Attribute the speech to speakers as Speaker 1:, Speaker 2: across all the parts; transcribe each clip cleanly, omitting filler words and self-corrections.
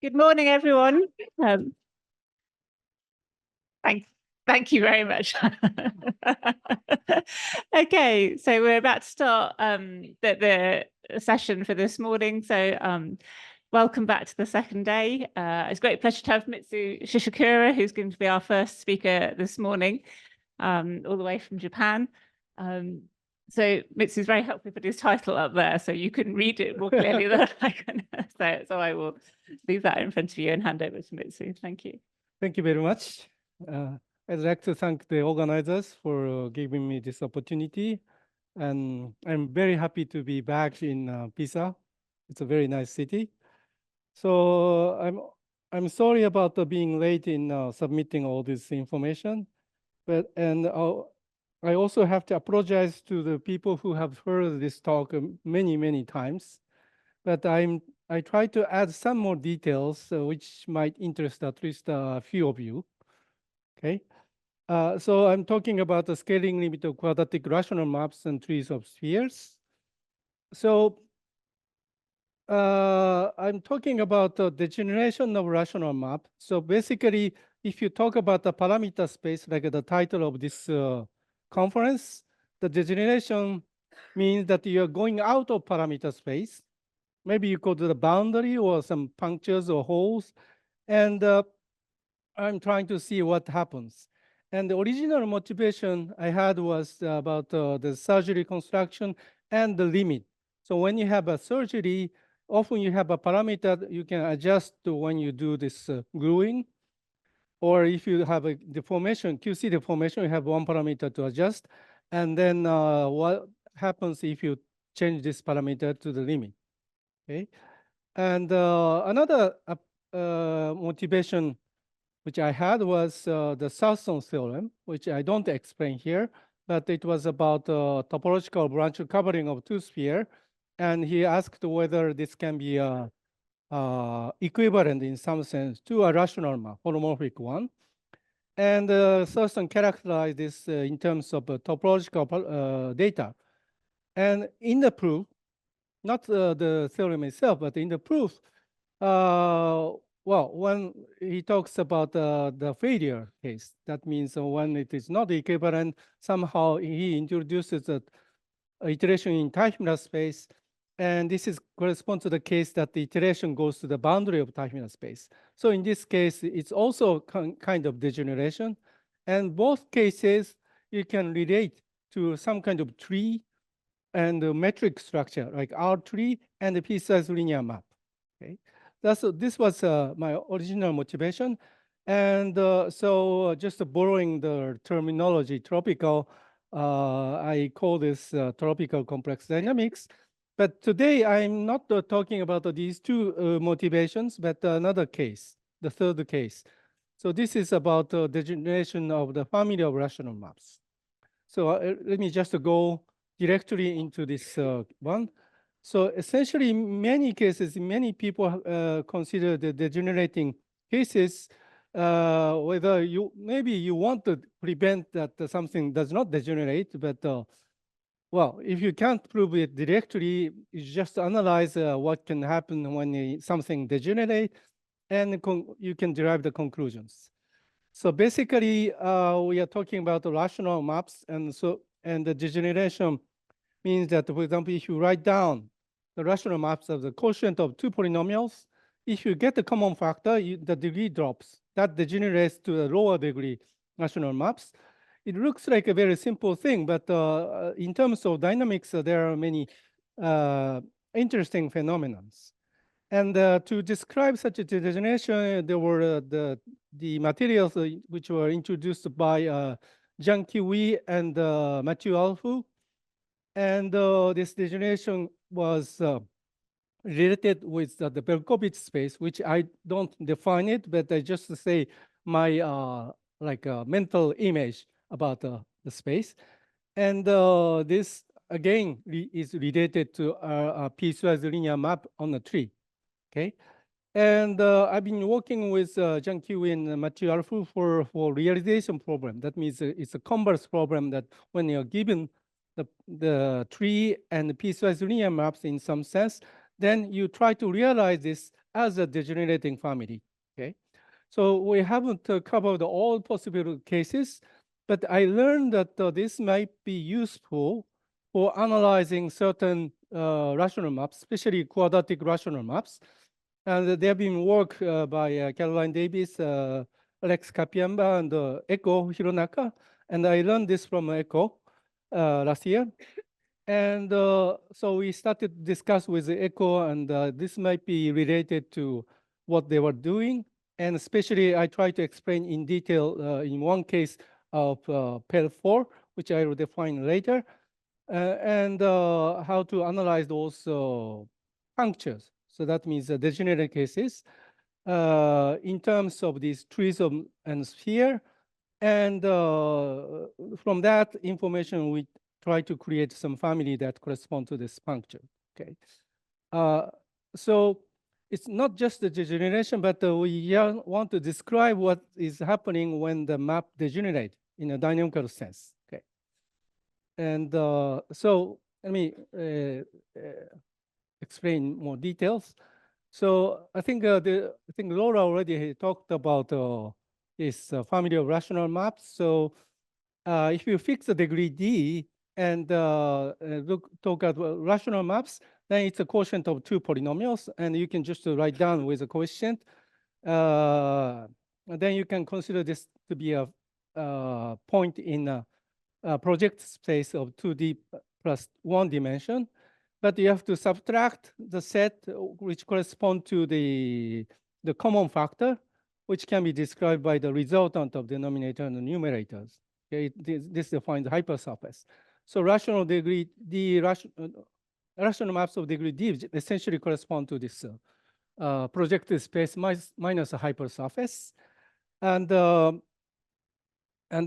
Speaker 1: Good morning, everyone. Um, thank you very much. Okay, so we're about to start the session for this morning. So welcome back to the second day. It's a great pleasure to have Mitsu Shishikura, who's going to be our first speaker this morning, all the way from Japan. So Mitsu's very helpful put his title up there, so you can read it more clearly than I can say it. So I will leave that in front of you and hand over to Mitsu. Thank you.
Speaker 2: Thank you very much. I'd like to thank the organizers for giving me this opportunity. And I'm very happy to be back in Pisa. It's a very nice city. So I'm sorry about being late in submitting all this information. And I also have to apologize to the people who have heard this talk many times. But I try to add some more details which might interest at least a few of you. Okay. So I'm talking about the scaling limit of quadratic rational maps and trees of spheres. So I'm talking about the degeneration of rational map. So basically, if you talk about the parameter space, like the title of this conference, the degeneration means that you're going out of parameter space. Maybe you go to the boundary or some punctures or holes. And I'm trying to see what happens. And the original motivation I had was about the surgery construction and the limit. So when you have a surgery, often you have a parameter that you can adjust to when you do this gluing. Or if you have a deformation, QC deformation, you have one parameter to adjust. And then what happens if you change this parameter to the limit? Okay. And another motivation which I had was the Southon theorem, which I don't explain here, but it was about topological branch covering of two spheres. And he asked whether this can be equivalent in some sense to a rational map, holomorphic one. And Southon characterized this in terms of topological data. And in the proof, not the theorem itself, but in the proof, well, when he talks about the failure case, that means when it is not equivalent, somehow he introduces an iteration in Teichmüller space. And this corresponds to the case that the iteration goes to the boundary of Teichmüller space. So in this case, it's also kind of degeneration. And both cases, you can relate to some kind of tree and the metric structure, like R tree and the piecewise linear map. Okay, this was my original motivation, and so just borrowing the terminology tropical, I call this tropical complex dynamics. But today I'm not talking about these two motivations, but another case, the third case. So this is about degeneration of the family of rational maps. So let me just go directly into this one. So essentially, in many cases, many people consider the degenerating cases, whether maybe you want to prevent that something does not degenerate, but well, if you can't prove it directly, you just analyze what can happen when something degenerates, and you can derive the conclusions. So basically, we are talking about the rational maps, and the degeneration means that, for example, if you write down the rational maps of the quotient of two polynomials, if you get the common factor, the degree drops. That degenerates to a lower degree rational maps. It looks like a very simple thing, but in terms of dynamics, there are many interesting phenomena. And to describe such a degeneration, there were the materials which were introduced by Zhang Qiwei and Mathieu Alfou. And this degeneration was related with the Berkovich space, which I don't define it, but I just say my mental image about the space. And this, again, is related to a piecewise linear map on a tree. Okay, and I've been working with Zhang Qiwei and Mathieu Alfou for realization problem. That means it's a converse problem that when you're given the tree and the piecewise linear maps in some sense, then you try to realize this as a degenerating family. Okay, so we haven't covered all possible cases, but I learned that this might be useful for analyzing certain rational maps, especially quadratic rational maps. And there have been work by Caroline Davis, Alex Kapiamba, and Eko Hironaka. And I learned this from Eko last year. And so we started to discuss with Eko, and this might be related to what they were doing. And especially, I try to explain in detail in one case of Pern 4, which I will define later, and how to analyze those punctures. So that means the degenerate cases in terms of these trees and sphere. And from that information, we try to create some family that correspond to this puncture. Okay. So it's not just the degeneration, but we want to describe what is happening when the map degenerate in a dynamical sense. Okay. And so let me explain more details. So I think Laura already talked about this family of rational maps. So if you fix the degree D and talk about rational maps, then it's a quotient of two polynomials, and you can just write down with a coefficient. Then you can consider this to be a point in a project space of 2D plus 1 dimension. But you have to subtract the set which correspond to the common factor, which can be described by the resultant of denominator and the numerators. Okay, this defines the hypersurface. So rational degree D, rational maps of degree D essentially correspond to this projected space minus a hypersurface. And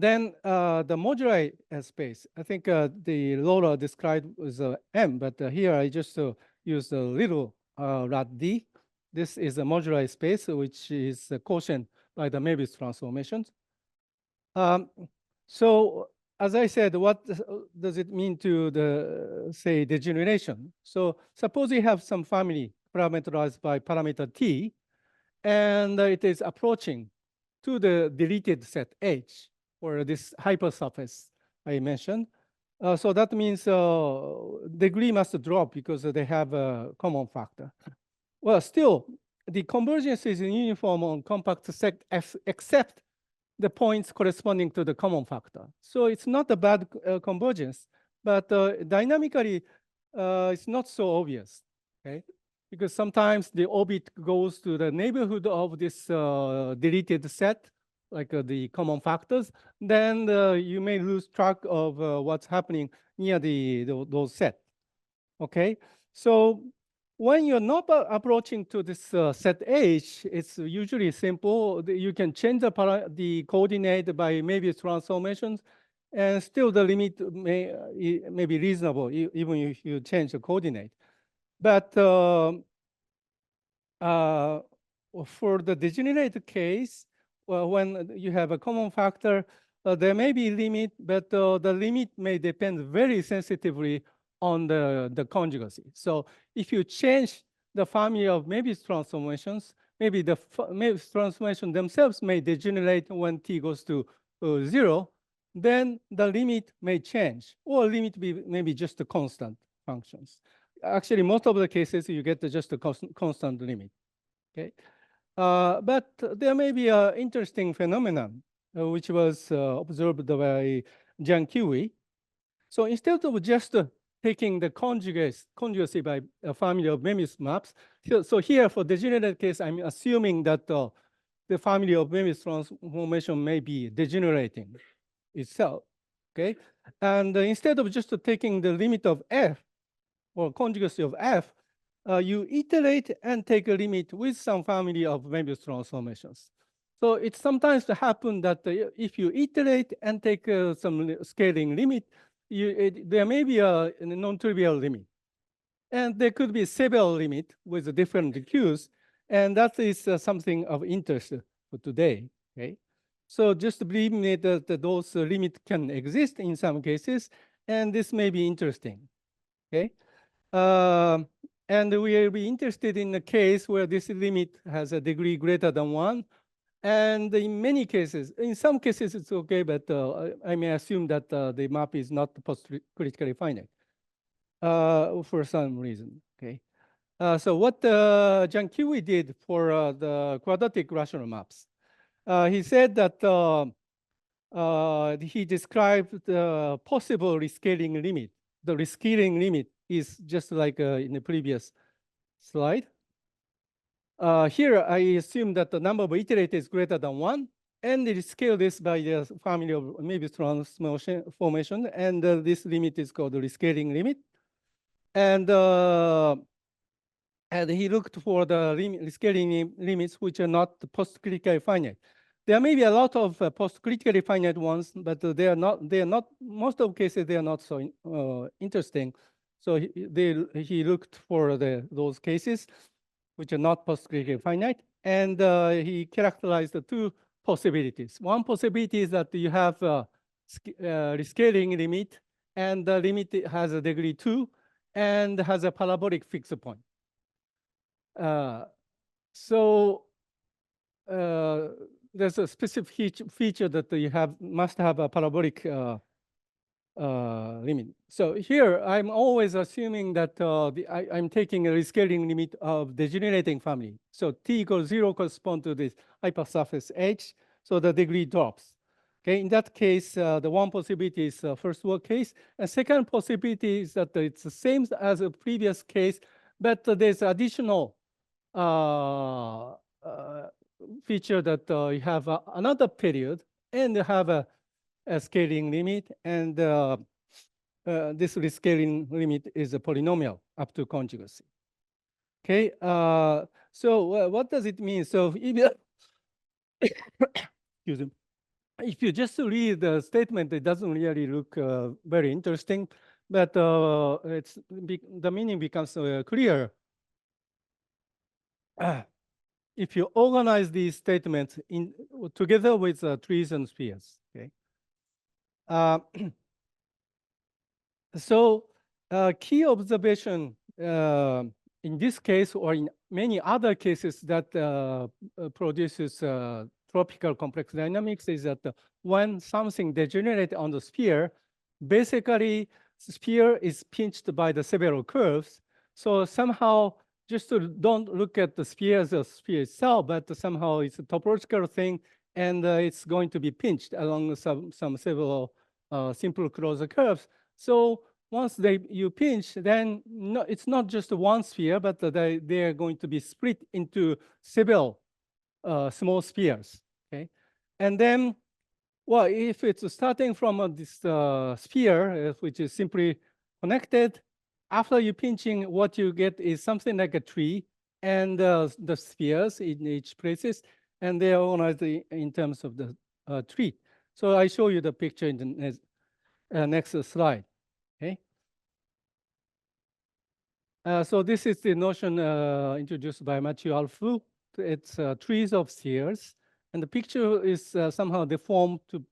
Speaker 2: then the moduli space, I think the Laura described was M, but here I just use a little rat D. This is a moduli space, which is a quotient by the Möbius transformations. So as I said, what does it mean to the, say, degeneration? So suppose you have some family parameterized by parameter T, and it is approaching to the deleted set H, or this hypersurface I mentioned. So that means degree must drop because they have a common factor. Well, still, the convergence is uniform on compact set except the points corresponding to the common factor. So it's not a bad convergence, but dynamically, it's not so obvious, okay? Because sometimes the orbit goes to the neighborhood of this deleted set, like the common factors, then you may lose track of what's happening near those set, okay? So when you're not approaching to this set H, it's usually simple. You can change the coordinate by Möbius transformations, and still the limit may be reasonable, even if you change the coordinate. But for the degenerate case, well, when you have a common factor, there may be limit, but the limit may depend very sensitively on the conjugacy. So if you change the family of Möbius transformations, maybe the Möbius transformation themselves may degenerate when t goes to 0, then the limit may change, or limit maybe just the constant functions. Actually, most of the cases, you get just a constant limit, okay? But there may be an interesting phenomenon, which was observed by Jiang Kiwi. So instead of just taking the conjugacy by a family of Möbius maps, so here for degenerate case, I'm assuming that the family of Möbius transformation may be degenerating itself, okay? And instead of just taking the limit of f, or conjugacy of f, you iterate and take a limit with some family of Möbius transformations. So it sometimes happens that if you iterate and take some scaling limit, there may be a non-trivial limit. And there could be several limits with different Qs. And that is something of interest for today, okay? So just believe me that those limits can exist in some cases, and this may be interesting, okay? And we will be interested in the case where this limit has a degree greater than 1. And in many cases, in some cases it's okay, but I may assume that the map is not post-critically finite for some reason, okay? So what John Kiwi did for the quadratic rational maps, he said that he described the possible rescaling limit. The rescaling limit is just like in the previous slide. Here, I assume that the number of iterate is greater than 1, and it scale this by the family of maybe transformation, and this limit is called the rescaling limit. And he looked for the rescaling limits which are not post-critically finite. There may be a lot of post-critically finite ones, but they are not. Most of cases they are not so interesting. So he looked for those cases which are not post-critically finite, and he characterized the two possibilities. One possibility is that you have a rescaling limit, and the limit has a degree 2 and has a parabolic fixed point. So there's a specific feature that you must have a parabolic limit. So here, I'm always assuming that I'm taking a rescaling limit of degenerating family. So t equals 0 corresponds to this hypersurface H, so the degree drops. Okay, in that case, the one possibility is first world case. And second possibility is that it's the same as a previous case, but there's additional feature that you have another period and have a scaling limit, and this rescaling limit is a polynomial up to conjugacy. Okay, so what does it mean? So if you excuse me, if you just read the statement, it doesn't really look very interesting, but the meaning becomes clear. If you organize these statements together with trees and spheres, okay? So key observation in this case or in many other cases that produces tropical complex dynamics is that when something degenerates on the sphere, basically the sphere is pinched by the several curves. So somehow just don't look at the sphere as a sphere itself, but somehow it's a topological thing, and it's going to be pinched along some several simple closed curves. So once you pinch, then it's not just one sphere, but they are going to be split into several small spheres. Okay, and then, well, if it's starting from this sphere, which is simply connected, after you pinching, what you get is something like a tree, and the spheres in each places, and they are organized in terms of the tree. So I show you the picture in the next slide. Okay. So this is the notion introduced by Mathieu Alfou. It's trees of spheres, and the picture is somehow deformed to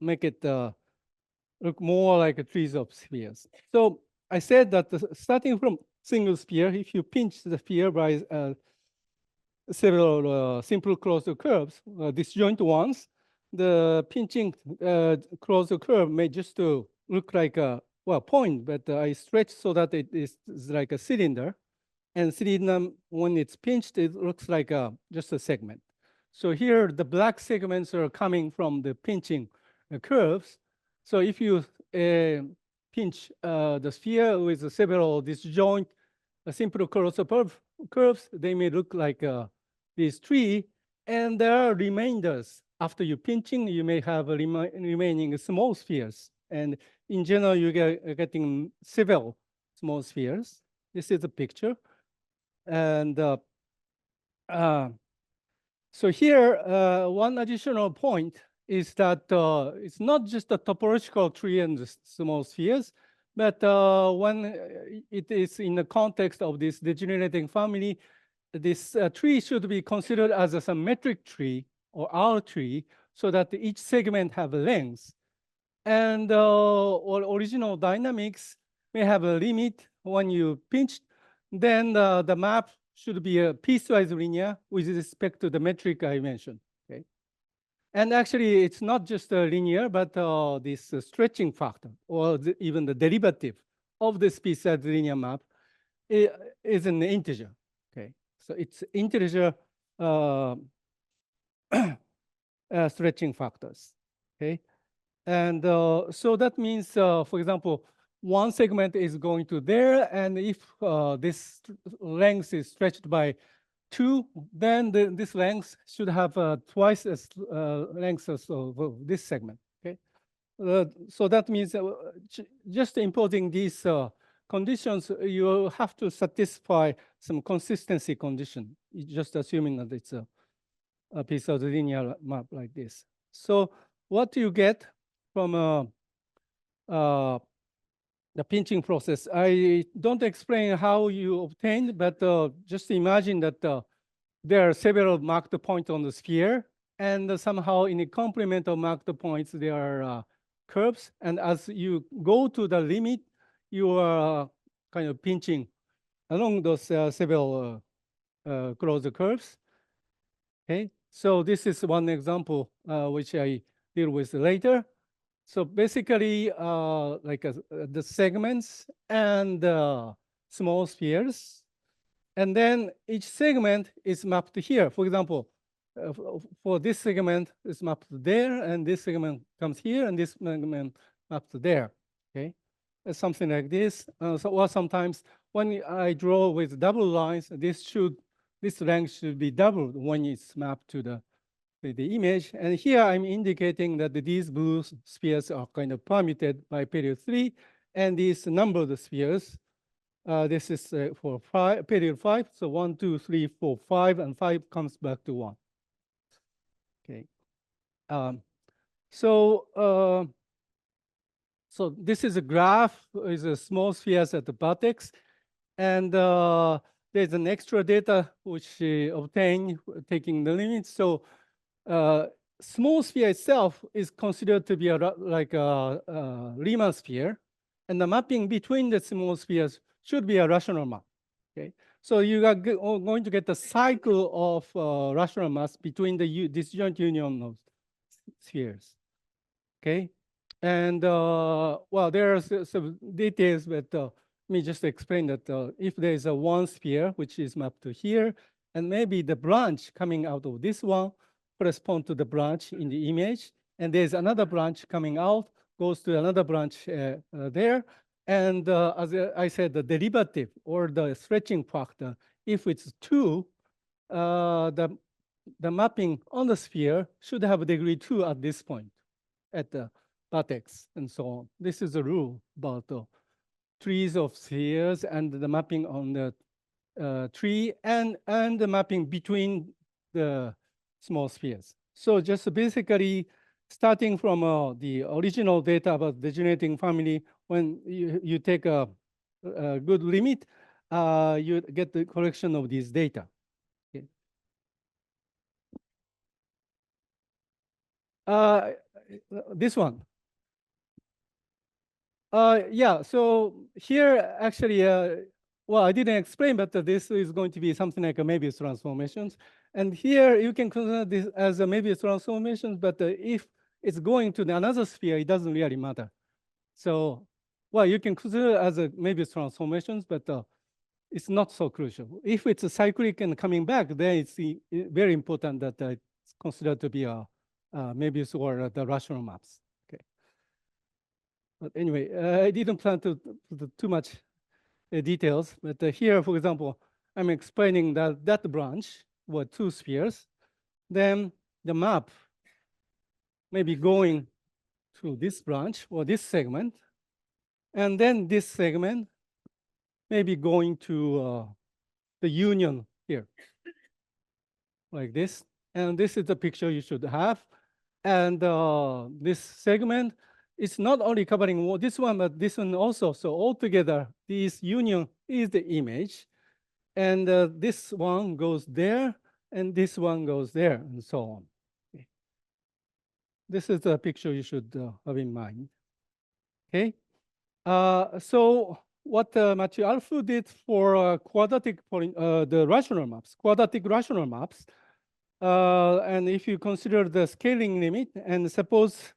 Speaker 2: make it look more like a trees of spheres. So I said that starting from single sphere, if you pinch the sphere by several simple closed curves, disjoint ones, the pinching closed curve may just look like a point, but I stretch so that it is like a cylinder. And cylinder, when it's pinched, it looks like just a segment. So here, the black segments are coming from the pinching curves. So if you pinch the sphere with several disjoint simple closed curves, they may look like this tree. And there are remainders. After you pinching, you may have remaining small spheres. And in general, you get getting several small spheres. This is a picture. And so here, one additional point is that it's not just a topological tree and small spheres, but when it is in the context of this degenerating family, this tree should be considered as a symmetric tree or R tree, so that each segment have a length. And or original dynamics may have a limit when you pinch then the map should be a piecewise linear with respect to the metric I mentioned. Okay, and actually it's not just a linear, but this stretching factor or even the derivative of this piecewise linear map is an integer. Okay, so it's integer stretching factors. Okay, and so that means, for example, one segment is going to there, and if this length is stretched by 2, then this length should have twice as length as this segment. Okay, so that means just imposing these conditions, you have to satisfy some consistency condition, just assuming that it's a piece of the linear map like this. So what you get from the pinching process, I don't explain how you obtain, but just imagine that there are several marked points on the sphere, and somehow in the complement of marked points, there are curves. And as you go to the limit, you are kind of pinching along those several closed curves. Okay, so this is one example which I deal with later. So basically, like the segments and small spheres. And then each segment is mapped here. For example, for this segment, it's mapped there, and this segment comes here, and this segment mapped there. Okay, something like this. Or sometimes when I draw with double lines, this length should be doubled when it's mapped to the image. And here I'm indicating that these blue spheres are kind of permuted by period 3, and these numbered spheres. This is for period 5. So 1, 2, 3, 4, 5, and 5 comes back to 1. Okay. So this is a graph. Is a small spheres at the vertex, and there's an extra data which obtained taking the limits. So small sphere itself is considered to be like a Riemann sphere, and the mapping between the small spheres should be a rational map. Okay, so you are going to get the cycle of rational maps between the disjoint union of spheres. Okay, and well, there are some details, but let me just explain that if there is a one sphere which is mapped to here, and maybe the branch coming out of this one correspond to the branch in the image, and there's another branch coming out, goes to another branch there. And as I said, the derivative or the stretching factor, if it's 2, the mapping on the sphere should have a degree 2 at this point, at the vertex, and so on. This is a rule about the trees of spheres and the mapping on the tree and the mapping between the small spheres. So just basically starting from the original data about degenerating family, when you take a good limit, you get the collection of these data. Okay. This one. Yeah, so here actually, well, I didn't explain, but this is going to be something like a Möbius transformations. And here you can consider this as a Möbius transformations, but if it's going to another sphere, it doesn't really matter. So, well, you can consider as a Möbius transformations, but it's not so crucial. If it's a cyclic and coming back, then it's very important that it's considered to be a Möbius or the rational maps. Okay. But anyway, I didn't plan to put too much details, but here, for example, I'm explaining that branch were 2 spheres. Then the map may be going to this branch or this segment, and then this segment may be going to the union here, like this. And this is the picture you should have. And this segment is not only covering this one, but this one also. So altogether, this union is the image. And this one goes there, and this one goes there, and so on. Okay. This is the picture you should have in mind. Okay. So what Mathieu Alfou did for quadratic the rational maps, quadratic rational maps. And if you consider the scaling limit, and suppose,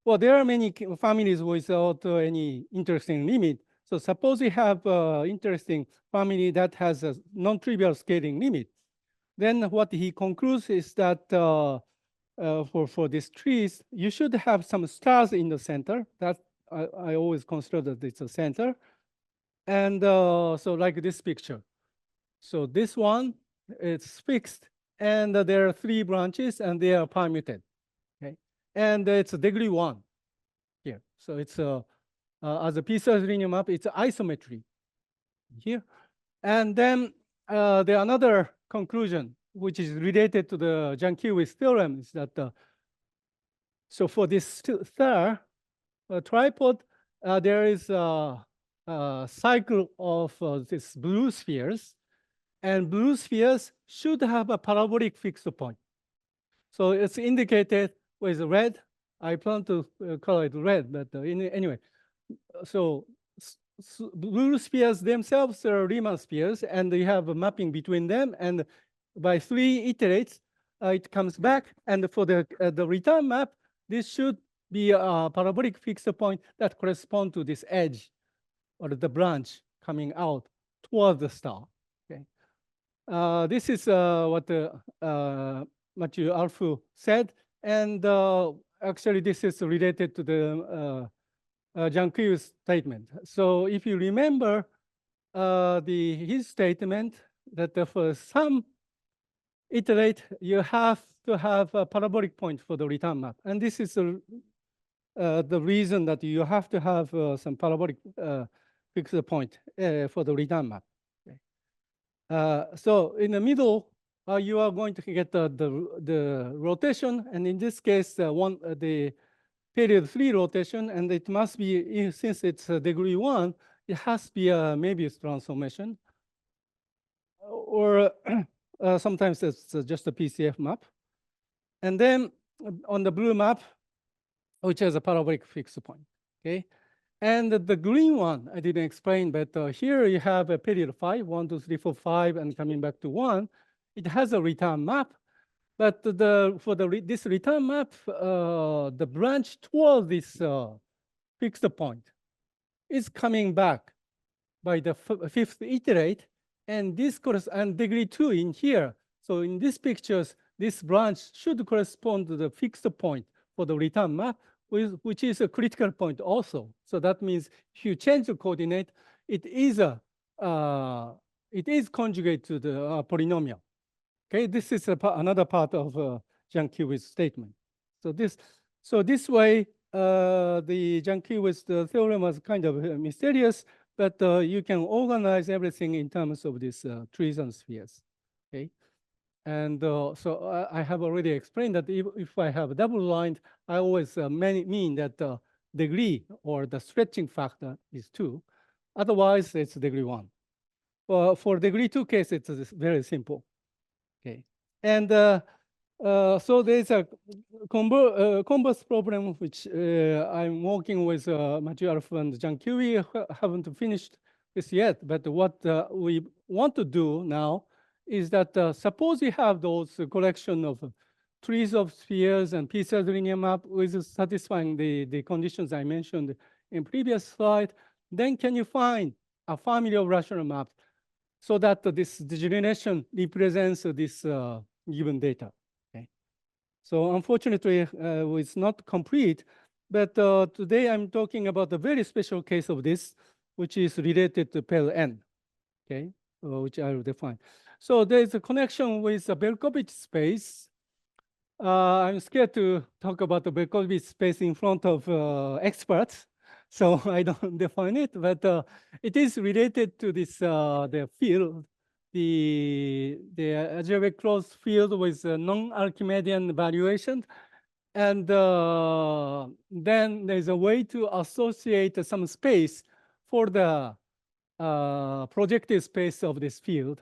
Speaker 2: well, there are many families without any interesting limit. So suppose you have interesting family that has a non-trivial scaling limit. Then what he concludes is that for these trees, you should have some stars in the center. That I always consider that it's a center. And so like this picture. So this one, it's fixed, and there are 3 branches, and they are permuted. Okay, and it's a degree 1 here. So it's as a piecewise linear map, it's isometry here. And then the another conclusion, which is related to the Jankiewicz theorem, is that so for this star tripod, there is a cycle of these blue spheres, and blue spheres should have a parabolic fixed point. So it's indicated with red. I plan to color it red, but anyway, so blue spheres themselves are Riemann spheres, and you have a mapping between them, and by 3 iterates, it comes back, and for the return map, this should be a parabolic fixed point that corresponds to this edge or the branch coming out towards the star. Okay, this is what Mathieu Alfou said, and actually this is related to the Jankiewicz statement. So if you remember his statement that for some iterate, you have to have a parabolic point for the return map. And this is the reason that you have to have some parabolic fixed point for the return map. Okay. So in the middle, you are going to get the rotation, and in this case, the period 3 rotation, and it must be, since it's degree 1, it has to be a Möbius transformation, or sometimes it's just a PCF map. And then on the blue map, which has a parabolic fixed point, okay? And the green one, I didn't explain, but here you have a period 5, 1, 2, 3, 4, 5, and coming back to 1. It has a return map, but for this return map, the branch towards this fixed point is coming back by the 5th iterate, and this corresponds degree 2 in here. So in these pictures, this branch should correspond to the fixed point for the return map, which is a critical point also. So that means if you change the coordinate, it is conjugate to the polynomial. Okay, this is another part of Jankiewicz statement. So this way, the Jankiewicz theorem was kind of mysterious, but you can organize everything in terms of these trees and spheres. Okay, and so I have already explained that if I have double lined, I always mean that degree or the stretching factor is 2. Otherwise, it's degree 1. For degree 2 case, it's very simple. Okay, and so there's a converse problem which I'm working with Mathieu Alfou and Jankiewicz. Haven't finished this yet, but what we want to do now is that suppose you have those collection of trees of spheres and piecewise linear map with satisfying the conditions I mentioned in previous slide, then can you find a family of rational maps so that this degeneration represents this given data? Okay. So unfortunately, it's not complete, but today I'm talking about a very special case of this, which is related to Pern, okay, which I will define. So there's a connection with the Berkovich space. I'm scared to talk about the Berkovich space in front of experts, so I don't define it, but it is related to this the field, the algebraic closed field with non-Archimedean valuation. And then there's a way to associate some space for the projective space of this field.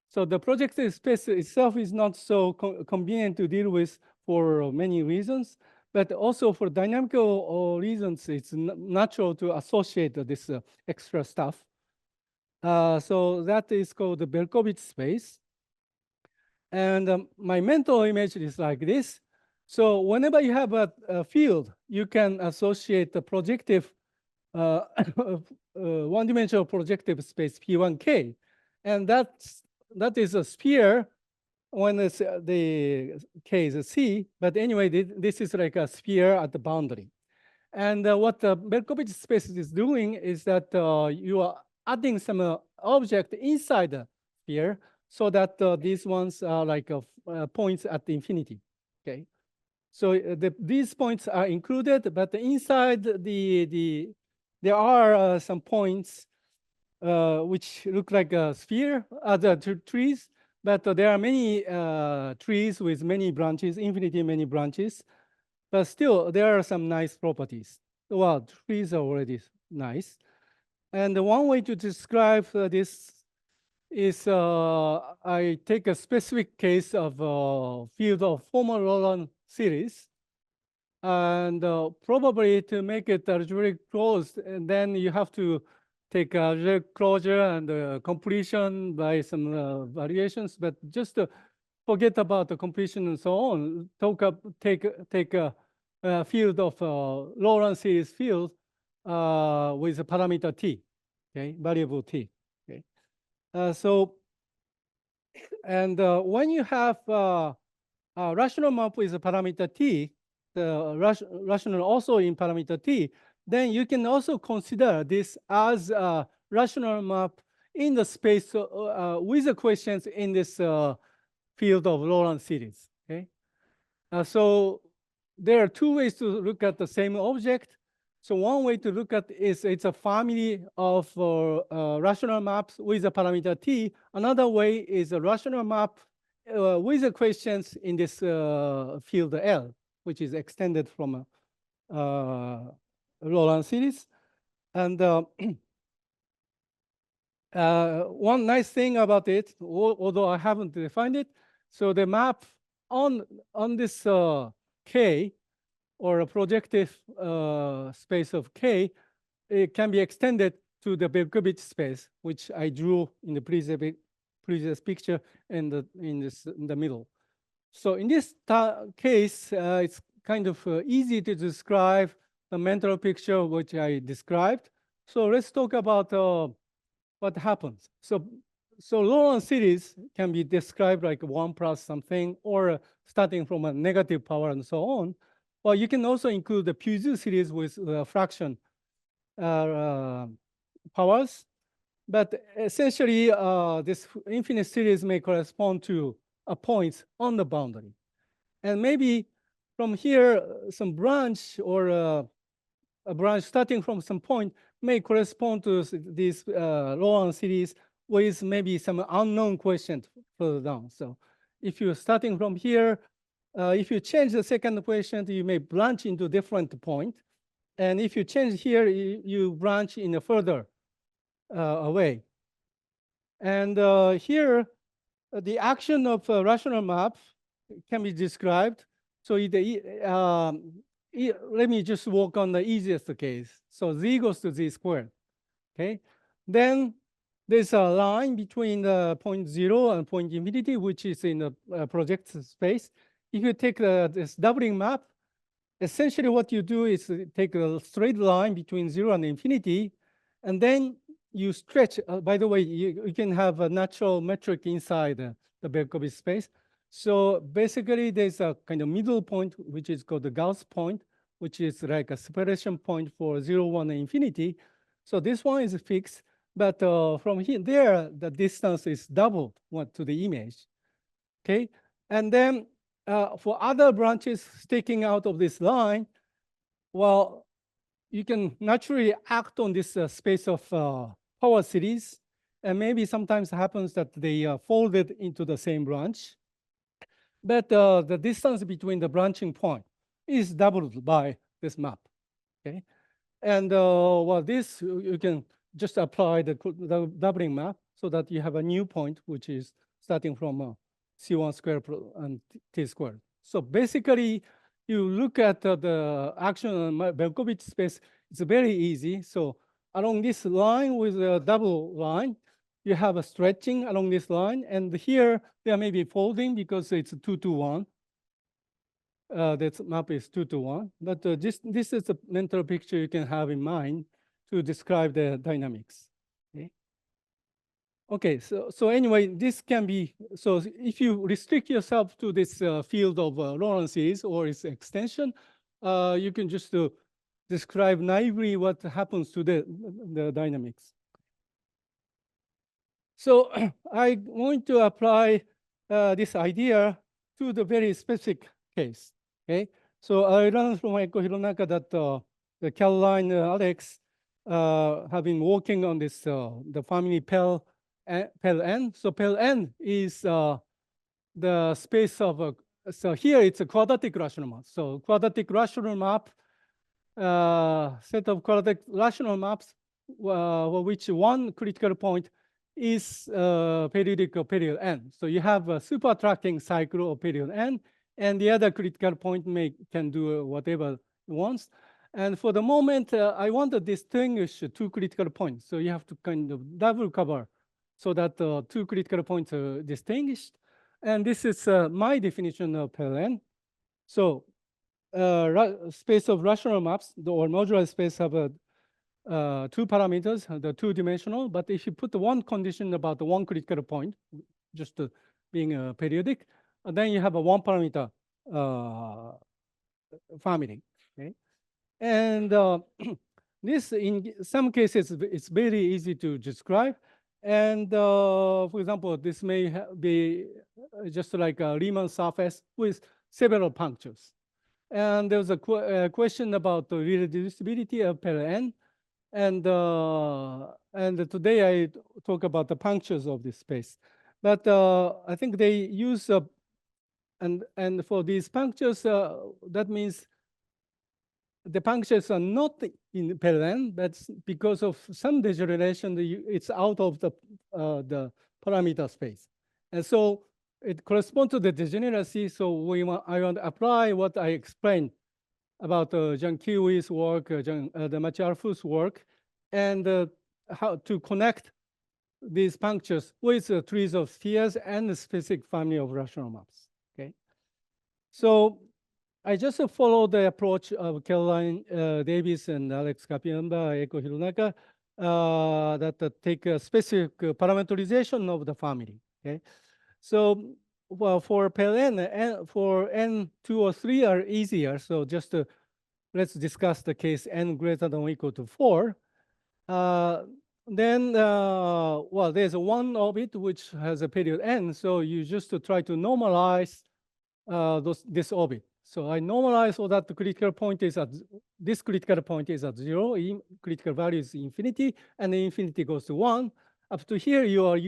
Speaker 2: So the projective space itself is not so convenient to deal with for many reasons, but also for dynamical reasons, it's natural to associate this extra stuff. So that is called the Berkovich space. And my mental image is like this. So whenever you have a field, you can associate the projective, one-dimensional projective space P1K. And that is a sphere when it's, the K is a C. But anyway, this is like a sphere at the boundary. And what the Berkovich space is doing is that you are adding some object inside the sphere, so that these ones are like points at infinity. Okay, so these points are included, but inside there are some points which look like a sphere, other trees, but there are many trees with many branches, infinity many branches. But still, there are some nice properties. Well, trees are already nice. And one way to describe this is I take a specific case of field of formal Laurent series. And probably to make it algebraic closed, and then you have to take algebraic closure and completion by some variations. But just forget about the completion and so on. Take a field of Laurent series field with a parameter t, okay, variable t. Okay, and when you have a rational map with a parameter t, the rational also in parameter t, then you can also consider this as a rational map in the space with the questions in this field of Laurent series. Okay, so there are two ways to look at the same object. So one way to look at is it's a family of rational maps with a parameter t. Another way is a rational map with the questions in this field L, which is extended from a Laurent series. And one nice thing about it, although I haven't defined it, so the map on this K, or a projective space of K, it can be extended to the Berkovich space, which I drew in the previous picture in the middle. So in this case, it's kind of easy to describe the mental picture which I described. So let's talk about what happens. So Laurent series can be described like 1 plus something, or starting from a negative power and so on. Well, you can also include the Puiseux series with fraction powers. But essentially, this infinite series may correspond to a point on the boundary. And maybe from here, some branch or a branch starting from some point may correspond to this Laurent series with maybe some unknown question further down. So if you're starting from here, if you change the second equation, you may branch into different point. And if you change here, you branch in a further away. And here, the action of a rational map can be described. So let me just work on the easiest case. So z goes to z squared. Okay. Then there's a line between the point 0 and point infinity, which is in the projected space. If you take this doubling map, essentially what you do is take a straight line between 0 and infinity, and then you stretch. By the way, you can have a natural metric inside the Berkovich space. So basically, there's a kind of middle point, which is called the Gauss point, which is like a separation point for 0, 1, and infinity. So this one is fixed, but from here, there, the distance is doubled to the image. Okay, and then for other branches sticking out of this line, well, you can naturally act on this space of power series, and maybe sometimes happens that they folded into the same branch. But the distance between the branching point is doubled by this map. Okay, and well, this you can just apply the doubling map so that you have a new point, which is starting from C1 squared and T squared. So basically, you look at the action on Berkovich space, it's very easy. So along this line with a double line, you have a stretching along this line, and here there may be folding because it's 2 to 1. That map is 2 to 1. But this is a mental picture you can have in mind to describe the dynamics. Okay, so anyway, this can be, so if you restrict yourself to this field of Lorentz or its extension, you can just describe naively what happens to the dynamics. So I'm going to apply this idea to the very specific case. Okay, so I learned from Eiko Hironaka that the Caroline Alex have been working on this the family Pern. So Pern is the space of so here it's a quadratic rational map. So quadratic rational map, set of quadratic rational maps, which one critical point is periodic of period n. So you have a super attracting cycle of period n, and the other critical point can do whatever it wants. And for the moment, I want to distinguish two critical points. So you have to kind of double cover so that two critical points are distinguished. And this is my definition of Pern. So space of rational maps, or modular space have two parameters, the two-dimensional. But if you put the one condition about the one critical point, just being periodic, then you have a one-parameter family. Okay? And this, in some cases, it's very easy to describe. And for example, this may be just like a Riemann surface with several punctures. And there's a question about the reducibility of Pern. And today I talk about the punctures of this space. But I think they use, and for these punctures, that means the punctures are not in Pern, but because of some degeneration, it's out of the parameter space. And so it corresponds to the degeneracy. So I want to apply what I explained about Jean Kiwi's work, the Machiarfu's work, and how to connect these punctures with trees of spheres and the specific family of rational maps. Okay, so I just follow the approach of Caroline Davis and Alex Kapiamba, Eiko Hironaka, that take a specific parameterization of the family. Okay, so well, for Pern, for n2 or 3 are easier. So just let's discuss the case n greater than or equal to 4. Then, well, there's one orbit which has a period n. So you just try to normalize this orbit. So I normalize so that the critical point is at this critical point is at 0, critical value is infinity, and the infinity goes to 1. Up to here, you are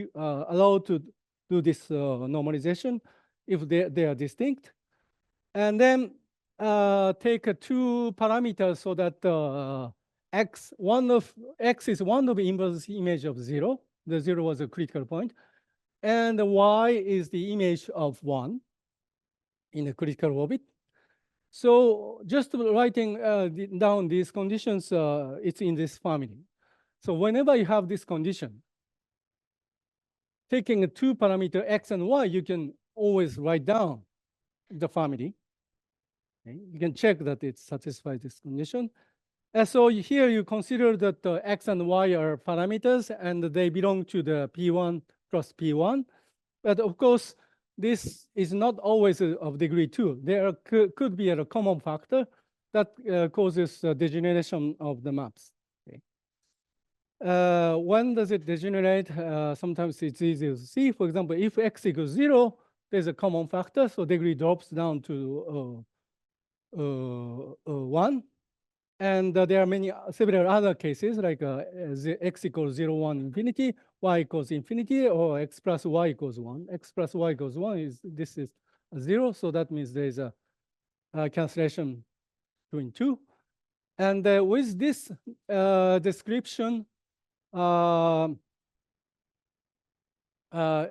Speaker 2: allowed to do this normalization if they are distinct. And then take two parameters so that x is one of the inverse image of 0. The 0 was a critical point. And y is the image of 1 in a critical orbit. So just writing down these conditions, it's in this family. So whenever you have this condition, taking a two parameter x and y, you can always write down the family. Okay? You can check that it satisfies this condition. And so here you consider that x and y are parameters and they belong to the P1 plus P1. But of course, this is not always of degree 2. There could be a common factor that causes degeneration of the maps. Okay. When does it degenerate? Sometimes it's easy to see. For example, if x equals 0, there's a common factor, so degree drops down to 1. And there are several other cases like x equals 0, 1, infinity, y equals infinity, or x plus y equals 1. X plus y equals 1 this is 0, so that means there is a cancellation between 2. And with this description,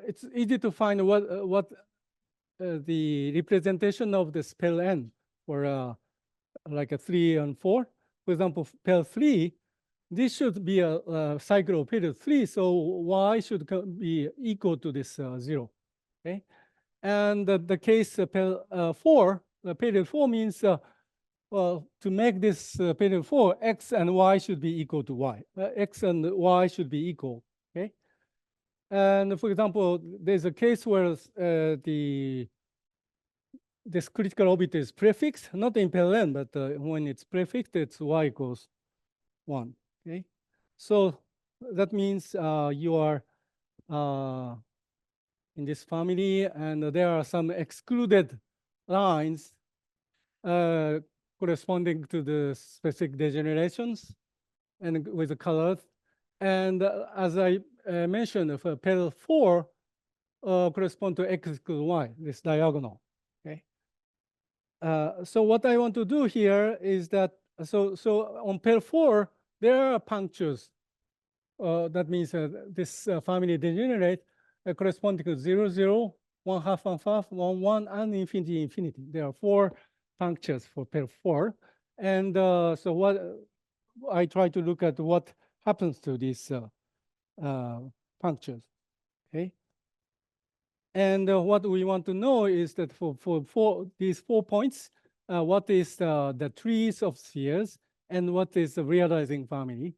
Speaker 2: it's easy to find what the representation of the spell n for like a 3 and 4. For example, spell 3, this should be a cycle of period 3, so y should be equal to this 0. Okay, and the case period 4 means well, to make this period 4, x and y should be equal to y. X and y should be equal. Okay, and for example, there's a case where this critical orbit is prefixed, not in Pern, but when it's prefixed, it's y equals 1. Okay, so that means you are in this family, and there are some excluded lines corresponding to the specific degenerations and with the colors. And as I mentioned, for pair 4 correspond to x equals y, this diagonal. Okay. So what I want to do here is that so on pair 4 there are punctures. That means this family degenerate corresponding to 0, 0, 1/2, 1/2, 1, 1, and infinity, infinity. There are 4 punctures for pair 4. And so what I try to look at what happens to these punctures. Okay. And what we want to know is that for these 4 points, what is the trees of spheres and what is the realizing family?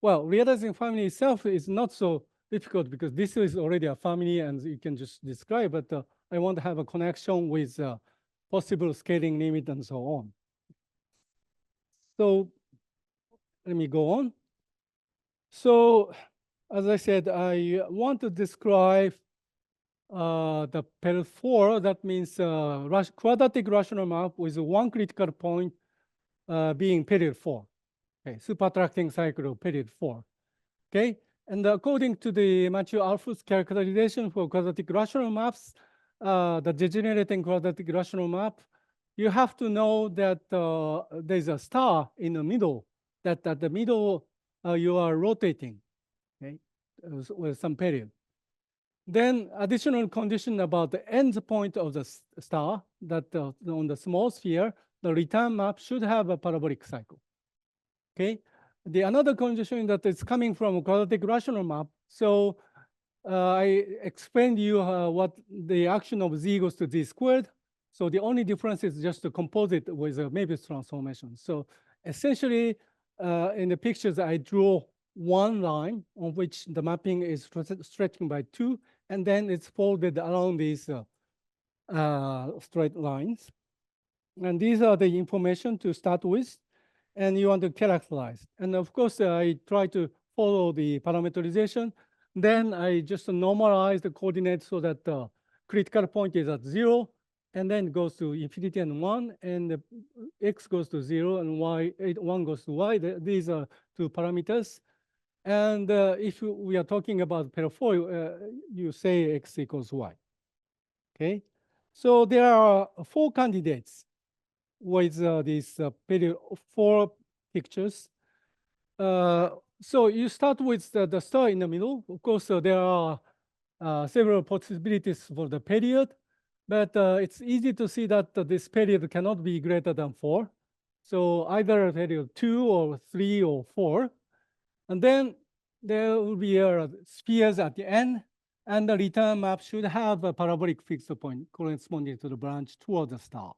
Speaker 2: Well, realizing family itself is not so difficult because this is already a family and you can just describe, but I want to have a connection with possible scaling limit and so on. So let me go on. So as I said, I want to describe the pair 4, that means quadratic rational map with one critical point being period 4. Okay, superattracting cycle of period 4. Okay, and according to the Matthew Alford's characterization for quadratic rational maps, the degenerating quadratic rational map, you have to know that there's a star in the middle, that at the middle you are rotating, okay, with some period. Then additional condition about the end point of the star, that on the small sphere, the return map should have a parabolic cycle. Okay. The another condition that is coming from a quadratic rational map. So I explained to you what the action of z goes to z squared. So the only difference is just to compose it with a Möbius transformation. So essentially, in the pictures, I draw one line on which the mapping is stretching by 2, and then it's folded around these straight lines. And these are the information to start with, and you want to characterize. And of course, I try to follow the parameterization. Then I just normalize the coordinates so that the critical point is at 0, and then goes to infinity and 1, and the x goes to 0, and 1 goes to y. These are 2 parameters. And if we are talking about pair 4, you say x equals y. Okay, so there are 4 candidates with these period 4 pictures. So you start with the star in the middle. Of course, there are several possibilities for the period, but it's easy to see that this period cannot be greater than 4. So either period 2 or 3 or 4. And then there will be spheres at the end, and the return map should have a parabolic fixed point corresponding to the branch toward the star.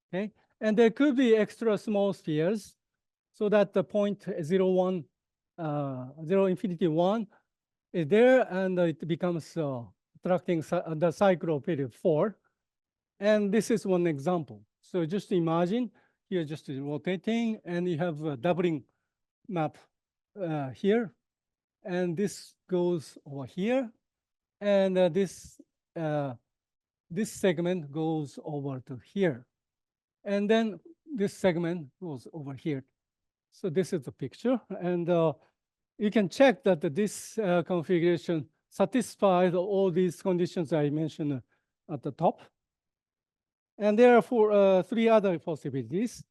Speaker 2: Okay, and there could be extra small spheres, so that the point 0, 1, 0, infinity 1 is there, and it becomes attracting the cycle of period 4. And this is one example. So just imagine you're just rotating, and you have a doubling map here, and this goes over here, and this segment goes over to here, and then this segment goes over here. So this is the picture, and you can check that this configuration satisfies all these conditions I mentioned at the top. And there are 3 other possibilities.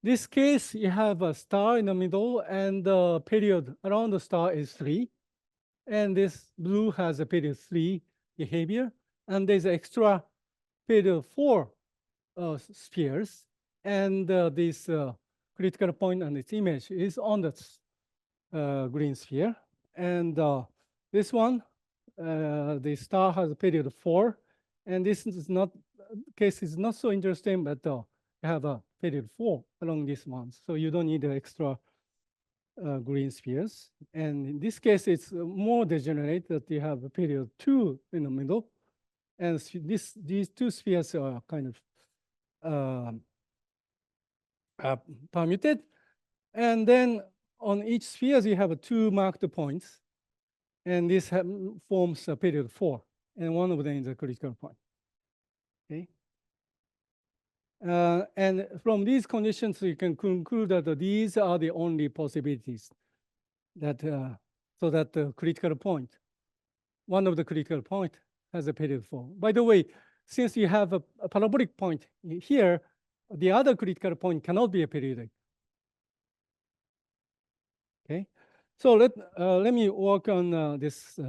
Speaker 2: This case, you have a star in the middle, and the period around the star is 3. And this blue has a period 3 behavior. And there's extra period 4 spheres. And this critical point and its image is on the green sphere. And this one, the star has a period 4. And this is not, case is not so interesting, but you have a period 4 along this one. So you don't need extra green spheres. And in this case, it's more degenerate that you have a period 2 in the middle. And these two spheres are kind of permuted. And then on each sphere, you have 2 marked points. And this forms a period 4. And one of them is a critical point. Okay. And from these conditions, you can conclude that these are the only possibilities that so that the critical point, one of the critical point has a period 4. By the way, since you have a parabolic point here, the other critical point cannot be a periodic. Okay, so let me work on this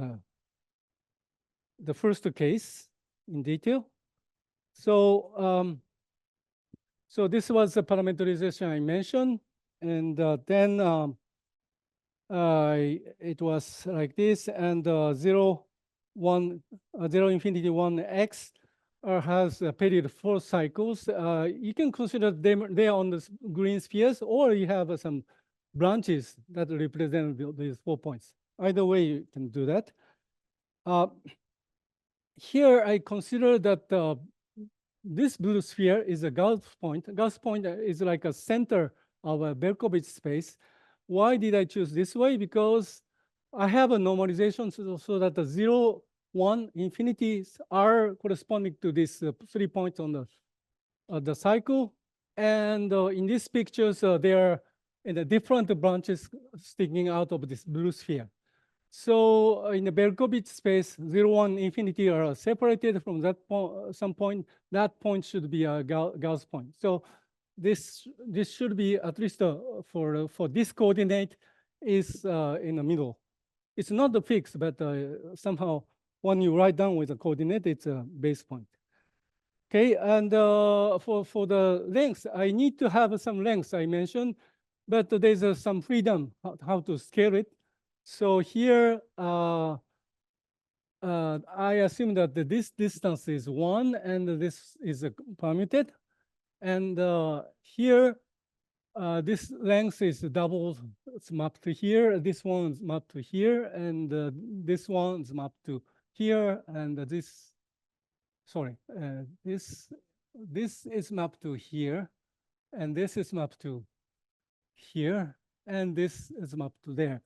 Speaker 2: the first case in detail. So so this was the parameterization I mentioned, and then it was like this, and 0, 1, 0, infinity 1 x has a period 4 cycles. You can consider them they are on the green spheres, or you have some branches that represent these 4 points. Either way, you can do that. Here, I consider that this blue sphere is a Gauss point. Gauss point is like a center of a Berkovich space. Why did I choose this way? Because I have a normalization so that the 0, 1, infinities are corresponding to these 3 points on the cycle. And in these pictures, they are in the different branches sticking out of this blue sphere. So in the Berkovich space, 0, 1, infinity are separated from that some point. That point should be a Gauss point. So this should be, at least for this coordinate, is in the middle. It's not the fixed, but somehow when you write down with a coordinate, it's a base point. Okay, and for the length, I need to have some length I mentioned, but there's some freedom how to scale it. So here, I assume that this distance is 1 and this is permuted. And here, this length is double, it's mapped to here. This one is mapped to here, and this one is mapped to here, and this, sorry, this is mapped to here, and this is mapped to here, and this is mapped to there,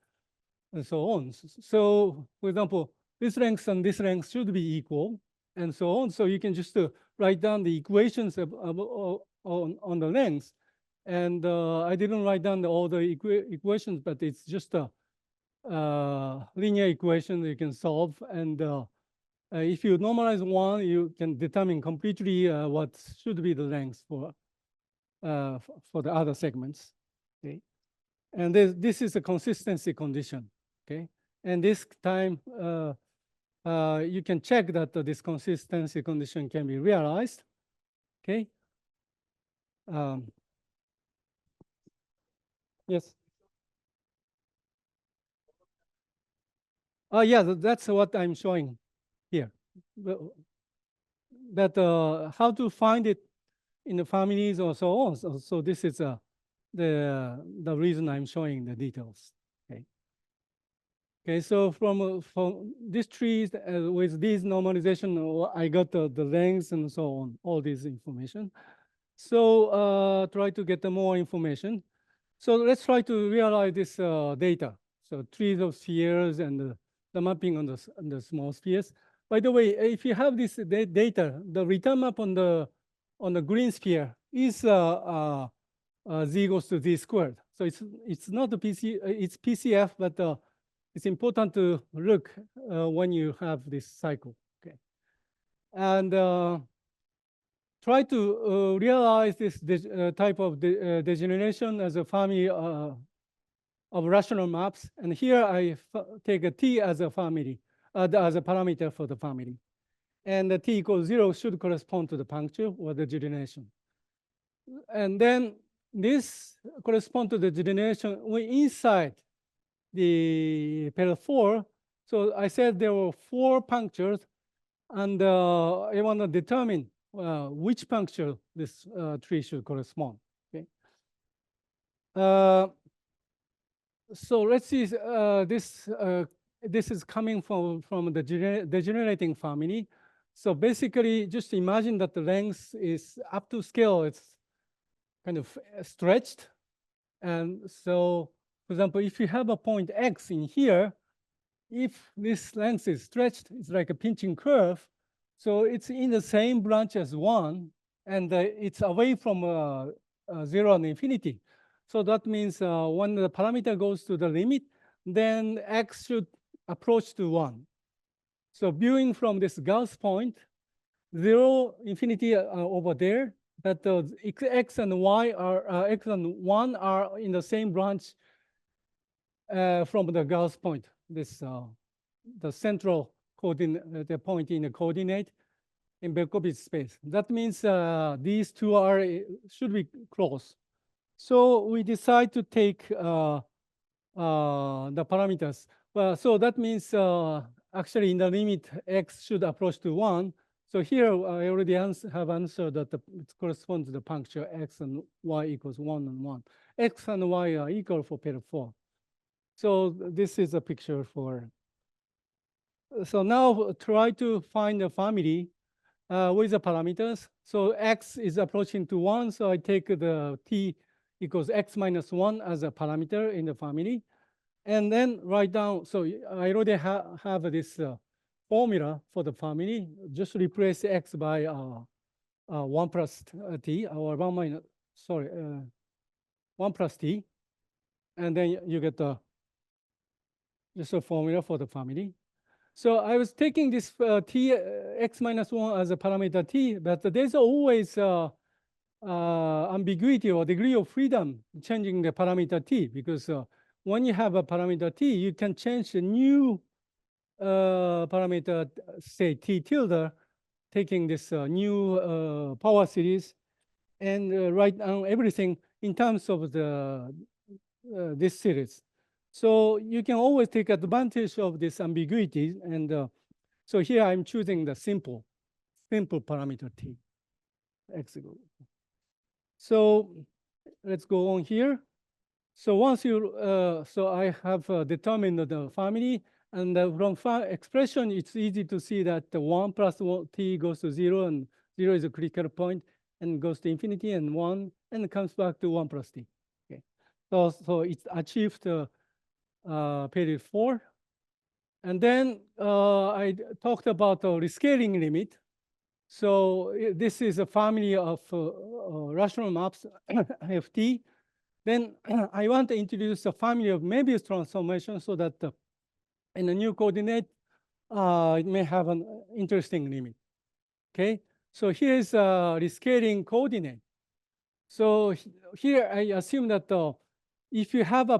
Speaker 2: and so on. So, for example, this length and this length should be equal, and so on. So you can just write down the equations on the length. And I didn't write down all the equations, but it's just a linear equation you can solve. And if you normalize one, you can determine completely what should be the length for the other segments. Okay, and this is a consistency condition. Okay, and this time you can check that this consistency condition can be realized. Okay. Yes. Yeah, that's what I'm showing here. But how to find it in the families or so on. So this is the reason I'm showing the details. Okay. Okay. So from this tree with this normalization, I got the lengths and so on, all this information. So try to get more information. So let's try to realize this data. So trees of spheres and the mapping on the small spheres. By the way, if you have this data, the return map on the green sphere is z equals to z squared. So it's not a it's PCF, but it's important to look when you have this cycle. Okay, and try to realize this type of degeneration as a family of rational maps. And here I take a t as a family, as a parameter for the family. And the t equals 0 should correspond to the puncture or the degeneration. And then this corresponds to the degeneration inside the pair 4. So I said there were 4 punctures, and I want to determine which puncture this tree should correspond. Okay. So let's see. This is coming from the degenerating family. So basically, just imagine that the length is up to scale. It's kind of stretched. And so, for example, if you have a point X in here, if this length is stretched, it's like a pinching curve. So it's in the same branch as 1, and it's away from 0 and infinity. So that means when the parameter goes to the limit, then X should approach to 1. So viewing from this Gauss point, 0, infinity over there, that the X and Y are, X and 1 are in the same branch from the Gauss point, this the central coordinate, the point in the coordinate in Berkovich space. That means these two are should be close. So we decide to take the parameters. Well, so that means actually in the limit X should approach to 1. So here I already have answered that it corresponds to the puncture X and Y equals 1 and 1. X and Y are equal for pair 4. So this is a picture for. So now try to find a family with the parameters. So X is approaching to 1. So I take the T equals X minus 1 as a parameter in the family. And then write down, so I already have this formula for the family. Just replace X by 1 plus T, or 1 minus, sorry, 1 plus T. And then you get just a formula for the family. So I was taking this T, X minus 1 as a parameter T, but there's always ambiguity or degree of freedom changing the parameter T, because when you have a parameter T, you can change the new parameter, say T tilde, taking this new power series and write down everything in terms of the this series. So you can always take advantage of this ambiguity. And so here I'm choosing the simple parameter T. X. So let's go on here. So once you, so I have determined the family, and from expression, it's easy to see that the 1 plus 1 T goes to 0, and 0 is a critical point, and goes to infinity, and 1, and comes back to 1 plus T. Okay. So it's achieved period 4. And then I talked about the rescaling limit. So this is a family of rational maps, FT. Then I want to introduce a family of Möbius transformations so that in a new coordinate, it may have an interesting limit. Okay, so here's a rescaling coordinate. So here I assume that if you have a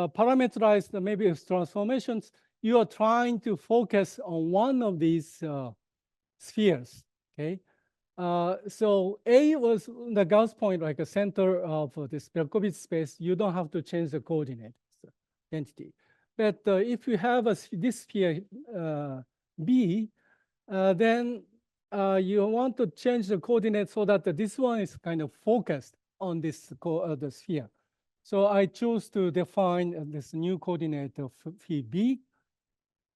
Speaker 2: parameterized Möbius transformations, you are trying to focus on one of these spheres. Okay. So A was the Gauss point, like a center of this Berkovich space. You don't have to change the coordinate identity. But if you have this sphere B, then you want to change the coordinate so that this one is kind of focused on this the sphere. So I choose to define this new coordinate of phi B.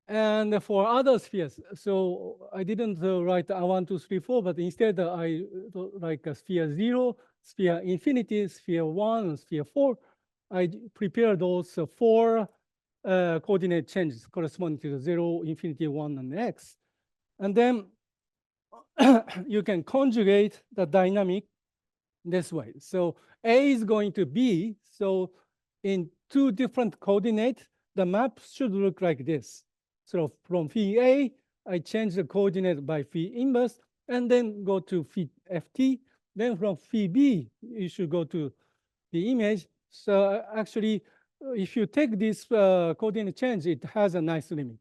Speaker 2: And for other spheres, so I didn't write 1, 2, 3, 4, but instead I like a sphere 0, sphere infinity, sphere 1, and sphere 4. I prepare those 4 coordinate changes corresponding to the 0, infinity, 1, and X. And then you can conjugate the dynamic this way. So A is going to B. So in 2 different coordinates, the map should look like this. So from phi A, I change the coordinate by phi inverse, and then go to phi ft. Then from phi B, you should go to the image. So actually, if you take this coordinate change, it has a nice limit.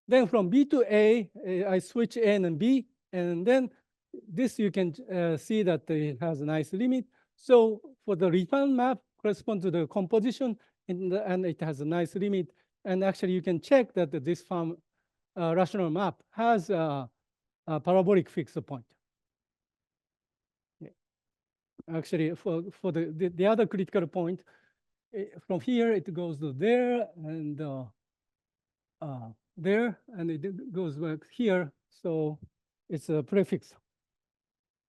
Speaker 2: Then from B to A, I switch N and B, and then this you can see that it has a nice limit. So for the refined map correspond to the composition, and it has a nice limit. And actually, you can check that this form rational map has a parabolic fixed point. Yeah. Actually, for the other critical point, from here it goes to there and there, and it goes back here. So it's a prefix.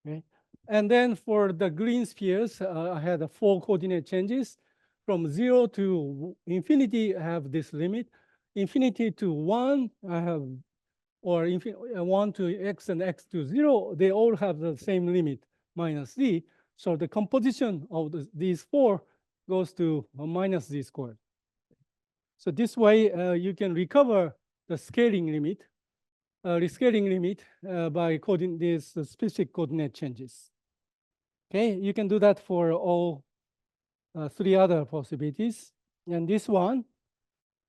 Speaker 2: Okay. And then for the green spheres, I had 4 coordinate changes. From 0 to infinity, I have this limit. Infinity to 1, I have, or 1 to x and x to 0, they all have the same limit, minus z. So the composition of these 4 goes to minus z squared. So this way, you can recover the scaling limit, rescaling limit by coding these specific coordinate changes. Okay, you can do that for all 3 other possibilities. And this one,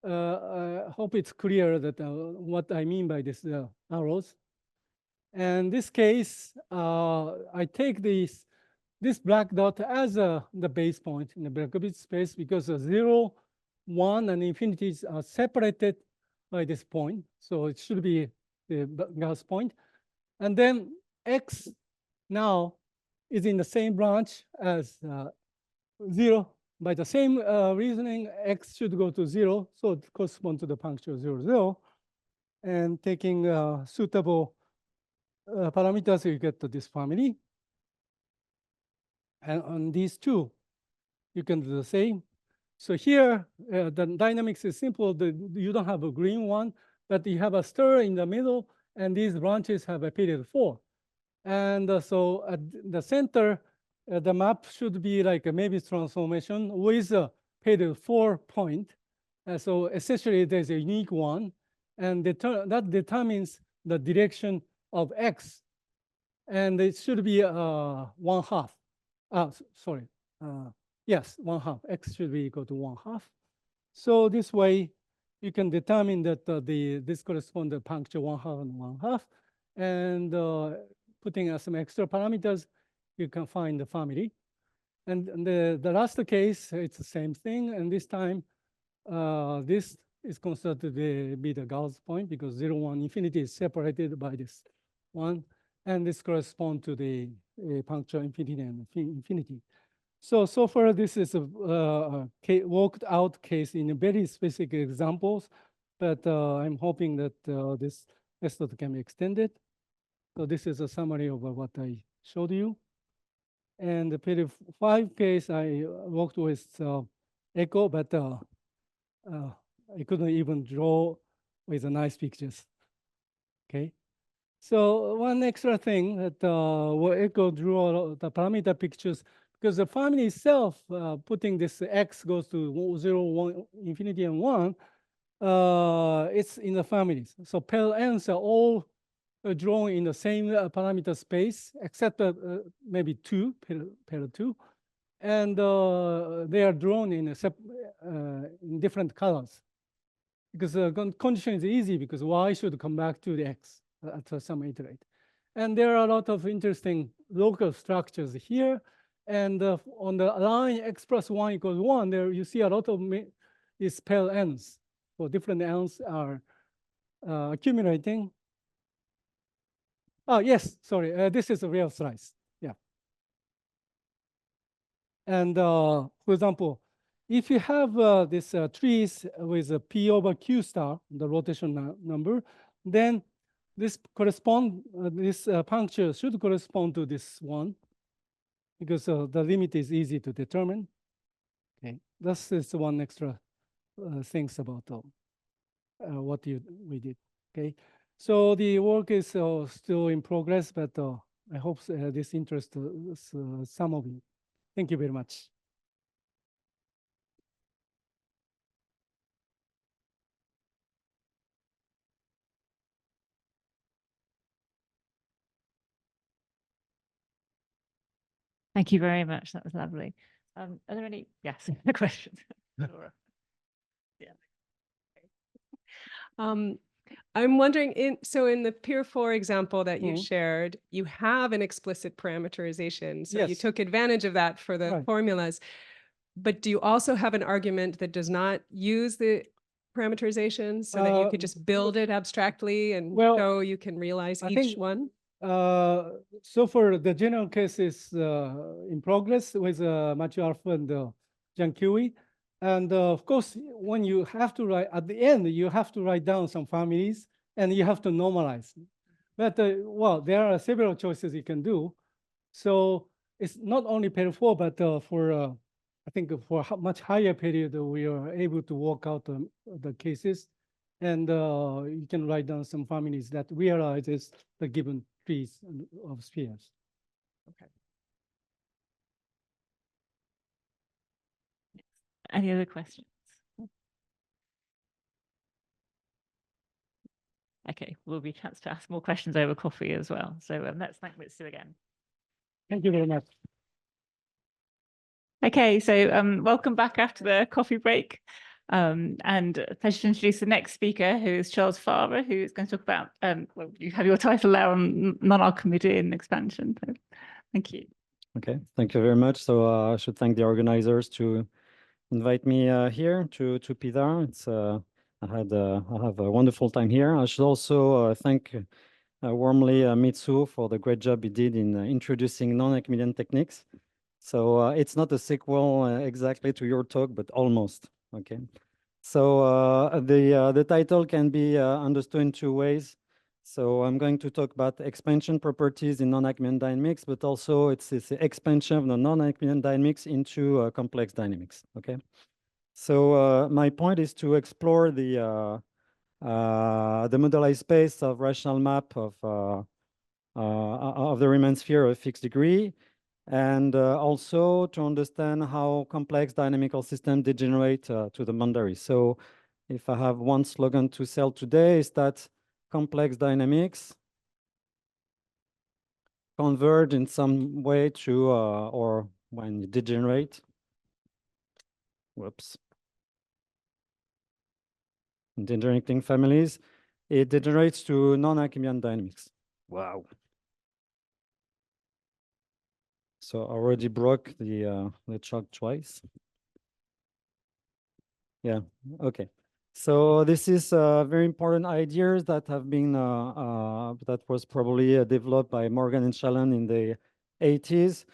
Speaker 2: I hope it's clear that what I mean by this arrows. And this case, I take this black dot as the base point in the Berkovich space because 0, 1, and infinities are separated by this point. So it should be the Gauss point. And then x now is in the same branch as 0. By the same reasoning, x should go to 0. So it corresponds to the puncture 0, 0. And taking suitable parameters, you get to this family. And on these 2, you can do the same. So here, the dynamics is simple. You don't have a green one, but you have a stir in the middle, and these branches have a period 4. And so at the center, the map should be like a Mavis transformation with a period 4 point. So essentially, there's a unique one, and that determines the direction of x. And it should be 1/2. Sorry. Yes, 1/2. X should be equal to 1/2. So this way, you can determine that this corresponds to puncture 1/2 and 1/2. And putting some extra parameters, you can find the family. And the last case, it's the same thing. And this time, this is considered to be the Gauss point because 0, 1, infinity is separated by this 1. And this corresponds to the puncture infinity and infinity. So far, this is a worked out case in very specific examples, but I'm hoping that this method can be extended. So this is a summary of what I showed you. And the period 5 case, I worked with Echo, but I couldn't even draw with the nice pictures. Okay. So one extra thing that Echo drew the parameter pictures because the family itself, putting this x goes to 0, 1, infinity, and 1, it's in the families. So Pern's are all drawn in the same parameter space, except maybe 2, pair 2. And they are drawn in different colors. Because the condition is easy because y should come back to the x at some iterate. And there are a lot of interesting local structures here. And on the line x plus 1 equals 1, there you see a lot of these pair ends. So different ends are accumulating. Oh, yes, sorry. This is a real slice. Yeah. And for example, if you have this trees with a p over q star, the rotation number, then this puncture should correspond to this one because the limit is easy to determine. Okay, this is one extra things about what we did. Okay, so the work is still in progress, but I hope this interests some of you. Thank you very much.
Speaker 1: Thank you very much. That was lovely. Are there any questions? Laura. Yeah.
Speaker 3: I'm wondering, in the Pier 4 example that you shared, you have an explicit parameterization. So you took advantage of that for the formulas. but do you also have an argument that does not use the parameterization so that you could just build it abstractly and show you can realize each one?
Speaker 2: So for the general cases in progress with maggio alpha and Jiankui, and of course, when you have to write at the end, you have to write down some families and you have to normalize. But well, there are several choices you can do. So it's not only period 4, but for I think for a much higher period, we are able to work out the cases, and you can write down some families that realizes the given trees of spheres.
Speaker 3: Okay.
Speaker 1: Any other questions? Okay, will be a chance to ask more questions over coffee as well. So let's thank Mitsu again.
Speaker 2: Thank you very much.
Speaker 1: Okay, so welcome back after the coffee break. And a pleasure to introduce the next speaker, who is Charles Favre, who is going to talk about, well, you have your title there on non-Archimedean expansion. So thank you.
Speaker 4: Okay, thank you very much. So I should thank the organizers to invite me here to Pisa. It's I have a wonderful time here. I should also thank warmly Mitsu for the great job he did in introducing non-Archimedean techniques. So it's not a sequel exactly to your talk, but almost. Okay. So the title can be understood in 2 ways. So I'm going to talk about expansion properties in non-Archimedean dynamics, but also it's the expansion of the non-Archimedean dynamics into complex dynamics. Okay. So my point is to explore the moduli space of rational map of the Riemann sphere of a fixed degree, and also to understand how complex dynamical systems degenerate to the boundary. So if I have one slogan to sell today, is that complex dynamics converge in some way to, or when you degenerate, whoops, degenerating families, it degenerates to non-Archimedean dynamics. Wow. So I already broke the chalk twice. Yeah, okay. So this is very important ideas that have been, that was probably developed by Morgan and Shalon in the 80s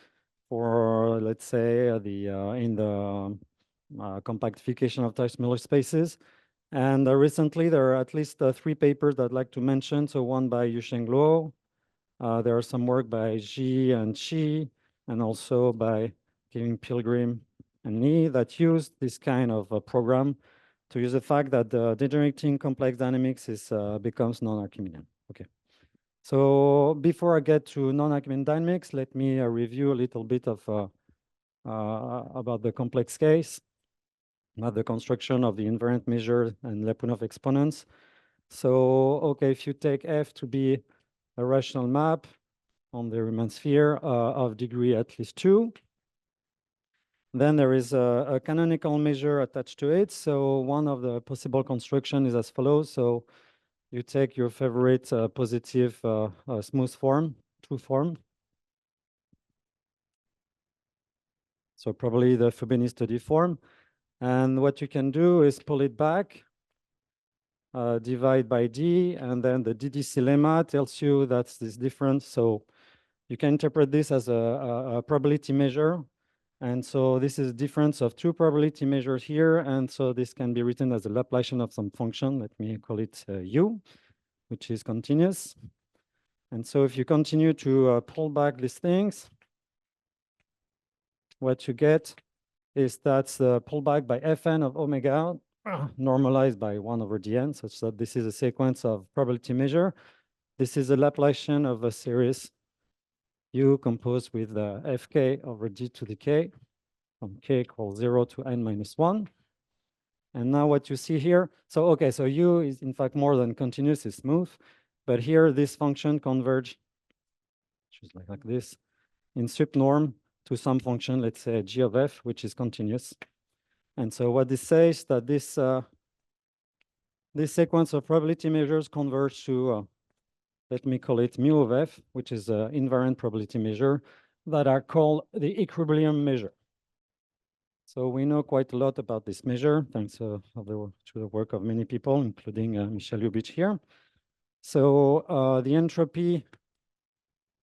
Speaker 4: for, let's say, in the compactification of Teichmüller spaces. And recently, there are at least 3 papers that I'd like to mention. So one by Yusheng Luo. There are some work by Ji and Chi, and also by Kevin Pilgrim and me that use this kind of program to use the fact that the degenerating complex dynamics is becomes non-Archimedean. Okay. So before I get to non-Archimedean dynamics, let me review a little bit of about the complex case, about the construction of the invariant measure and Lyapunov exponents. So, okay, if you take F to be a rational map on the Riemann sphere of degree at least 2, then there is a canonical measure attached to it. So one of the possible construction is as follows. So you take your favorite positive smooth form, true form. So probably the Fubini study form. And what you can do is pull it back, divide by D, and then the DDC lemma tells you that's this difference. So you can interpret this as a probability measure. And so this is a difference of 2 probability measures here. And so this can be written as a Laplacian of some function. Let me call it U, which is continuous. And so if you continue to pull back these things, what you get is that's pulled back by Fn of omega, normalized by 1 over dn, such that this is a sequence of probability measure. This is a Laplacian of a series U composed with Fk over d to the k, from k equals 0 to n minus 1. And now what you see here, so okay, so U is in fact more than continuous, it's smooth. But here this function converge, which is like this, in sup norm to some function, let's say g of f, which is continuous. And so what this says that this this sequence of probability measures converge to, let me call it mu of f, which is an invariant probability measure that are called the equilibrium measure. So we know quite a lot about this measure, thanks to the work of many people, including Michel Lubitsch here. So the entropy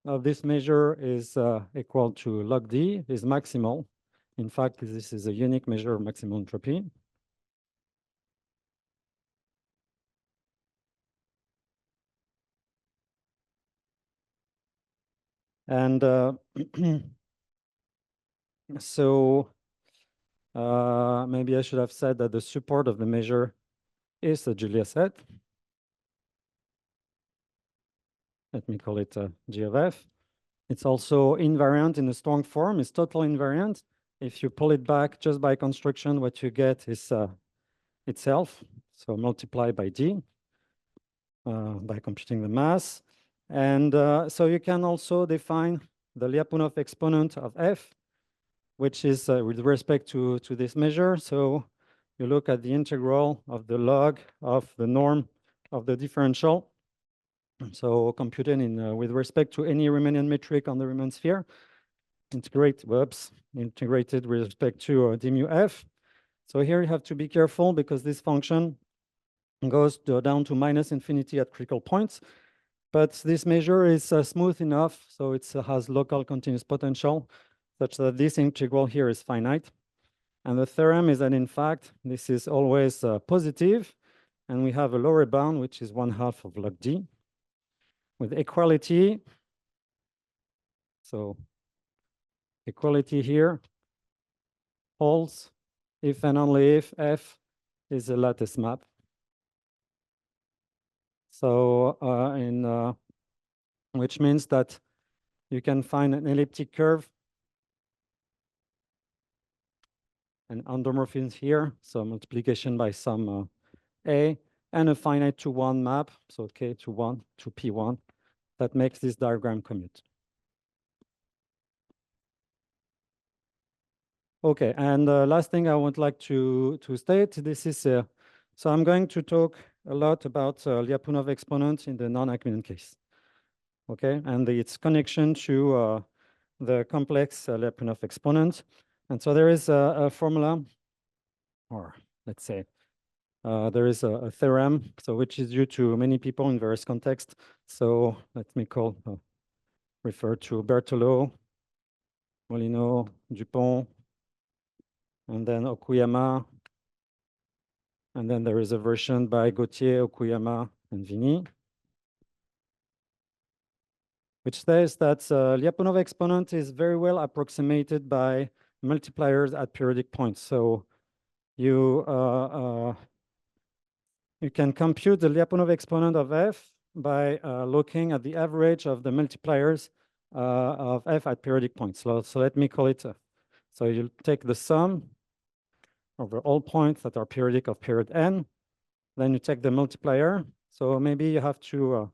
Speaker 4: of this measure is equal to log D, is maximal. In fact, this is a unique measure of maximal entropy. And so maybe I should have said that the support of the measure is the Julia set. Let me call it G of F. It's also invariant in a strong form. It's total invariant. If you pull it back just by construction, what you get is itself. So multiply by D by computing the mass. And so you can also define the Lyapunov exponent of F, which is with respect to this measure. So you look at the integral of the log of the norm of the differential. So computed in with respect to any Riemannian metric on the Riemann sphere, integrated with respect to d mu f. So here you have to be careful because this function goes down to -infinity at critical points. But this measure is smooth enough, so it has local continuous potential, such that this integral here is finite. And the theorem is that, in fact, this is always positive, and we have a lower bound, which is 1/2 of log D. With equality, so equality here holds if and only if F is a lattice map. So which means that you can find an elliptic curve and endomorphism here, so multiplication by some A, and a finite to 1 map, so K to 1 to P1, that makes this diagram commute. Okay, and the last thing I would like to state, this is, so I'm going to talk a lot about Lyapunov exponent in the non-Archimedean case, okay, and its connection to the complex Lyapunov exponent. And so there is a formula, or let's say, there is a theorem, so which is due to many people in various contexts. So let me refer to Berthelot, Molino, Dupont, and then Okuyama. And then there is a version by Gauthier, Okuyama, and Vini, which says that Lyapunov exponent is very well approximated by multipliers at periodic points. So you can compute the Lyapunov exponent of F by looking at the average of the multipliers of F at periodic points. So let me call it, so you take the sum over all points that are periodic of period n, then you take the multiplier. So maybe you have to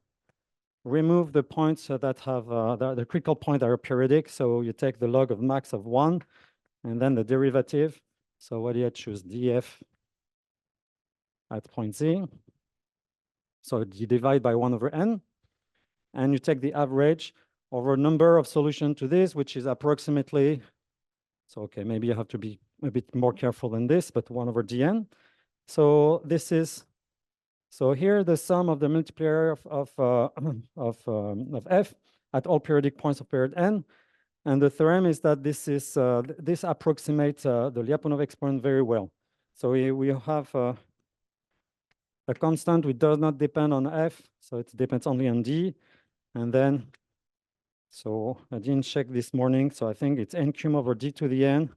Speaker 4: remove the points that have the critical point that are periodic. So you take the log of max of 1, and then the derivative. So what do you choose? df at point z. So you divide by 1 over n, and you take the average over a number of solutions to this, which is approximately, so okay, maybe you have to be a bit more careful than this, but 1 over dn. So this is, so here the sum of the multiplier of f at all periodic points of period n. And the theorem is that this is this approximates the Lyapunov exponent very well. So we have a constant which does not depend on f, so it depends only on d. And then, so I didn't check this morning, so I think it's n cum over d to the n.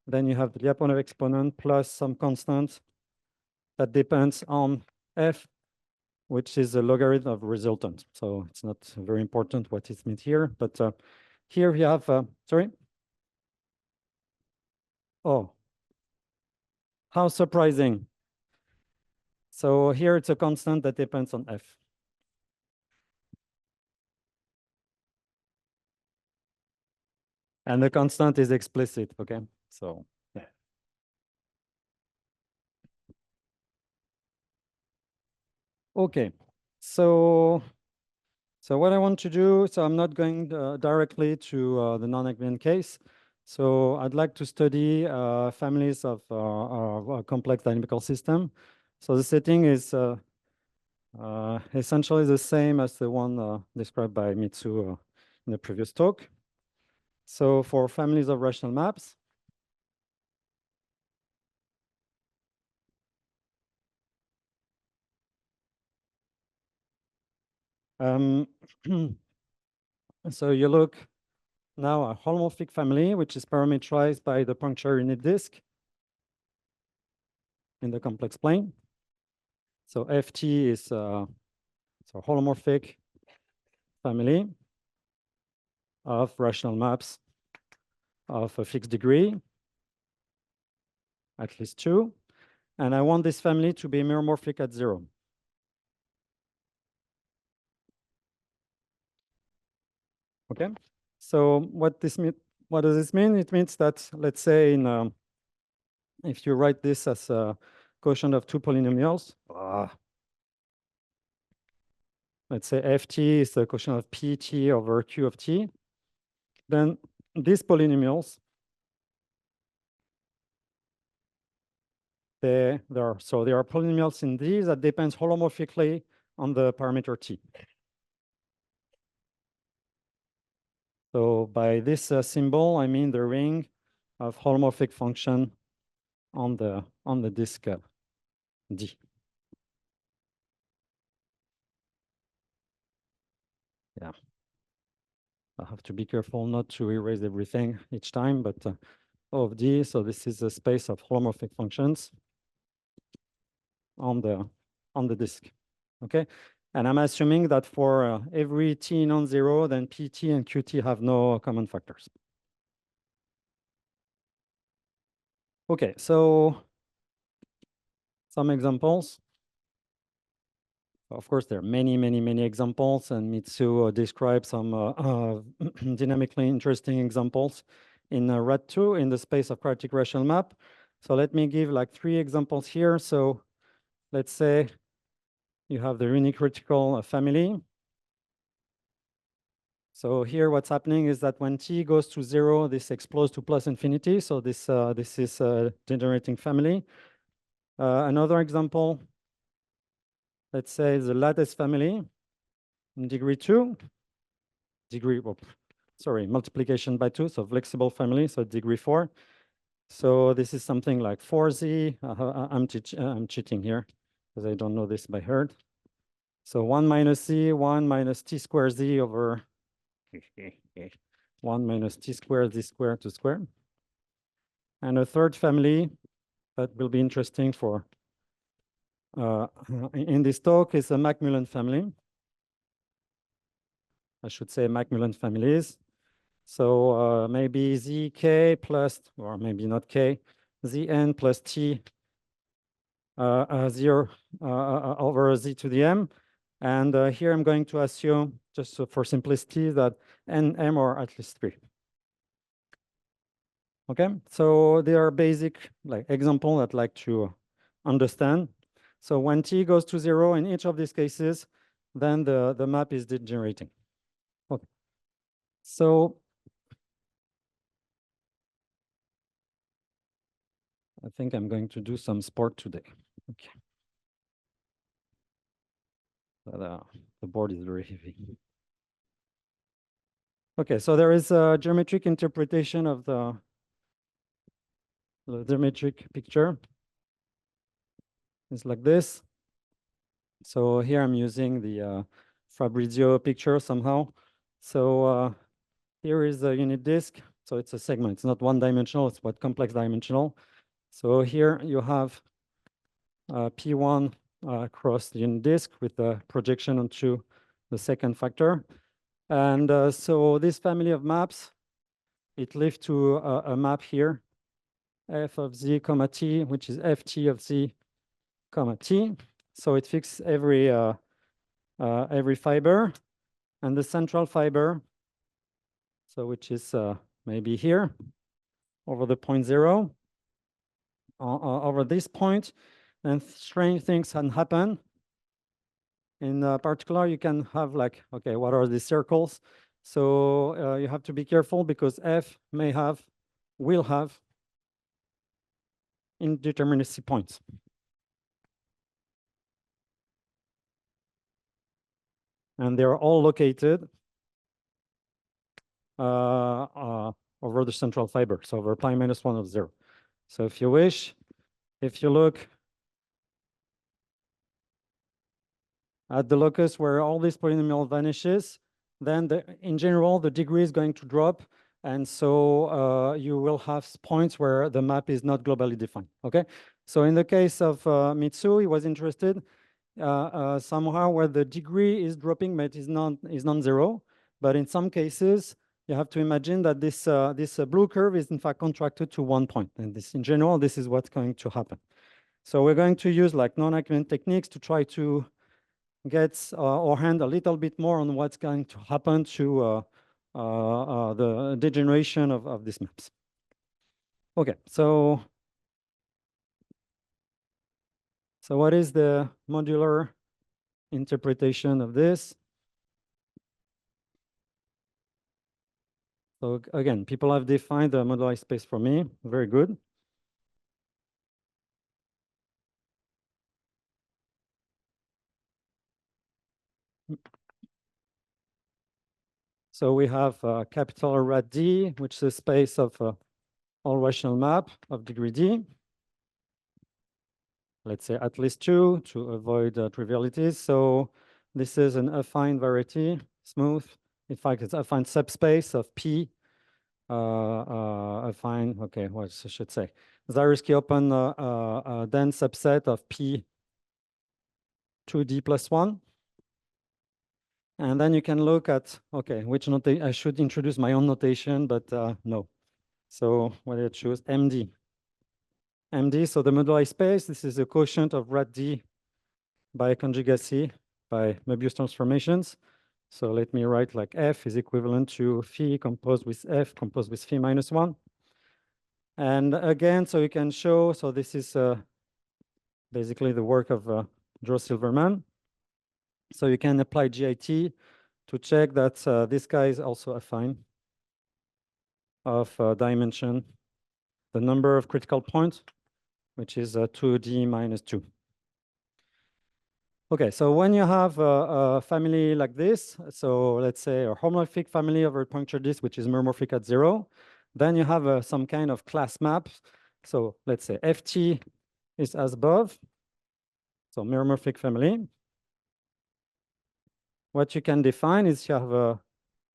Speaker 4: Then you have the Lyapunov exponent plus some constant that depends on f, which is a logarithm of resultant. So it's not very important what is meant here, but here we have, sorry? Oh, how surprising. So here it's a constant that depends on f. And the constant is explicit, okay? So, yeah. Okay, so what I want to do, so I'm not going directly to the non-Archimedean case. So I'd like to study families of complex dynamical system. So the setting is essentially the same as the one described by Mitsu in the previous talk. So for families of rational maps, so you look now a holomorphic family, which is parameterized by the puncture unit disk in the complex plane. So FT is a holomorphic family of rational maps of a fixed degree, at least 2. And I want this family to be meromorphic at 0. Okay, so what does this mean? It means that, let's say, if you write this as a quotient of 2 polynomials, let's say ft is the quotient of pt over q of t, then these polynomials, there are polynomials in these that depends holomorphically on the parameter t. So by this symbol, I mean the ring of holomorphic function on the disk D. Yeah, I have to be careful not to erase everything each time, but O of D. So this is a space of holomorphic functions on the disk. Okay, and I'm assuming that for every t non-zero, then pt and qt have no common factors. Okay, so some examples. Of course, there are many, many, many examples, and Mitsu describes some dynamically interesting examples in RAD2 in the space of quadratic rational map. So let me give like 3 examples here. So let's say you have the unicritical family. So here what's happening is that when t goes to 0, this explodes to plus infinity. So this is a generating family. Another example, let's say the lattice family in degree 2, multiplication by 2, so flexible family, so degree 4. So this is something like 4z. I'm cheating here because I don't know this by heart. So 1 minus z, 1 minus t squared z over 1 minus t squared z squared to square. And a third family that will be interesting for in this talk is a Macmillan family. I should say Macmillan families. So maybe zk plus, or maybe not k, zn plus t 0 over z to the m. And here I'm going to assume, just so for simplicity, that n, m are at least 3. Okay, so they are basic example that I'd like to understand. So when t goes to 0 in each of these cases, then the map is degenerating. Okay. So I think I'm going to do some sport today. Okay. But, the board is very heavy. Okay, so there is a geometric interpretation of the geometric picture. It's like this. So here I'm using the Fabrizio picture somehow. So here is the unit disk. So it's a segment. It's not one-dimensional. It's what complex dimensional. So here you have P1 across the unit disk with the projection onto the second factor. And so this family of maps, it leads to a map here, f of z comma t, which is ft of z comma t. So it fixes every fiber, and the central fiber, so which is maybe here over the point 0, over this point, and strange things can happen. In particular, you can have like, okay, what are these circles? So you have to be careful because f may have will have indeterminacy points. And they're all located over the central fiber, so over pi minus 1 of 0. So if you wish, if you look at the locus where all this polynomial vanishes, then in general, the degree is going to drop. And so you will have points where the map is not globally defined, okay? So in the case of Mitsu, he was interested somehow where the degree is dropping, but is non-zero. But in some cases, you have to imagine that this blue curve is in fact contracted to 1 point. And this, in general, this is what's going to happen. So we're going to use like non-Archimedean techniques to try to get our hand a little bit more on what's going to happen to the degeneration of these maps. Okay, so what is the modular interpretation of this? So again, people have defined the moduli space for me. Very good. So we have capital rad D, which is the space of all rational map of degree D. Let's say at least 2 to avoid trivialities. So this is an affine variety, smooth. In fact, it's affine subspace of P. Affine, okay, what I should say? Zariski open dense subset of P 2D plus 1. And then you can look at, okay, which notation, I should introduce my own notation, but no. So what did I choose? MD. MD, so the moduli space, this is a quotient of rad D by conjugacy, by Möbius transformations. So let me write like F is equivalent to phi composed with F composed with phi minus 1. And again, so you can show, so this is basically the work of Joe Silverman. So you can apply GIT to check that this guy is also affine of dimension, the number of critical points, which is 2D minus 2. Okay, so when you have a family like this, so let's say a holomorphic family over puncture disk, which is meromorphic at 0, then you have some kind of class map. So let's say FT is as above, so meromorphic family. What you can define is you have a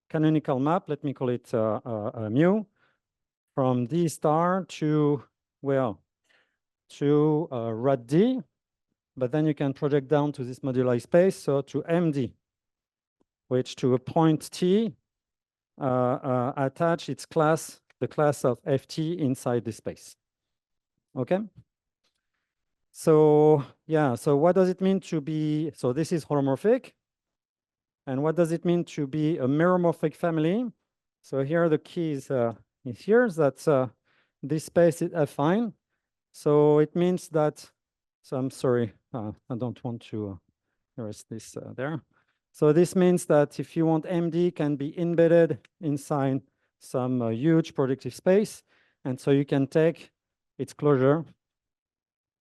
Speaker 4: canonical map, let me call it mu, from D star to, well, to rad D, but then you can project down to this moduli space, so to MD, which to a point T attach its class, the class of FT inside this space. Okay? So yeah, so what does it mean to be, so this is holomorphic. And what does it mean to be a meromorphic family? So here the key is here is that this space is affine. So it means that, so I'm sorry, I don't want to erase this there. So this means that if you want MD can be embedded inside some huge projective space. And so you can take its closure,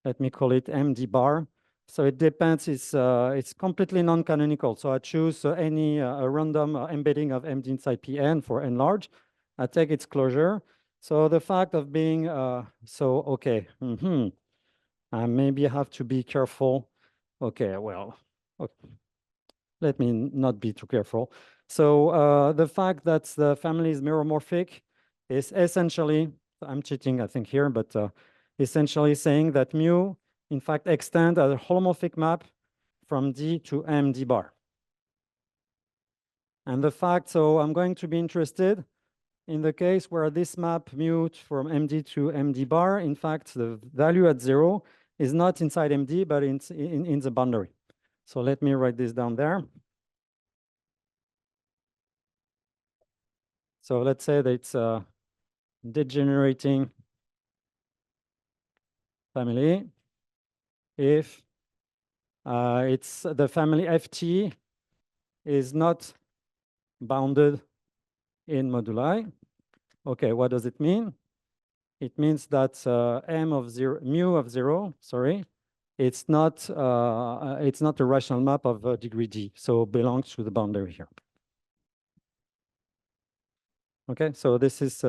Speaker 4: let me call it MD bar. So it depends, it's completely non-canonical. So I choose any random embedding of MD inside Pn for n large. I take its closure. So the fact of being, okay, I maybe have to be careful. Okay, well, okay. Let me not be too careful. So the fact that the family is meromorphic is essentially, I'm cheating, I think here, but essentially saying that mu in fact extend as a holomorphic map from D to MD bar. And the fact, so I'm going to be interested in the case where this map mu from MD to MD bar, in fact, the value at 0 is not inside MD, but in the boundary. So let me write this down there. So let's say that it's a degenerating family if it's the family FT is not bounded in moduli. Okay, what does it mean? it means that mu of 0, sorry, it's not a rational map of degree D, so belongs to the boundary here. Okay, so this is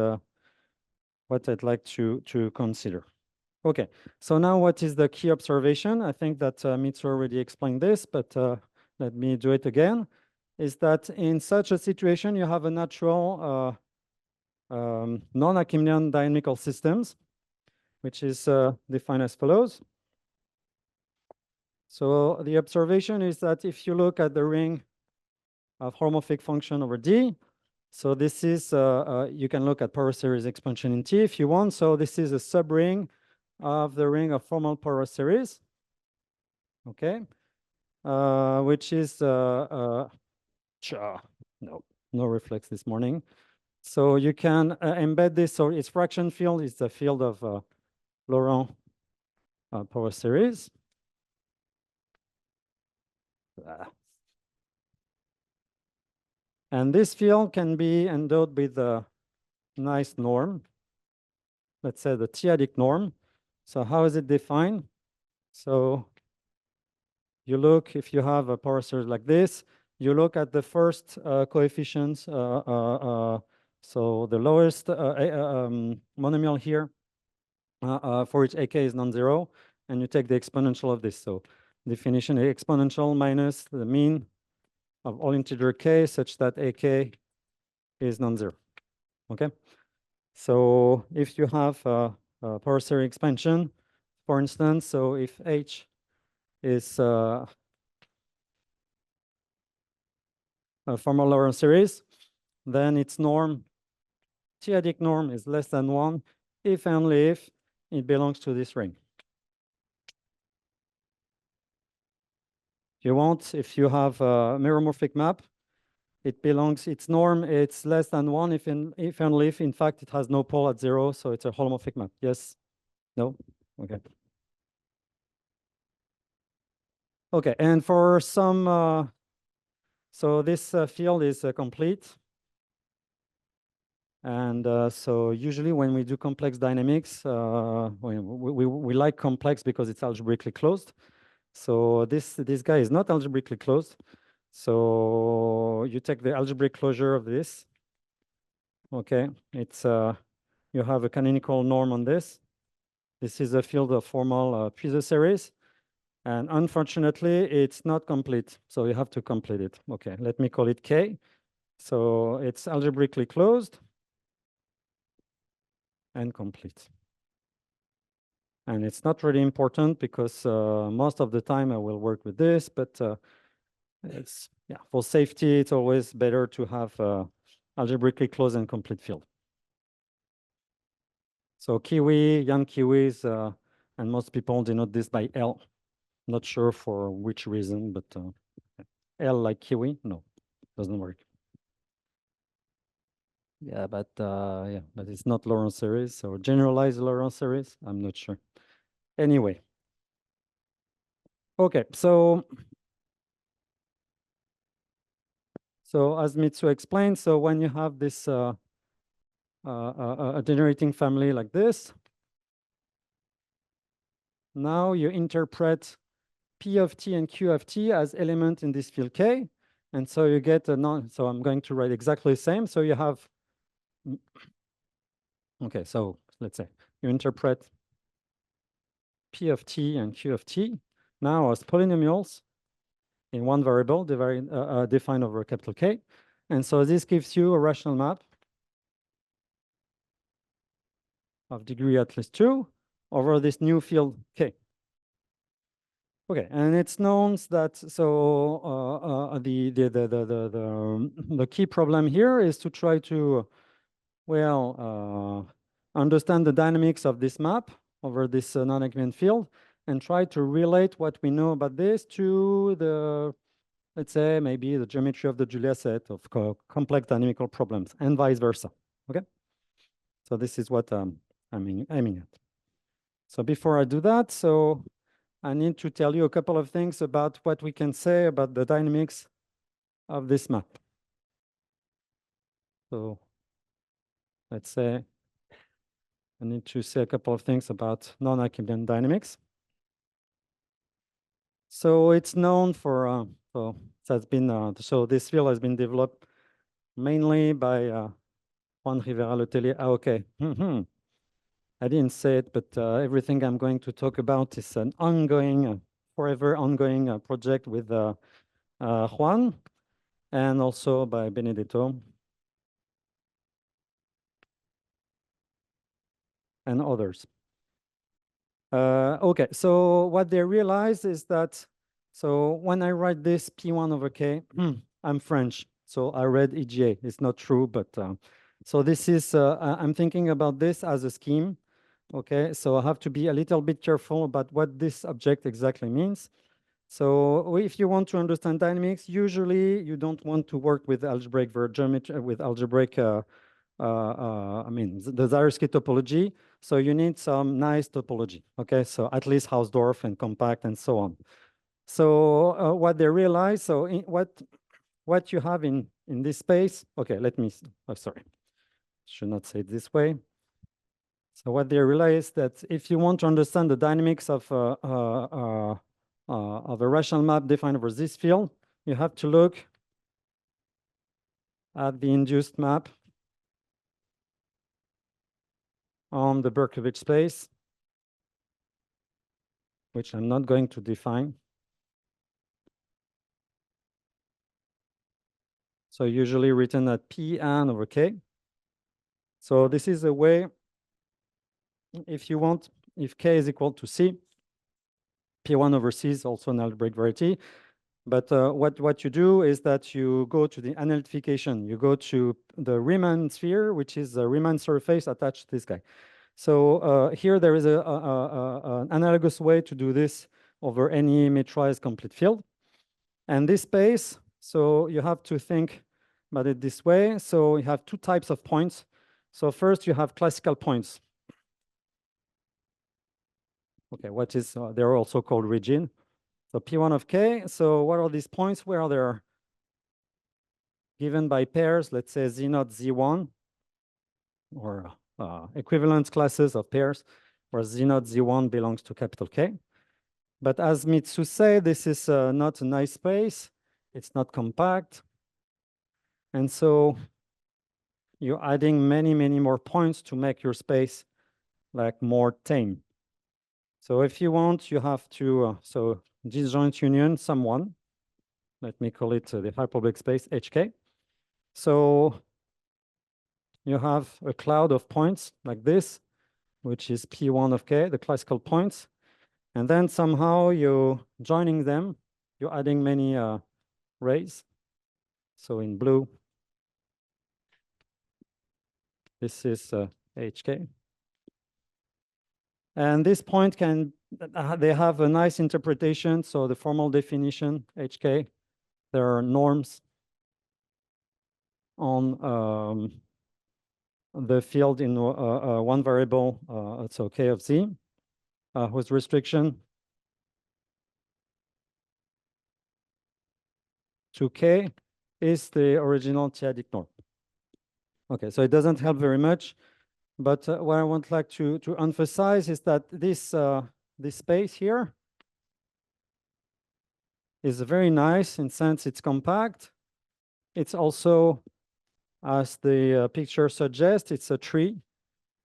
Speaker 4: what I'd like to consider. Okay, so now what is the key observation? I think that Mitsu already explained this, but let me do it again. Is that in such a situation, you have a natural non-Archimedean dynamical systems, which is defined as follows. So the observation is that if you look at the ring of holomorphic function over D, so this is, you can look at power series expansion in T if you want. So this is a subring of the ring of formal power series, okay, which is, no reflex this morning. So you can embed this, so its fraction field is the field of Laurent power series. And this field can be endowed with a nice norm, let's say the t-adic norm. So how is it defined? So you look, if you have a power series like this, you look at the first coefficients. So the lowest monomial here for which ak is non-zero, and you take the exponential of this. So definition, exponential minus the mean of all integer k such that ak is non-zero. Okay, so if you have a power series expansion, for instance, so if h is a formal Laurent series, then its norm, t-adic norm, is less than 1 if and only if it belongs to this ring. You want, if you have a meromorphic map, it belongs, its norm, it's less than 1 if and only if, in fact, it has no pole at 0, so it's a holomorphic map. Yes? No? Okay. Okay, and for some, so this field is complete. And so usually when we do complex dynamics, we like complex because it's algebraically closed. So this guy is not algebraically closed. So you take the algebraic closure of this. Okay, it's you have a canonical norm on this. This is a field of formal Puiseux series. And unfortunately, it's not complete. So you have to complete it. Okay, let me call it K. So it's algebraically closed and complete. And it's not really important because most of the time I will work with this, but it's, yeah, for safety, it's always better to have algebraically closed and complete field. So Kiwi, Yan Kiwis, and most people denote this by L. Not sure for which reason, but L like Kiwi, no, doesn't work. Yeah, but it's not Laurent series, so generalized Laurent series, I'm not sure. Anyway, okay, so as Mitsu explained, so when you have this a generating family like this, now you interpret P of t and Q of t as element in this field K, and so you get a non. So I'm going to write exactly the same. So you have, okay, so let's say you interpret P of t and Q of t now as polynomials in one variable defined over capital K. And so this gives you a rational map of degree at least 2 over this new field K. Okay, and it's known that, so the key problem here is to try to, well, understand the dynamics of this map over this non-Archimedean field and try to relate what we know about this to the, let's say, maybe the geometry of the Julia set of complex dynamical problems and vice versa, okay? So this is what I'm aiming at. So before I do that, so I need to tell you a couple of things about what we can say about the dynamics of this map. So let's say I need to say a couple of things about non-Archimedean dynamics. So it's known for, so it has been, so this field has been developed mainly by Juan Rivera Letelier. Ah, okay. I didn't say it, but everything I'm going to talk about is an ongoing, forever ongoing project with Juan, and also by Benedetto and others. Okay, so what they realize is that, so when I write this P1 over K, I'm French, so I read EGA. It's not true, but so this is, I'm thinking about this as a scheme. Okay, so I have to be a little bit careful about what this object exactly means. So if you want to understand dynamics, usually you don't want to work with algebraic geometry, with algebraic, I mean, the Zariski topology. So you need some nice topology, okay? So at least Hausdorff and compact and so on. So what they realize, so what you have in this space, okay, let me, oh, sorry, should not say it this way. So what they realize that if you want to understand the dynamics of a rational map defined over this field, you have to look at the induced map on the Berkovich space, which I'm not going to define. So usually written at Pn over K. So this is a way, if you want, if K is equal to C, P1 over C is also an algebraic variety. But what you do is that you go to the analytification. You go to the Riemann sphere, which is a Riemann surface attached to this guy. So here there is an analogous way to do this over any metrized complete field. And this space, so you have to think about it this way. So you have two types of points. So first you have classical points. Okay, what is, they're also called rigid. So P1 of K, so what are these points? Where they're given by pairs, let's say Z0, Z1, or equivalent classes of pairs, where Z0, Z1 belongs to capital K. But as Mitsu said, this is not a nice space. It's not compact. And so you're adding many, many more points to make your space like more tame. So if you want, you have to, so disjoint union, someone, let me call it the hyperbolic space HK. So you have a cloud of points like this, which is P1 of K, the classical points. And then somehow you're joining them, you're adding many rays. So in blue, this is HK. And this point can, they have a nice interpretation. So the formal definition, HK, there are norms on the field in one variable, so K of Z, whose restriction to K is the original t-adic norm. Okay, so it doesn't help very much, but what I would like to emphasize is that this space here is very nice in sense it's compact. It's also, as the picture suggests, it's a tree.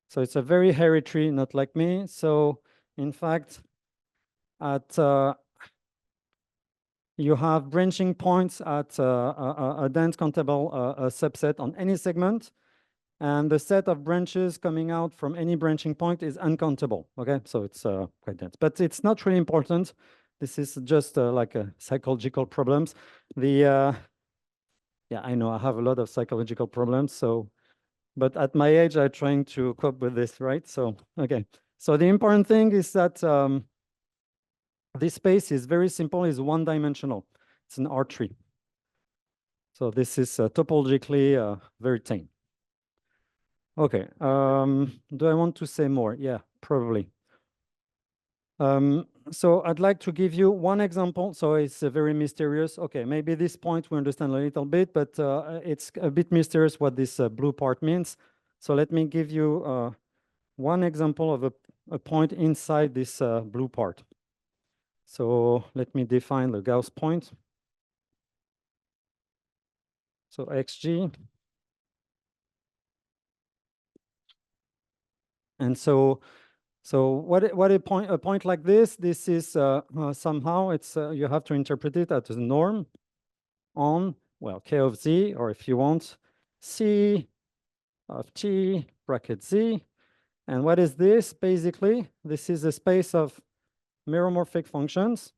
Speaker 4: So it's a very hairy tree, not like me. So in fact, at you have branching points at a dense countable subset on any segment. And the set of branches coming out from any branching point is uncountable. Okay, so it's quite dense, but it's not really important. This is just like a psychological problems. The yeah, I know I have a lot of psychological problems. So, but at my age, I'm trying to cope with this, right? So, okay. So the important thing is that this space is very simple, is one-dimensional. It's an R tree. So this is topologically very tame. Okay, do I want to say more? Yeah, probably. So I'd like to give you one example. So it's very mysterious. Okay, maybe this point we understand a little bit, but it's a bit mysterious what this blue part means. So let me give you one example of a point inside this blue part. So let me define the Gauss point. So xg. And so what a point like this is somehow it's you have to interpret it as a norm on, well, k of z, or if you want, c of t bracket z. And what is this? Basically, this is a space of meromorphic functions.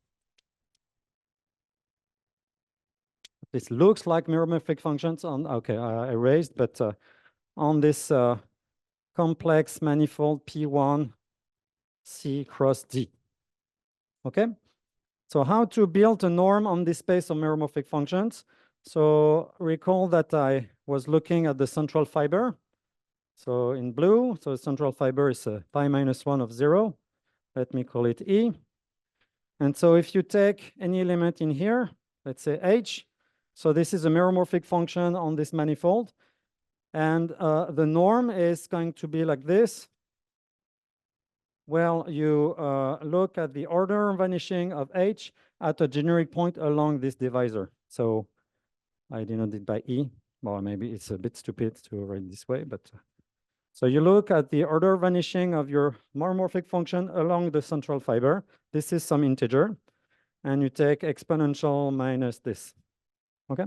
Speaker 4: This looks like meromorphic functions on, okay, I erased, but on this complex manifold P1 C cross D. Okay, so how to build a norm on this space of meromorphic functions? So recall that I was looking at the central fiber. So in blue, so the central fiber is pi minus 1 of 0. Let me call it E. And so if you take any element in here, let's say H, so this is a meromorphic function on this manifold. And the norm is going to be like this. Well, you look at the order vanishing of H at a generic point along this divisor. So I denote it by E. Well, maybe it's a bit stupid to write this way, but so you look at the order vanishing of your meromorphic function along the central fiber. This is some integer, and you take exponential minus this. Okay,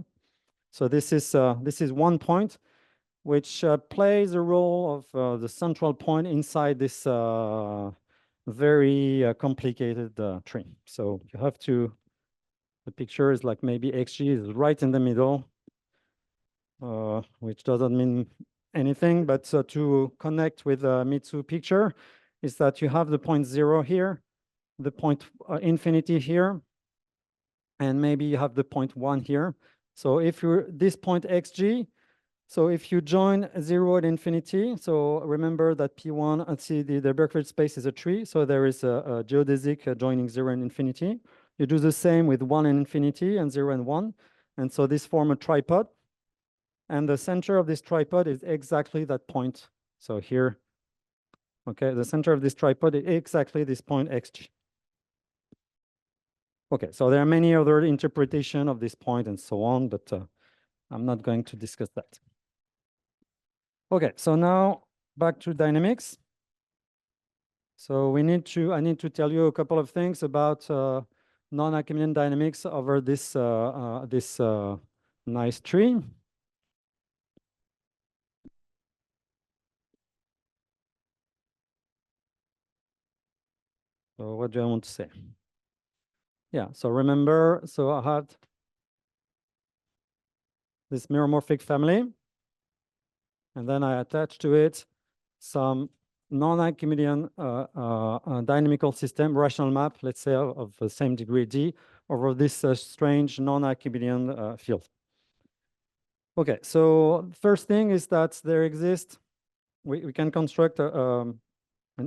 Speaker 4: so this is 1 point, which plays a role of the central point inside this very complicated tree. So you have to, the picture is like maybe xg is right in the middle, which doesn't mean anything, but to connect with the Mitsu picture is that you have the point 0 here, the point infinity here, and maybe you have the point 1 here. So if you're this point xg, so if you join 0 and infinity, so remember that P1, let's see, the Berkeley space is a tree, so there is a geodesic joining 0 and infinity. You do the same with 1 and infinity and 0 and 1. And so this form a tripod. And the center of this tripod is exactly that point. So here, okay, the center of this tripod is exactly this point xg. Okay, so there are many other interpretations of this point and so on, but I'm not going to discuss that. Okay, so now back to dynamics. So I need to tell you a couple of things about non-Archimedean dynamics over this nice tree. So what do I want to say? Yeah, so remember, so I had this meromorphic family, and then I attach to it some non-Archimedean dynamical system, rational map, let's say, of the same degree D over this strange non-Archimedean field. Okay, so first thing is that there exists, we can construct an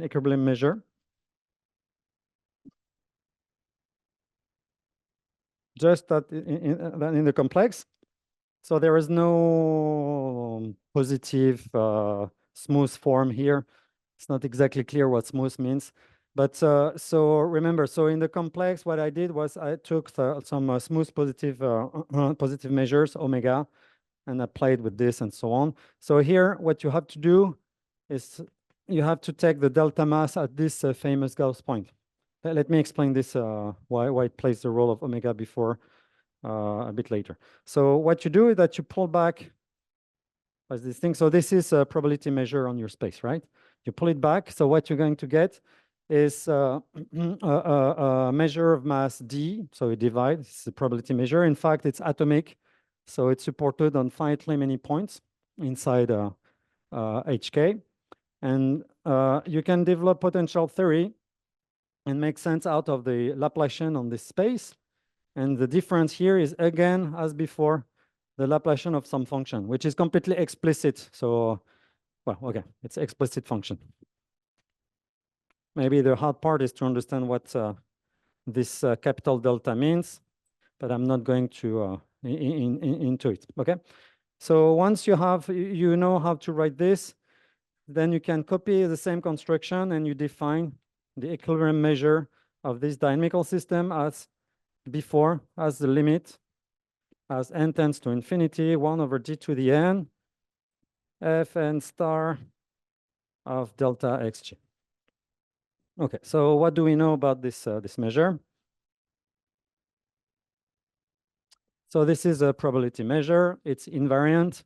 Speaker 4: equilibrium measure. Just that in the complex. So there is no positive smooth form here. It's not exactly clear what smooth means. But so remember, so in the complex, what I did was I took some smooth positive positive measures, omega, and I played with this and so on. So here, what you have to do is you have to take the delta mass at this famous Gauss point. Let me explain this, why it plays the role of omega before a bit later. So what you do is that you pull back as this thing. So this is a probability measure on your space, right? You pull it back. So what you're going to get is a measure of mass D. So you divide, it's a probability measure. In fact, it's atomic. So it's supported on finitely many points inside HK. And you can develop potential theory and make sense out of the Laplacian on this space. And the difference here is, again, as before, the Laplacian of some function, which is completely explicit. So, well, okay, it's an explicit function. Maybe the hard part is to understand what this capital delta means, but I'm not going to into it, okay? So once you have, you know how to write this, then you can copy the same construction and you define the equilibrium measure of this dynamical system as before, as the limit as n tends to infinity, 1 over d to the n, fn star of delta xg. Okay, so what do we know about this, this measure? So this is a probability measure. It's invariant,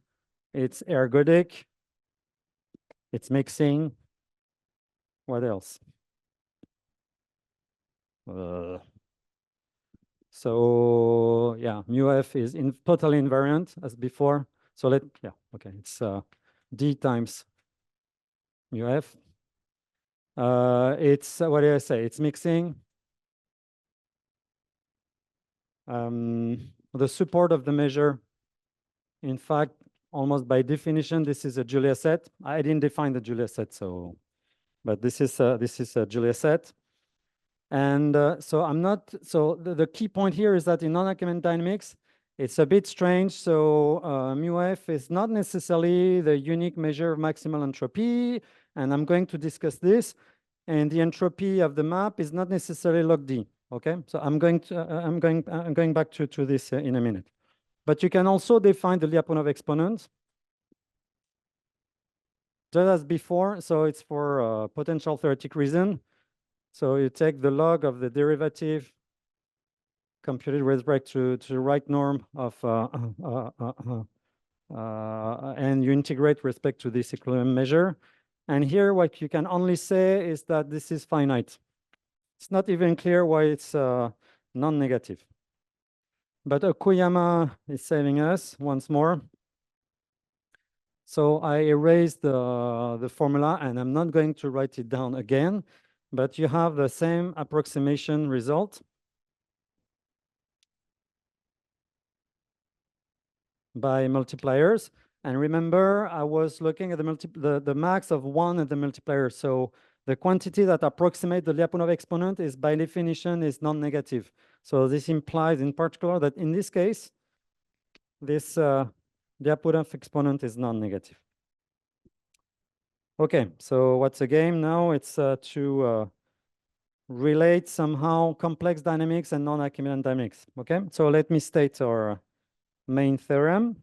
Speaker 4: it's ergodic, it's mixing. What else? So yeah, mu f is totally invariant as before. So it's d times mu f. It's what did I say? It's mixing. The support of the measure, in fact, almost by definition, this is a Julia set. I didn't define the Julia set, so, but this is a Julia set. And so the key point here is that in non-Archimedean dynamics, it's a bit strange. So mu f is not necessarily the unique measure of maximal entropy, and I'm going to discuss this. And the entropy of the map is not necessarily log d. Okay, so I'm going back to this in a minute. But you can also define the Lyapunov exponent just as before. So it's for potential theoretic reason. So you take the log of the derivative computed with respect to the right norm of and you integrate with respect to this equilibrium measure. And here what you can only say is that this is finite. It's not even clear why it's non-negative. But Okuyama is saving us once more. So I erased the formula, and I'm not going to write it down again, but you have the same approximation result by multipliers. And remember, I was looking at the max of 1 at the multiplier. So the quantity that approximates the Lyapunov exponent is by definition is non-negative. So this implies in particular that in this case, this Lyapunov exponent is non-negative. Okay, so what's the game now? It's to relate somehow complex dynamics and non-Archimedean dynamics. Okay, so let me state our main theorem.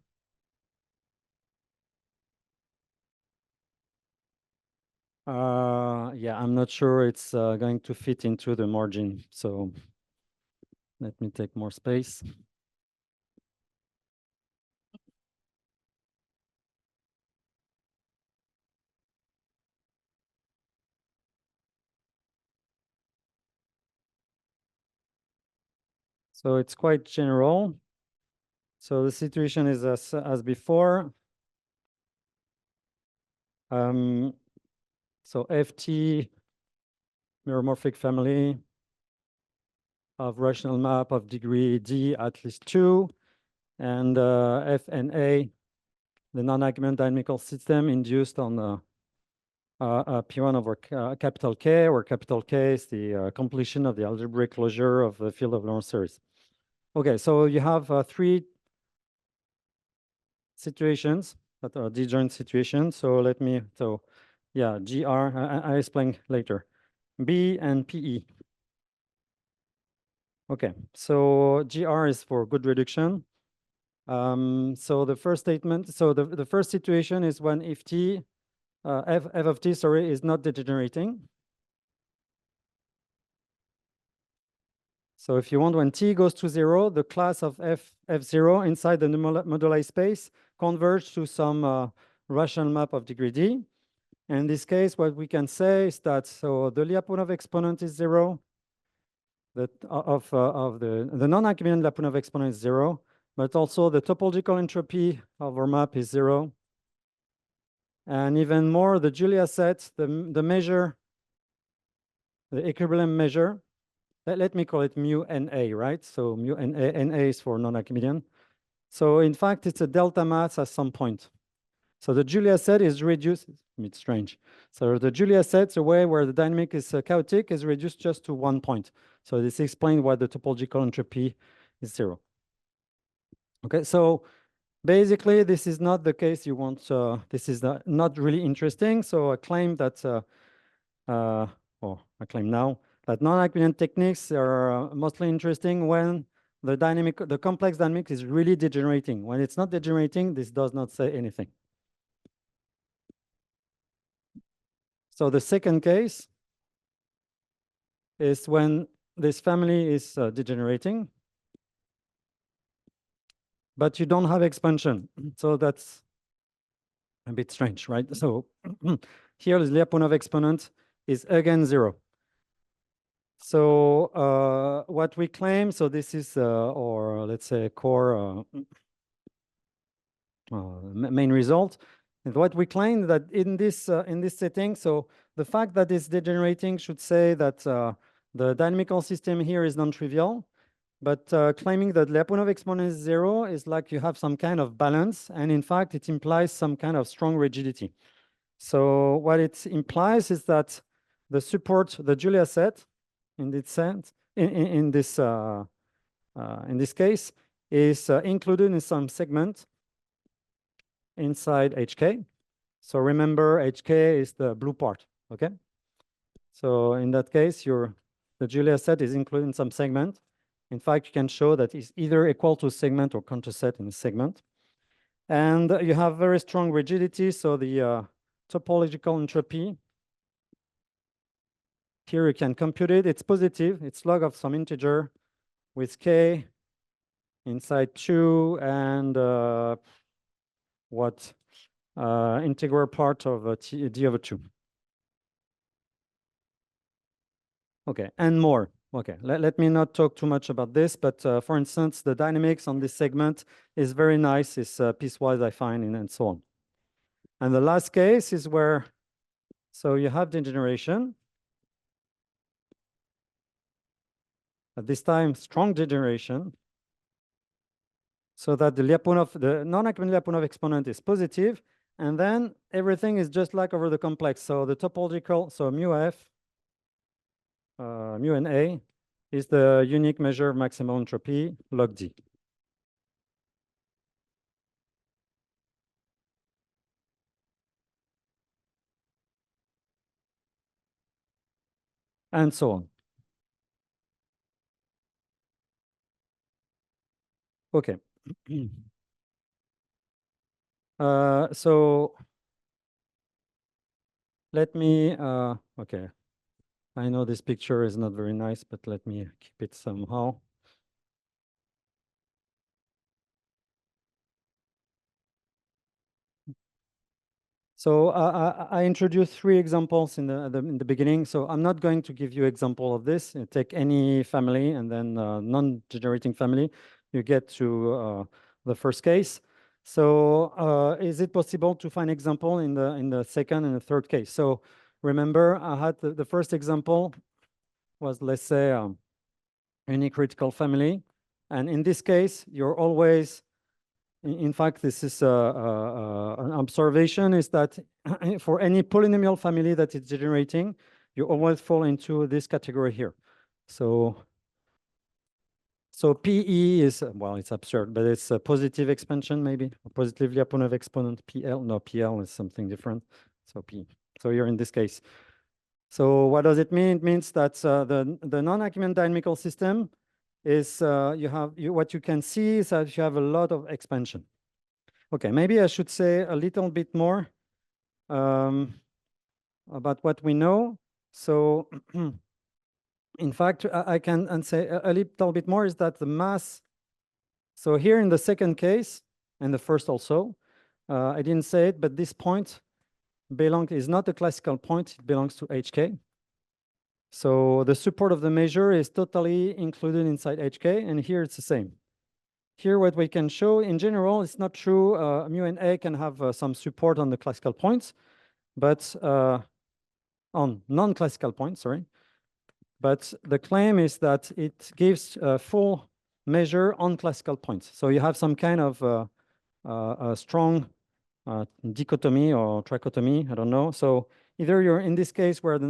Speaker 4: Yeah, I'm not sure it's going to fit into the margin. So let me take more space. So it's quite general. So the situation is as before. So FT meromorphic family of rational map of degree D at least 2, and F and A, the non-Archimedean dynamical system induced on P1 over capital K, where capital K is the completion of the algebraic closure of the field of Lorentz series. Okay, so you have 3 situations that are disjoint situations. So yeah, GR, I explain later. B and PE. Okay, so GR is for good reduction. So the first statement, so the first situation is when if T, f of T, sorry, is not degenerating. So if you want, when T goes to 0, the class of F0 inside the moduli space converge to some rational map of degree D. And in this case, what we can say is that so the Lyapunov exponent is 0. That of the non-Archimedean Lyapunov exponent is 0, but also the topological entropy of our map is 0. And even more, the Julia set, the measure, the equilibrium measure, let me call it mu NA, right? So mu NA is for non-Archimedean. So in fact, it's a delta mass at some point. So the Julia set is reduced, it's strange. So the Julia set, the way where the dynamic is chaotic, is reduced just to 1 point. So this explains why the topological entropy is 0. Okay, so Basically, this is not the case you want. This is not really interesting. So I claim that, or I claim now that non-Archimedean techniques are mostly interesting when the complex dynamic is really degenerating. When it's not degenerating, this does not say anything. So the second case is when this family is degenerating, but you don't have expansion. So that's a bit strange, right? So here the Lyapunov exponent is again 0. So what we claim, so this is, or let's say core main result, and what we claim that in this setting, so the fact that it's degenerating should say that the dynamical system here is non-trivial, but claiming that Lyapunov exponent is 0 is like you have some kind of balance, and in fact it implies some kind of strong rigidity. So what it implies is that the support, the Julia set, in this sense, in this case, is included in some segment inside HK. So remember, HK is the blue part, okay? So in that case, the Julia set is included in some segment. In fact, you can show that it's either equal to a segment or counterset in a segment. And you have very strong rigidity, so the topological entropy, here you can compute it. It's positive. It's log of some integer with k inside 2 and integral part of d over 2. Okay, and more. Okay, let me not talk too much about this, but for instance, the dynamics on this segment is very nice. It's piecewise affine and so on. And the last case is where, so you have degeneration. At this time, strong degeneration, so that the non-Archimedean Lyapunov exponent is positive, and then everything is just like over the complex. So the topological, so mu f, mu n a, is the unique measure of maximal entropy log d. And so on. Okay. So let me, okay. I know this picture is not very nice, but let me keep it somehow. So I introduced 3 examples in the beginning. So I'm not going to give you example of this. You take any family and then non-degenerating family, you get to the first case. So is it possible to find example in the second and the third case? So remember, I had the first example was, let's say, any critical family, and in this case, you're always. In fact, this is an observation is that for any polynomial family that is generating, you always fall into this category here. So PE is, well, it's absurd, but it's a positive expansion, maybe a positive Lyapunov exponent. PL, no, PL is something different. So P. So you're in this case. So what does it mean? It means that the non-Archimedean dynamical system is what you can see is that you have a lot of expansion. Okay, maybe I should say a little bit more about what we know. So in fact, I can say a little bit more is that the mass. So here in the second case, and the first also, I didn't say it, but this point is not a classical point, it belongs to HK. So the support of the measure is totally included inside HK, and here it's the same. Here what we can show, in general, it's not true, mu and A can have some support on the classical points, but on non-classical points, sorry. But the claim is that it gives a full measure on classical points. So you have some kind of a strong dichotomy or trichotomy, I don't know. So either you're in this case where the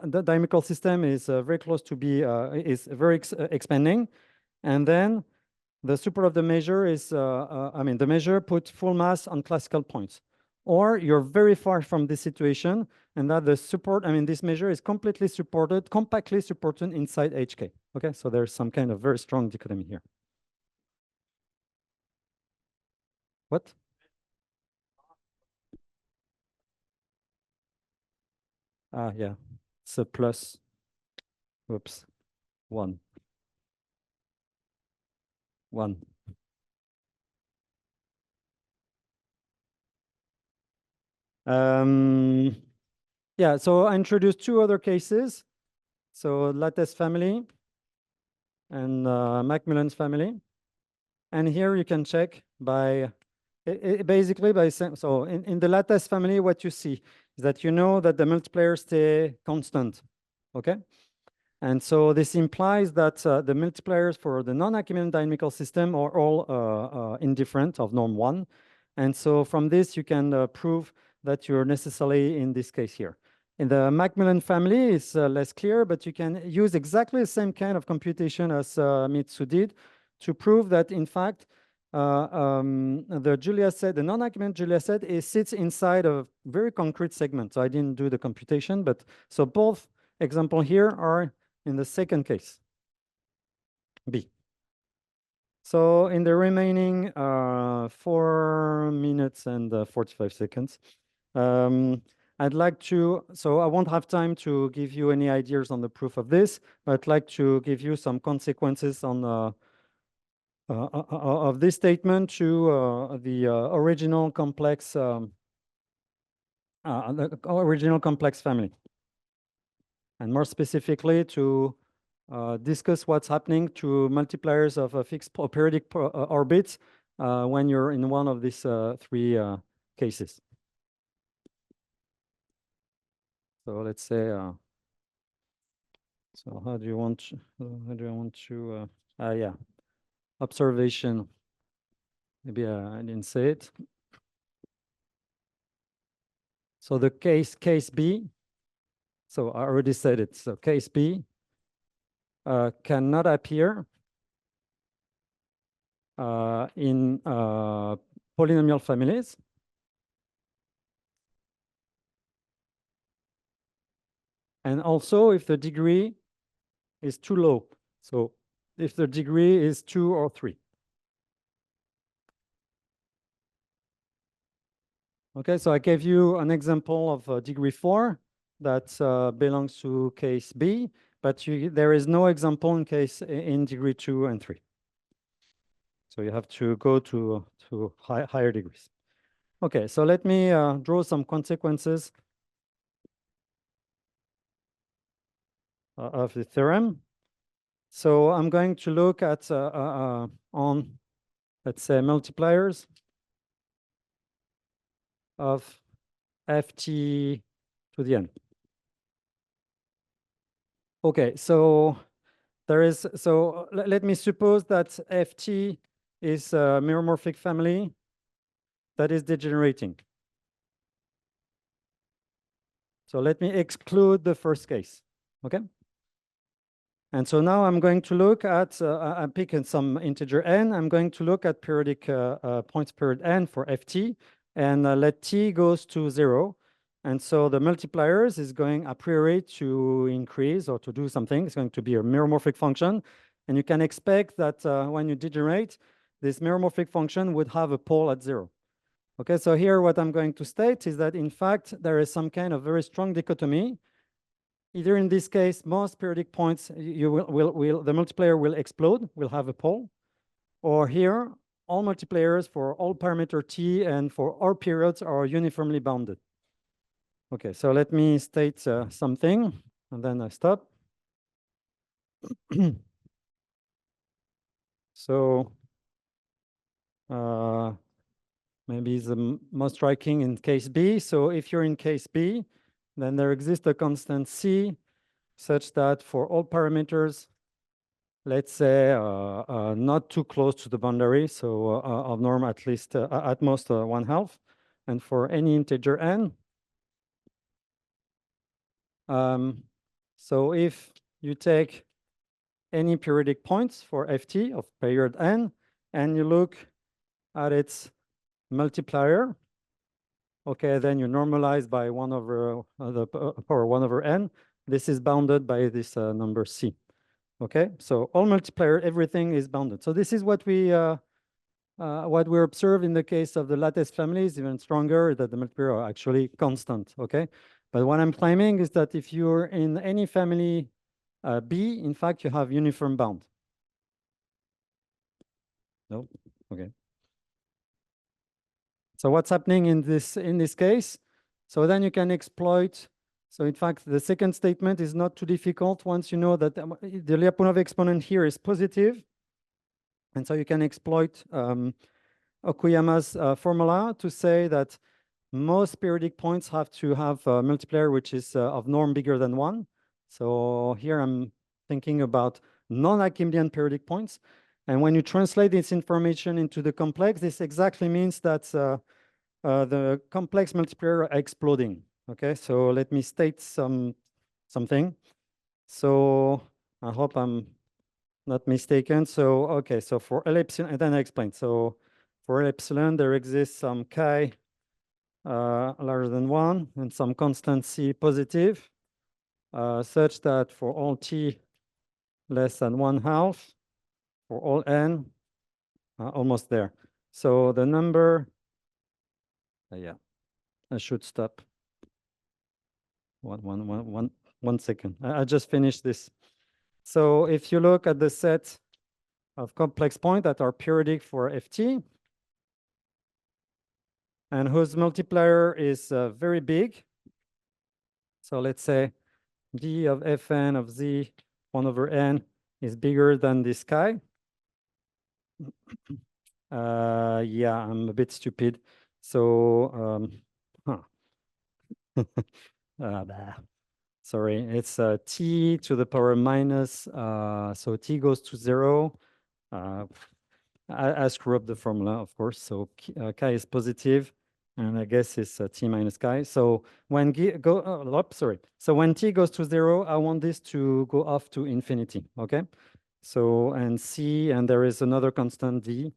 Speaker 4: the dynamical system is very close to be, is very expanding, and then the support of the measure is, I mean, the measure put full mass on classical points. Or you're very far from this situation, and that the support, I mean, this measure is completely supported, compactly supported inside HK. Okay, so there's some kind of very strong dichotomy here. What? Yeah, it's a plus, whoops, 1. Yeah, so I introduced 2 other cases. So lattice family and Macmillan's family. And here you can check by, basically by, so in the lattice family, what you see is that you know that the multipliers stay constant, okay? And so this implies that the multipliers for the non-Archimedean dynamical system are all indifferent of norm 1. And so from this, you can prove that you're necessarily in this case here. In the Macmillan family, it's less clear, but you can use exactly the same kind of computation as Mitsu did to prove that, in fact, the Julia set, the non-Archimedean Julia set, sits inside a very concrete segment. So I didn't do the computation, but so both examples here are in the second case, B. So in the remaining 4 minutes and 45 seconds, I'd like to, so I won't have time to give you any ideas on the proof of this, but I'd like to give you some consequences on of this statement to the original complex family. And more specifically to discuss what's happening to multipliers of a fixed periodic orbits when you're in one of these 3 cases. So let's say, so how do I want to, yeah, observation. Maybe I didn't say it. So the case B, so I already said it. So case B cannot appear in polynomial families. And also if the degree is too low. So if the degree is 2 or 3. Okay, so I gave you an example of degree 4 that belongs to case B, but there is no example in degree 2 and 3. So you have to go to higher degrees. Okay, so let me draw some consequences of the theorem. So I'm going to look at on, let's say, multipliers of ft to the n. Okay, so there is, so let me suppose that ft is a meromorphic family that is degenerating. So let me exclude the first case, okay? And so now I'm going to look at, I'm picking some integer n, I'm going to look at periodic points period n for ft, and let t goes to 0. And so the multipliers is going a priori to increase or to do something. It's going to be a meromorphic function. And you can expect that when you degenerate, this meromorphic function would have a pole at 0. Okay, so here what I'm going to state is that in fact, there is some kind of very strong dichotomy. Either in this case, most periodic points, the multiplier will explode, will have a pole. Or here, all multipliers for all parameter t and for all periods are uniformly bounded. Okay, so let me state something, and then I stop. So maybe the most striking in case B. So if you're in case B, then there exists a constant C such that for all parameters, let's say not too close to the boundary, so of norm at least at most 1/2, and for any integer n. So if you take any periodic points for ft of period n, and you look at its multiplier, okay, then you normalize by 1 over the power 1 over n. This is bounded by this number c. Okay, so all multiplier, everything is bounded. So this is what we observe in the case of the lattice families, even stronger, that the multiplier are actually constant. Okay, but what I'm claiming is that if you're in any family B, in fact, you have uniform bound. No, okay. So what's happening in this case? So then you can exploit. So in fact, the second statement is not too difficult once you know that the Lyapunov exponent here is positive. And so you can exploit Okuyama's formula to say that most periodic points have to have a multiplier which is of norm bigger than 1. So here I'm thinking about non-Archimedean periodic points. And when you translate this information into the complex, this exactly means that the complex multiplier are exploding. Okay, so let me state something. So I hope I'm not mistaken. So, okay, so for L epsilon, and then I explain. So for L epsilon, there exists some chi larger than 1 and some constant c positive, such that for all t less than 1/2, for all n, almost there. So the number, yeah, I should stop. One second. I just finished this. So if you look at the set of complex points that are periodic for Ft, and whose multiplier is very big. So let's say d of Fn of z 1 over n is bigger than this chi. Yeah, I'm a bit stupid. So, sorry, it's t to the power minus, so t goes to 0. I screw up the formula, of course. So chi is positive, and I guess it's t minus chi. So when So when t goes to 0, I want this to go off to infinity. Okay. So and c, and there is another constant d.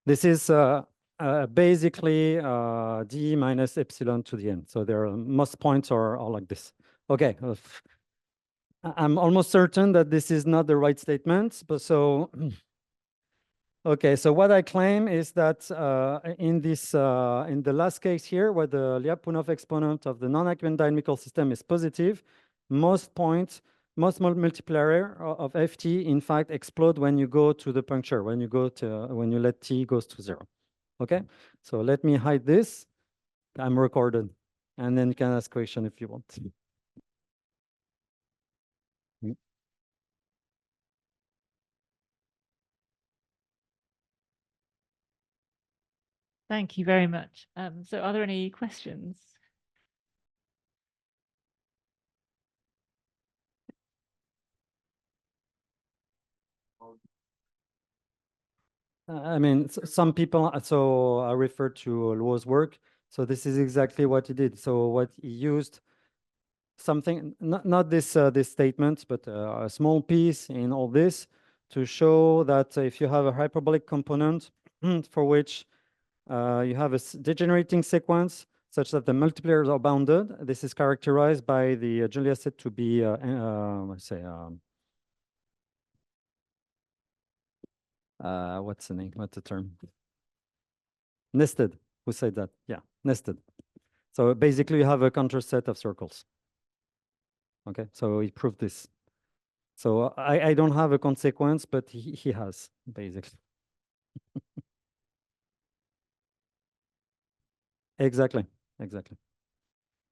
Speaker 4: This is basically d minus epsilon to the n. So most points are like this. Okay. I'm almost certain that this is not the right statement, but so okay. So what I claim is that in the last case here, where the Lyapunov exponent of the non-Archimedean dynamical system is positive, most multiplier of Ft in fact explode when you go to the puncture, when you let t goes to 0. Okay. So let me hide this. I'm recorded, and then you can ask question if you want.
Speaker 1: Thank you very much. So are there any questions?
Speaker 4: I mean, some people, so I refer to Luo's work. So this is exactly what he did. So what he used, something, not this statement, but a small piece in all this to show that if you have a hyperbolic component for which you have a degenerating sequence such that the multipliers are bounded, this is characterized by the Julia set to be, let's say, what's the name? What's the term? Nested. Who said that? Yeah, nested. So basically, you have a counter set of circles. Okay, so he proved this. So I don't have a consequence, but he has, basically. Exactly.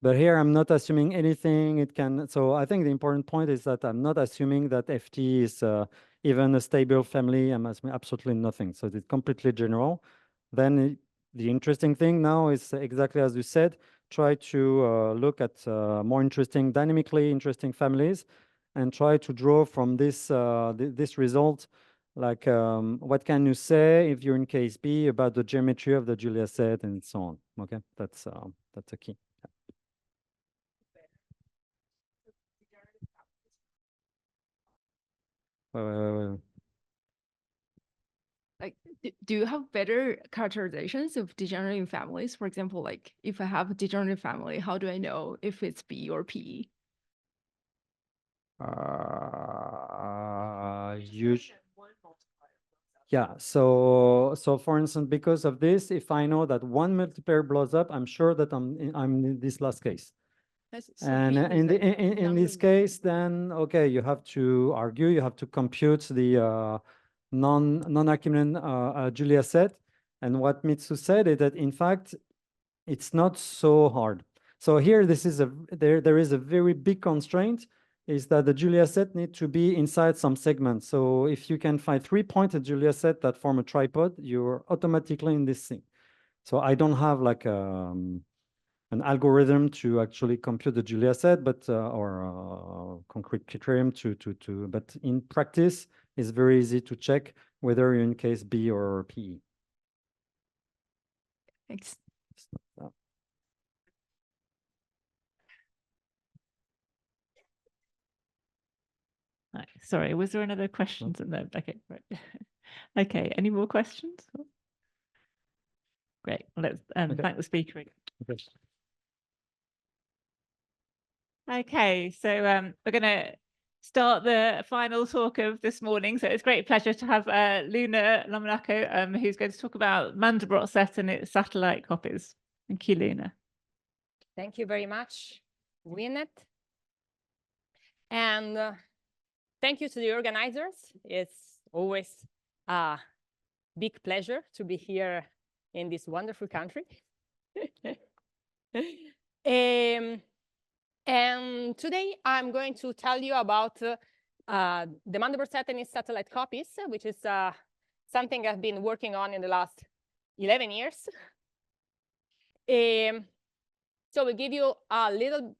Speaker 4: But here I'm not assuming anything. So I think the important point is that I'm not assuming that Ft is even a stable family. I'm assuming absolutely nothing. So it's completely general. Then the interesting thing now is exactly as you said, try to look at more interesting, dynamically interesting families, and try to draw from this this result, like what can you say if you're in case B about the geometry of the Julia set and so on. Okay, that's a key.
Speaker 5: do you have better characterizations of degenerate families? For example, like if I have a degenerate family, how do I know if it's B or P?
Speaker 4: Yeah, so for instance, because of this, if I know that one multiplier blows up, I'm sure that I'm in this last case.
Speaker 5: So
Speaker 4: And
Speaker 5: B is
Speaker 4: in
Speaker 5: like
Speaker 4: this case, then okay, you have to argue, you have to compute the non-Archimedean Julia set. And what Mitsu said is that in fact, it's not so hard. So here, this is there is a very big constraint, is that the Julia set need to be inside some segment. So if you can find 3 points at Julia set that form a tripod, you're automatically in this thing. So I don't have like an algorithm to actually compute the Julia set, but or a concrete criterion but in practice, it's very easy to check whether you're in case B or PE.
Speaker 5: Thanks.
Speaker 1: Right. Sorry, was there another questions? No. Okay, right. Okay, any more questions? Great. Well, let's thank the speaker again. Okay, so we're going to start the final talk of this morning. So it's a great pleasure to have Luna Lomonaco, who's going to talk about Mandelbrot set and its satellite copies. Thank you, Luna.
Speaker 6: Thank you very much, Winnet. And thank you to the organizers. It's always a big pleasure to be here in this wonderful country. And today I'm going to tell you about the Mandelbrot set and its satellite copies, which is something I've been working on in the last 11 years. So we'll give you a little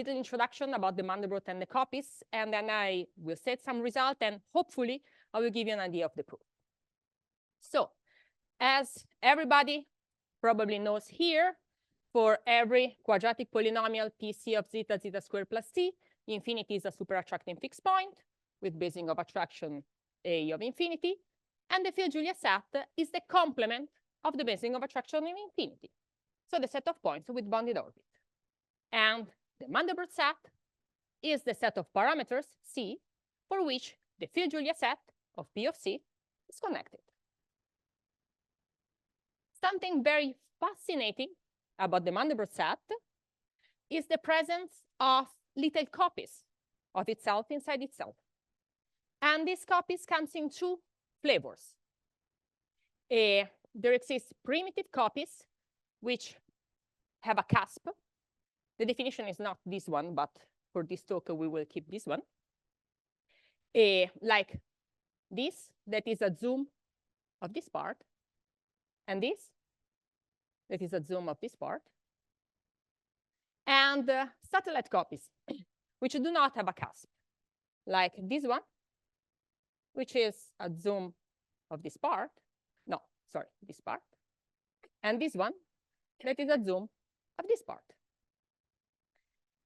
Speaker 6: introduction about the Mandelbrot and the copies, and then I will set some result, and hopefully I will give you an idea of the proof. So, as everybody probably knows here, for every quadratic polynomial PC of zeta, zeta squared plus t, infinity is a super attracting fixed point with basing of attraction A of infinity, and the field Julia set is the complement of the basing of attraction in infinity. So the set of points with bounded orbit. And the Mandelbrot set is the set of parameters C for which the field Julia set of P of C is connected. Something very fascinating about the Mandelbrot set is the presence of little copies of itself inside itself. And these copies comes in two flavors. There exist primitive copies which have a cusp. The definition is not this one, but for this talk, we will keep this one. Like this, that is a zoom of this part, and this, that is a zoom of this part. And satellite copies, which do not have a cusp, like this one, which is a zoom of this part. No, sorry, this part. And this one, that is a zoom of this part.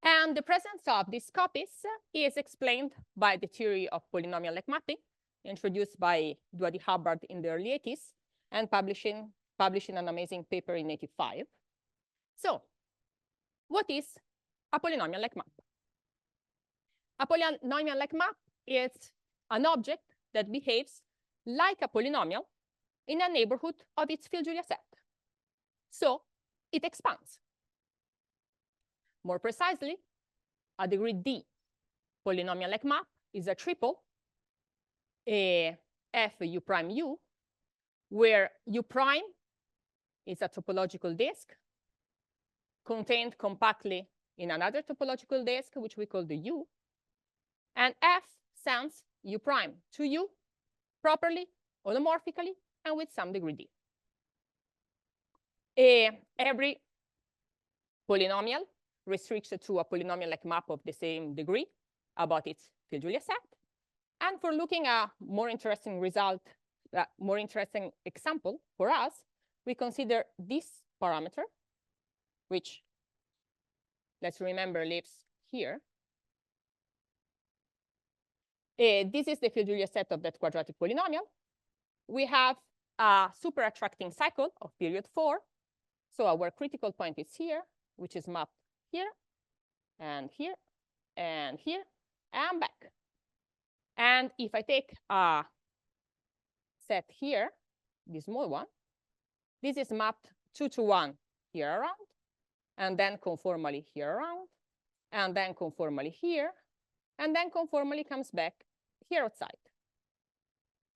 Speaker 6: And the presence of these copies is explained by the theory of polynomial-like mapping, introduced by Dwight Hubbard in the early 80s, and publishing an amazing paper in 85. So, what is a polynomial-like map? A polynomial-like map is an object that behaves like a polynomial in a neighborhood of its field Julia set. So, it expands. More precisely, a degree D polynomial-like map is a triple F U prime U, where U prime is a topological disk contained compactly in another topological disk, which we call the U, and F sends U prime to U properly, holomorphically, and with some degree D. Every polynomial restricts to a polynomial-like map of the same degree about its field Julia set. And for looking at a more interesting result, more interesting example for us, we consider this parameter, which, let's remember, lives here. This is the field Julia set of that quadratic polynomial, we have a super attracting cycle of period 4. So our critical point is here, which is mapped here, and here, and here, and back. And if I take a set here, this small one, this is mapped 2 to 1 here around, and then conformally here around, and then conformally here, and then conformally comes back here outside.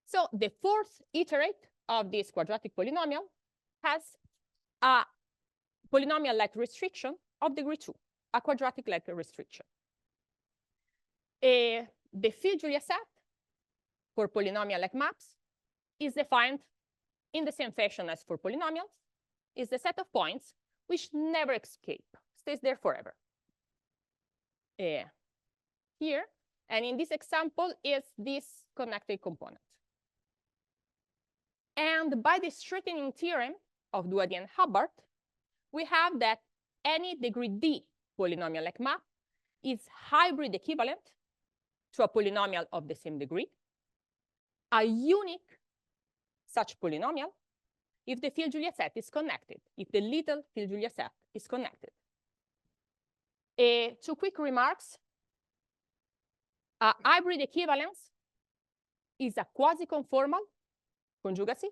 Speaker 6: So the fourth iterate of this quadratic polynomial has a polynomial-like restriction of degree 2, a quadratic-like restriction. The field-Julia set for polynomial-like maps is defined in the same fashion as for polynomials. Is the set of points which never escape, stays there forever. Here, and in this example is this connected component. And by the straightening theorem of Duady and Hubbard, we have that any degree D polynomial-like map is hybrid equivalent to a polynomial of the same degree, a unique such polynomial if the field-Julia set is connected, if the little field-Julia set is connected. 2 quick remarks. Hybrid equivalence is a quasi-conformal conjugacy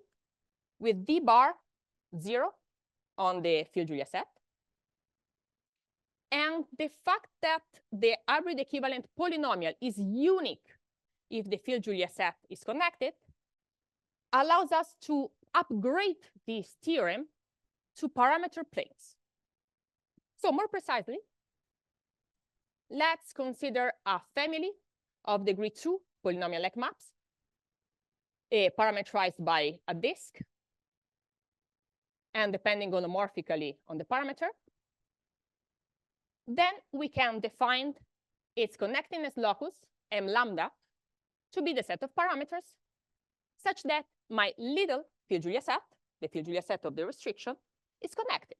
Speaker 6: with D bar 0 on the field-Julia set. And the fact that the hybrid equivalent polynomial is unique if the field-Julia set is connected allows us to upgrade this theorem to parameter planes. So more precisely, let's consider a family of degree 2 polynomial-like maps parameterized by a disk and depending holomorphically on the parameter. Then we can define its connectedness locus, m lambda, to be the set of parameters such that my little field-Julia set, the field-Julia set of the restriction, is connected.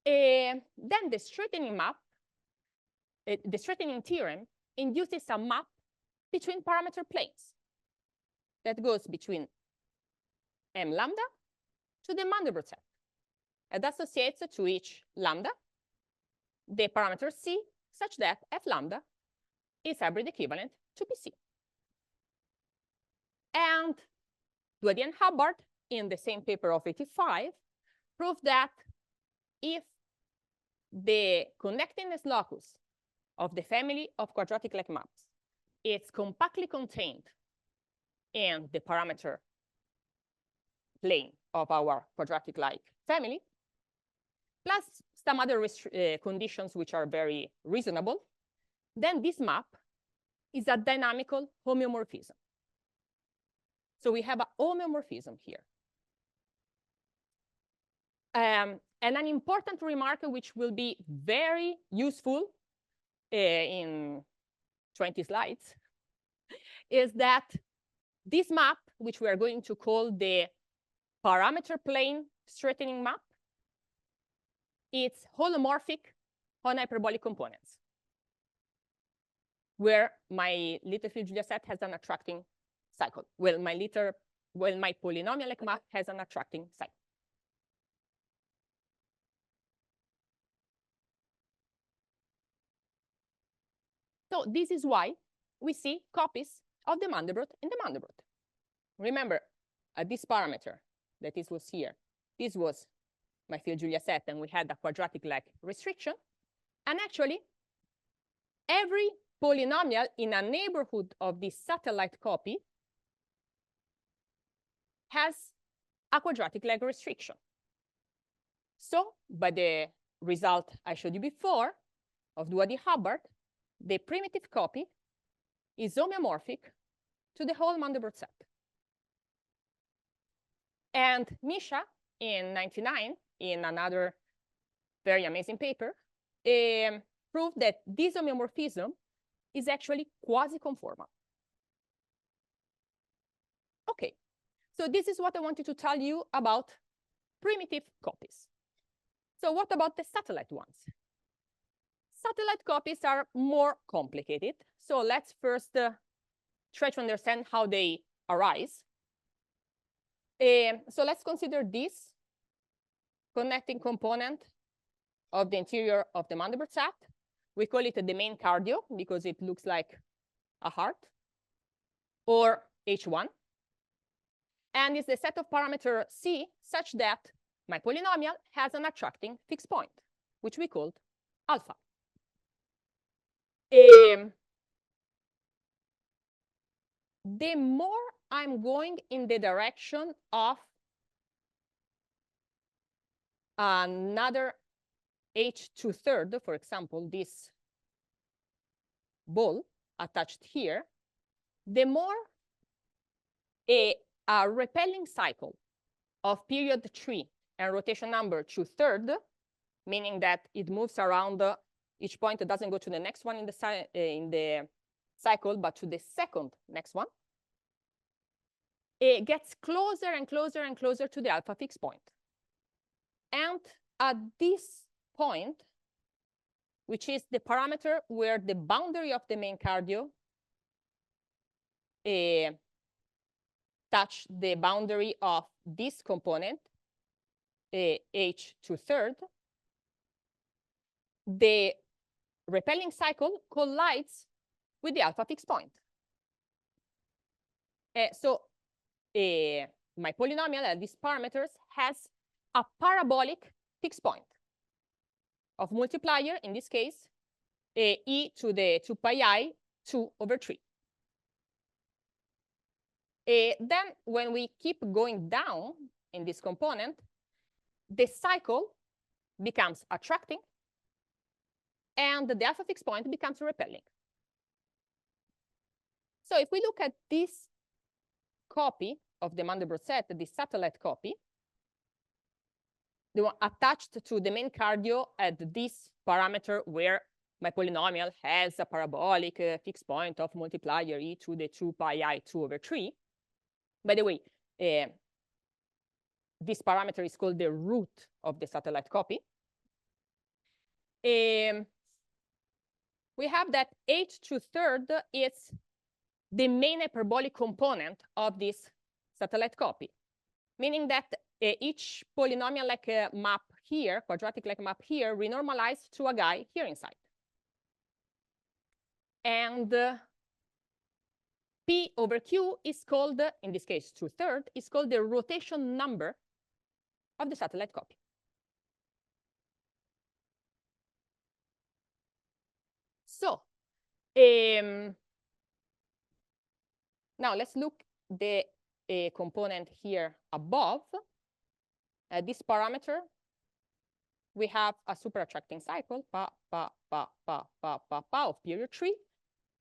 Speaker 6: Then the straightening map, the straightening theorem induces a map between parameter planes that goes between m lambda to the Mandelbrot set and associates to each lambda the parameter c such that f lambda is hybrid equivalent to pc. And Duady and Hubbard, in the same paper of 85, proved that if the connectedness locus of the family of quadratic-like maps is compactly contained in the parameter plane of our quadratic-like family, plus some other conditions which are very reasonable, then this map is a dynamical homeomorphism. So we have a homeomorphism here. And an important remark which will be very useful in 20 slides is that this map, which we are going to call the parameter plane straightening map, it's holomorphic on hyperbolic components, where my little field-Julia set has an attracting cycle. Well, my polynomial-like map has an attracting cycle. So this is why we see copies of the Mandelbrot in the Mandelbrot. Remember, at this parameter that this was here, this was my field-Julia set, and we had a quadratic-like restriction. And actually, every polynomial in a neighborhood of this satellite copy has a quadratic-like restriction. So by the result I showed you before of Duady-Hubbard, the primitive copy is homeomorphic to the whole Mandelbrot set. And Misha, in '99, in another very amazing paper, proved that this homeomorphism is actually quasi-conformal. Okay, so this is what I wanted to tell you about primitive copies. So what about the satellite ones? Satellite copies are more complicated. So let's first try to understand how they arise. So let's consider this connecting component of the interior of the Mandelbrot set. We call it the main cardio because it looks like a heart, or H1. And it's the set of parameter C such that my polynomial has an attracting fixed point, which we called alpha. The more I'm going in the direction of another H2/3, for example, this ball attached here, the more a repelling cycle of period 3 and rotation number 2/3, meaning that it moves around each point, it doesn't go to the next one in the cycle, but to the second next one, it gets closer and closer and closer to the alpha fixed point. And at this point, which is the parameter where the boundary of the main cardio touch the boundary of this component, H2/3, the repelling cycle collides with the alpha fixed point. So my polynomial at these parameters has a parabolic fixed point of multiplier, in this case, e to the 2 pi I 2/3. Then when we keep going down in this component, the cycle becomes attracting and the alpha fixed point becomes repelling. So if we look at this copy of the Mandelbrot set, this satellite copy, the one attached to the main cardio at this parameter where my polynomial has a parabolic fixed point of multiplier e to the 2 pi I 2/3. By the way, this parameter is called the root of the satellite copy. We have that H2/3 is the main hyperbolic component of this satellite copy, meaning that each polynomial-like map here, quadratic-like map here, renormalized to a guy here inside. And P/Q is called, in this case, 2/3, is called the rotation number of the satellite copy. So now let's look the component here above. This parameter, we have a super attracting cycle, pa of period 3.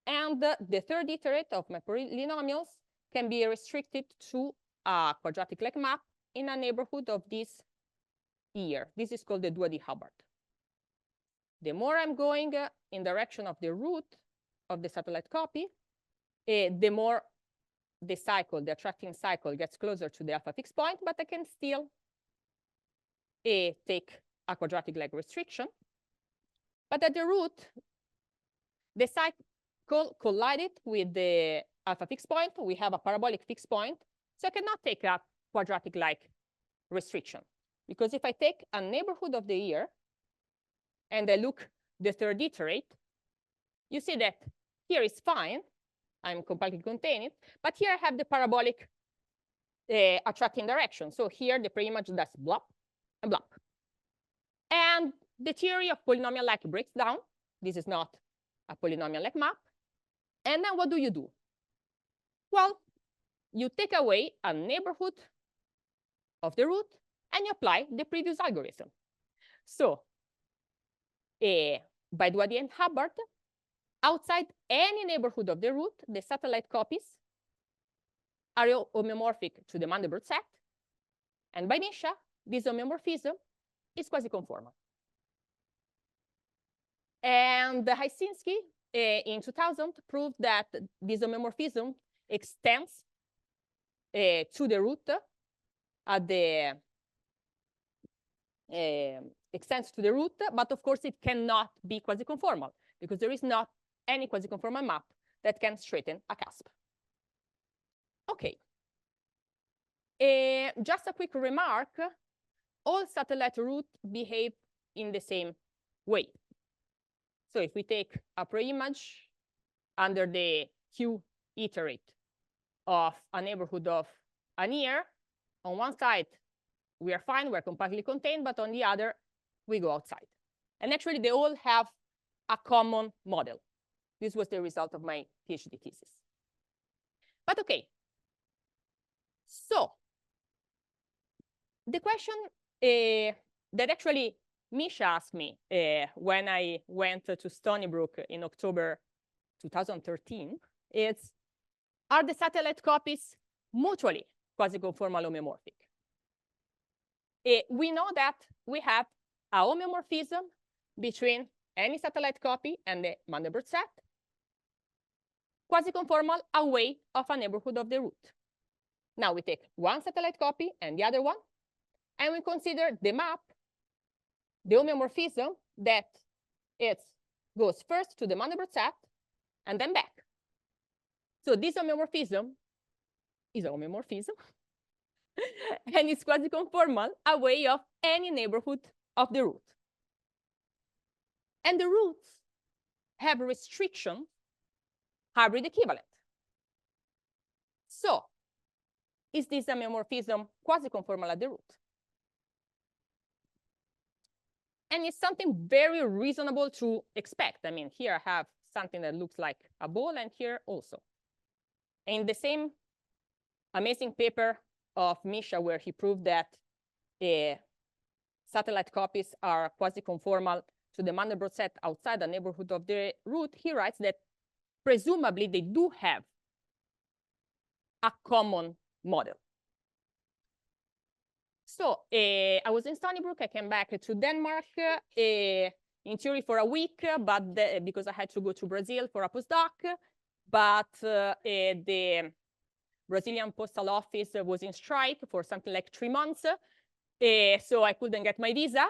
Speaker 6: And the third iterate of my polynomials can be restricted to a quadratic-like map in a neighborhood of this here. This is called the 2D Hubbard. The more I'm going in direction of the root of the satellite copy, the more the cycle, the attracting cycle, gets closer to the alpha fixed point, but I can still take a quadratic-like restriction. But at the root, the cycle collided with the alpha fixed point. We have a parabolic fixed point, so I cannot take a quadratic-like restriction. Because if I take a neighborhood of the ear and I look the third iterate, you see that here is fine. I'm compactly contained, but here I have the parabolic attracting direction. So here the pre-image does blop and blop. And the theory of polynomial-like breaks down. This is not a polynomial-like map. And then what do? Well, you take away a neighborhood of the root and you apply the previous algorithm. So by Dwyer Hubbard, outside any neighborhood of the root, the satellite copies are homeomorphic to the Mandelbrot set. And by Nisha, this homeomorphism is quasi-conformal. And Heisinski in 2000 proved that this homeomorphism extends to the root at the extends to the root, but of course it cannot be quasi-conformal because there is not any quasi-conformal map that can straighten a cusp. Okay. Just a quick remark, all satellite routes behave in the same way. So if we take a pre-image under the Q iterate of a neighborhood of a near, on one side, we are fine, we're compactly contained, but on the other, we go outside. And actually, they all have a common model. This was the result of my PhD thesis. But okay, so the question that actually Misha asked me when I went to Stony Brook in October 2013 is, are the satellite copies mutually quasi-conformal homeomorphic? We know that we have a homeomorphism between any satellite copy and the Mandelbrot set, quasi-conformal away of a neighborhood of the root. Now we take one satellite copy and the other one, and we consider the map, the homeomorphism that it goes first to the Mandelbrot set and then back. So this homeomorphism is a homeomorphism, and it's quasi-conformal away of any neighborhood of the root. And the roots have restriction hybrid equivalent. So is this homeomorphism quasi-conformal at the root? And it's something very reasonable to expect. I mean, here I have something that looks like a ball, and here also. In the same amazing paper of Misha, where he proved that satellite copies are quasi-conformal to the Mandelbrot set outside the neighborhood of the root, he writes that presumably they do have a common model. So I was in Stony Brook. I came back to Denmark in theory for a week, but because I had to go to Brazil for a postdoc. But the Brazilian postal office was in strike for something like 3 months. So I couldn't get my visa.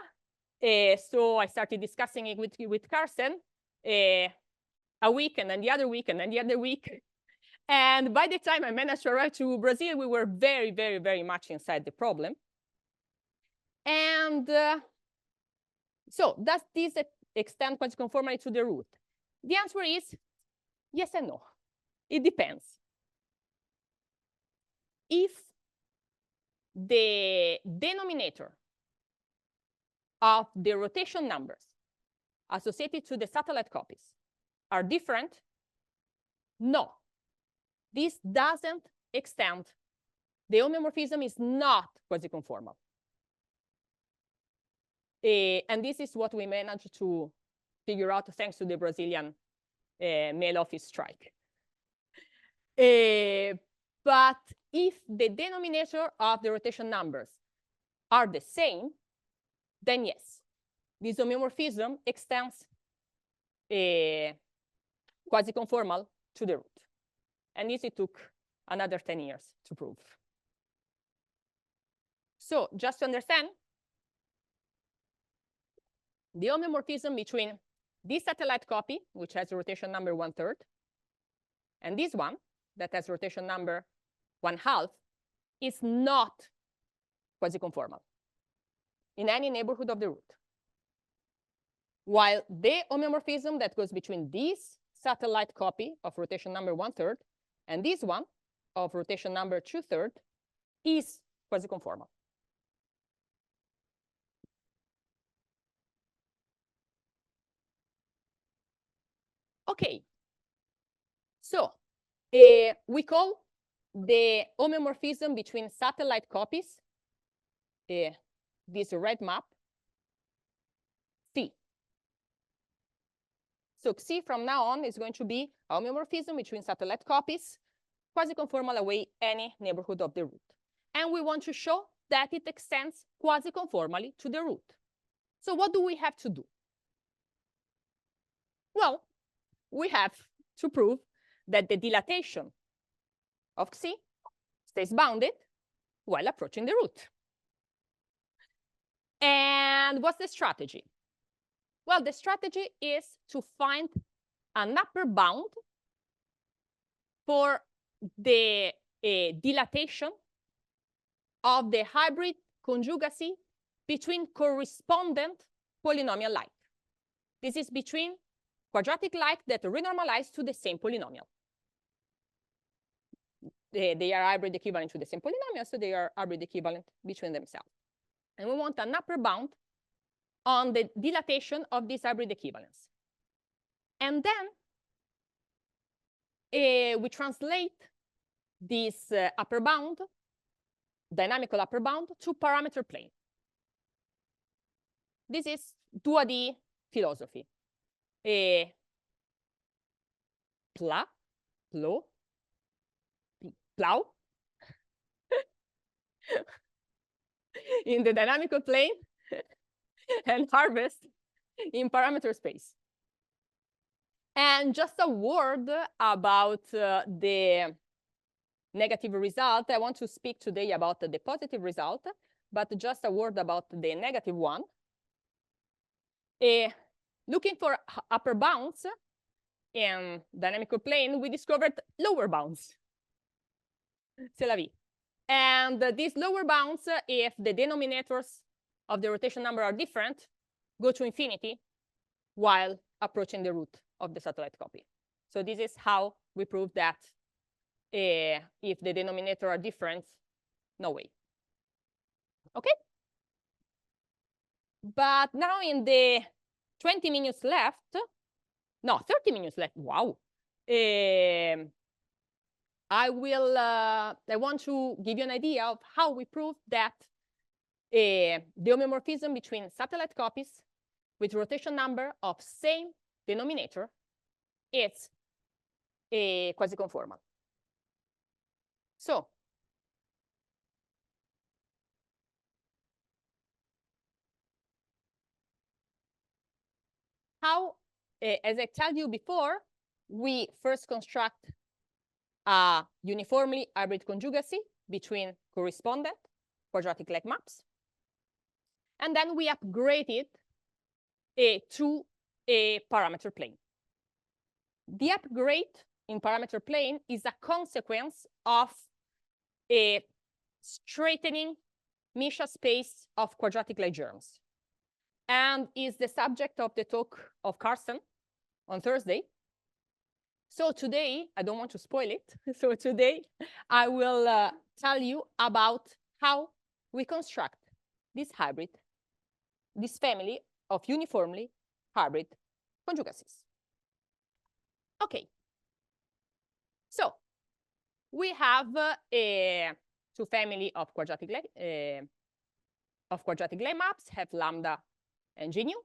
Speaker 6: So I started discussing it with Carsten a week, and then the other week, and then the other week. And by the time I managed to arrive to Brazil, we were very, very, very much inside the problem. And so does this extend quasi-conformally to the root? The answer is yes and no. It depends. If the denominator of the rotation numbers associated to the satellite copies are different, no, this doesn't extend. The homeomorphism is not quasi-conformal. And this is what we managed to figure out thanks to the Brazilian mail office strike. But if the denominator of the rotation numbers are the same, then yes, this homeomorphism extends quasi-conformal to the root. And this it took another 10 years to prove. So just to understand, the homeomorphism between this satellite copy, which has a rotation number 1/3, and this one that has rotation number 1/2, is not quasi-conformal in any neighborhood of the root. While the homeomorphism that goes between this satellite copy of rotation number 1/3 and this one of rotation number 2/3 is quasi-conformal. Okay, so we call the homeomorphism between satellite copies, this red map, C. So C from now on is going to be a homeomorphism between satellite copies, quasi-conformal away any neighborhood of the root. And we want to show that it extends quasi-conformally to the root. So what do we have to do? Well, we have to prove that the dilatation of C stays bounded while approaching the root. And what's the strategy? Well, the strategy is to find an upper bound for the a dilatation of the hybrid conjugacy between correspondent polynomial-like. This is between quadratic-like that renormalize to the same polynomial. They are hybrid equivalent to the same polynomial, so they are hybrid equivalent between themselves. And we want an upper bound on the dilatation of this hybrid equivalence. And then we translate this upper bound, dynamical upper bound, to parameter plane. This is 2D philosophy. Plow in the dynamical plane and harvest in parameter space. And just a word about the negative result. I want to speak today about the positive result, but just a word about the negative one. Looking for upper bounds in dynamical plane, we discovered lower bounds. C'est la vie. And these lower bounds, if the denominators of the rotation number are different, go to infinity while approaching the root of the satellite copy. So this is how we prove that if the denominator are different, no way. Okay? But now in the 20 minutes left, no, 30 minutes left, wow. I want to give you an idea of how we prove that the homeomorphism between satellite copies with rotation number of same denominator is quasi-conformal. So, how, as I told you before, we first construct a uniformly hybrid conjugacy between correspondent quadratic-like maps. And then we upgrade it to a parameter plane. The upgrade in parameter plane is a consequence of a straightening Misha space of quadratic-like germs, and is the subject of the talk of Carsten on Thursday. So today, I don't want to spoil it. So today, I will tell you about how we construct this hybrid, this family of uniformly hybrid conjugacies. Okay. So we have two family of quadratic Lie maps, have lambda and g nu.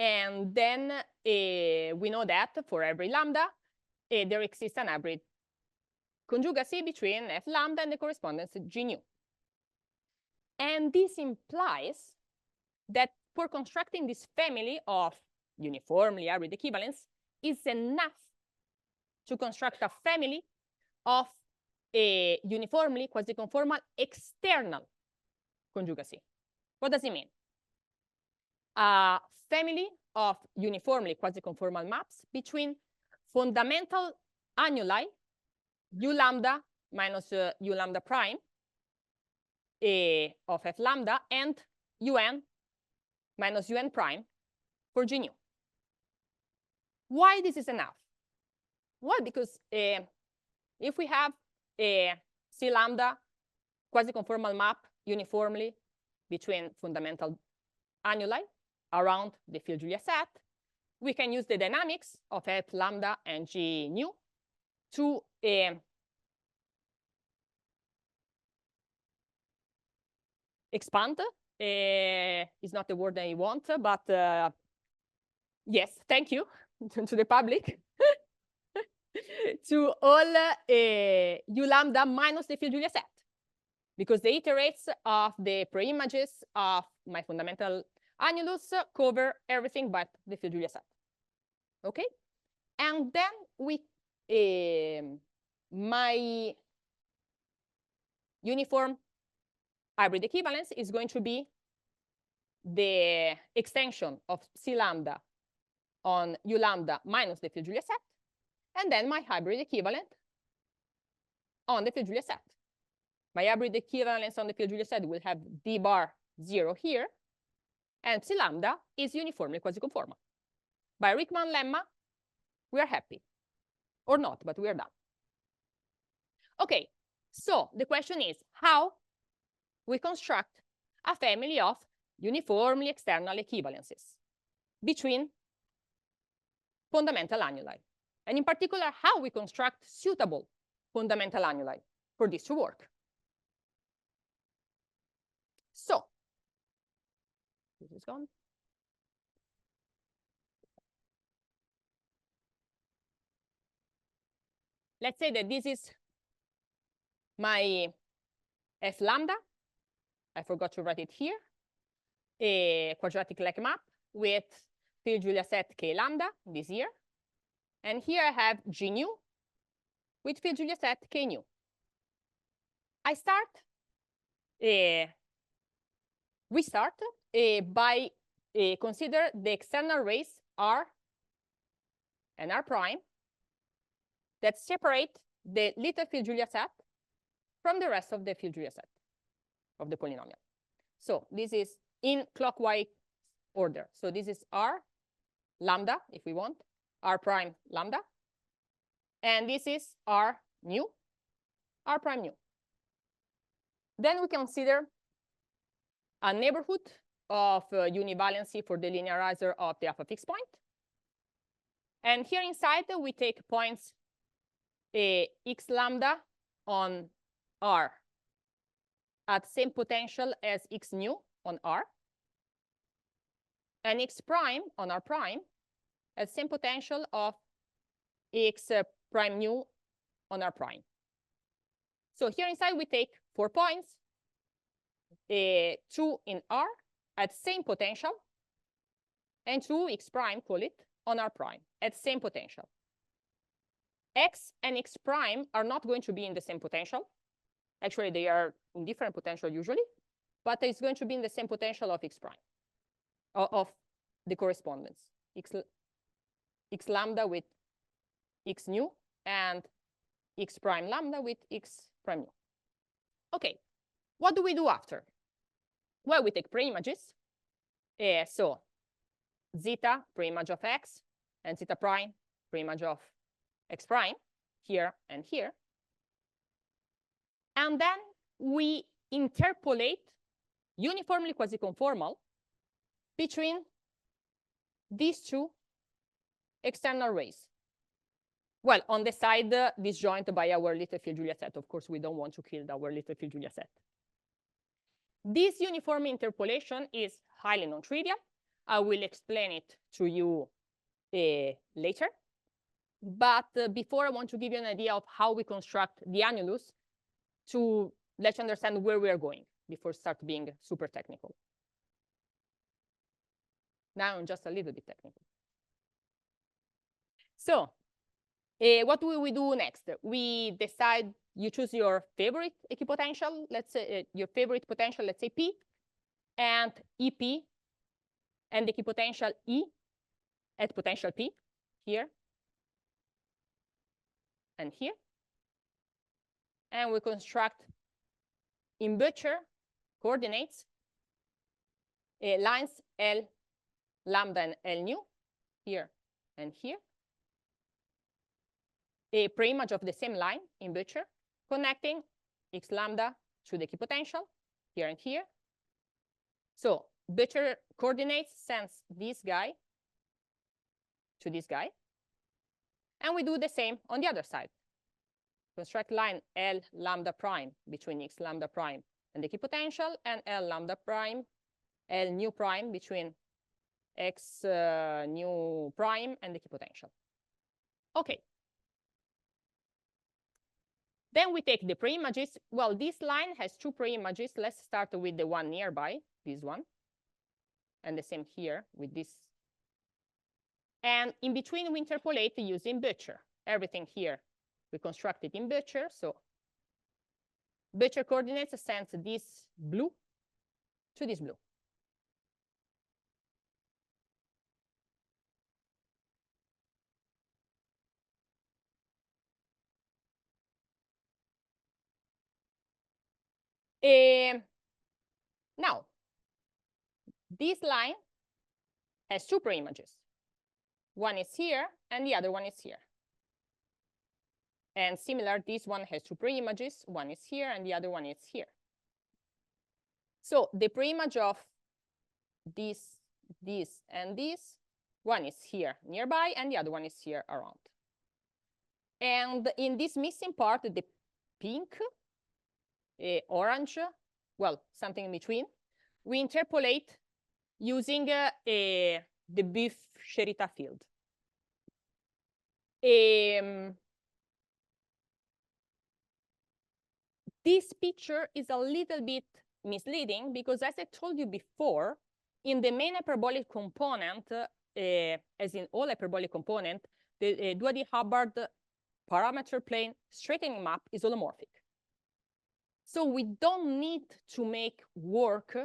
Speaker 6: And then we know that for every lambda, there exists an hybrid conjugacy between f lambda and the correspondence g nu. And this implies that for constructing this family of uniformly hybrid equivalence is enough to construct a family of a uniformly quasi-conformal external conjugacy. What does it mean? A family of uniformly quasi-conformal maps between fundamental annuli u lambda minus u lambda prime of f lambda and un minus un prime for g nu. Why this is enough? Well, because if we have a C lambda quasi-conformal map uniformly between fundamental annuli around the field Julia set, we can use the dynamics of f lambda and g nu to expand. Is not the word I want, but yes, thank you to the public. To all u lambda minus the field Julia set, because the iterates of the preimages of my fundamental annulus cover everything but the field Julia set. Okay, and then we my uniform hybrid equivalence is going to be the extension of C lambda on u lambda minus the field Julia set, and then my hybrid equivalent on the field Julia set. My hybrid equivalence on the field Julia set will have d bar 0 here, and psi lambda is uniformly quasi-conformal. By Riemann lemma, we are happy. Or not, but we are done. Okay, so the question is how we construct a family of uniformly external equivalences between fundamental annuli. And in particular, how we construct suitable fundamental annuli for this to work. So, this is gone. Let's say that this is my F lambda. I forgot to write it here. A quadratic Lie map with field Julia set K lambda this here. And here I have G nu with field Julia set K nu. I start, we start by consider the external rays R and R prime that separate the little field Julia set from the rest of the field Julia set of the polynomial. So this is in clockwise order. So this is R lambda, if we want, R prime lambda. And this is R nu, R prime nu. Then we consider a neighborhood of univalency for the linearizer of the alpha fixed point. And here inside, we take points x lambda on R at same potential as x nu on R, and x prime on R prime at same potential of x prime nu on R prime. So here inside we take 4 points, 2 in R at same potential, and 2 x prime, call it, on R prime at same potential. X and x prime are not going to be in the same potential. Actually, they are in different potential usually, but it's going to be in the same potential of x prime, of the correspondence, x lambda with x nu and x prime lambda with x prime nu. Okay, what do we do after? Well, we take preimages. So zeta, preimage of x, and zeta prime, preimage of x prime, here and here. And then we interpolate uniformly quasi-conformal between these two external rays. Well, on the side disjoint by our little field Julia set. Of course, we don't want to kill our little field Julia set. This uniform interpolation is highly non-trivial. I will explain it to you later. But before, I want to give you an idea of how we construct the annulus to let you understand where we are going before start being super technical. Now I'm just a little bit technical. So what will we do next? We decide, you choose your favorite equipotential, let's say your favorite potential, let's say P, and EP, and the equipotential E at potential P, here and here. And we construct in Butcher coordinates lines L lambda and L nu, here and here. A preimage of the same line in Butcher, connecting x lambda to the equipotential, here and here. So Butcher coordinates sends this guy to this guy. And we do the same on the other side. Construct line L lambda prime between x lambda prime and the equipotential, and L lambda prime, L nu prime between x nu prime and the equipotential. Okay. Then we take the preimages. Well, this line has 2 preimages. Let's start with the one nearby, this one. And the same here with this. And in between, we interpolate using Butcher. Everything here we constructed in Butcher. So Butcher coordinates sends this blue to this blue. Now, this line has two preimages. One is here, and the other one is here. And similar, this one has two preimages. One is here, and the other one is here. So the preimage of this, and this, one is here nearby, and the other one is here around. And in this missing part, the pink, orange, well, something in between, we interpolate using the Behaviour field. This picture is a little bit misleading because, as I told you before, in the main hyperbolic component, as in all hyperbolic component, the 2D Hubbard parameter plane straightening map is holomorphic. So we don't need to make work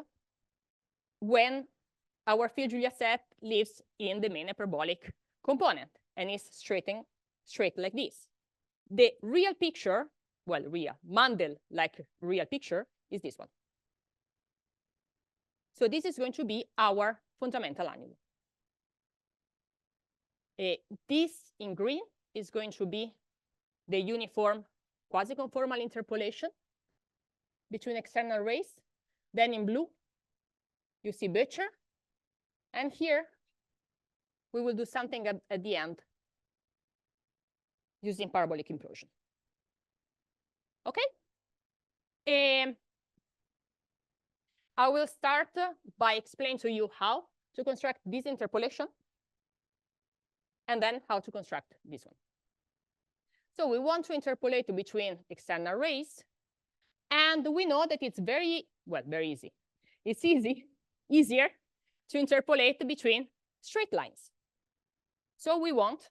Speaker 6: when our field Julia set lives in the main hyperbolic component and is straight like this. The real picture, well, real, Mandel-like real picture is this one. So this is going to be our fundamental annulus. This in green is going to be the uniform quasi-conformal interpolation between external rays. Then in blue, you see Butcher. And here, we will do something at the end using parabolic implosion. Okay? I will start by explaining to you how to construct this interpolation, and then how to construct this one. So we want to interpolate between external rays, and we know that it's very easy. It's easier to interpolate between straight lines. So we want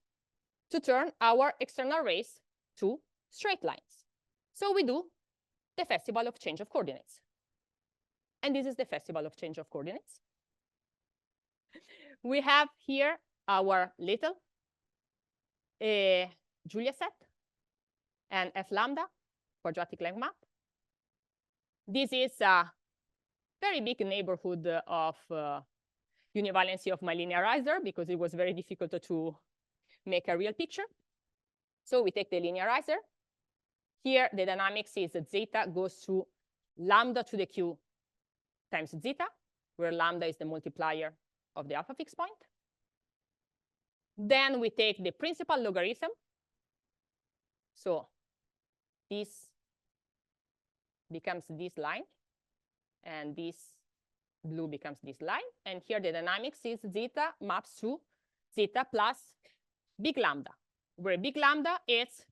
Speaker 6: to turn our external rays to straight lines. So we do the festival of change of coordinates. And this is the festival of change of coordinates. We have here our little Julia set and F lambda quadratic length map. This is a very big neighborhood of univalency of my linearizer because it was very difficult to make a real picture. So we take the linearizer. Here, the dynamics is that zeta goes to lambda to the q times zeta, where lambda is the multiplier of the alpha fixed point. Then we take the principal logarithm. So this becomes this line, and this blue becomes this line. And here the dynamics is zeta maps to zeta plus big lambda, where big lambda is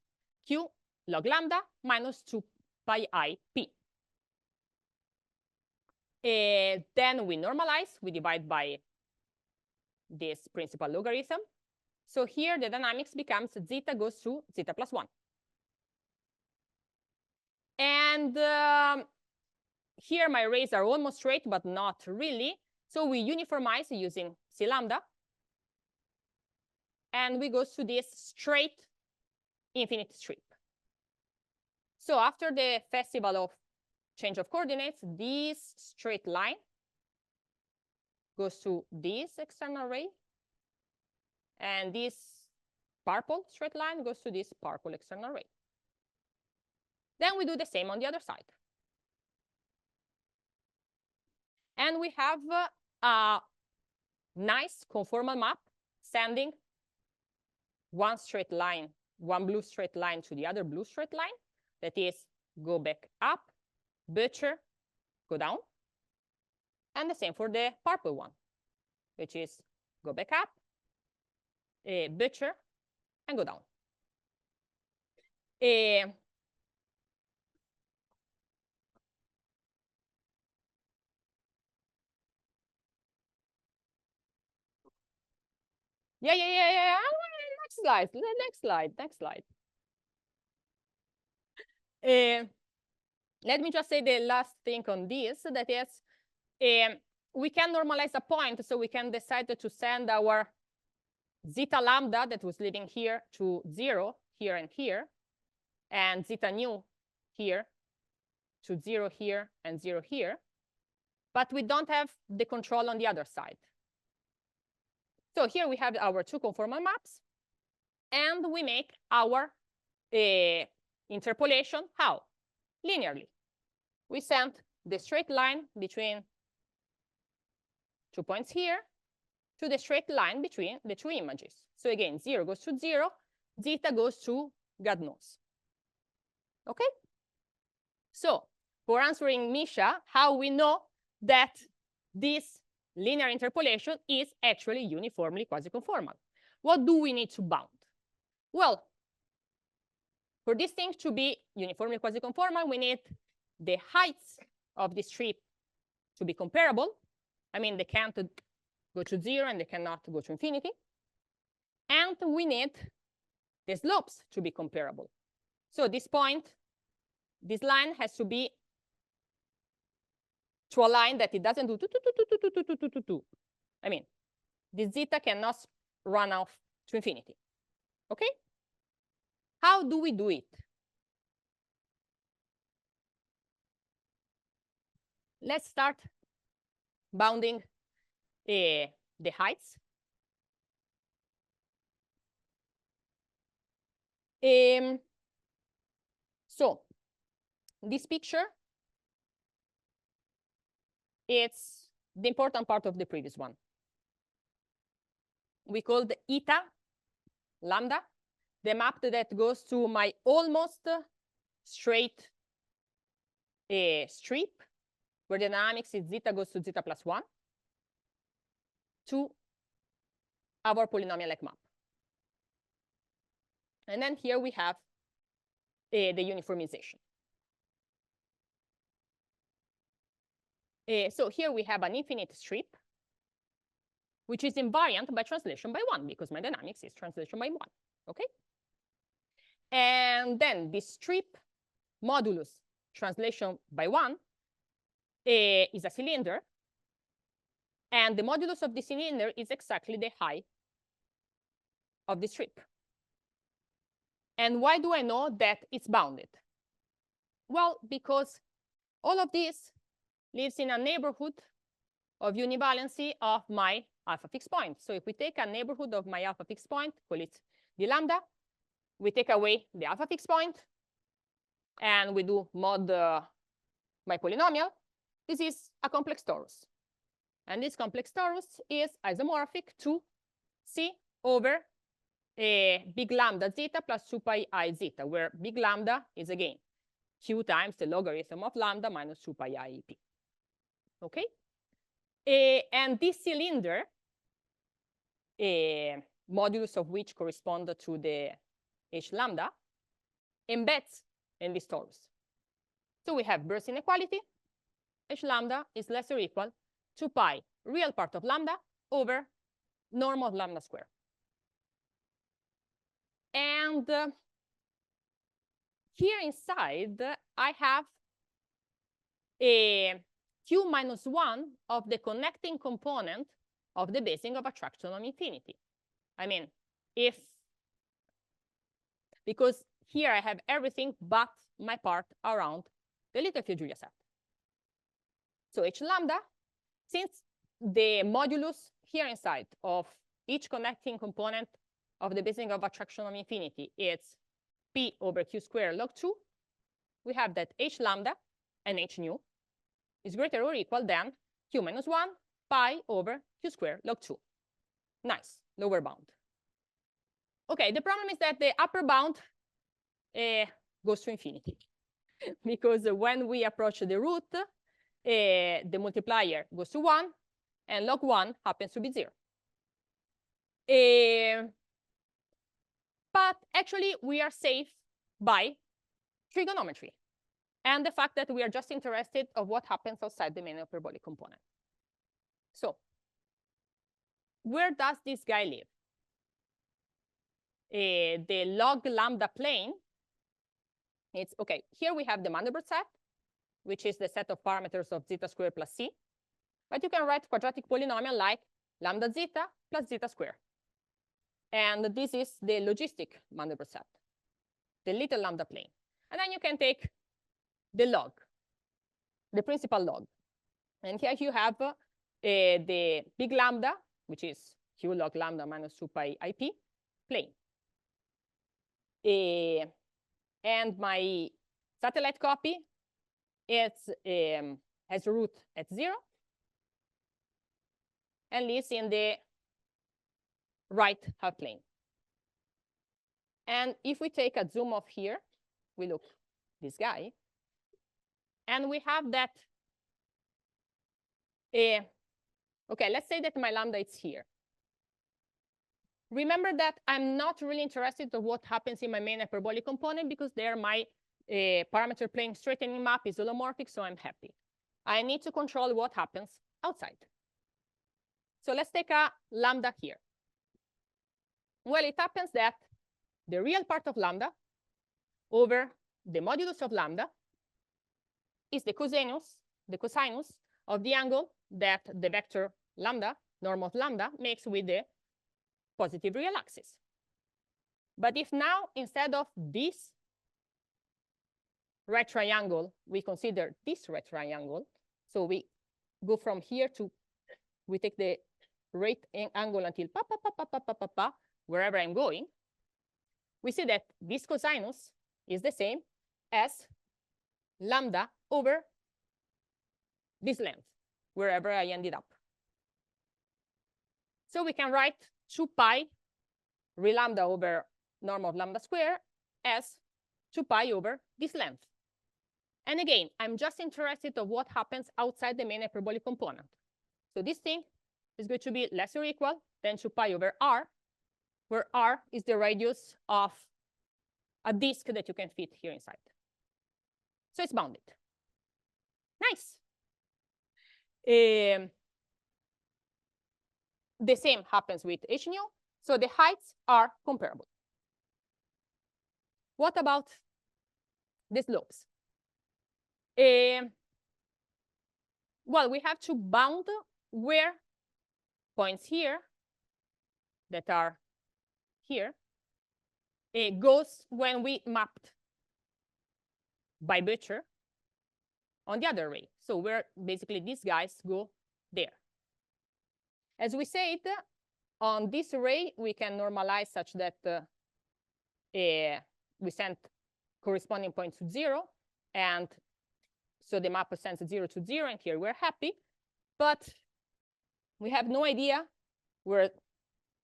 Speaker 6: q log lambda minus 2 pi I p. Then we normalize, we divide by this principal logarithm. So here the dynamics becomes zeta goes to zeta plus 1. And here my rays are almost straight, but not really. So we uniformize using C lambda. And we go to this straight infinite strip. So after the festival of change of coordinates, this straight line goes to this external ray. And this purple straight line goes to this purple external ray. Then we do the same on the other side. And we have a nice conformal map sending one straight line, one blue straight line to the other blue straight line. That is, go back up, Butcher, go down. And the same for the purple one, which is go back up, Butcher, and go down. Yeah. Next slide. Let me just say the last thing on this, that is, we can normalize a point, so we can decide to send our zeta lambda that was living here to 0, here and here, and zeta nu here to 0 here and 0 here, but we don't have the control on the other side. So here we have our two conformal maps, and we make our interpolation. How? Linearly. We send the straight line between 2 points here to the straight line between the two images. So again, 0 goes to 0, zeta goes to God knows. Okay? So for answering Misha, how we know that this linear interpolation is actually uniformly quasi-conformal? What do we need to bound? Well, for this thing to be uniformly quasi-conformal, we need the heights of the strip to be comparable. I mean, they can't go to 0 and they cannot go to infinity. And we need the slopes to be comparable. So this point, this line has to be to a line that it doesn't do two. I mean, this zeta cannot run off to infinity. Okay? How do we do it? Let's start bounding the heights. So this picture, it's the important part of the previous one. We call the eta lambda, the map that goes to my almost straight strip, where the dynamics is zeta goes to zeta plus 1, to our polynomial-like map. And then here we have the uniformization. So here we have an infinite strip, which is invariant by translation by 1, because my dynamics is translation by 1. Okay? And then this strip modulus translation by 1 is a cylinder. And the modulus of the cylinder is exactly the height of the strip. And why do I know that it's bounded? Well, because all of this lives in a neighborhood of univalency of my alpha fixed point. So if we take a neighborhood of my alpha fixed point, call it the lambda, we take away the alpha fixed point, and we do mod my polynomial. This is a complex torus. And this complex torus is isomorphic to C over big lambda zeta plus 2 pi I zeta, where big lambda is, again, q times the logarithm of lambda minus 2 pi I p. Okay? And this cylinder, modulus of which correspond to the h lambda, embeds in this torus. So we have burst inequality. H lambda is less or equal to pi real part of lambda over norm of lambda square. And here inside, I have a q minus 1 of the connecting component of the basing of attraction on infinity. I mean, because here I have everything but my part around the little Julia set. So h lambda, since the modulus here inside of each connecting component of the basing of attraction on infinity, it's p over q squared log 2, we have that h lambda and h nu is greater or equal than q minus 1 pi over q squared log 2. Nice, lower bound. Okay, the problem is that the upper bound goes to infinity. Because when we approach the root, the multiplier goes to 1, and log 1 happens to be 0. But actually, we are safe by trigonometry and the fact that we are just interested of what happens outside the main hyperbolic component. So where does this guy live? The log lambda plane, it's okay. Here we have the Mandelbrot set, which is the set of parameters of zeta squared plus c. But you can write quadratic polynomial like lambda zeta plus zeta squared. And this is the logistic Mandelbrot set, the little lambda plane. And then you can take the log. the principal log. And here you have the big lambda, which is q log lambda minus 2 pi ip plane. And my satellite copy has a root at 0 and lives in the right half plane. And if we take a zoom off here, we look this guy, and we have that. Okay, let's say that my lambda is here. Remember that I'm not really interested in what happens in my main hyperbolic component because there my parameter plane straightening map is holomorphic, so I'm happy. I need to control what happens outside. So let's take a lambda here. Well, it happens that the real part of lambda over the modulus of lambda is the cosinus of the angle that the vector lambda, norm of lambda, makes with the positive real axis. But if now, instead of this right triangle, we consider this right triangle, so we go from here to, we take the right angle until wherever I'm going, we see that this cosinus is the same as lambda over this length, wherever I ended up. So we can write 2 pi re lambda over norm of lambda square as 2 pi over this length. And again, I'm just interested in what happens outside the main hyperbolic component. So this thing is going to be less or equal than 2 pi over r, where r is the radius of a disk that you can fit here inside. So it's bounded. Nice. The same happens with h nu. So the heights are comparable. What about the slopes? Well, we have to bound where points here that are here goes when we mapped by butcher on the other array. So where basically these guys go there. As we said, on this array, we can normalize such that we send corresponding points to 0. And so the map sends 0 to 0. And here we're happy. But we have no idea where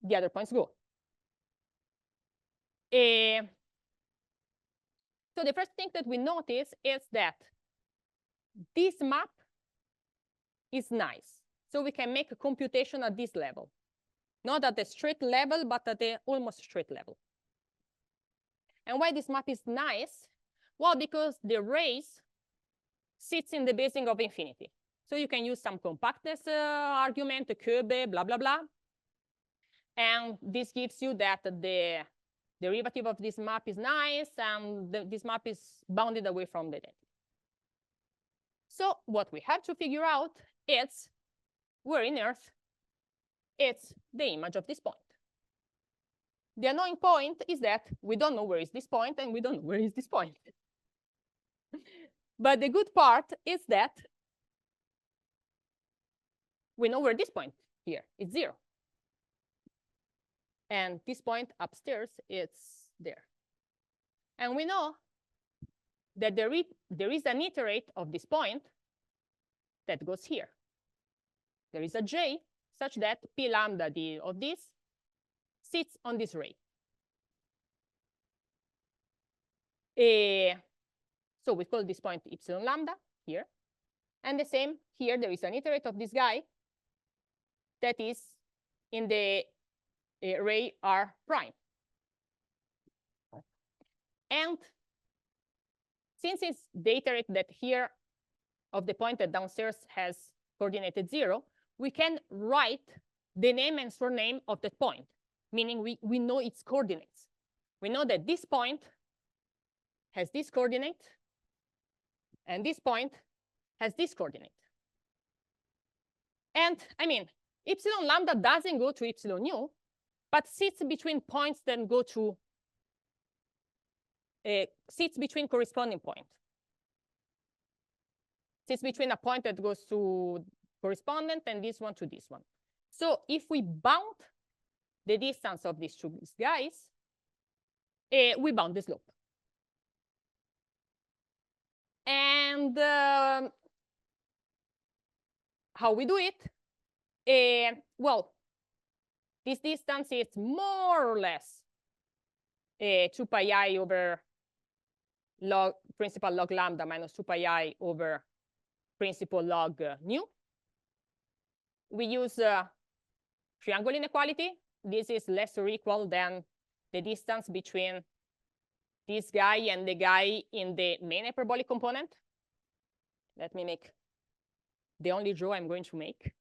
Speaker 6: the other points go. So the first thing that we notice is that this map is nice. So we can make a computation at this level. Not at the straight level, but at the almost straight level. And why this map is nice? Well, because the race sits in the basing of infinity. So you can use some compactness argument, a curve, blah, blah, blah. And this gives you that the derivative of this map is nice, and this map is bounded away from the identity. So what we have to figure out is where in Earth it's the image of this point. The annoying point is that we don't know where is this point, and we don't know where is this point. But the good part is that we know where this point here is 0. And this point upstairs, it's there. And we know that there is an iterate of this point that goes here. There is a j such that p lambda d of this sits on this ray. So we call this point epsilon lambda here. And the same here, there is an iterate of this guy that is in the ray r prime. And since it's the iterate that here of the point that downstairs has coordinated 0, we can write the name and surname of that point, meaning we know its coordinates. We know that this point has this coordinate, and this point has this coordinate. And I mean, epsilon lambda doesn't go to epsilon nu, but sits between points that go to, sits between corresponding points. Sits between a point that goes to correspondent and this one to this one. So if we bound the distance of these two guys, we bound the slope. And how we do it? Well, this distance is more or less 2 pi I over log principal log lambda minus 2 pi I over principal log nu. We use triangle inequality. This is less or equal than the distance between this guy and the guy in the main hyperbolic component. Let me make the only draw I'm going to make.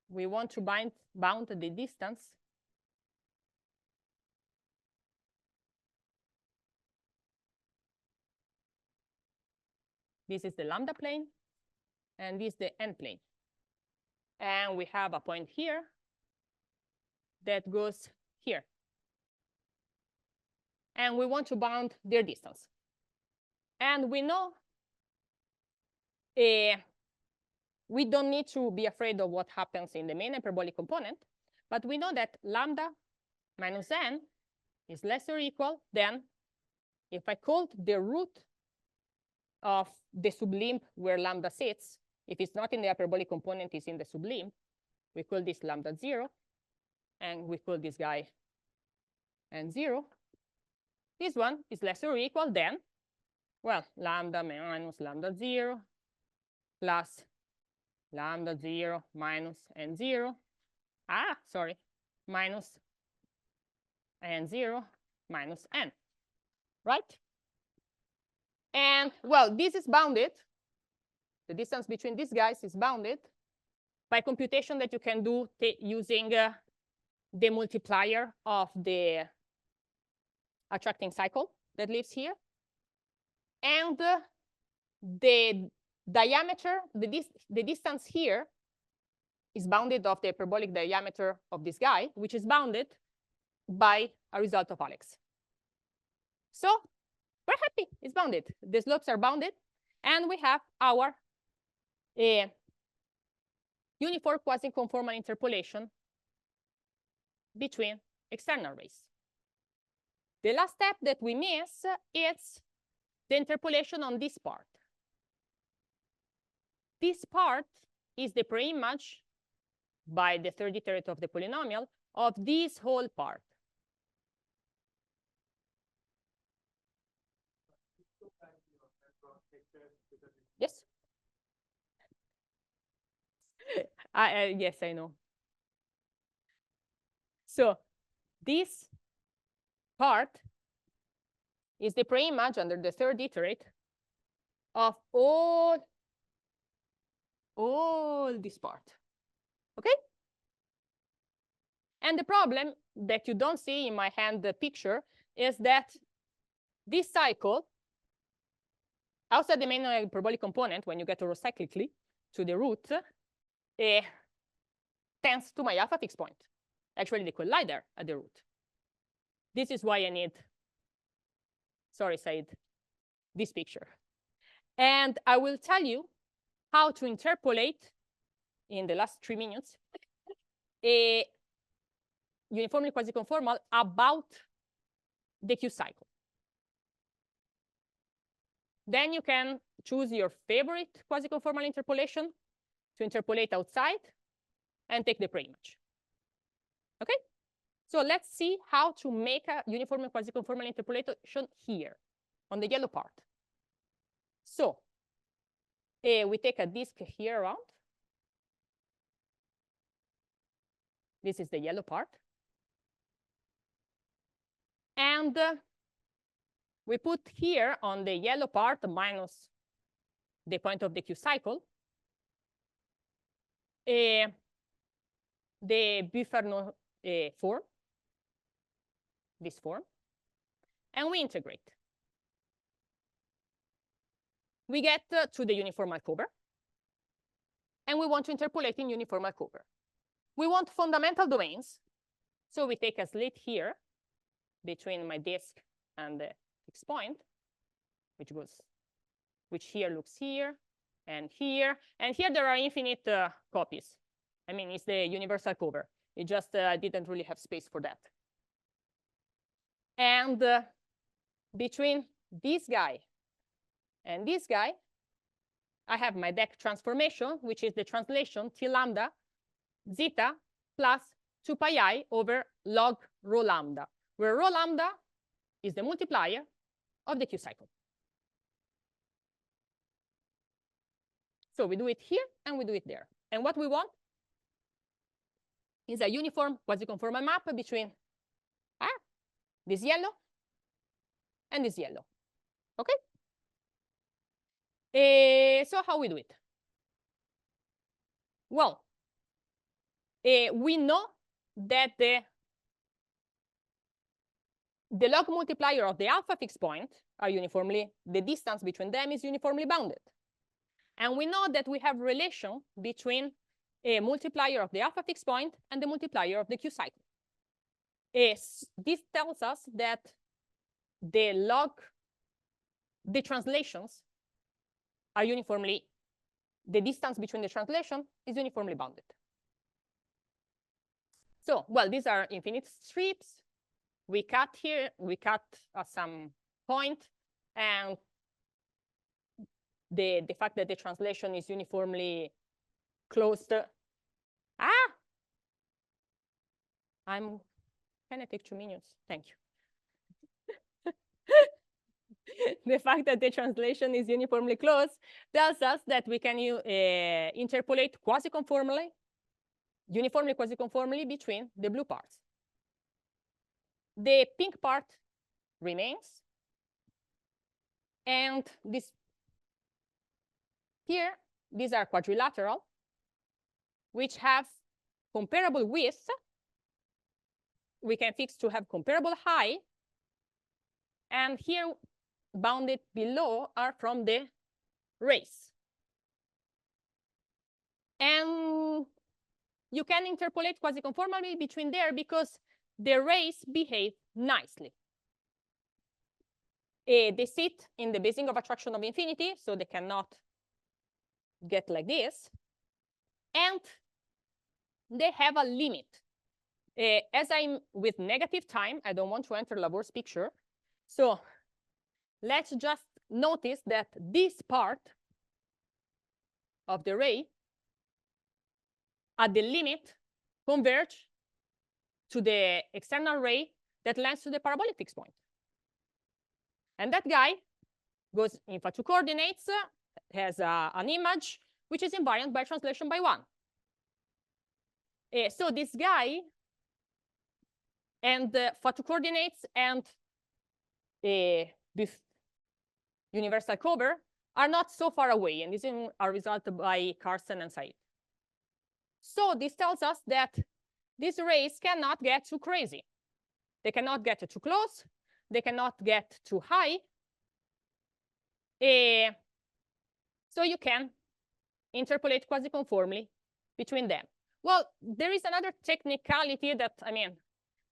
Speaker 6: We want to bound the distance this is the lambda plane, and this is the n plane. And we have a point here that goes here. And we want to bound their distance. And we know we don't need to be afraid of what happens in the main hyperbolic component, but we know that lambda minus n is less or equal than if I called the root of the sublimp where lambda sits. If it's not in the hyperbolic component, it's in the sublimp. We call this lambda 0, and we call this guy n0. This one is less or equal than, well, lambda minus lambda 0 plus lambda 0 minus n0. Minus n0 minus n, right? And, well, this is bounded. The distance between these guys is bounded by computation that you can do using the multiplier of the attracting cycle that lives here. And the diameter, the distance here is bounded of the hyperbolic diameter of this guy, which is bounded by a result of Alex. So we're happy, it's bounded. The slopes are bounded, and we have our uniform quasi-conformal interpolation between external rays. The last step that we miss is the interpolation on this part. This part is the preimage by the third iterative of the polynomial of this whole part. Yes? Yes, I know. So this part is the preimage under the third iterate of all this part. Okay? And the problem that you don't see in my hand picture is that this cycle, outside the main hyperbolic component, when you get cyclically to the root, tends to my alpha fixed point. Actually, they collide there at the root. This is why I need, sorry, Said, this picture. And I will tell you how to interpolate, in the last 3 minutes, a uniformly quasi-conformal about the Q cycle. Then you can choose your favorite quasi-conformal interpolation to interpolate outside and take the preimage. Okay? So let's see how to make a uniformly quasi-conformal interpolation here on the yellow part. So we take a disk here around. This is the yellow part. And we put here on the yellow part minus the point of the Q cycle the Buffernot form, this form, and we integrate. We get to the uniformal cover, and we want to interpolate in uniformal cover. We want fundamental domains, so we take a slit here between my disk and the fixed point, which goes which here looks here, and here there are infinite copies. I mean, it's the universal cover. It just didn't really have space for that. And between this guy and this guy, I have my deck transformation, which is the translation T lambda zeta plus 2 pi I over log rho lambda, where rho lambda is the multiplier of the Q cycle. So we do it here and we do it there. And what we want is a uniform quasi-conformal map between this yellow and this yellow. Okay? So how we do it? Well, we know that the log multiplier of the alpha fixed point are uniformly, the distance between them is uniformly bounded. And we know that we have relation between a multiplier of the alpha fixed point and the multiplier of the Q cycle. This tells us that the translations are uniformly, the distance between the translation is uniformly bounded. So, well, these are infinite strips. We cut here, we cut at some point, and the fact that the translation is uniformly closed. Can I take 2 minutes? Thank you. The fact that the translation is uniformly closed tells us that we can interpolate quasi-conformally, uniformly quasi-conformally between the blue parts. The pink part remains. And this here, these are quadrilateral, which have comparable width. We can fix to have comparable height. And here, bounded below are from the rays. And you can interpolate quasi-conformally between there because the rays behave nicely. They sit in the basing of attraction of infinity, so they cannot get like this. And they have a limit. As I'm with negative time, I don't want to enter Lavor's picture. So let's just notice that this part of the ray at the limit converge to the external ray that lands to the parabolic fixed point. And that guy goes in phi 2 coordinates, has an image which is invariant by translation by 1. So this guy and phi 2 coordinates and this universal cover are not so far away, and this is a result by Carsten and Said. So this tells us that these rays cannot get too crazy. They cannot get too close. They cannot get too high. So you can interpolate quasi-conformly between them. Well, there is another technicality that, I mean,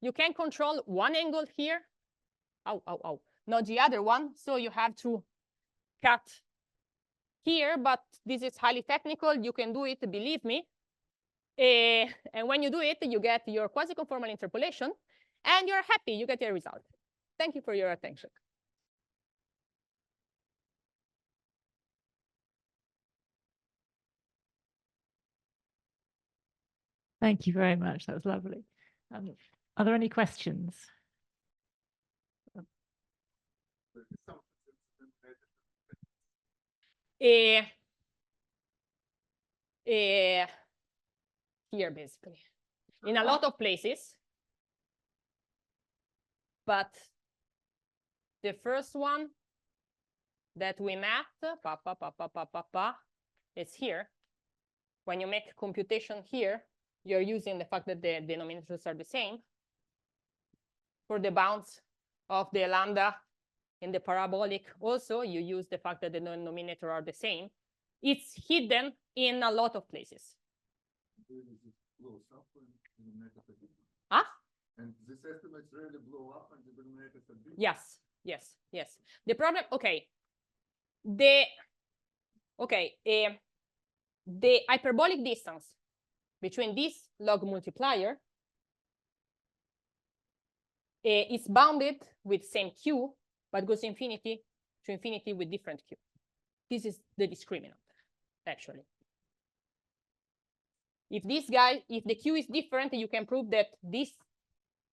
Speaker 6: you can control one angle here, not the other one. So you have to cut here, but this is highly technical. You can do it, believe me. And when you do it, you get your quasi-conformal interpolation, and you're happy, you get your result. Thank you for your attention.
Speaker 1: Thank you very much. That was lovely. Are there any questions?
Speaker 6: Here, basically, in a lot of places. But the first one that we mapped, is here. When you make computation here, you're using the fact that the denominators are the same. For the bounds of the lambda in the parabolic, also, you use the fact that the denominator are the same. It's hidden in a lot of places.
Speaker 7: And these estimates really blow up and the denominators are big?
Speaker 6: Yes, yes, yes. The problem, okay, the Okay, the hyperbolic distance between this log multiplier is bounded with same q, but goes infinity to infinity with different q. This is the discriminant, actually. If the q is different, you can prove that this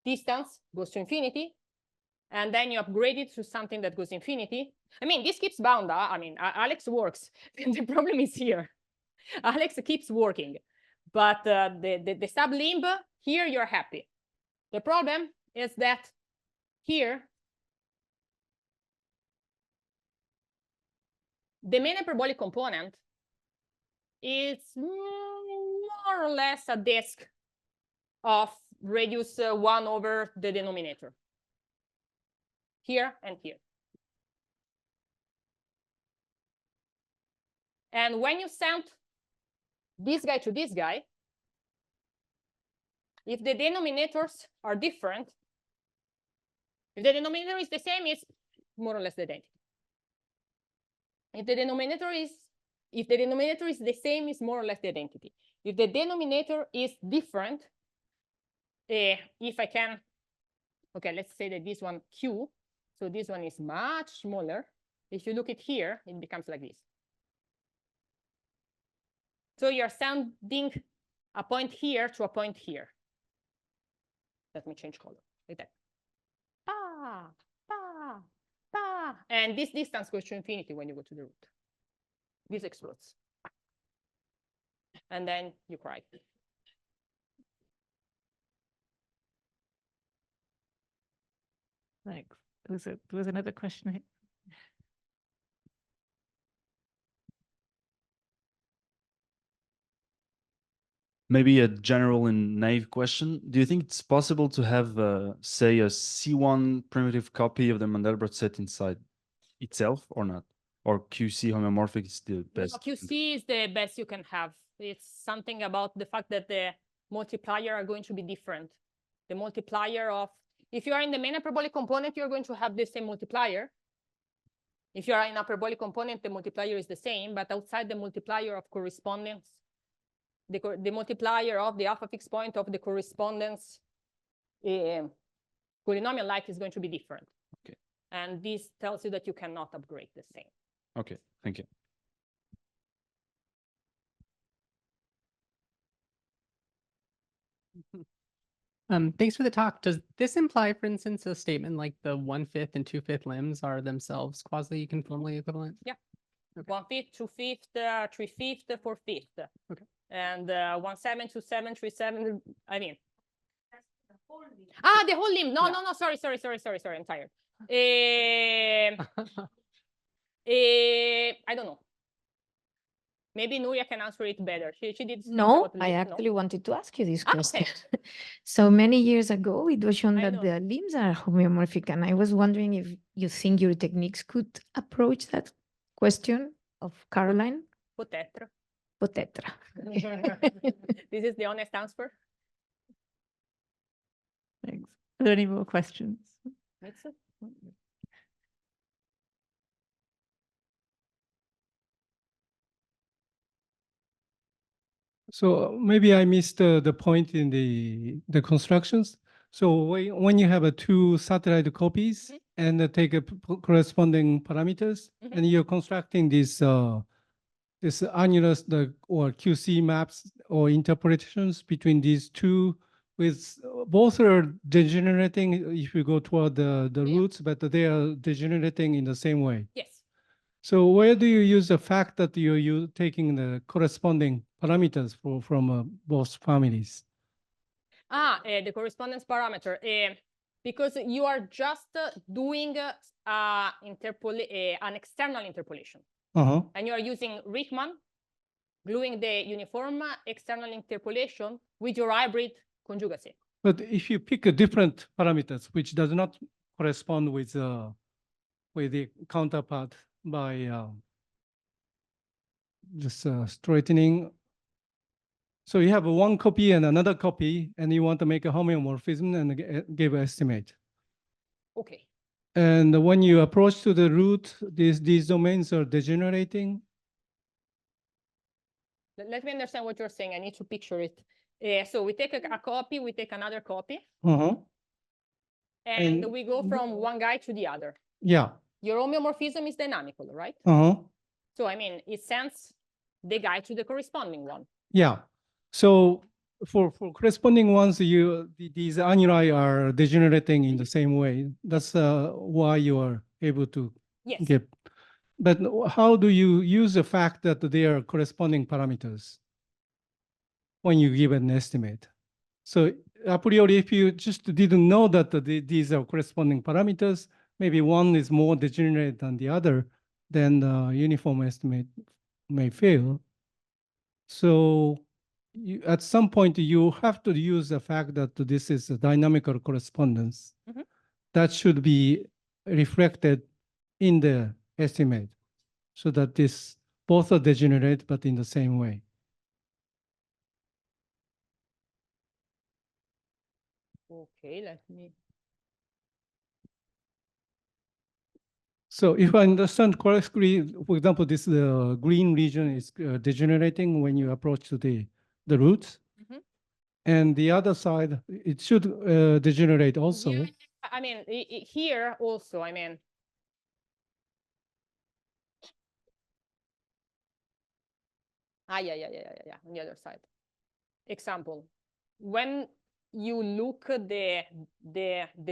Speaker 6: distance goes to infinity, and then you upgrade it to something that goes infinity. I mean, this keeps bound. I mean, Alex works. The problem is here. Alex keeps working, but the sublimb here, you're happy. The problem is that here, the main hyperbolic component is more or less a disk of radius 1 over the denominator. Here and here. And when you send this guy to this guy, if the denominators are different, if the denominator is the same, it's more or less the identity. If the denominator is the same, it's more or less the identity. If the denominator is different, if I can, okay, let's say that this one q, so this one is much smaller. If you look at here, it becomes like this. So you're sending a point here to a point here. Let me change color, like that. And this distance goes to infinity when you go to the root. This explodes. And then you cry.
Speaker 1: Thanks. There was another question here.
Speaker 8: Maybe a general and naive question. Do you think it's possible to have, say, a C1 primitive copy of the Mandelbrot set inside itself or not? Or QC homomorphic is the best?
Speaker 6: No, QC is the best you can have. It's something about the fact that the multiplier are going to be different. The multiplier of, if you are in the main hyperbolic component, you're going to have the same multiplier. If you are in hyperbolic component, the multiplier is the same, but outside the multiplier of correspondence, the multiplier of the alpha fixed point of the correspondence polynomial like is going to be different.
Speaker 8: Okay.
Speaker 6: And this tells you that you cannot upgrade the same.
Speaker 8: Okay, thank you.
Speaker 9: Thanks for the talk. Does this imply, for instance, a statement like the 1/5 and 2/5 limbs are themselves quasi-conformally equivalent?
Speaker 6: Yeah.
Speaker 9: Okay.
Speaker 6: 1/5, 2/5, 3/5, 4/5.
Speaker 9: Okay.
Speaker 6: And 1/7, 2/7, 3/7. I mean. Ah, the whole limb. No,
Speaker 9: Yeah.
Speaker 6: no, no. Sorry. I'm tired. I don't know. Maybe Nuria can answer it better. She did. speak
Speaker 10: No,
Speaker 6: about the
Speaker 10: I
Speaker 6: limb,
Speaker 10: actually wanted to ask you this
Speaker 6: Ah,
Speaker 10: question.
Speaker 6: okay.
Speaker 10: So many years ago, it was shown
Speaker 6: I
Speaker 10: that
Speaker 6: know.
Speaker 10: the limbs are homeomorphic, and I was wondering if you think your techniques could approach that question of Caroline.
Speaker 6: Peut-être.
Speaker 10: Peut-être.
Speaker 6: This is the honest answer.
Speaker 1: Thanks. Are there any more questions?
Speaker 6: Mitsu?
Speaker 2: So maybe I missed the point in the constructions. So when you have two satellite copies and take a corresponding parameters, and you're constructing this this annulus or QC maps or interpretations between these two, with both are degenerating if you go toward the roots, but they are degenerating in the same way.
Speaker 6: Yes.
Speaker 2: So where do you use the fact that you're taking the corresponding parameters from both families?
Speaker 6: The correspondence parameter. Because you are just doing an external interpolation. And you are using Riemann, gluing the uniform external interpolation with your hybrid conjugacy.
Speaker 2: But if you pick a different parameters which does not correspond with the counterpart by just straightening, so you have one copy and another copy, and you want to make a homeomorphism and give an estimate.
Speaker 6: Okay.
Speaker 2: And when you approach to the root, these domains are degenerating.
Speaker 6: let me understand what you're saying. I need to picture it. So we take a copy, we take another copy, and we go from one guy to the other.
Speaker 2: Yeah.
Speaker 6: Your homeomorphism is dynamical, right? So I mean, it sends the guy to the corresponding one.
Speaker 2: Yeah. So for corresponding ones, these annuli are degenerating in the same way. That's why you are able to get. But how do you use the fact that they are corresponding parameters when you give an estimate? So a priori, if you just didn't know that these are corresponding parameters, maybe one is more degenerate than the other, then the uniform estimate may fail. So at some point, you have to use the fact that this is a dynamical correspondence. That should be reflected in the estimate so that this both are degenerate, but in the same way.
Speaker 6: Okay, let me.
Speaker 2: So if I understand correctly, for example, this green region is degenerating when you approach to the roots. And the other side, it should degenerate also.
Speaker 6: Yeah, I mean, here also, I mean. Yeah, on the other side. Example, when you look at the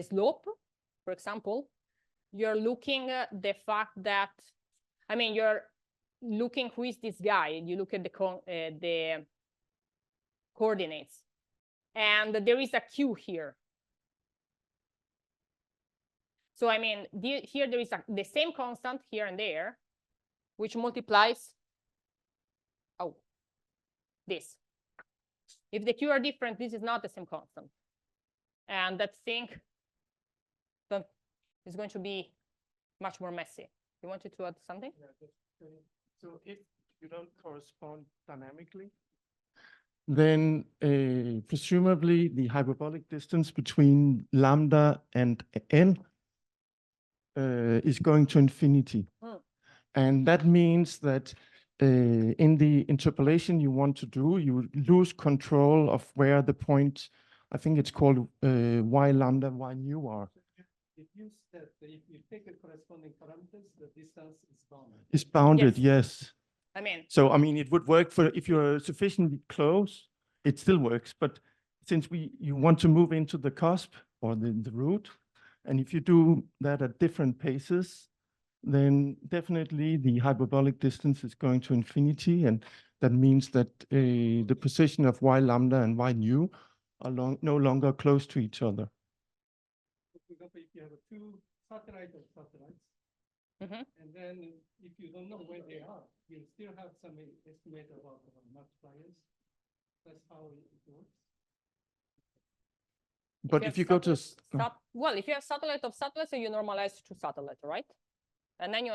Speaker 6: slope, for example, you're looking at the fact that, I mean, you're looking who is this guy. You look at the coordinates, and there is a Q here. So I mean, here there is the same constant here and there, which multiplies this. If the Q are different, this is not the same constant. And that thing is going to be much more messy. You wanted to add something?
Speaker 11: So if you don't correspond dynamically, then presumably the hyperbolic distance between lambda and n is going to infinity. And that means that in the interpolation you want to do, you lose control of where the point, I think it's called y lambda, y nu are.
Speaker 2: It means that if you take the corresponding parameters, the distance is bounded.
Speaker 11: It's bounded, yes.
Speaker 6: I mean.
Speaker 11: So, I mean, it would work for if you're sufficiently close, it still works. But since you want to move into the cusp or the root, and if you do that at different paces, then definitely the hyperbolic distance is going to infinity. And that means that the position of y lambda and y nu are no longer close to each other.
Speaker 2: For example, if you have two satellites of satellites, and then if you don't know where they are, you still have some estimate about the multipliers. That's how it works.
Speaker 11: But if you go to
Speaker 6: well, if you have satellite of satellites, so you normalize to satellite, right? And then you.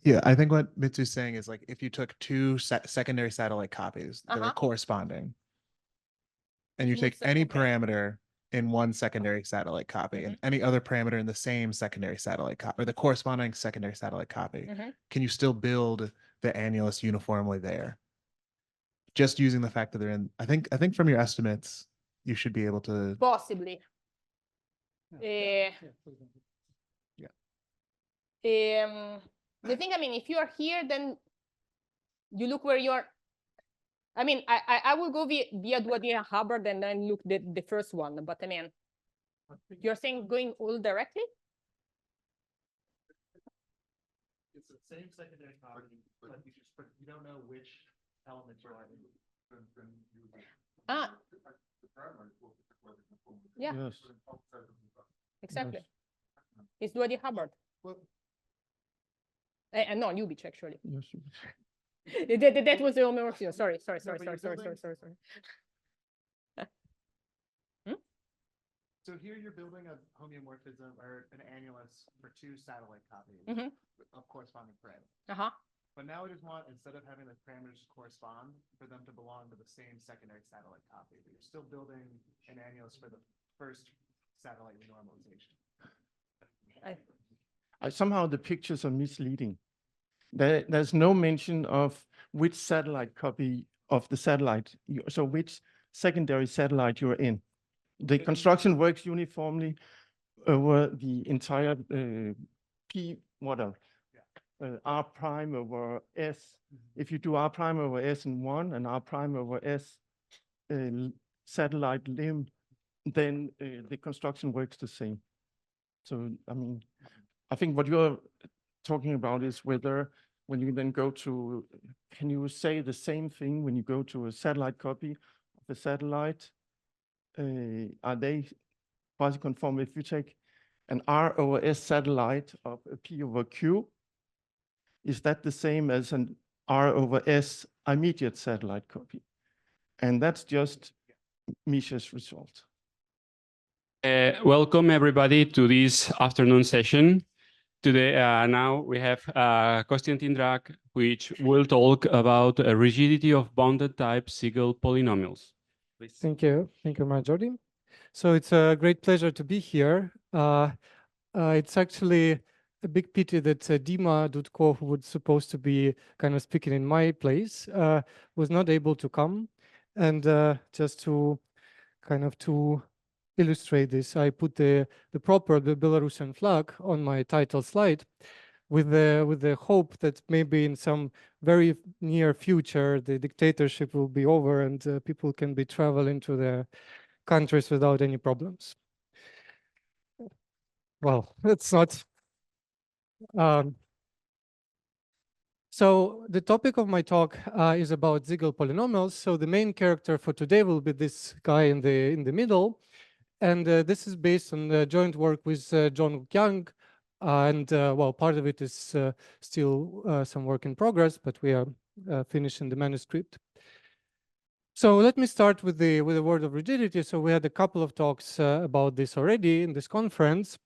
Speaker 12: Yeah, I think what Mitsu's saying is like if you took two secondary satellite copies that are corresponding, and you take any parameter in one secondary satellite copy and any other parameter in the same secondary satellite copy or the corresponding secondary satellite copy, can you still build the annulus uniformly there? Just using the fact that they're in, I think from your estimates, you should be able to
Speaker 6: possibly. The thing, I mean, if you are here, then you look where you are. I mean, I will go via Duadina Hubbard and then look the first one. But I mean, you're saying going all directly?
Speaker 12: It's the same secondary copy, but you don't know which element you're in.
Speaker 6: Yeah.
Speaker 11: Yes.
Speaker 6: Exactly. It's Duadi Hubbard. No, Lubitsch, actually.
Speaker 11: Yes.
Speaker 6: That was the homeomorphism. Sorry.
Speaker 12: So here you're building a homeomorphism or an annulus for two satellite copies of corresponding parameters. But now we just want, instead of having the parameters correspond, for them to belong to the same secondary satellite copy. But you're still building an annulus for the first satellite renormalization.
Speaker 11: Somehow the pictures are misleading. there's no mention of which satellite copy of the satellite, so which secondary satellite you're in. The construction works uniformly over the entire R prime over S. If you do R prime over S in one and R prime over S satellite limb, then the construction works the same. So, I mean, I think what you're talking about is whether when you then go to, can you say the same thing when you go to a satellite copy of the satellite? Are they quasi-conform? If you take an R over S satellite of a P over Q, is that the same as an R over S immediate satellite copy? And that's just Misha's result.
Speaker 13: Welcome everybody to this afternoon session. Today, now we have Kostiantyn Drach, which will talk about rigidity of bounded type Siegel polynomials. Please.
Speaker 14: Thank you, Marjorie. So it's a great pleasure to be here. It's actually a big pity that Dima Dudko, who was supposed to be kind of speaking in my place, was not able to come. And just to kind of to illustrate this, I put the Belarusian flag on my title slide with the hope that maybe in some very near future, the dictatorship will be over and people can be traveling to their countries without any problems. Well, it's not. So the topic of my talk is about Siegel polynomials. So the main character for today will be this guy in the middle. And this is based on the joint work with John Yang. And well, part of it is still some work in progress, but we are finishing the manuscript. So let me start with the word of rigidity. So we had a couple of talks about this already in this conference.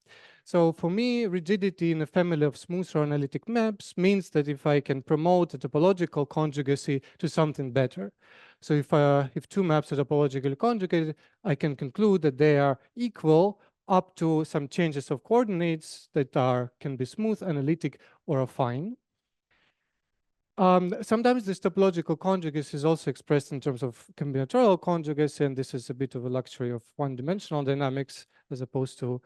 Speaker 14: So for me, rigidity in a family of smooth or analytic maps means that if I can promote a topological conjugacy to something better. So if two maps are topologically conjugated, I can conclude that they are equal up to some changes of coordinates that can be smooth, analytic, or affine. Sometimes this topological conjugacy is also expressed in terms of combinatorial conjugacy, and this is a bit of a luxury of one-dimensional dynamics as opposed to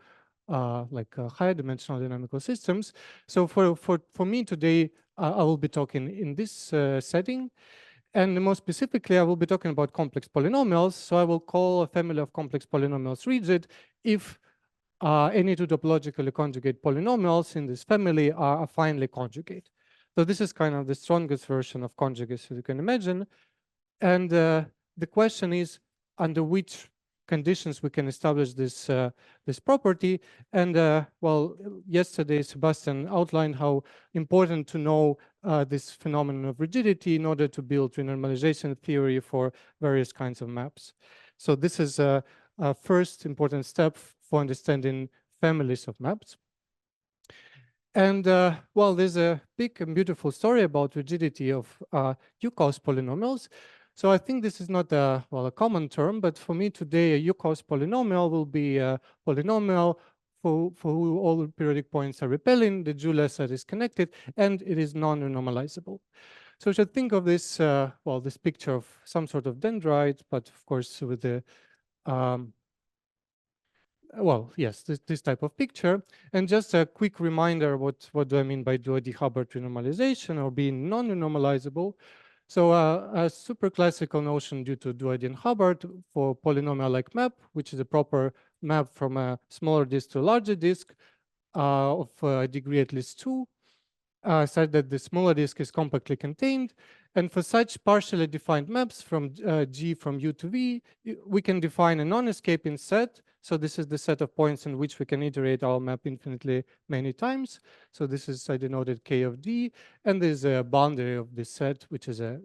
Speaker 14: higher dimensional dynamical systems. So for me today, I will be talking in this setting. And more specifically, I will be talking about complex polynomials. So I will call a family of complex polynomials rigid if any two topologically conjugate polynomials in this family are affinely conjugate. So this is kind of the strongest version of conjugacy you can imagine. And the question is under which conditions we can establish this this property. And well, yesterday Sebastian outlined how important to know this phenomenon of rigidity in order to build renormalization theory for various kinds of maps. So this is a first important step for understanding families of maps. And well, there's a big and beautiful story about rigidity of Yuka's polynomials. So I think this is not a common term, but for me today, a Yuka's polynomial will be a polynomial for who all periodic points are repelling, the Julia set is connected, and it is non-renormalizable. So we should think of this, well, this picture of some sort of dendrite, but of course with the well, yes, this type of picture. And just a quick reminder, what do I mean by Doherty-Hubbard renormalization or being non-renormalizable? So a super classical notion due to Doherty and Hubbard for polynomial-like map, which is a proper map from a smaller disk to a larger disk of degree at least 2, such that the smaller disk is compactly contained. And for such partially defined maps from G from U to V, we can define a non-escaping set. So this is the set of points in which we can iterate our map infinitely many times. So this is I denoted K of D, and there's a boundary of this set, which is a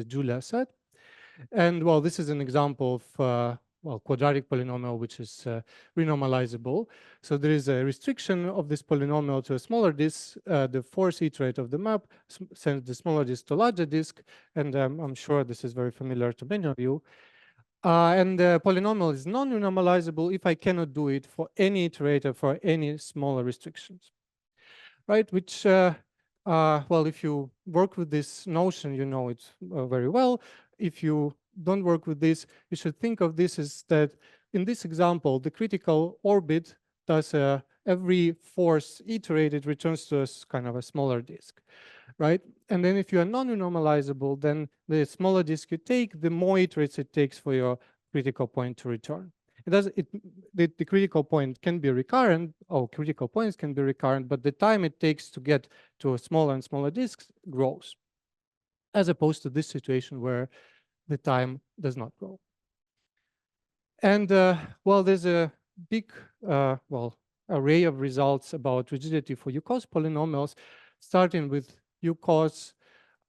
Speaker 14: Julia set. And well, this is an example of well, quadratic polynomial, which is renormalizable. So there is a restriction of this polynomial to a smaller disk. The force iterate of the map sends the smaller disk to larger disk. And I'm sure this is very familiar to many of you. And the polynomial is non-renormalizable if I cannot do it for any iterator for any smaller restrictions, right? Which well, if you work with this notion, you know it very well. If you don't work with this, you should think of this as that in this example, the critical orbit does every force iterated returns to us kind of a smaller disk, right? And then if you are non-renormalizable, then the smaller disk you take, the more iterates it takes for your critical point to return. The critical point can be recurrent, or critical points can be recurrent, but the time it takes to get to a smaller and smaller disks grows, as opposed to this situation where the time does not grow. And well, there's a big array of results about rigidity for UCOS polynomials, starting with UCOS,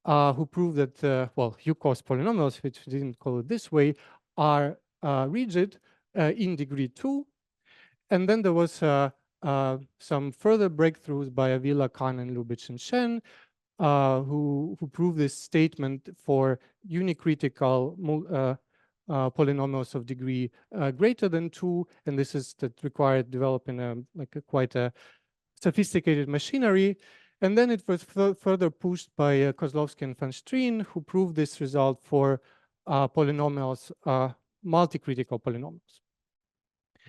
Speaker 14: who proved that, UCOS polynomials, which we didn't call it this way, are rigid in degree 2. And then there was some further breakthroughs by Avila, Khan, and Lubitsch and Shen, who proved this statement for unicritical polynomials of degree greater than 2, and this is that required developing quite a sophisticated machinery. And then it was further pushed by Kozlovsky and van Strien, who proved this result for polynomials, multi-critical polynomials.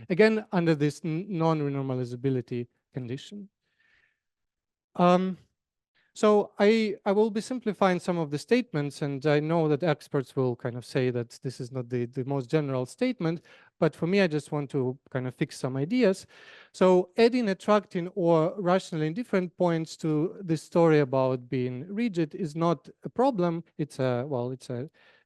Speaker 14: Again, under this non-renormalizability condition. So I will be simplifying some of the statements, and I know that experts will kind of say that this is not the most general statement, but for me, I just want to kind of fix some ideas. So adding, attracting, or rationally indifferent points to this story about being rigid is not a problem. It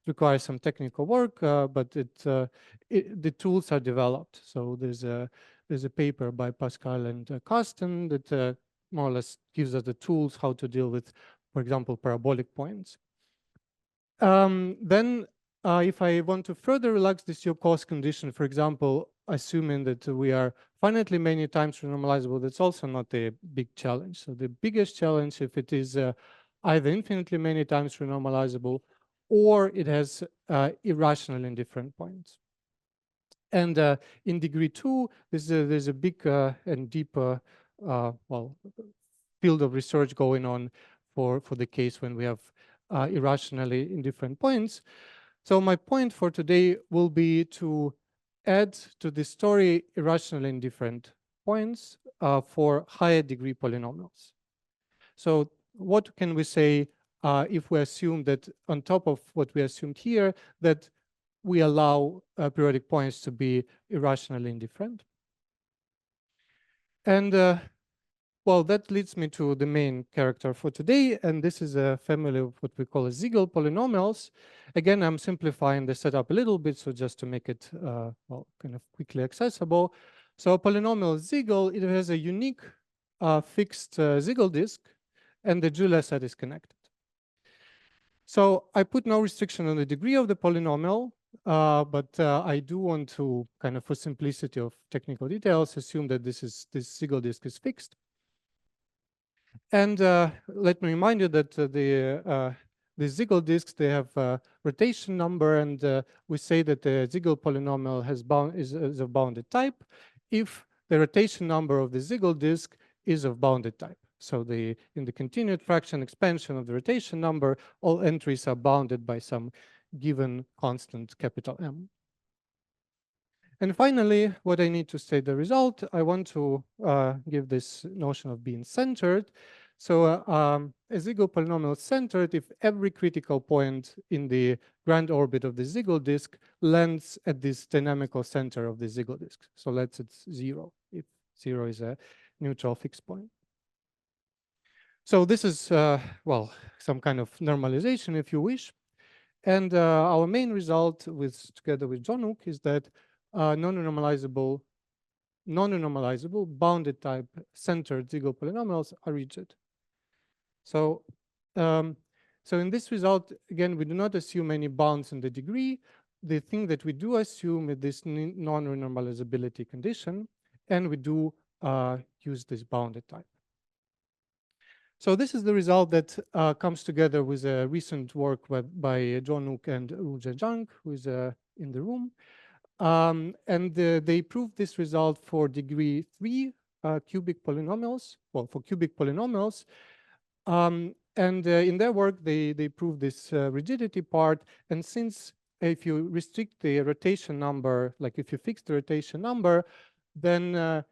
Speaker 14: requires some technical work, but the tools are developed. So there's a paper by Pascal and Kostiantyn that more or less gives us the tools how to deal with, for example, parabolic points. Then if I want to further relax this UCOS condition, for example, assuming that we are finitely many times renormalizable, that's also not a big challenge. So the biggest challenge, if it is either infinitely many times renormalizable or it has irrational indifferent points. And in degree 2, there's a big and deeper field of research going on for the case when we have irrationally indifferent points. So my point for today will be to add to the story irrationally indifferent points for higher degree polynomials. So what can we say if we assume that on top of what we assumed here, that we allow periodic points to be irrationally indifferent? And well, that leads me to the main character for today, and this is a family of what we call Siegel polynomials. Again, I'm simplifying the setup a little bit, so just to make it kind of quickly accessible. So a polynomial Siegel, it has a unique fixed Siegel disk, and the Julia set is connected. So I put no restriction on the degree of the polynomial, but I do want to kind of, for simplicity of technical details, assume that this Siegel disk is fixed. And let me remind you that the Siegel disks, they have a rotation number, and we say that the Siegel polynomial is of bounded type if the rotation number of the Siegel disk is of bounded type. So in the continued fraction expansion of the rotation number, all entries are bounded by some given constant capital M. And finally, what I need to state the result, I want to give this notion of being centered. So a Siegel polynomial is centered if every critical point in the grand orbit of the Siegel disk lands at this dynamical center of the Siegel disk. So let's it's 0, if 0 is a neutral fixed point. So this is, some kind of normalization, if you wish. And our main result together with John Hook is that non-renormalizable bounded type centered Siegel polynomials are rigid. So, so in this result, again, we do not assume any bounds in the degree. The thing that we do assume is this non-renormalizability condition, and we do use this bounded type. So this is the result that comes together with a recent work by John Hook and Ruja Jang, who is in the room. And they proved this result for degree 3 cubic polynomials, for cubic polynomials. And in their work, they prove this rigidity part. And since if you restrict the rotation number, like if you fix the rotation number, then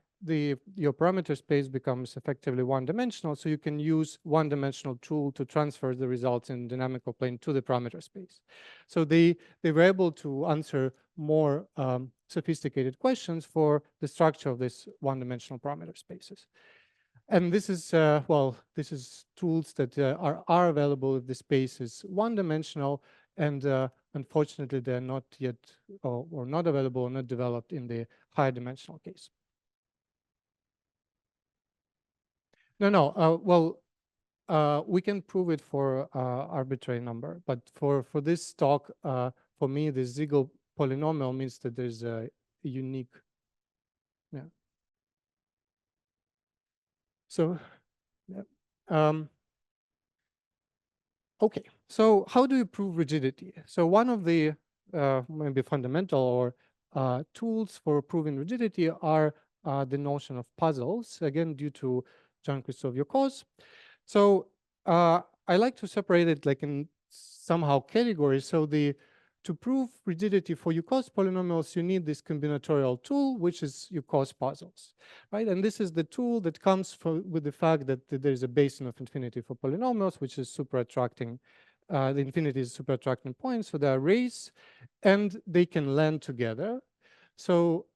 Speaker 14: your parameter space becomes effectively one-dimensional. So you can use one-dimensional tool to transfer the results in dynamical plane to the parameter space. So they were able to answer more sophisticated questions for the structure of these one-dimensional parameter spaces. And this is, well, this is tools that are available if the space is one-dimensional, and unfortunately, they're not yet, or not available, or not developed in the higher dimensional case. Well, we can prove it for arbitrary number, but for this talk, for me, the Siegel polynomial means that there's a unique, yeah. So, yeah. Okay, so how do you prove rigidity? So one of the maybe fundamental or tools for proving rigidity are the notion of puzzles, again, due to Jean-Christophe Youkos. So I like to separate it like in somehow categories. So to prove rigidity for Youkos polynomials, you need this combinatorial tool, which is Youkos puzzles, right? And this is the tool that comes with the fact that there's a basin of infinity for polynomials, which is super attracting. The infinity is super attracting points, so there are rays, and they can land together. So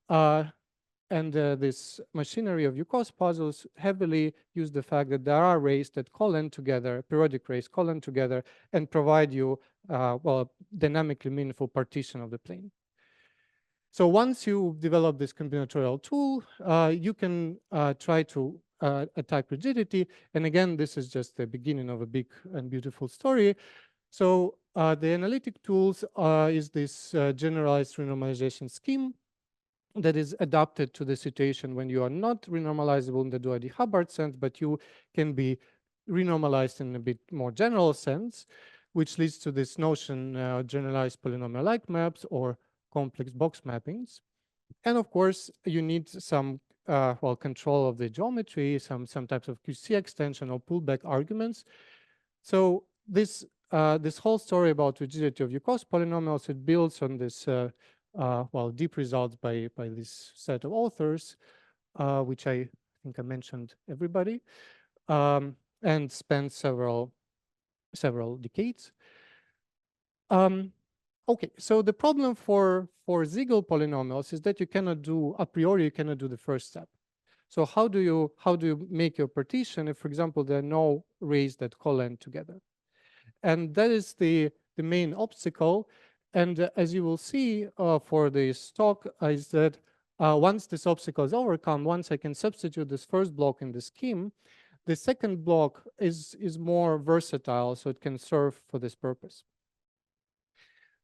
Speaker 14: this machinery of Youkos puzzles heavily use the fact that there are rays that collen together, periodic rays collen together, and provide you, well, a dynamically meaningful partition of the plane. So once you develop this combinatorial tool, you can try to attack rigidity. And again, this is just the beginning of a big and beautiful story. So the analytic tools is this generalized renormalization scheme that is adapted to the situation when you are not renormalizable in the Doherty-Hubbard sense, but you can be renormalized in a bit more general sense, which leads to this notion generalized polynomial-like maps or complex box mappings. And of course, you need some well, control of the geometry, some types of QC extension or pullback arguments. So this whole story about rigidity of Youkos polynomials, it builds on this well, deep results by this set of authors, which I think I mentioned everybody, and spent several decades. Okay, so the problem for Siegel polynomials is that you cannot do, a priori, you cannot do the first step. So how do you make your partition if, for example, there are no rays that collen together? And that is the main obstacle. And as you will see for this talk, is that once this obstacle is overcome, once I can substitute this first block in the scheme, the second block is more versatile, so it can serve for this purpose.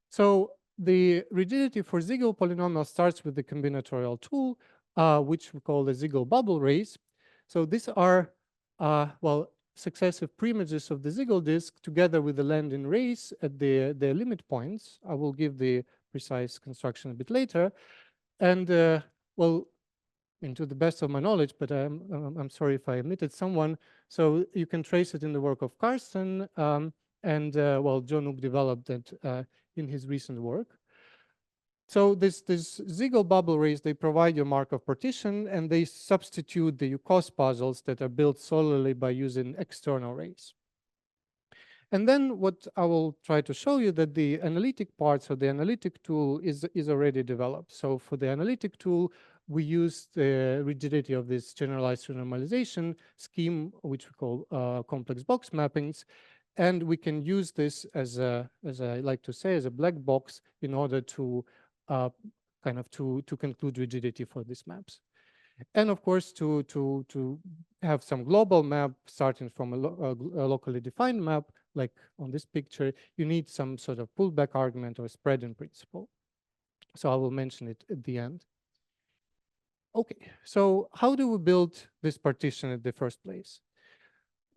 Speaker 14: So the rigidity for Siegel polynomial starts with the combinatorial tool, which we call the Siegel bubble rays. So these are, well, successive preimages of the Siegel disk together with the landing rays at the limit points. I will give the precise construction a bit later. And well, to the best of my knowledge, but I'm sorry if I omitted someone. So you can trace it in the work of Carsten, and well, John Nook developed it in his recent work. So this Siegel bubble rays, they provide your Markov partition, and they substitute the Youkos puzzles that are built solely by using external rays. And then what I will try to show you that the analytic parts of the analytic tool is already developed. So for the analytic tool, we use the rigidity of this generalized renormalization scheme, which we call complex box mappings. And we can use this as I like to say, as a black box in order to kind of to conclude rigidity for these maps. And of course, to have some global map starting from a locally defined map, like on this picture, you need some sort of pullback argument or spreading principle. So I will mention it at the end. Okay, so how do we build this partition in the first place?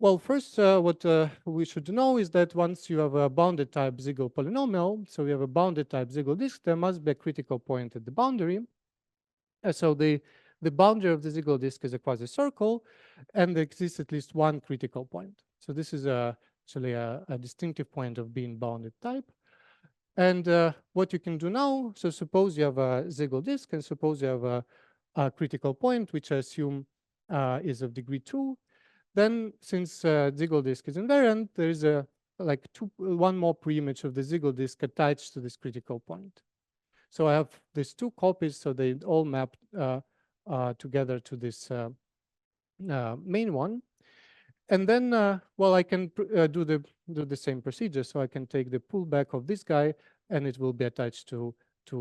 Speaker 14: Well, first, what we should know is that once you have a bounded type Siegel polynomial, so we have a bounded type Siegel disk, there must be a critical point at the boundary. So the boundary of the Siegel disk is a quasi-circle, and there exists at least one critical point. So this is actually a distinctive point of being bounded type. And what you can do now, so suppose you have a Siegel disk, and suppose you have a critical point, which I assume is of degree 2. Then, since Siegel disk is invariant, there is one more preimage of the Siegel disk attached to this critical point. So I have these two copies, so they all map together to this main one. And then, well, I can do the same procedure. So I can take the pullback of this guy, and it will be attached to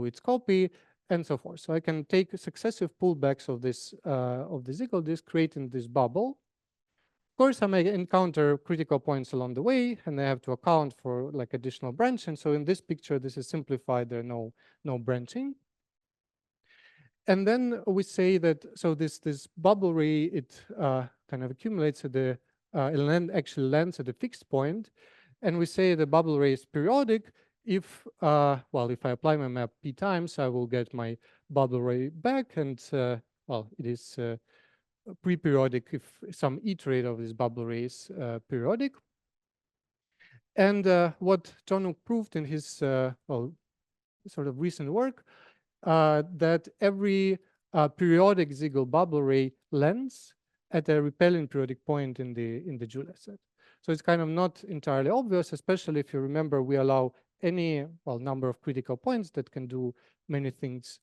Speaker 14: its copy, and so forth. So I can take successive pullbacks of this of the Siegel disk, creating this bubble. Of course, I may encounter critical points along the way, and I have to account for like additional branching. So in this picture, this is simplified. There are no branching. And then we say that so this bubble ray, it kind of accumulates at the it actually lands at a fixed point, and we say the bubble ray is periodic if well, if I apply my map p times, I will get my bubble ray back, and well, it is pre-periodic if some iterative of this bubble ray is periodic. And what John proved in his well, sort of recent work, that every periodic Siegel bubble ray lands at a repelling periodic point in the Julia set. So it's kind of not entirely obvious, especially if you remember we allow any number of critical points that can do many things.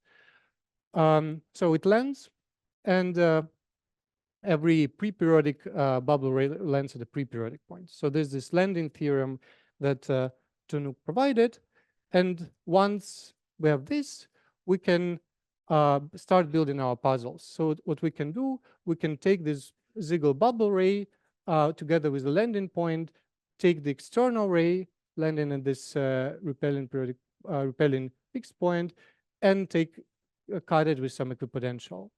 Speaker 14: So it lands, and every pre-periodic bubble ray lands at a pre-periodic point. So there's this landing theorem that Tunuk provided, and once we have this, we can start building our puzzles. So what we can do, we can take this Siegel bubble ray together with the landing point, take the external ray landing at this repelling fixed point, and cut it with some equipotential.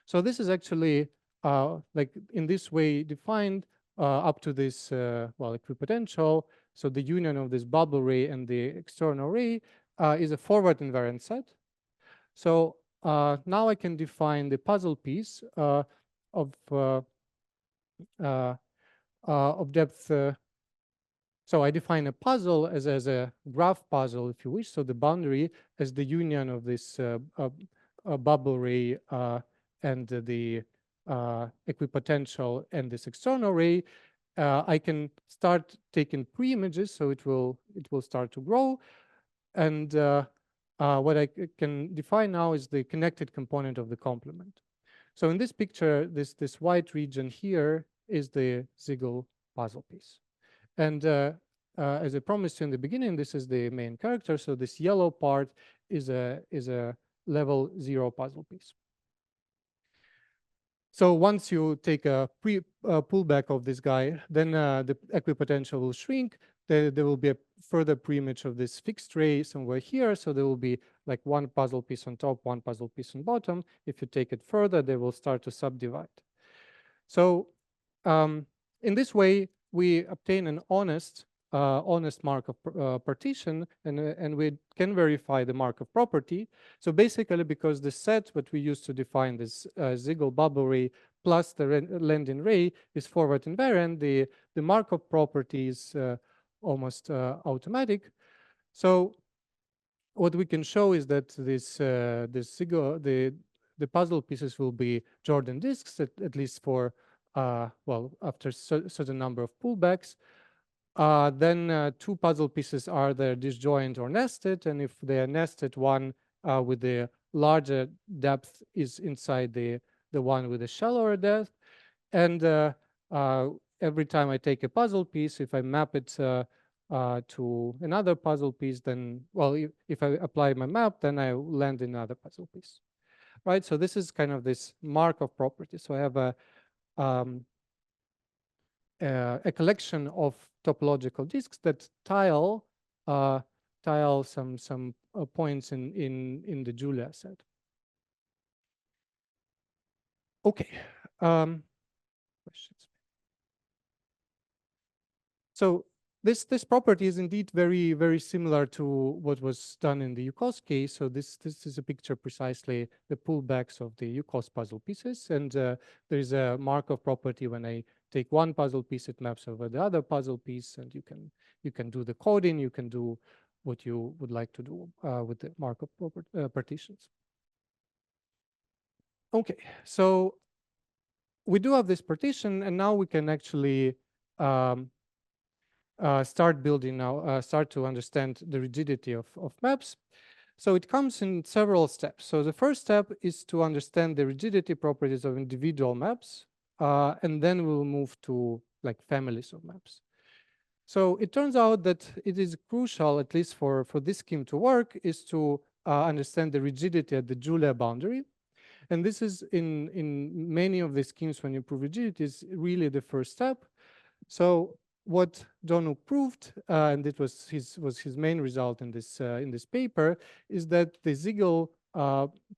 Speaker 14: So this is actually like in this way defined up to this well, equipotential. So the union of this bubble ray and the external ray is a forward invariant set. So now I can define the puzzle piece of depth. So I define a puzzle as a graph puzzle, if you wish. So the boundary as the union of this bubble ray and the equipotential and this external ray. I can start taking pre-images, so it will start to grow. And what I can define now is the connected component of the complement. So in this picture, this white region here is the Siegel puzzle piece. And as I promised you in the beginning, this is the main character. So this yellow part is a level 0 puzzle piece. So once you take a pullback of this guy, then the equipotential will shrink. There will be a further preimage of this fixed ray somewhere here. So there will be like one puzzle piece on top, one puzzle piece on bottom. If you take it further, they will start to subdivide. So in this way, we obtain an honest Markov partition, and we can verify the Markov property. So basically, because the set that we use to define this Siegel bubble ray plus the landing ray is forward invariant, the Markov property is almost automatic. So what we can show is that this Siegel, the puzzle pieces will be Jordan disks, at least for well, after certain number of pullbacks. Then two puzzle pieces are either disjoint or nested, and if they are nested, one with the larger depth is inside the one with the shallower depth. And every time I take a puzzle piece, if I map it to another puzzle piece, then, well, if I apply my map, then I land in another puzzle piece, right? So this is kind of this Markov property. So I have a collection of topological disks that tile some points in the Julia set. Okay. Questions? So this property is indeed very similar to what was done in the UCOS case. So this is a picture precisely the pullbacks of the UCOS puzzle pieces, and there is a Markov property when I take one puzzle piece, it maps over the other puzzle piece, and you can do the coding, you can do what you would like to do with the Markov partitions. Okay, so we do have this partition, and now we can actually start building now, start to understand the rigidity of maps. So it comes in several steps. So the first step is to understand the rigidity properties of individual maps, and then we'll move to like families of maps. So it turns out that it is crucial, at least for this scheme to work, is to understand the rigidity at the Julia boundary. And this is in many of the schemes when you prove rigidity is really the first step. So what Donuk proved, and it was his main result in this paper, is that the Siegel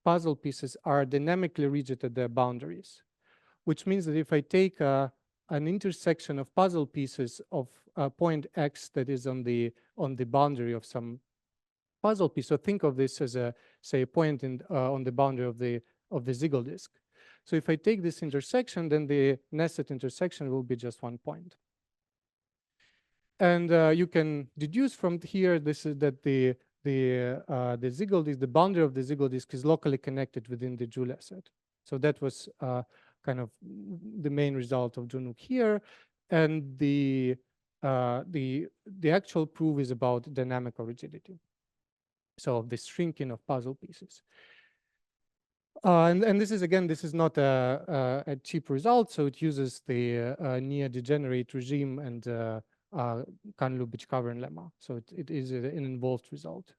Speaker 14: puzzle pieces are dynamically rigid at their boundaries, which means that if I take an intersection of puzzle pieces of point X that is on the boundary of some puzzle piece, so think of this as say a point on the boundary of the Siegel disk. So if I take this intersection, then the nested intersection will be just one point. And you can deduce from here this is that the Siegel disk, the boundary of the Siegel disk is locally connected within the Julia set. So that was kind of the main result of Donuk here, and the actual proof is about dynamical rigidity. So the shrinking of puzzle pieces. And this is, again, this is not a cheap result. So it uses the near degenerate regime and Kahn-Lubitsch-Cavern lemma. So it is an involved result.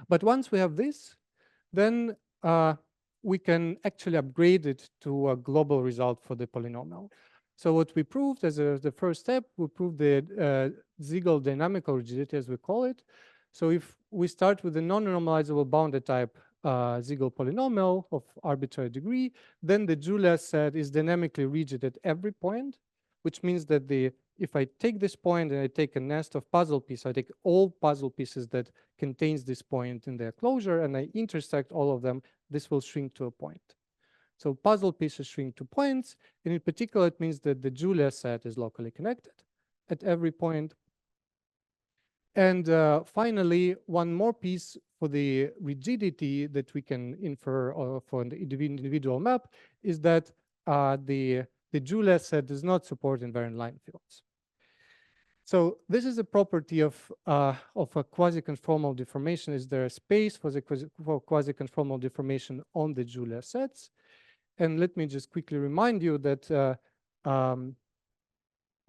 Speaker 14: But once we have this, then we can actually upgrade it to a global result for the polynomial. So what we proved as the first step, we proved the Siegel dynamical rigidity, as we call it. So if we start with a non-normalizable bounded type Siegel polynomial of arbitrary degree, then the Julia set is dynamically rigid at every point, which means that if I take this point and I take a nest of puzzle pieces, I take all puzzle pieces that contains this point in their closure and I intersect all of them, this will shrink to a point. So puzzle pieces shrink to points, and in particular, it means that the Julia set is locally connected at every point. And finally, one more piece for the rigidity that we can infer for the individual map is that the Julia set does not support invariant line fields. So this is a property of a quasi-conformal deformation. Is there a space for the quasi-conformal deformation on the Julia sets? And let me just quickly remind you that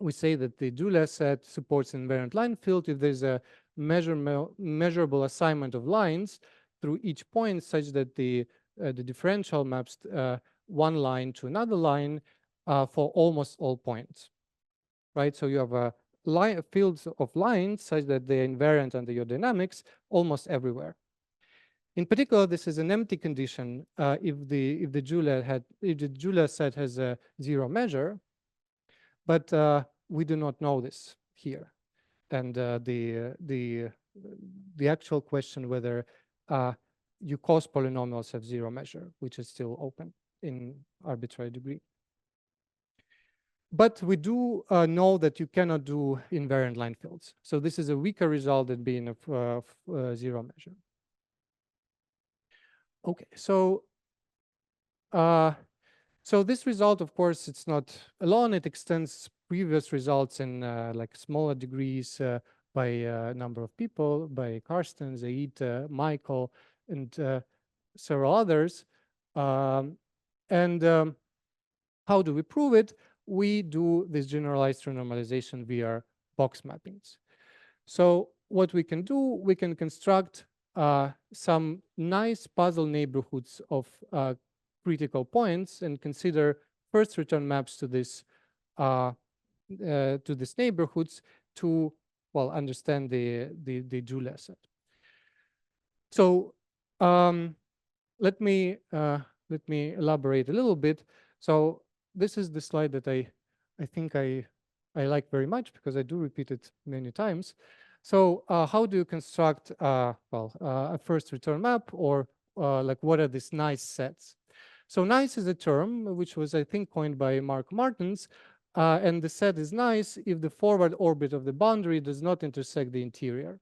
Speaker 14: we say that the Julia set supports invariant line field if there's a measurable assignment of lines through each point such that the differential maps one line to another line for almost all points, right? So you have a fields of lines such that they're invariant under your dynamics almost everywhere. In particular, this is an empty condition if the Julia set has a zero measure, but we do not know this here. And the actual question whether Yuko's polynomials have zero measure, which is still open in arbitrary degree. But we do know that you cannot do invariant line fields. So this is a weaker result than being of zero measure. Okay, so this result, of course, it's not alone. It extends previous results in like smaller degrees by a number of people, by Karsten, Zaid, Michael, and several others. How do we prove it? We do this generalized renormalization via box mappings. So what we can do, we can construct some nice puzzle neighborhoods of critical points and consider first return maps to this neighborhoods to understand the Julia set. So let me elaborate a little bit. So this is the slide that I think I like very much because I do repeat it many times. So how do you construct a first return map, or like what are these nice sets? So nice is a term which was, I think, coined by Mark Martens, and the set is nice if the forward orbit of the boundary does not intersect the interior.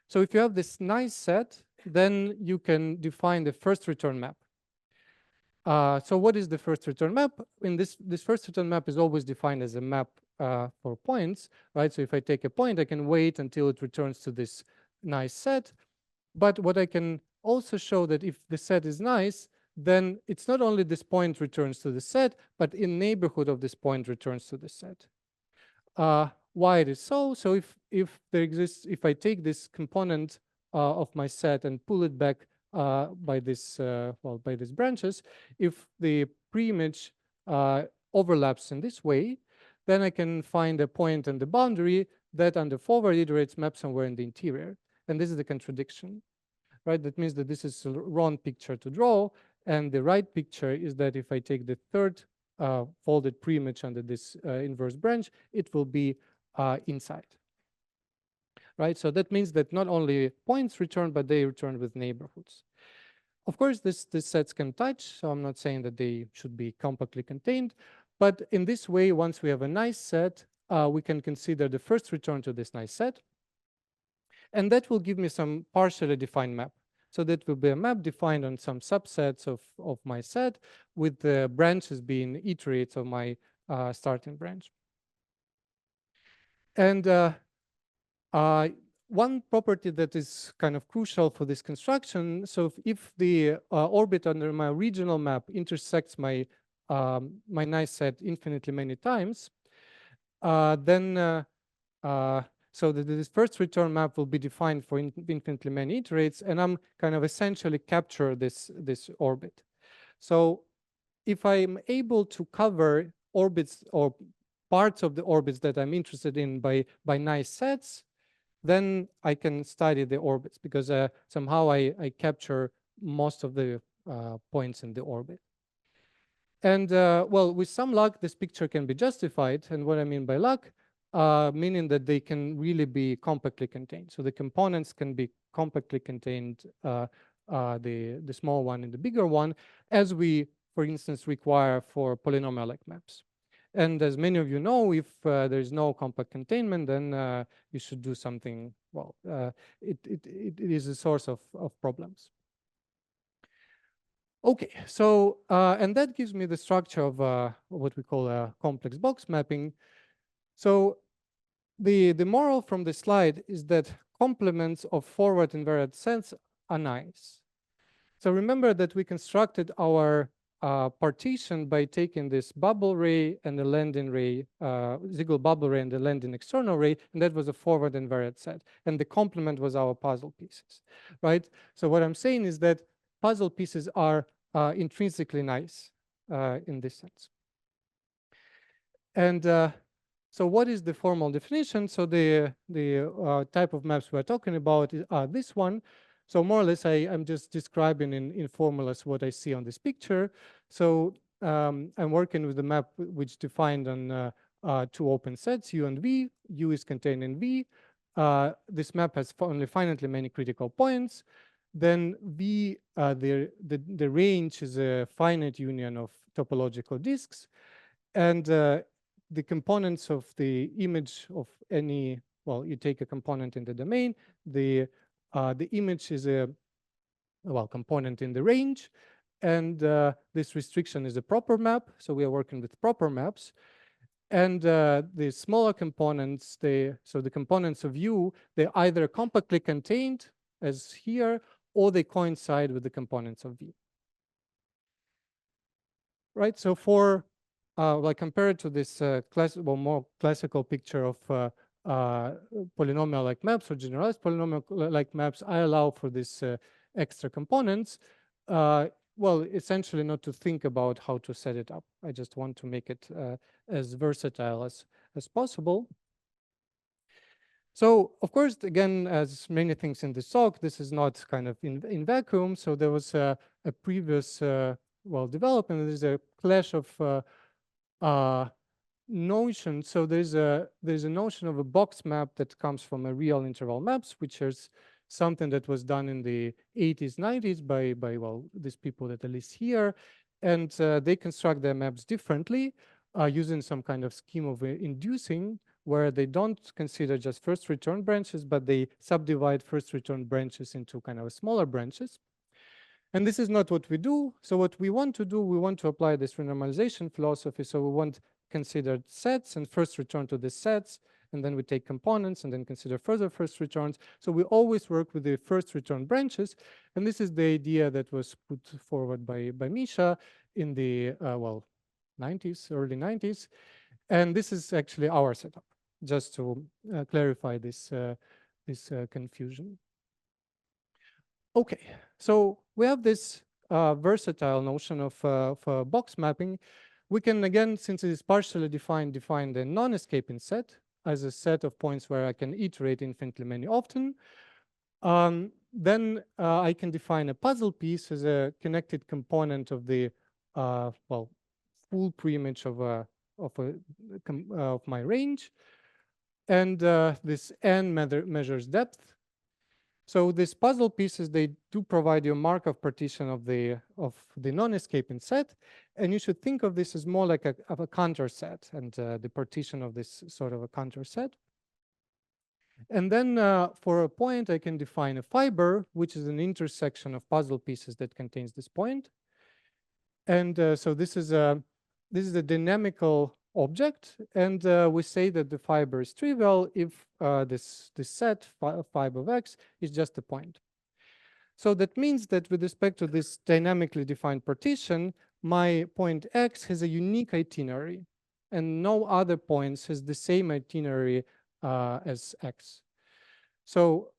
Speaker 14: So if you have this nice set, then you can define the first return map. So what is the first return map? In this first return map is always defined as a map for points, right? So if I take a point, I can wait until it returns to this nice set. But what I can also show that if the set is nice, then it's not only this point returns to the set, but in neighborhood of this point returns to the set. Why it is so? So if there exists, if I take this component of my set and pull it back by this by these branches, if the pre-image overlaps in this way, then I can find a point on the boundary that under forward iterates map somewhere in the interior. And this is the contradiction, right? That means that this is a wrong picture to draw. And the right picture is that if I take the third folded pre-image under this inverse branch, it will be inside, right? So that means that not only points return, but they return with neighborhoods. Of course, these sets can touch, so I'm not saying that they should be compactly contained. But in this way, once we have a nice set, we can consider the first return to this nice set. And that will give me some partially defined map. So that will be a map defined on some subsets of my set, with the branches being iterates of my starting branch. And one property that is kind of crucial for this construction, so if the orbit under my original map intersects my my nice set infinitely many times, then so this first return map will be defined for infinitely many iterates, and I'm kind of essentially capture this orbit. So if I'm able to cover orbits or parts of the orbits that I'm interested in by nice sets, then I can study the orbits, because somehow I capture most of the points in the orbit. And well, with some luck, this picture can be justified. And what I mean by luck, meaning that they can really be compactly contained. So the components can be compactly contained, the small one and the bigger one, as we, for instance, require for polynomial-like maps. And as many of you know, if there is no compact containment, then you should do something, well, it is a source of problems. Okay, so, and that gives me the structure of what we call a complex box mapping. So the moral from the slide is that complements of forward invariant sets are nice. So remember that we constructed our partition by taking this bubble ray and the landing ray, Siegel bubble ray and the landing external ray, and that was a forward invariant set. And the complement was our puzzle pieces, right? So what I'm saying is that puzzle pieces are intrinsically nice in this sense. And so what is the formal definition? So the type of maps we're talking about are this one. So more or less, I'm just describing in formulas what I see on this picture. So I'm working with a map which defined on two open sets, U and V. U is contained in V. This map has only finitely many critical points. Then V, the range is a finite union of topological disks. And the components of the image of any, well, you take a component in the domain, the image is a, well, component in the range, and this restriction is a proper map, so we are working with proper maps. And the smaller components, so the components of U, they're either compactly contained, as here, or they coincide with the components of V. Right, so for, like compared to this more classical picture of polynomial-like maps or generalized polynomial-like maps, I allow for this extra components. Well, essentially not to think about how to set it up. I just want to make it as versatile as possible. So, of course, again, as many things in this talk, this is not kind of in vacuum. So there was a previous, well, development. There's a clash of notion. So there's a notion of a box map that comes from a real interval maps, which is something that was done in the 80s, 90s by well, these people that are listed here. And they construct their maps differently using some kind of scheme of inducing, where they don't consider just first return branches, but they subdivide first return branches into kind of smaller branches. And this is not what we do. So what we want to do, we want to apply this renormalization philosophy. So we want considered sets and first return to the sets, and then we take components and then consider further first returns. So we always work with the first return branches. And this is the idea that was put forward by Misha in the, well, 90s, early 90s. And this is actually our setup, just to clarify this, confusion. Okay, so we have this versatile notion of box mapping. We can, again, since it is partially defined, define the non-escaping set as a set of points where I can iterate infinitely many often. Then I can define a puzzle piece as a connected component of the, well, full preimage of my range. And this n measures depth. So these puzzle pieces, they do provide you a Markov partition of the non-escaping set, and you should think of this as more like a counter set, and the partition of this sort of a counter set. And then for a point, I can define a fiber, which is an intersection of puzzle pieces that contains this point. And so this is a dynamical object, and we say that the fiber is trivial if this set phi of x is just a point. So that means that with respect to this dynamically defined partition, my point x has a unique itinerary, and no other points has the same itinerary as x. So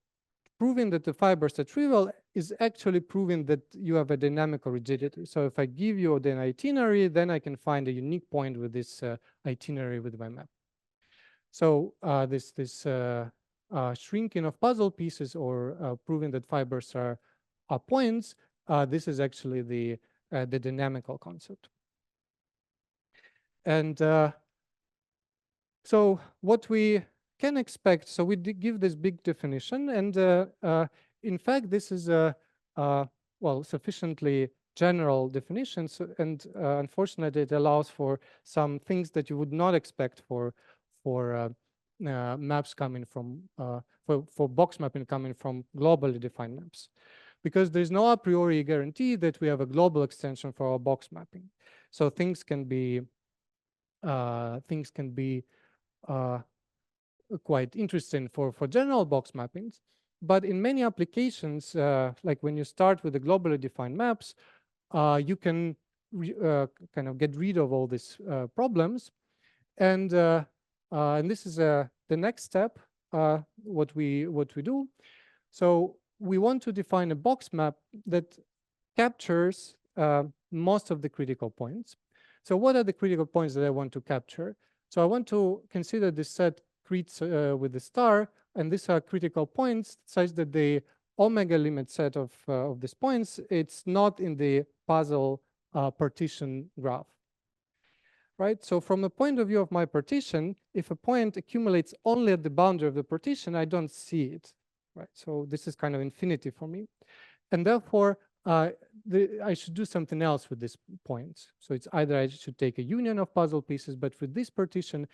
Speaker 14: proving that the fibers are trivial is actually proving that you have a dynamical rigidity. So if I give you an itinerary, then I can find a unique point with this itinerary with my map. So this shrinking of puzzle pieces, or proving that fibers are points, this is actually the dynamical concept. And so what we can expect, so we give this big definition, and in fact, this is a well, sufficiently general definition, so, and unfortunately, it allows for some things that you would not expect for maps coming from for box mapping coming from globally defined maps, because there's no a priori guarantee that we have a global extension for our box mapping. So things can be quite interesting for general box mappings. But in many applications, like when you start with the globally defined maps, you can kind of get rid of all these problems. And this is the next step, what we do. So we want to define a box map that captures most of the critical points. So what are the critical points that I want to capture? So I want to consider this set crits with the star, and these are critical points such that the omega limit set of these points, it's not in the puzzle partition graph, right? So from the point of view of my partition, if a point accumulates only at the boundary of the partition, I don't see it, right? So this is kind of infinity for me. And therefore, I should do something else with these points. So it's either I should take a union of puzzle pieces, but with this partition,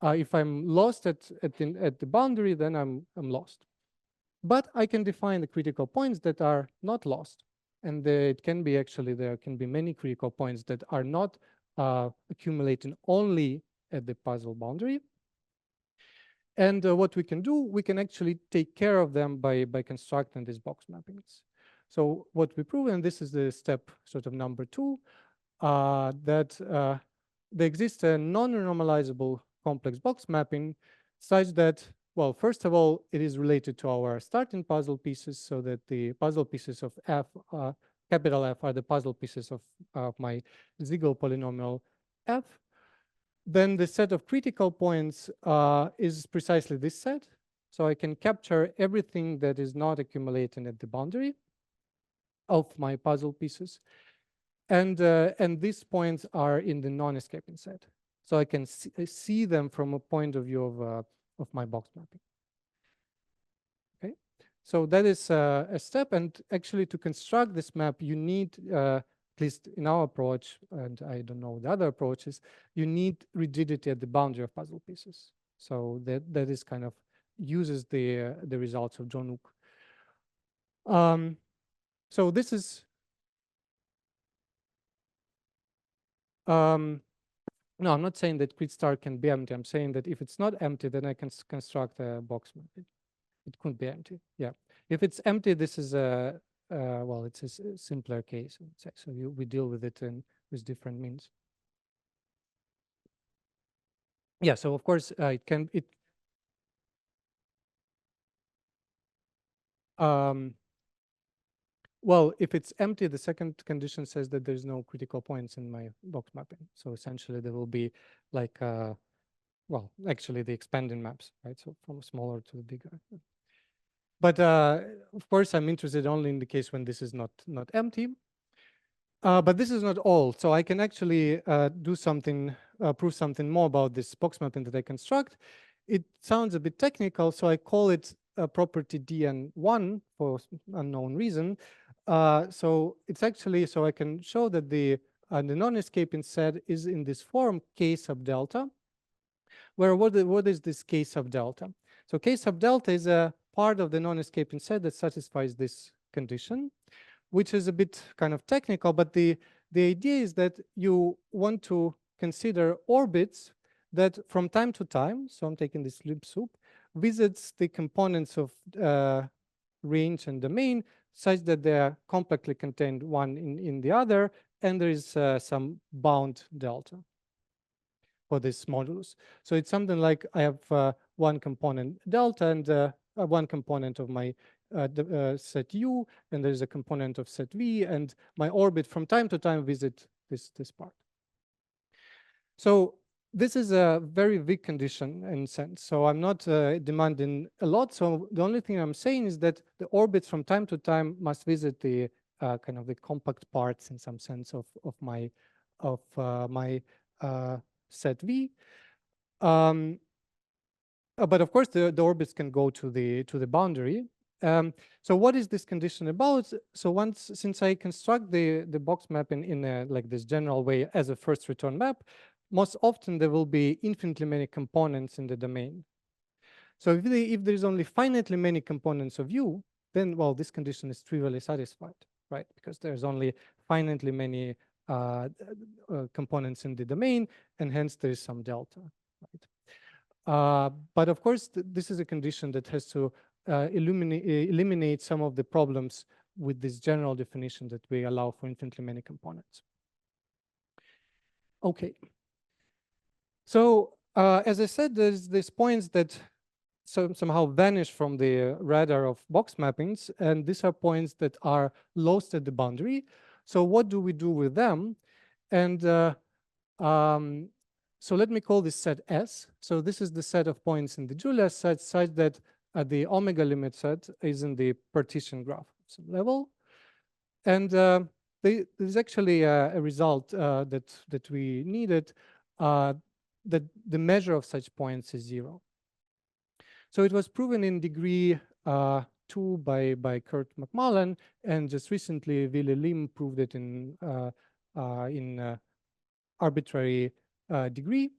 Speaker 14: if I'm lost at the boundary, then I'm lost. But I can define the critical points that are not lost. And it can be actually, there can be many critical points that are not accumulating only at the puzzle boundary. And what we can do, we can actually take care of them by constructing these box mappings. So what we prove, and this is the step sort of number 2, that there exists a non-normalizable complex box mapping such that, well, first of all, it is related to our starting puzzle pieces, so that the puzzle pieces of F, capital F, are the puzzle pieces of my Siegel polynomial F. Then the set of critical points is precisely this set. So I can capture everything that is not accumulating at the boundary of my puzzle pieces. And these points are in the non-escaping set. So I can see them from a point of view of my box mapping. Okay, So that is a step. And actually, to construct this map, you need, at least in our approach, and I don't know the other approaches, you need rigidity at the boundary of puzzle pieces. So that is kind of uses the results of John Ook. So this is no, I'm not saying that grid star can be empty. I'm saying that if it's not empty, then I can construct a box map. It could be empty. Yeah. If it's empty, this is a well, it's a simpler case. So we deal with it with different means. Yeah. So of course well, if it's empty, the second condition says that there's no critical points in my box mapping. So essentially, there will be like, well, actually the expanding maps, right? So from smaller to bigger. But of course, I'm interested only in the case when this is not empty. But this is not all. So I can actually do something, prove something more about this box mapping that I construct. It sounds a bit technical, so I call it a property dn1 for unknown reason. So it's actually, so I can show that the non-escaping set is in this form k sub delta, where what is this k sub delta? So k sub delta is a part of the non-escaping set that satisfies this condition, which is a bit kind of technical, but the idea is that you want to consider orbits that from time to time, so I'm taking this loop soup, visits the components of range and domain such that they are compactly contained one in the other, and there is some bound delta for this modulus. So it's something like I have one component delta and one component of my set U, and there's a component of set V, and my orbit from time to time visit this part. So this is a very weak condition in sense. So I'm not demanding a lot. So the only thing I'm saying is that the orbits from time to time must visit the kind of the compact parts in some sense of my set V. But of course, the orbits can go to the boundary. So what is this condition about? So since I construct the box map in like this general way as a first return map, most often there will be infinitely many components in the domain. So if there's only finitely many components of U, then well, this condition is trivially satisfied, right? Because there's only finitely many components in the domain, and hence there is some delta, right? But of course, this is a condition that has to eliminate some of the problems with this general definition that we allow for infinitely many components. Okay. So as I said, there's these points that somehow vanish from the radar of box mappings, and these are points that are lost at the boundary. So what do we do with them? And so let me call this set S. So this is the set of points in the Julia set such that the omega limit set is in the partition graph level. And there's actually a result that we needed, that the measure of such points is 0. So it was proven in degree 2 by Kurt McMullen, and just recently Willy Lim proved it in arbitrary degree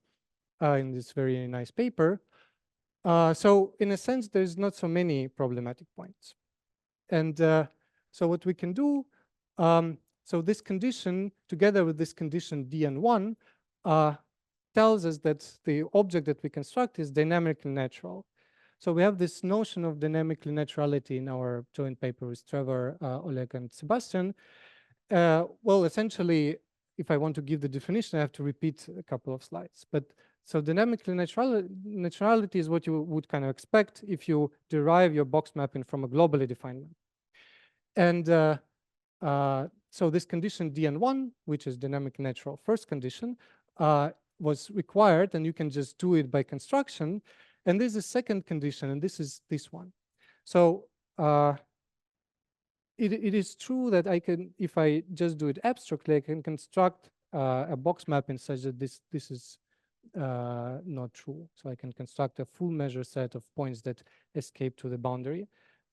Speaker 14: in this very nice paper. So in a sense, there's not so many problematic points. And so what we can do, so this condition together with this condition dn1 tells us that the object that we construct is dynamically natural. So we have this notion of dynamically naturality in our joint paper with Trevor, Oleg, and Sebastian. Well, essentially, if I want to give the definition, I have to repeat a couple of slides. But so dynamically naturality is what you would kind of expect if you derive your box mapping from a globally defined map. And so this condition dn1, which is dynamic natural first condition, was required, and you can just do it by construction. And this is the second condition, and this is this one. So it is true that I can, if I just do it abstractly, I can construct a box mapping such that this is not true. So I can construct a full measure set of points that escape to the boundary.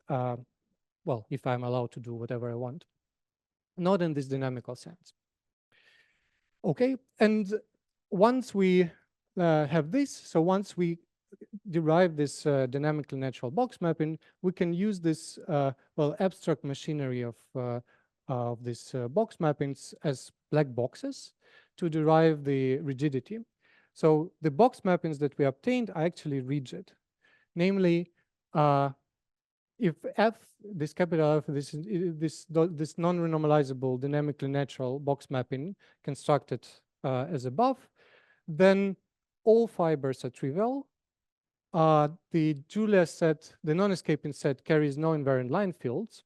Speaker 14: well, if I'm allowed to do whatever I want, not in this dynamical sense. Okay, and once we have this, so once we derive this dynamically natural box mapping, we can use this well, abstract machinery of these box mappings as black boxes to derive the rigidity. So the box mappings that we obtained are actually rigid. Namely, if F, this capital F, this non-renormalizable dynamically natural box mapping constructed as above, then all fibers are trivial. The Julia set, the non-escaping set, carries no invariant line fields.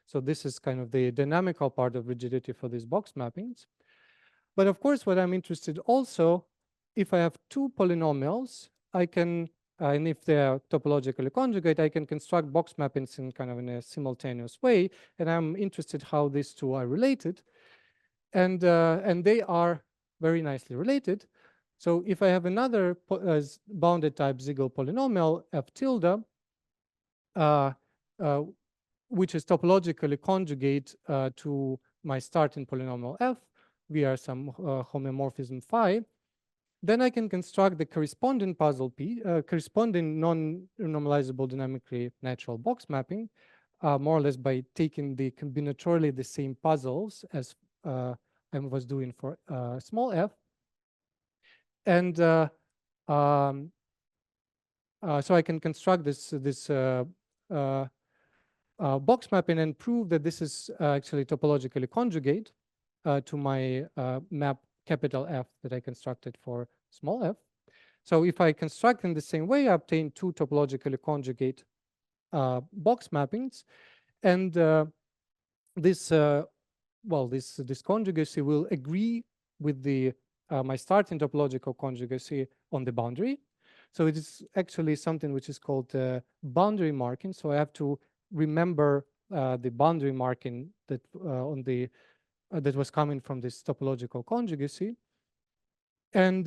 Speaker 14: So this is kind of the dynamical part of rigidity for these box mappings. But of course, what I'm interested also, if I have two polynomials, I can, and if they are topologically conjugate, I can construct box mappings in kind of in a simultaneous way. And I'm interested how these two are related. And they are very nicely related. So if I have another bounded type Siegel polynomial, F tilde, which is topologically conjugate to my starting polynomial F via some homomorphism phi, then I can construct the corresponding puzzle P, corresponding non-normalizable dynamically natural box mapping, more or less by taking the combinatorially the same puzzles as I was doing for small f. And so I can construct this box mapping and prove that this is actually topologically conjugate to my map capital F that I constructed for small f. So if I construct in the same way, I obtain two topologically conjugate box mappings, and this conjugacy will agree with the my starting topological conjugacy on the boundary. So it is actually something which is called boundary marking. So I have to remember the boundary marking that on the that was coming from this topological conjugacy. And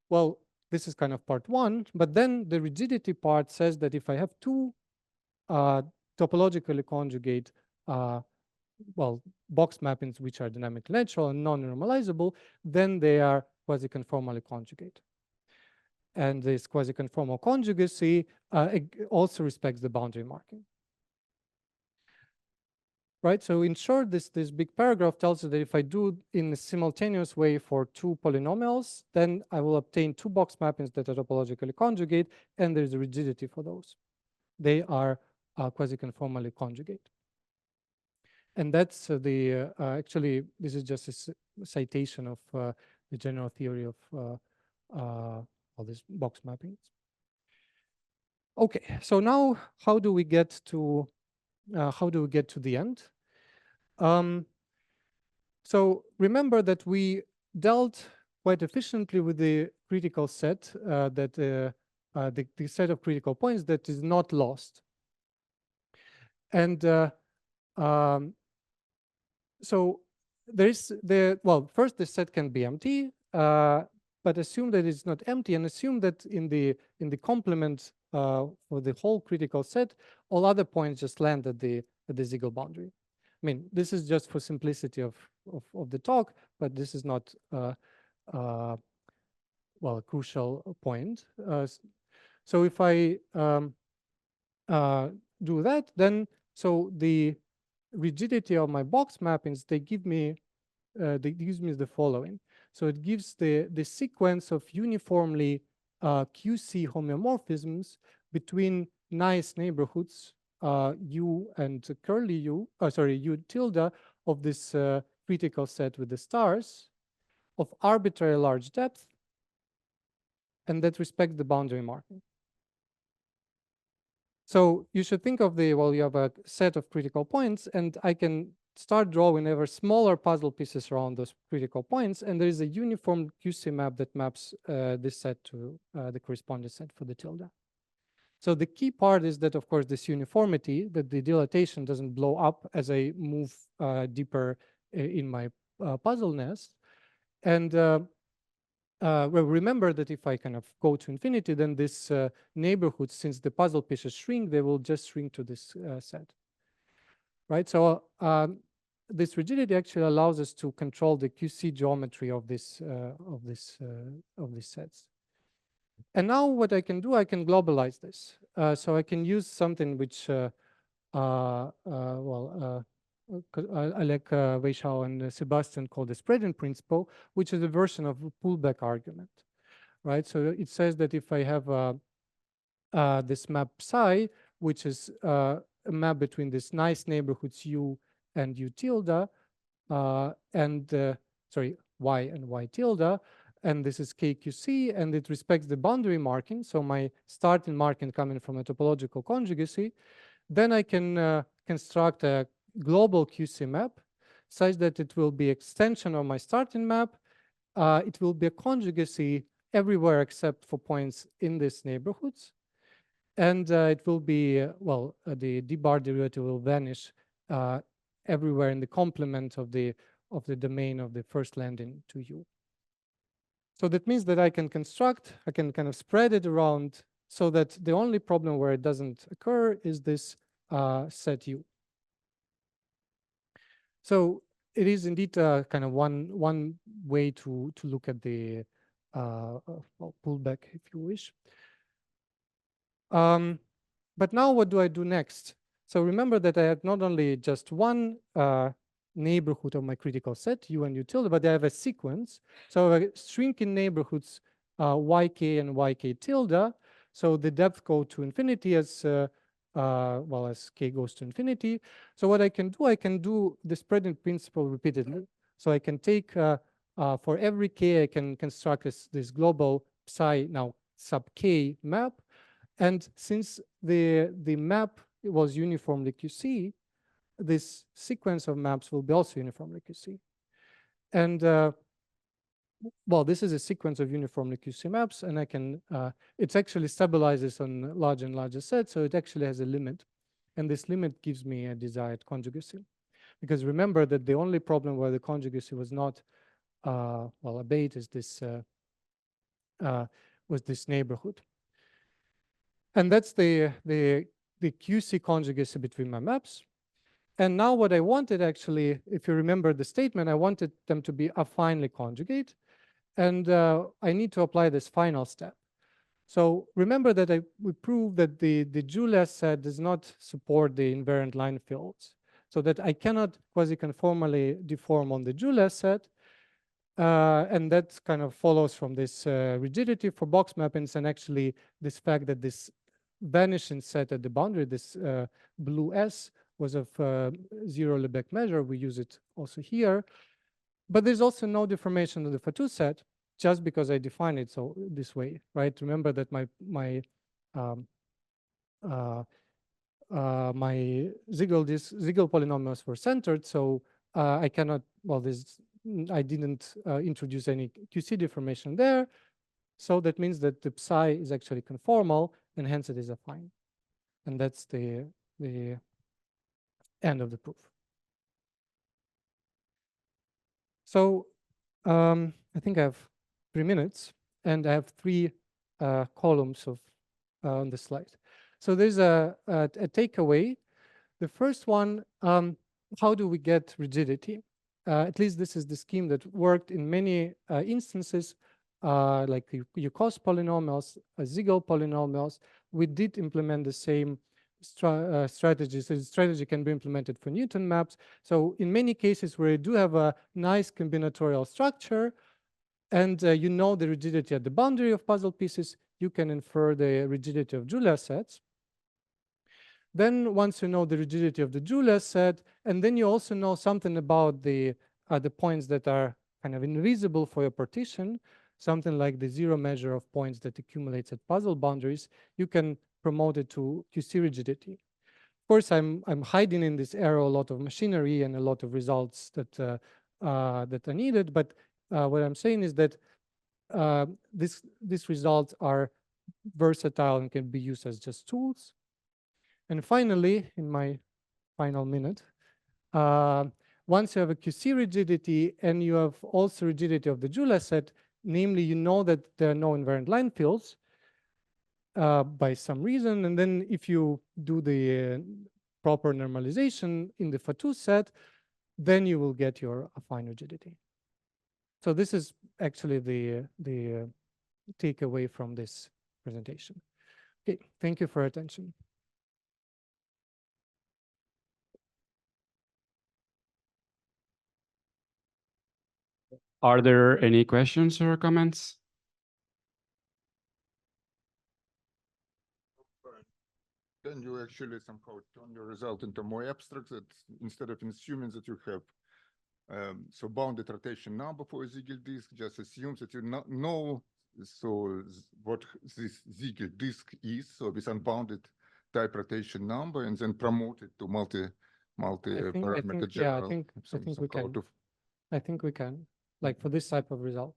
Speaker 14: well, this is kind of part one, but then the rigidity part says that if I have two topologically conjugate well, box mappings which are dynamically natural and non-normalizable, then they are quasi-conformally conjugate. And this quasi-conformal conjugacy also respects the boundary marking. Right, so in short, this big paragraph tells you that if I do in a simultaneous way for two polynomials, then I will obtain two box mappings that are topologically conjugate, and there's a rigidity for those. They are quasi-conformally conjugate. And that's actually, this is just a citation of the general theory of all these box mappings. Okay, so now how do we get to the end? So remember that we dealt quite efficiently with the critical set, the set of critical points that is not lost. And so there's first the set can be empty, but assume that it's not empty, and assume that in the complement for the whole critical set, all other points just land at the Siegel boundary. I mean, this is just for simplicity of the talk, but this is not well, a crucial point. So if I do that, then so the rigidity of my box mappings, they gives me the following. So it gives the sequence of uniformly QC homeomorphisms between nice neighborhoods U and curly U, sorry, U tilde of this critical set with the stars of arbitrary large depth, and that respect the boundary marking. So you should think of well, you have a set of critical points, and I can start drawing ever smaller puzzle pieces around those critical points, and there is a uniform QC map that maps this set to the corresponding set for the tilde. So the key part is that, of course, this uniformity, that the dilatation doesn't blow up as I move deeper in my puzzle nest. And well, remember that if I kind of go to infinity, then this neighborhood, since the puzzle pieces shrink, they will just shrink to this set, right? So this rigidity actually allows us to control the QC geometry of this these sets. And now what I can do, I can globalize this. So I can use something which, I like Weishao and Sebastian called the spreading principle, which is a version of a pullback argument, right? So it says that if I have this map psi, which is a map between this nice neighborhoods U and U tilde, sorry, Y and Y tilde, and this is KQC, and it respects the boundary marking. So my starting marking coming from a topological conjugacy. Then I can construct a global QC map such that it will be extension of my starting map. It will be a conjugacy everywhere except for points in these neighborhoods. And it will be, well, the d bar derivative will vanish everywhere in the complement of the domain of the first landing to U. So that means that I can construct, I can kind of spread it around so that the only problem where it doesn't occur is this set U. So it is indeed kind of one way to look at the pullback, if you wish. But now what do I do next? So remember that I had not only just one neighborhood of my critical set, U and U tilde, but I have a sequence. So I shrink in neighborhoods YK and YK tilde. So the depth go to infinity as well as K goes to infinity. So what I can do the spreading principle repeatedly. So I can take for every K, I can construct this global psi now sub K map. And since the map was uniformly QC, this sequence of maps will be also uniformly QC. And well, this is a sequence of uniformly QC maps, and I can, it actually stabilizes on larger and larger sets, so it actually has a limit. And this limit gives me a desired conjugacy. Because remember that the only problem where the conjugacy was not, well, obeyed is this, was this neighborhood. And that's the QC conjugacy between my maps. And now what I wanted actually, if you remember the statement, I wanted them to be affinely conjugate. And I need to apply this final step. So remember that we proved that the Julia set does not support the invariant line fields. So that I cannot quasi-conformally deform on the Julia set. And that kind of follows from this rigidity for box mappings, and actually this fact that this vanishing set at the boundary, this blue S, was of zero Lebesgue measure. We use it also here. But there's also no deformation of the Fatou set just because I define it so this way, right? Remember that my Siegel polynomials were centered, so I cannot, well, I didn't introduce any QC deformation there. So that means that the psi is actually conformal, and hence it is affine. And that's the end of the proof. So I think I have 3 minutes, and I have 3 columns of on the slide. So there's a takeaway. The first one, how do we get rigidity? At least this is the scheme that worked in many instances, like Yukos polynomials, Siegel polynomials. We did implement the same strategies. So the strategy can be implemented for Newton maps. So in many cases where you do have a nice combinatorial structure, and you know the rigidity at the boundary of puzzle pieces, you can infer the rigidity of Julia sets. Then once you know the rigidity of the Julia set, and then you also know something about the points that are kind of invisible for your partition, something like the zero measure of points that accumulates at puzzle boundaries, you can promote it to QC rigidity. Of course, I'm hiding in this arrow a lot of machinery and a lot of results that that are needed, but what I'm saying is that these results are versatile and can be used as just tools. And finally, in my final minute, once you have a QC rigidity and you have also rigidity of the Julia set, namely, you know that there are no invariant line fields by some reason, and then if you do the proper normalization in the Fatou set, then you will get your affine rigidity. So this is actually the takeaway from this presentation. Okay, thank you for your attention.
Speaker 13: Are there any questions or comments?
Speaker 7: Then you actually somehow turn your result into more abstract, that instead of assuming that you have so bounded rotation number for a Siegel disk, just assumes that you not know what this Siegel disk is, so with unbounded type rotation number, and then promote it to multi-parameter general.
Speaker 14: Yeah, I think we can. I think we can, like for this type of result.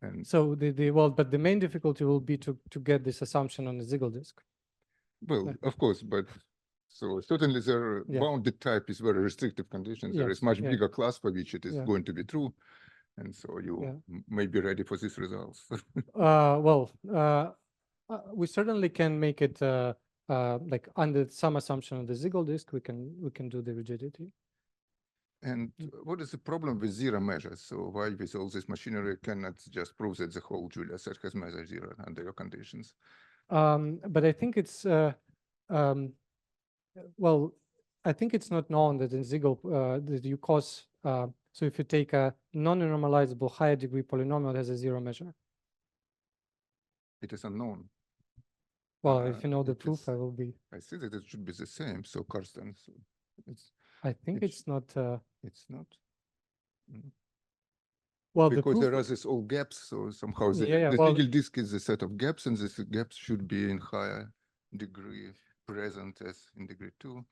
Speaker 7: And
Speaker 14: so but the main difficulty will be to get this assumption on the Siegel disk.
Speaker 7: Well, of course, but so certainly their bounded type is very restrictive conditions. There is much bigger class for which it is going to be true. And so you may be ready for these results.
Speaker 14: We certainly can make it like under some assumption of the Siegel disk, we can do the rigidity.
Speaker 7: And what is the problem with zero measures? So why with all this machinery cannot just prove that the whole Julia set has measure zero under your conditions?
Speaker 14: But I think it's well, I think it's not known that in Siegel that you cause so if you take a non-normalizable higher degree polynomial, it has a zero measure.
Speaker 7: It is unknown.
Speaker 14: Well, if you know the proof, I will be.
Speaker 7: I see that it should be the same. So Karsten, so
Speaker 14: I think it's not.
Speaker 7: It's not.
Speaker 14: Well,
Speaker 7: because there are these all gaps, so somehow the Siegel disk is a set of gaps, and these gaps should be in higher degree present as in degree 2.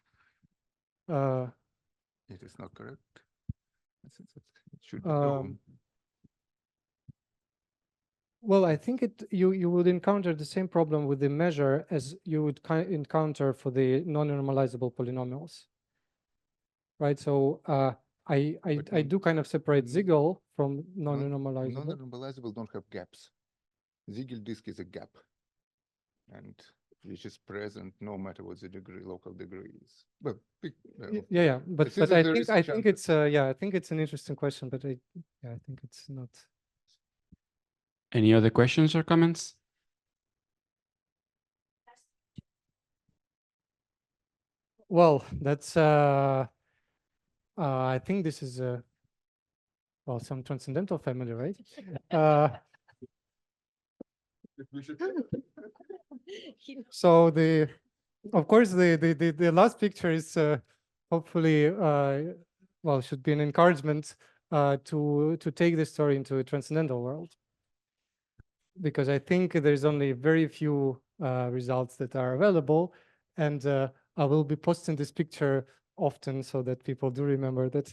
Speaker 7: It is not correct. I think that it should be known.
Speaker 14: Well, I think you would encounter the same problem with the measure as you would encounter for the non-normalizable polynomials, right? So I do kind of separate Siegel from non-normalizable.
Speaker 7: Non-normalizable don't have gaps. Siegel disk is a gap, and which is present no matter what the degree, local degree is. But
Speaker 14: but I think it's I think it's an interesting question, but I think it's not.
Speaker 13: Any other questions or comments?
Speaker 14: Well, that's I think this is well, some transcendental family, right? So of course the last picture is hopefully well, should be an encouragement to take the story into a transcendental world, because I think there's only very few results that are available, and I will be posting this picture often so that people do remember that.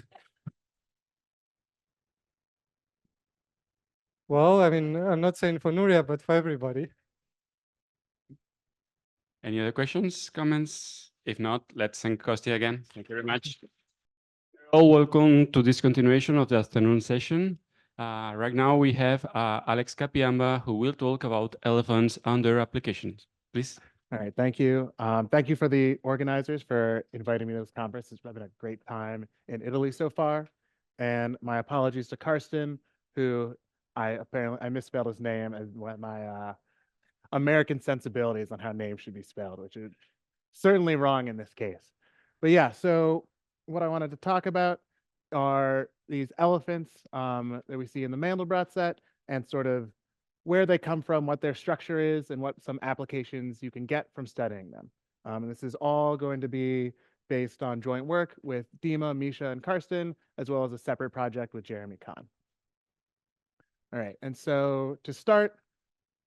Speaker 14: Well, I mean, I'm not saying for Nuria, but for everybody.
Speaker 13: Any other questions, comments? If not, let's thank Kosti again. Thank you very much. You're all welcome to this continuation of the afternoon session. Right now we have Alex Kapiamba, who will talk about elephants under applications. Please.
Speaker 12: All right, thank you. Thank you for the organizers for inviting me to this conference. It's been a great time in Italy so far. And my apologies to Karsten, who I misspelled his name, and my American sensibilities on how names should be spelled, which is certainly wrong in this case. But yeah, so what I wanted to talk about are these elephants that we see in the Mandelbrot set, and sort of where they come from, what their structure is, and what some applications you can get from studying them. And this is all going to be based on joint work with Dima, Misha, and Karsten, as well as a separate project with Jeremy Kahn. All right, and so to start,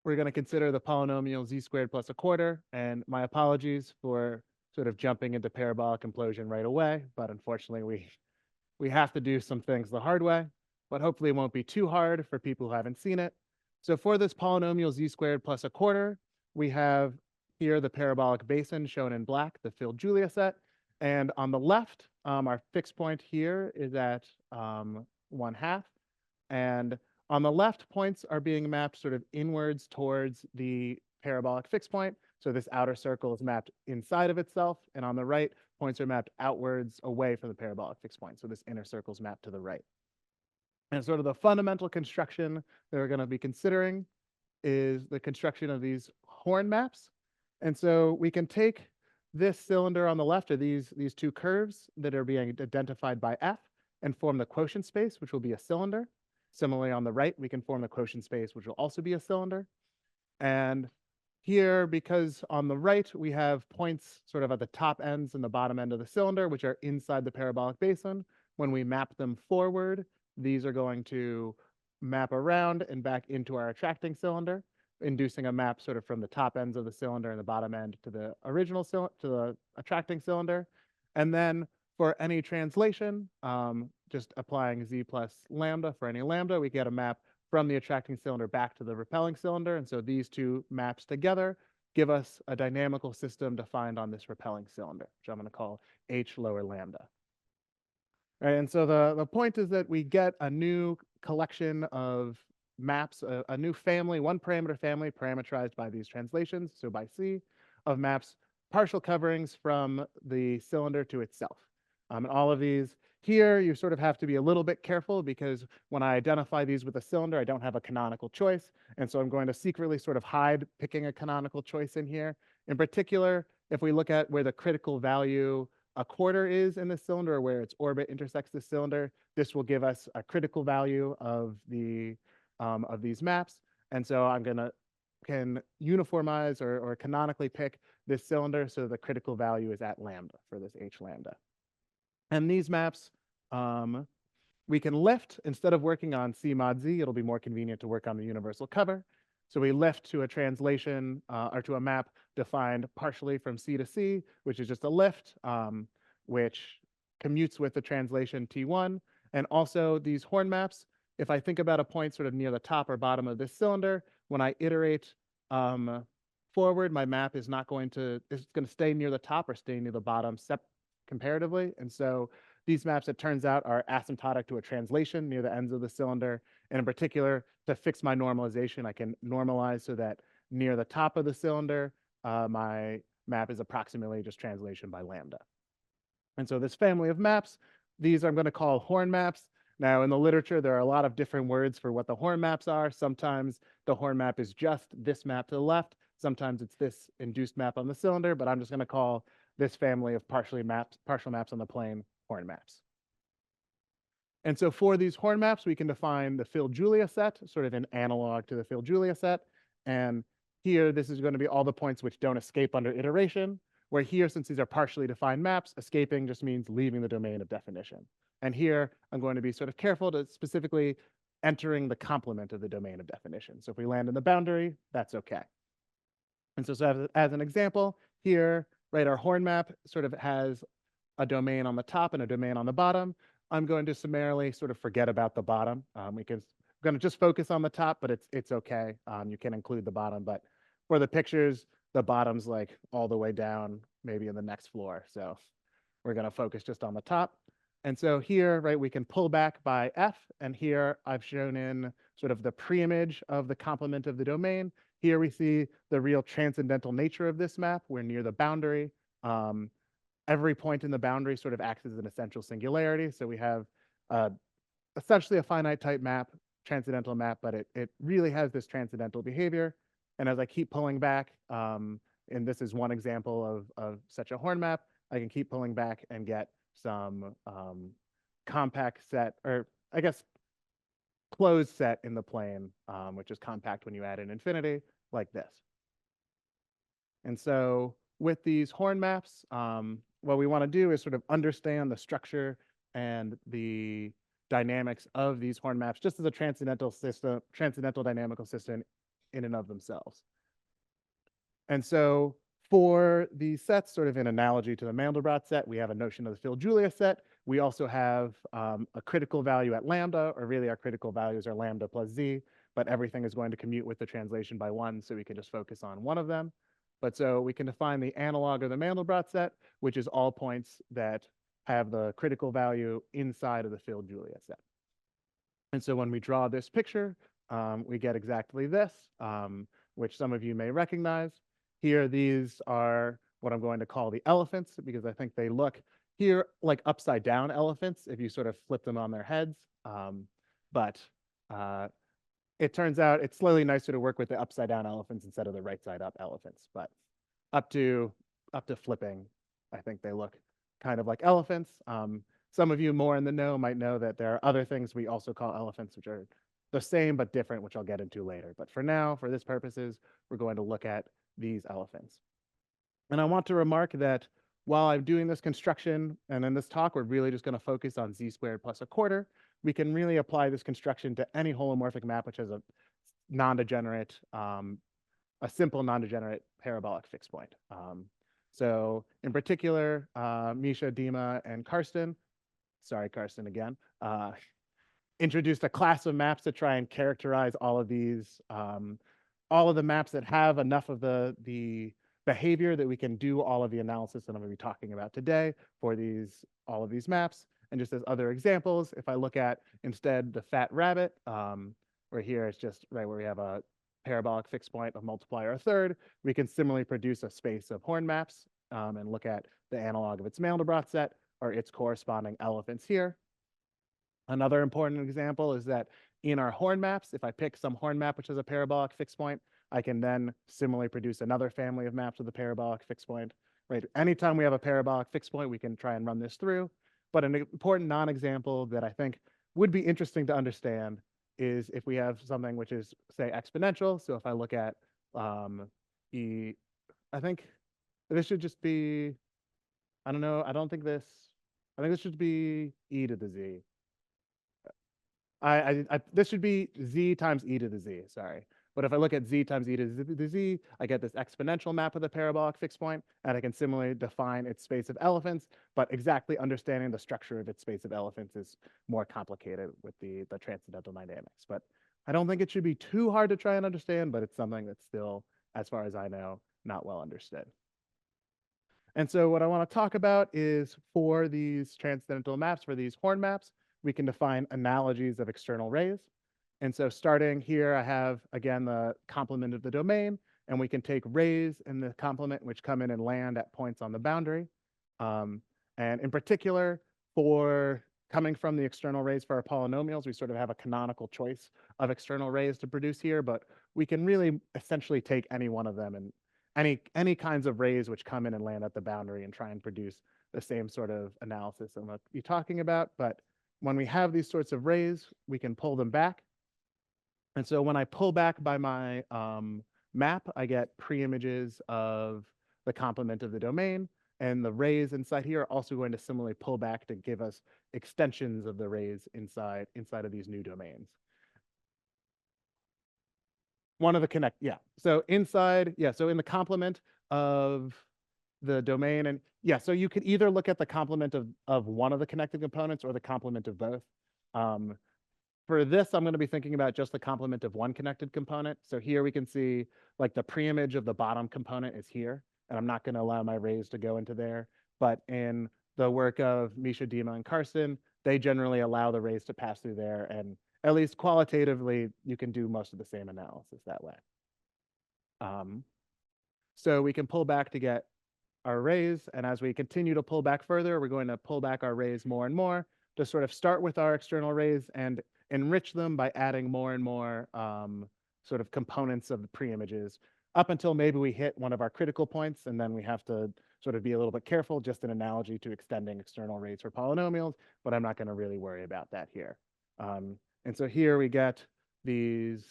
Speaker 12: we're going to consider the polynomial z² plus a quarter, and my apologies for sort of jumping into parabolic implosion right away, but unfortunately we have to do some things the hard way, but hopefully it won't be too hard for people who haven't seen it. So for this polynomial z² plus a quarter, we have here the parabolic basin shown in black, the filled Julia set, and on the left, our fixed point here is at 1/2. And on the left, points are being mapped sort of inwards towards the parabolic fixed point. So this outer circle is mapped inside of itself. And on the right, points are mapped outwards away from the parabolic fixed point. So this inner circle is mapped to the right. And sort of the fundamental construction that we're going to be considering is the construction of these horn maps. And so we can take this cylinder on the left, or these two curves that are being identified by F, and form the quotient space, which will be a cylinder. Similarly, on the right, we can form the quotient space, which will also be a cylinder. And here, because on the right, we have points sort of at the top ends and the bottom end of the cylinder, which are inside the parabolic basin. When we map them forward, these are going to map around and back into our attracting cylinder, inducing a map sort of from the top ends of the cylinder and the bottom end to the original to the attracting cylinder. And then for any translation, just applying z plus lambda for any lambda, we get a map from the attracting cylinder back to the repelling cylinder. And so these two maps together give us a dynamical system defined on this repelling cylinder, which I'm going to call H lower lambda. Right, and so the point is that we get a new collection of maps, a new family, one parameter family parameterized by these translations, so by C, of maps, partial coverings from the cylinder to itself. And all of these here, you sort of have to be a little bit careful because when I identify these with a cylinder, I don't have a canonical choice. And so I'm going to secretly sort of hide picking a canonical choice in here. In particular, if we look at where the critical value a quarter is in the cylinder, or where its orbit intersects the cylinder, this will give us a critical value of the of these maps. And so I'm can uniformize or canonically pick this cylinder so the critical value is at lambda for this H lambda. And these maps we can lift. Instead of working on C mod Z, it'll be more convenient to work on the universal cover. So we lift to a translation or to a map defined partially from C to C, which is just a lift, which commutes with the translation T1. And also these horn maps, if I think about a point sort of near the top or bottom of this cylinder, when I iterate forward, my map is not going to, it's going to stay near the top or stay near the bottom comparatively. And so these maps, it turns out, are asymptotic to a translation near the ends of the cylinder. And in particular, to fix my normalization, I can normalize so that near the top of the cylinder, my map is approximately just translation by lambda. And so this family of maps, these I'm going to call horn maps. Now, in the literature, there are a lot of different words for what the horn maps are. Sometimes the horn map is just this map to the left. Sometimes it's this induced map on the cylinder, but I'm just going to call this family of partial maps on the plane horn maps. And so for these horn maps, we can define the Phil-Julia set, sort of an analog to the Phil-Julia set. And here, this is going to be all the points which don't escape under iteration, where here, since these are partially defined maps, escaping just means leaving the domain of definition. And here, I'm going to be sort of careful to specifically entering the complement of the domain of definition. So if we land in the boundary, that's okay. And so as an example, here, right, our horn map sort of has a domain on the top and a domain on the bottom. I'm going to summarily sort of forget about the bottom. We're going to just focus on the top, but it's okay. You can include the bottom, but for the pictures, the bottom's like all the way down, maybe in the next floor. So we're going to focus just on the top. And so here, right, we can pull back by F. And here I've shown in sort of the preimage of the complement of the domain. Here we see the real transcendental nature of this map. We're near the boundary. Every point in the boundary sort of acts as an essential singularity. So we have essentially a finite type map, transcendental map, but it really has this transcendental behavior. And as I keep pulling back, and this is one example of such a horn map, I can keep pulling back and get some compact set, or I guess closed set in the plane, which is compact when you add an infinity, like this. And so with these horn maps, what we want to do is sort of understand the structure and the dynamics of these horn maps just as a transcendental system, transcendental dynamical system in and of themselves. And so for these sets, sort of in analogy to the Mandelbrot set, we have a notion of the Phil-Julia set. We also have a critical value at lambda, or really our critical values are lambda plus z, but everything is going to commute with the translation by 1, so we can just focus on one of them. But so we can define the analog of the Mandelbrot set, which is all points that have the critical value inside of the Phil-Julia set. And so when we draw this picture, we get exactly this, which some of you may recognize. Here, these are what I'm going to call the elephants, because I think they look here like upside down elephants if you sort of flip them on their heads. But it turns out it's slightly nicer to work with the upside down elephants instead of the right side up elephants. But up to flipping, I think they look kind of like elephants. Some of you more in the know might know that there are other things we also call elephants, which are the same but different, which I'll get into later. But for now, for this purposes, we're going to look at these elephants. And I want to remark that while I'm doing this construction, and in this talk, we're really just going to focus on z² plus a quarter, we can really apply this construction to any holomorphic map which has a non-degenerate, a simple non-degenerate parabolic fixed point. So in particular, Misha, Dima, and Karsten, sorry, Karsten again, introduced a class of maps to try and characterize all of these, all of the maps that have enough of the behavior that we can do all of the analysis that I'm going to be talking about today for all of these maps. And just as other examples, if I look at instead the fat rabbit, where here it's just right where we have a parabolic fixed point of multiplier a third, we can similarly produce a space of horn maps and look at the analog of its Mandelbrot set or its corresponding elephants here. Another important example is that in our horn maps, if I pick some horn map which has a parabolic fixed point, I can then similarly produce another family of maps with a parabolic fixed point. Right? Anytime we have a parabolic fixed point, we can try and run this through. But an important non-example that I think would be interesting to understand is if we have something which is, say, exponential. So if I look at I think this should just be, I don't know, I think this should be e to the z. This should be z times e to the z, sorry. But if I look at z times e to the z, I get this exponential map with a parabolic fixed point, and I can similarly define its space of elephants, but exactly understanding the structure of its space of elephants is more complicated with the transcendental dynamics. But I don't think it should be too hard to try and understand, but it's something that's still, as far as I know, not well understood. And so what I want to talk about is for these transcendental maps, for these horn maps, we can define analogies of external rays. And so starting here, I have, again, the complement of the domain, and we can take rays in the complement which come in and land at points on the boundary. And in particular, for coming from the external rays for our polynomials, we sort of have a canonical choice of external rays to produce here, but we can really essentially take any one of them and any kinds of rays which come in and land at the boundary and try and produce the same sort of analysis I'm going to be talking about. But when we have these sorts of rays, we can pull them back. And so when I pull back by my map, I get pre-images of the complement of the domain, and the rays inside here are also going to similarly pull back to give us extensions of the rays inside of these new domains. One of the connect, yeah. So inside, yeah, so in the complement of the domain, and yeah, so you could either look at the complement of one of the connected components or the complement of both. For this, I'm going to be thinking about just the complement of one connected component. So here we can see like the preimage of the bottom component is here, and I'm not going to allow my rays to go into there. But in the work of Misha, Dima, and Karsten, they generally allow the rays to pass through there, and at least qualitatively, you can do most of the same analysis that way. So we can pull back to get our rays, and as we continue to pull back further, we're going to pull back our rays more and more to sort of start with our external rays and enrich them by adding more and more sort of components of the pre-images up until maybe we hit one of our critical points, and then we have to sort of be a little bit careful, just an analogy to extending external rays for polynomials, but I'm not going to really worry about that here. And so here we get these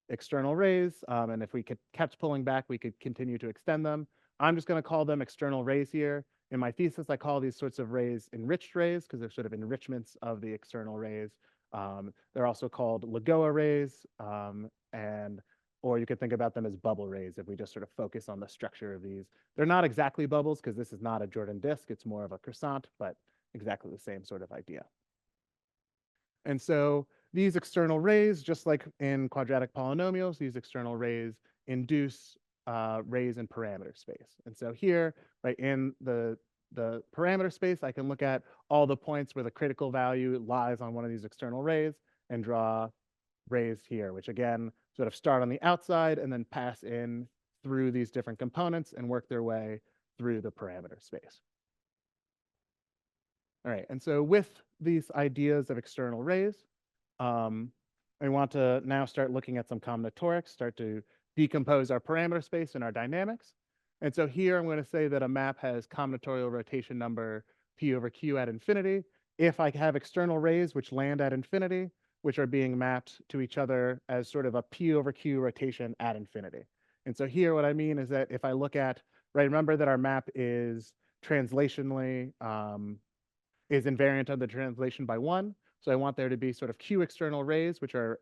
Speaker 12: external rays, and if we kept pulling back, we could continue to extend them. I'm just going to call them external rays here. In my thesis, I call these sorts of rays enriched rays because they're sort of enrichments of the external rays. They're also called Lagoa rays, or you could think about them as bubble rays if we just sort of focus on the structure of these. They're not exactly bubbles because this is not a Jordan disk, it's more of a croissant, but exactly the same sort of idea. And so these external rays, just like in quadratic polynomials, these external rays induce rays in parameter space. And so here, right in the parameter space, I can look at all the points where the critical value lies on one of these external rays. and draw rays here, which again, sort of start on the outside and then pass in through these different components and work their way through the parameter space. All right, and so with these ideas of external rays, I want to now start looking at some combinatorics, start to decompose our parameter space and our dynamics. And so here I'm going to say that a map has combinatorial rotation number P over Q at infinity if I have external rays which land at infinity, which are being mapped to each other as sort of a P over Q rotation at infinity. And so here what I mean is that if I look at, right, remember that our map is translationally, is invariant of the translation by 1. So I want there to be sort of Q external rays, which are,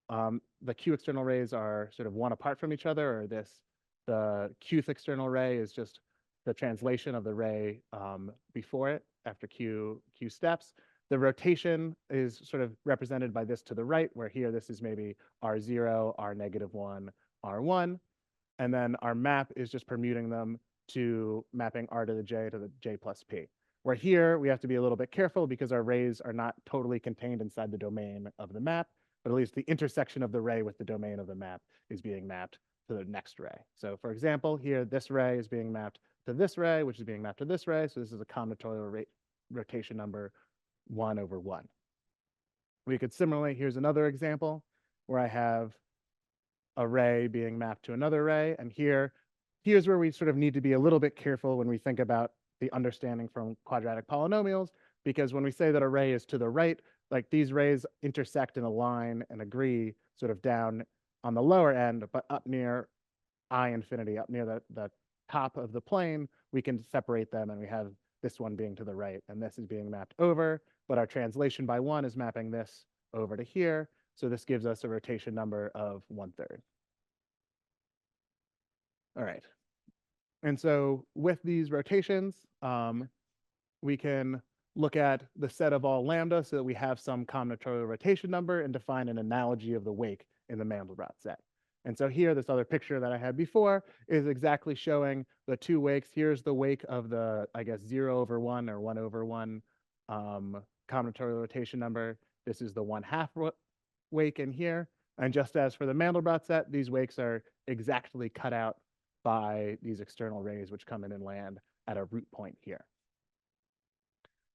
Speaker 12: the Q external rays are sort of one apart from each other, or the Qth external ray is just the translation of the ray before it after Q steps. The rotation is sort of represented by this to the right, where here this is maybe R0, R-1, R1. And then our map is just permuting them to mapping R to the J plus P. Where here we have to be a little bit careful because our rays are not totally contained inside the domain of the map, but at least the intersection of the ray with the domain of the map is being mapped to the next ray. So for example, here this ray is being mapped to this ray, which is being mapped to this ray. So this is a combinatorial rotation number 1 over 1. We could similarly, here's another example where I have a ray being mapped to another ray. And here's where we sort of need to be a little bit careful when we think about the understanding from quadratic polynomials, because when we say that a ray is to the right, like these rays intersect in a line and agree sort of down on the lower end, but up near I infinity, up near the top of the plane, we can separate them and we have this one being to the right and this is being mapped over, but our translation by 1 is mapping this over to here. So this gives us a rotation number of 1/3. All right. And so with these rotations, we can look at the set of all lambda so that we have some combinatorial rotation number and define an analogy of the wake in the Mandelbrot set. And so here, this other picture that I had before is exactly showing the two wakes. Here's the wake of the, I guess, 0 over 1 or 1 over 1 combinatorial rotation number. This is the 1/2 wake in here. And just as for the Mandelbrot set, these wakes are exactly cut out by these external rays which come in and land at a root point here.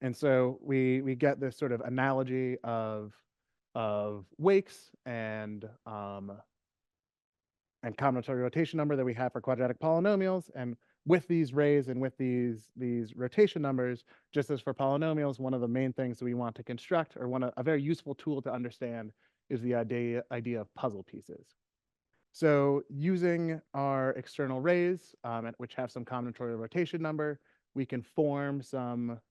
Speaker 12: And so we get this sort of analogy of wakes and combinatorial rotation number that we have for quadratic polynomials. And with these rays and with these rotation numbers, just as for polynomials, one of the main things that we want to construct, or a very useful tool to understand, is the idea of puzzle pieces. So using our external rays, which have some combinatorial rotation number, we can form some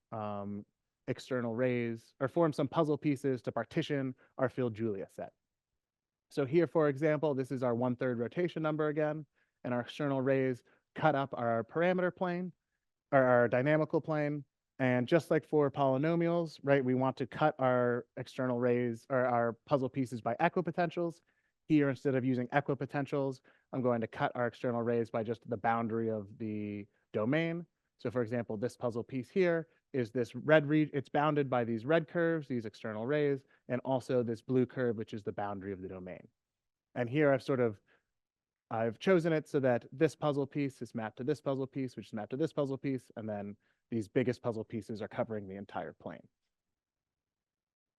Speaker 12: external rays, or form some puzzle pieces to partition our field Julia set. So here, for example, this is our 1/3 rotation number again, and our external rays cut up our parameter plane, or our dynamical plane. And just like for polynomials, right, we want to cut our external rays, or our puzzle pieces, by equipotentials. Here, instead of using equipotentials, I'm going to cut our external rays by just the boundary of the domain. So for example, this puzzle piece here is this red it's bounded by these red curves, these external rays, and also this blue curve, which is the boundary of the domain. And here I've chosen it so that this puzzle piece is mapped to this puzzle piece, which is mapped to this puzzle piece, and then these biggest puzzle pieces are covering the entire plane.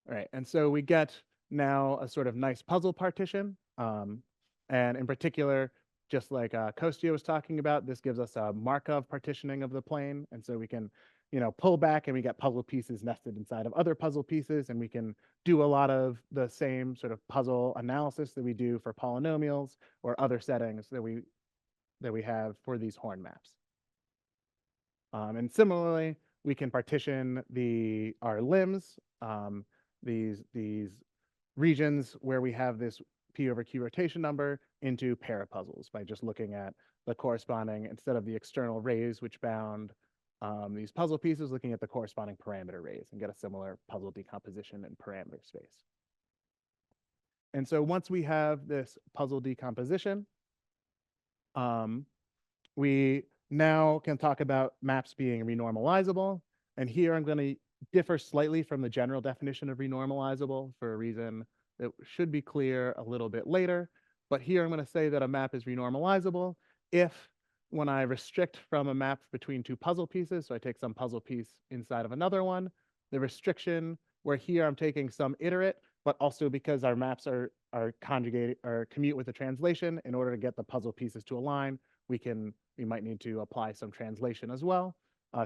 Speaker 12: All right, and so we get now a sort of nice puzzle partition. And in particular, just like Kostya was talking about, this gives us a Markov partitioning of the plane. And so we can, pull back and we get puzzle pieces nested inside of other puzzle pieces, and we can do a lot of the same sort of puzzle analysis that we do for polynomials or other settings that we have for these horn maps. And similarly, we can partition our limbs, these regions where we have this P over Q rotation number, into parapuzzles by just looking at the corresponding, instead of the external rays which bound these puzzle pieces, looking at the corresponding parameter rays and get a similar puzzle decomposition in parameter space. And so once we have this puzzle decomposition, we now can talk about maps being renormalizable. And here I'm going to differ slightly from the general definition of renormalizable for a reason that should be clear a little bit later. But here I'm going to say that a map is renormalizable if when I restrict from a map between two puzzle pieces, so I take some puzzle piece inside of another one, the restriction where here I'm taking some iterate, but also because our maps are conjugated or commute with the translation, in order to get the puzzle pieces to align, we might need to apply some translation as well,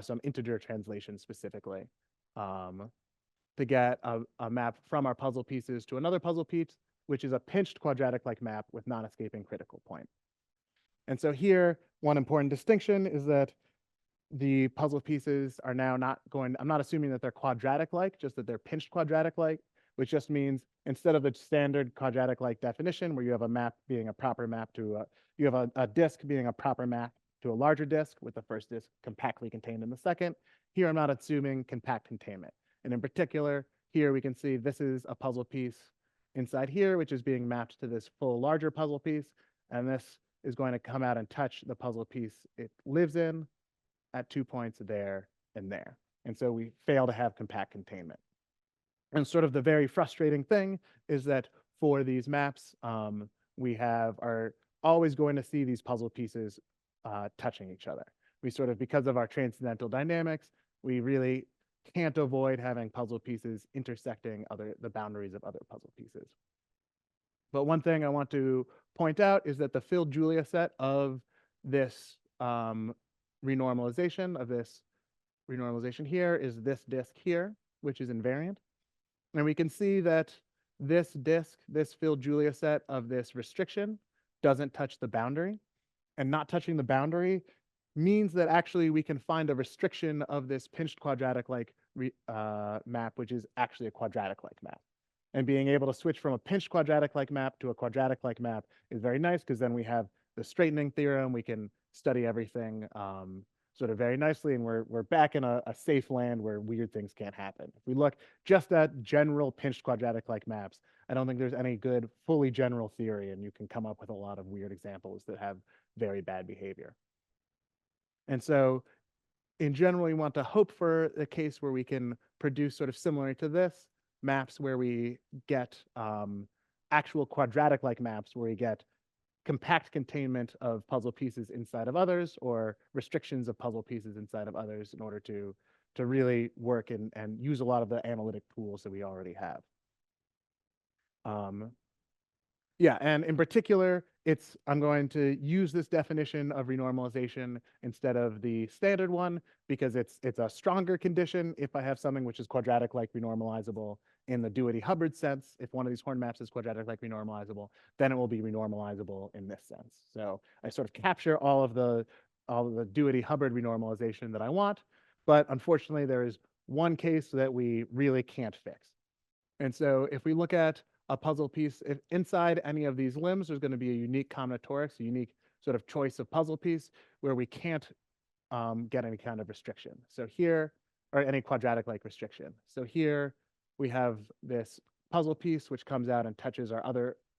Speaker 12: some integer translation specifically, to get a map from our puzzle pieces to another puzzle piece, which is a pinched quadratic-like map with non-escaping critical point. And so here, one important distinction is that the puzzle pieces are now I'm not assuming that they're quadratic-like, just that they're pinched quadratic-like, which just means instead of the standard quadratic-like definition where you have a map being a proper map to you have a disk being a proper map to a larger disk with the first disk compactly contained in the second. Here, I'm not assuming compact containment. And in particular, here we can see this is a puzzle piece inside here, which is being mapped to this full larger puzzle piece. And this is going to come out and touch the puzzle piece it lives in at 2 points there and there. And so we fail to have compact containment. And sort of the very frustrating thing is that for these maps, we are always going to see these puzzle pieces touching each other. We sort of, because of our transcendental dynamics, we really can't avoid having puzzle pieces intersecting the boundaries of other puzzle pieces. But one thing I want to point out is that the filled Julia set of this renormalization here is this disk here, which is invariant. And we can see that this disk, this filled Julia set of this restriction doesn't touch the boundary. And not touching the boundary means that actually we can find a restriction of this pinched quadratic-like map, which is actually a quadratic-like map. And being able to switch from a pinched quadratic-like map to a quadratic-like map is very nice, because then we have the straightening theorem. We can study everything sort of very nicely, and we're back in a safe land where weird things can't happen. If we look just at general pinched quadratic-like maps, I don't think there's any good fully general theory, and you can come up with a lot of weird examples that have very bad behavior. And so in general, we want to hope for a case where we can produce sort of similar to this, maps where we get actual quadratic-like maps where we get compact containment of puzzle pieces inside of others, or restrictions of puzzle pieces inside of others, in order to really work and use a lot of the analytic tools that we already have. Yeah, and in particular, I'm going to use this definition of renormalization instead of the standard one, because it's a stronger condition if I have something which is quadratic-like renormalizable in the Doherty-Hubbard sense. If one of these horn maps is quadratic-like renormalizable, then it will be renormalizable in this sense. So I sort of capture all of the Doherty-Hubbard renormalization that I want, but unfortunately there is one case that we really can't fix. And so if we look at a puzzle piece, if inside any of these limbs, there's going to be a unique combinatorics, a unique sort of choice of puzzle piece where we can't get any kind of restriction. So here, or any quadratic-like restriction. So here we have this puzzle piece which comes out and touches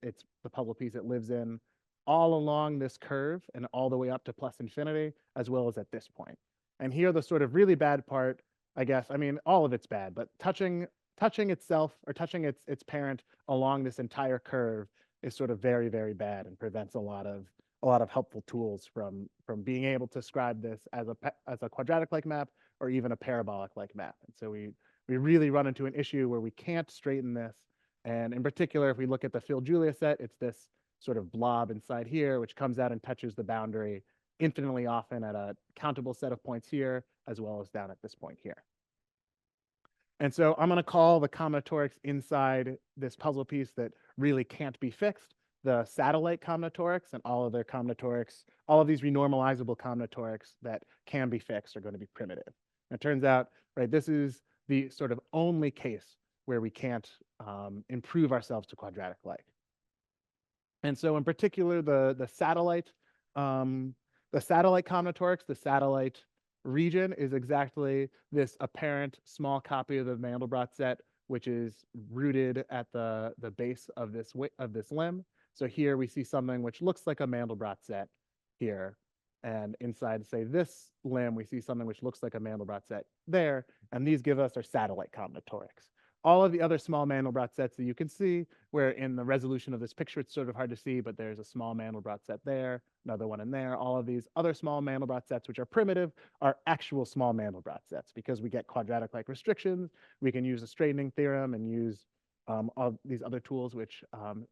Speaker 12: it's the puzzle piece it lives in all along this curve and all the way up to plus infinity, as well as at this point. And here the sort of really bad part, I guess, I mean, all of it's bad, but touching itself or touching its parent along this entire curve is sort of very, very bad, and prevents a lot of helpful tools from being able to describe this as a quadratic-like map or even a parabolic-like map. And so we really run into an issue where we can't straighten this. And in particular, if we look at the filled Julia set, it's this sort of blob inside here, which comes out and touches the boundary infinitely often at a countable set of points here, as well as down at this point here. And so I'm going to call the combinatorics inside this puzzle piece that really can't be fixed the satellite combinatorics, and all of their combinatorics, all of these renormalizable combinatorics that can be fixed are going to be primitive. And it turns out, right, this is the sort of only case where we can't improve ourselves to quadratic-like. And so in particular, the satellite combinatorics, the satellite region is exactly this apparent small copy of the Mandelbrot set, which is rooted at the base of this limb. So here we see something which looks like a Mandelbrot set here, and inside, say, this limb, we see something which looks like a Mandelbrot set there, and these give us our satellite combinatorics. all of the other small Mandelbrot sets that you can see, where in the resolution of this picture, it's sort of hard to see, but there's a small Mandelbrot set there, another one in there. All of these other small Mandelbrot sets, which are primitive, are actual small Mandelbrot sets because we get quadratic-like restrictions. We can use the straightening theorem and use all these other tools, which some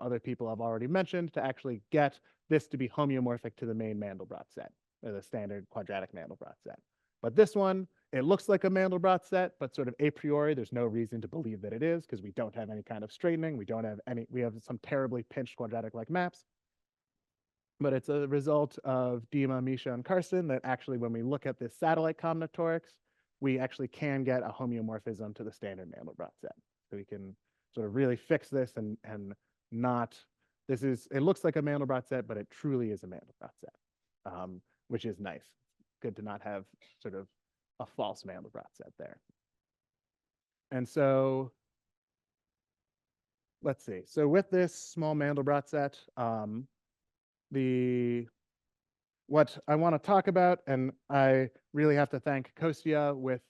Speaker 12: other people have already mentioned, to actually get this to be homeomorphic to the main Mandelbrot set, or the standard quadratic Mandelbrot set. But this one, it looks like a Mandelbrot set, but sort of a priori, there's no reason to believe that it is because we don't have any kind of straightening. We have some terribly pinched quadratic-like maps. But it's a result of Dima, Misha, and Carson that actually, when we look at this satellite combinatorics, we actually can get a homeomorphism to the standard Mandelbrot set. So we can sort of really fix this and not, it looks like a Mandelbrot set, but it truly is a Mandelbrot set, which is nice. Good to not have sort of a false Mandelbrot set there. And so let's see. So with this small Mandelbrot set, what I want to talk about, and I really have to thank Kostya with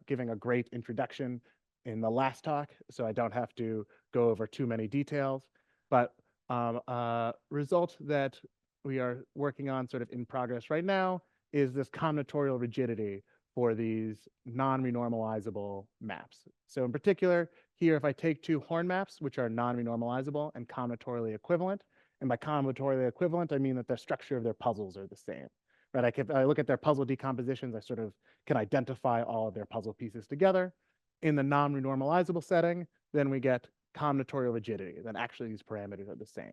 Speaker 12: giving a great introduction in the last talk, so I don't have to go over too many details, but a result that we are working on sort of in progress right now is this combinatorial rigidity for these non-renormalizable maps. So in particular, here, if I take two Horn maps, which are non-renormalizable and combinatorially equivalent, and by combinatorially equivalent, I mean that the structure of their puzzles are the same, right? If I look at their puzzle decompositions, I sort of can identify all of their puzzle pieces together. In the non-renormalizable setting, then we get combinatorial rigidity, then actually these parameters are the same.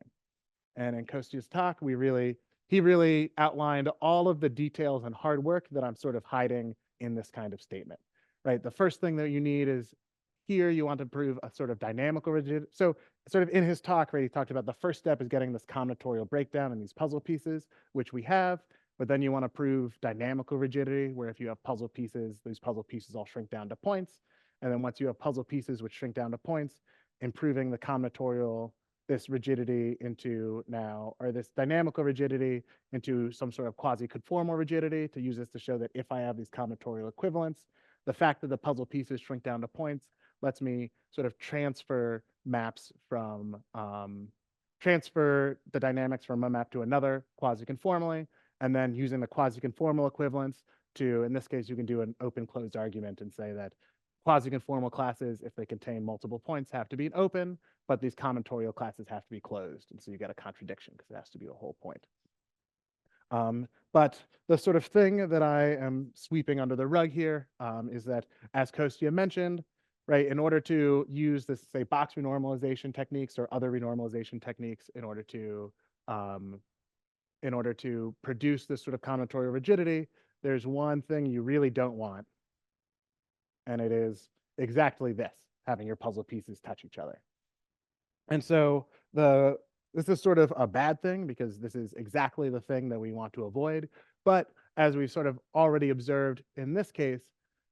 Speaker 12: And in Kostya's talk, he really outlined all of the details and hard work that I'm sort of hiding in this kind of statement, right? The first thing that you need is here you want to prove a sort of dynamical rigidity. So sort of in his talk, right, he talked about the first step is getting this combinatorial breakdown in these puzzle pieces, which we have, but then you want to prove dynamical rigidity, where if you have puzzle pieces, these puzzle pieces all shrink down to points. And then once you have puzzle pieces which shrink down to points, improving the combinatorial, this rigidity into now, or this dynamical rigidity into some sort of quasi-conformal rigidity, to use this to show that if I have these combinatorial equivalents, the fact that the puzzle pieces shrink down to points lets me sort of transfer maps from, transfer the dynamics from one map to another quasi-conformally, and then using the quasi-conformal equivalence to, in this case, you can do an open-closed argument and say that quasi-conformal classes, if they contain multiple points, have to be open, but these combinatorial classes have to be closed. And so you get a contradiction because it has to be a whole point. But the sort of thing that I am sweeping under the rug here is that, as Kostya mentioned, right, in order to use this, say, box renormalization techniques or other renormalization techniques in order to produce this sort of combinatorial rigidity, there's one thing you really don't want, and it is exactly this, having your puzzle pieces touch each other. And so this is sort of a bad thing because this is exactly the thing that we want to avoid. But as we've sort of already observed in this case,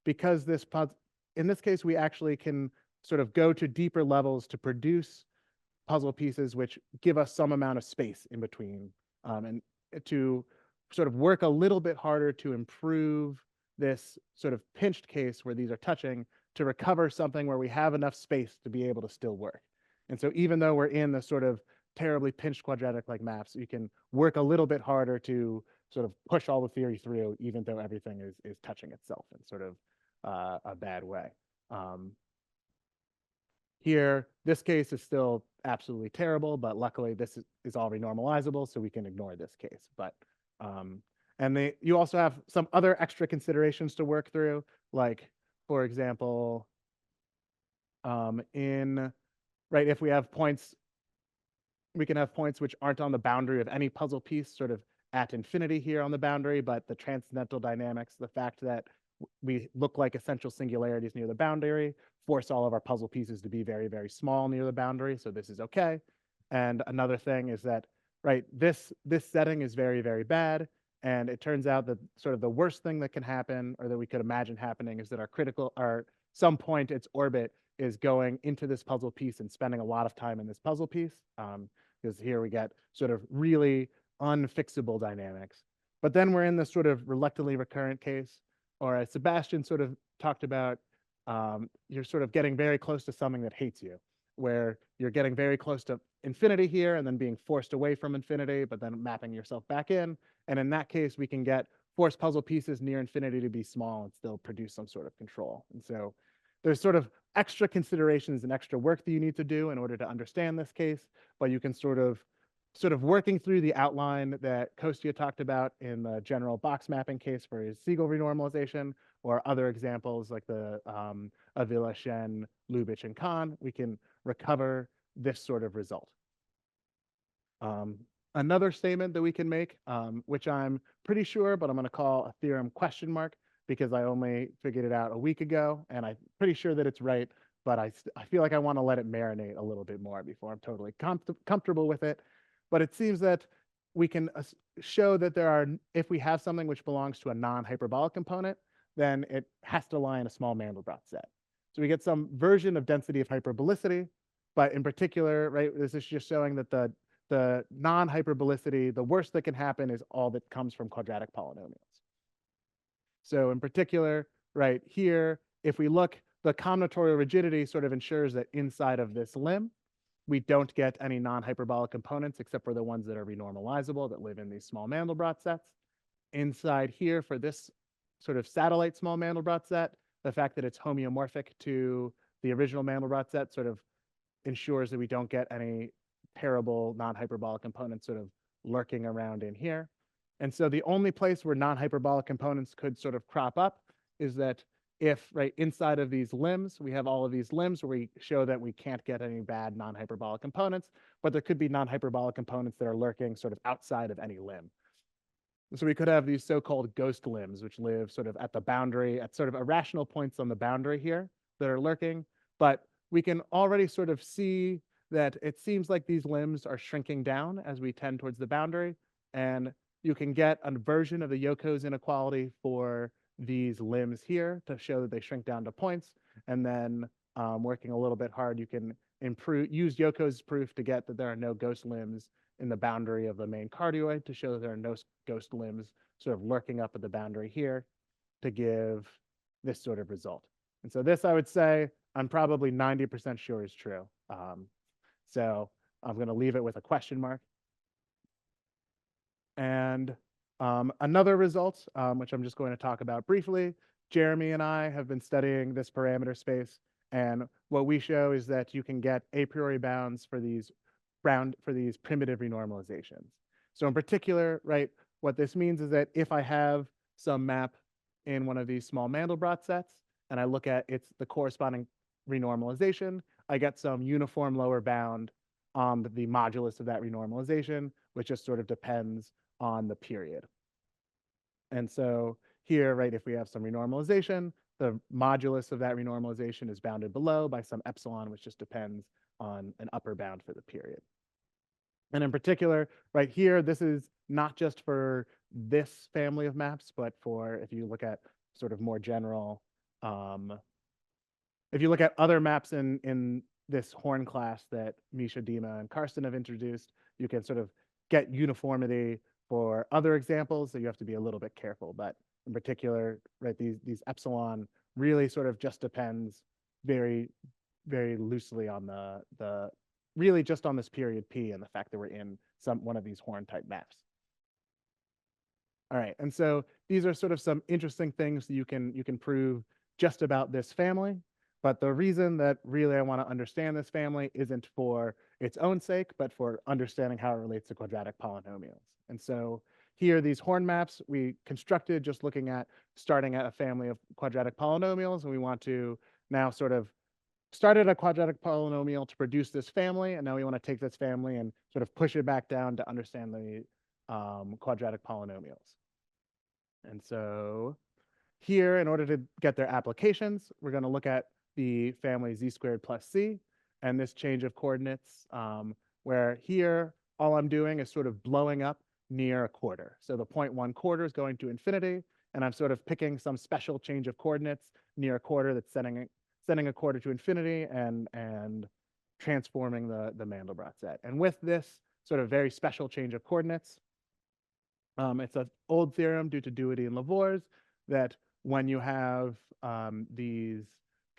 Speaker 12: because in this case, we actually can sort of go to deeper levels to produce puzzle pieces which give us some amount of space in between, and to sort of work a little bit harder to improve this sort of pinched case where these are touching to recover something where we have enough space to be able to still work. And so even though we're in the sort of terribly pinched quadratic-like maps, you can work a little bit harder to sort of push all the theory through, even though everything is touching itself in sort of a bad way. Here, this case is still absolutely terrible, but luckily this is all renormalizable, so we can ignore this case. But and you also have some other extra considerations to work through, like, for example, if we have points, we can have points which aren't on the boundary of any puzzle piece, sort of at infinity here on the boundary, but the transcendental dynamics, the fact that we look like essential singularities near the boundary, force all of our puzzle pieces to be very, very small near the boundary, so this is okay. And another thing is that, right, this setting is very, very bad, and it turns out that sort of the worst thing that can happen, or that we could imagine happening, is that some point its orbit is going into this puzzle piece and spending a lot of time in this puzzle piece, because here we get sort of really unfixable dynamics. But then we're in this sort of reluctantly recurrent case, or as Sebastian sort of talked about, you're sort of getting very close to something that hates you, where you're getting very close to infinity here and then being forced away from infinity, but then mapping yourself back in. And in that case, we can get force puzzle pieces near infinity to be small and still produce some sort of control. And so there's sort of extra considerations and extra work that you need to do in order to understand this case, but you can sort of working through the outline that Kostya talked about in the general box mapping case for his Siegel renormalization, or other examples like the Avila, Shen, Lubitsch, and Kahn, we can recover this sort of result. Another statement that we can make, which I'm pretty sure, but I'm going to call a theorem question mark because I only figured it out a week ago, and I'm pretty sure that it's right, but I feel like I want to let it marinate a little bit more before I'm totally comfortable with it. But it seems that we can show that there are, if we have something which belongs to a non-hyperbolic component, then it has to lie in a small Mandelbrot set. So we get some version of density of hyperbolicity, but in particular, right, this is just showing that the non-hyperbolicity, the worst that can happen is all that comes from quadratic polynomials. So in particular, right here, if we look, the combinatorial rigidity sort of ensures that inside of this limb, we don't get any non-hyperbolic components except for the ones that are renormalizable that live in these small Mandelbrot sets. Inside here for this sort of satellite small Mandelbrot set, the fact that it's homeomorphic to the original Mandelbrot set sort of ensures that we don't get any terrible non-hyperbolic components sort of lurking around in here. And so the only place where non-hyperbolic components could sort of crop up is that if, right, inside of these limbs, we have all of these limbs where we show that we can't get any bad non-hyperbolic components, but there could be non-hyperbolic components that are lurking sort of outside of any limb. So we could have these so-called ghost limbs, which live sort of at the boundary, at sort of irrational points on the boundary here that are lurking. But we can already sort of see that it seems like these limbs are shrinking down as we tend towards the boundary. And you can get a version of the Yoko's inequality for these limbs here to show that they shrink down to points. And then working a little bit hard, you can use Yoko's proof to get that there are no ghost limbs in the boundary of the main cardioid to show that there are no ghost limbs sort of lurking up at the boundary here to give this sort of result. And so this, I would say, I'm probably 90% sure is true. So I'm going to leave it with a question mark. And another result, which I'm just going to talk about briefly, Jeremy and I have been studying this parameter space. And what we show is that you can get a priori bounds for these primitive renormalizations. So in particular, right, what this means is that if I have some map in one of these small Mandelbrot sets, and I look at the corresponding renormalization, I get some uniform lower bound on the modulus of that renormalization, which just sort of depends on the period. And so here, right, if we have some renormalization, the modulus of that renormalization is bounded below by some epsilon, which just depends on an upper bound for the period. And in particular, right here, this is not just for this family of maps, but for, if you look at sort of more general, if you look at other maps in this Horn class that Misha, Dima, and Karsten have introduced, you can sort of get uniformity for other examples, so you have to be a little bit careful. But in particular, right, these epsilon really sort of just depends very, very loosely on the really just on this period P and the fact that we're in one of these Horn type maps. All right, and so these are sort of some interesting things that you can prove just about this family. But the reason that really I want to understand this family isn't for its own sake, but for understanding how it relates to quadratic polynomials. And so here, these Horn maps we constructed just looking at starting at a family of quadratic polynomials, and we want to now sort of start at a quadratic polynomial to produce this family, and now we want to take this family and sort of push it back down to understand the quadratic polynomials. And so here, in order to get their applications, we're going to look at the family z squared plus c, and this change of coordinates, where here, all I'm doing is sort of blowing up near a quarter. So the 0.1 quarter is going to infinity, and I'm sort of picking some special change of coordinates near a quarter that's sending a quarter to infinity and transforming the Mandelbrot set. And with this sort of very special change of coordinates, it's an old theorem due to Duity and Lavours that when you have these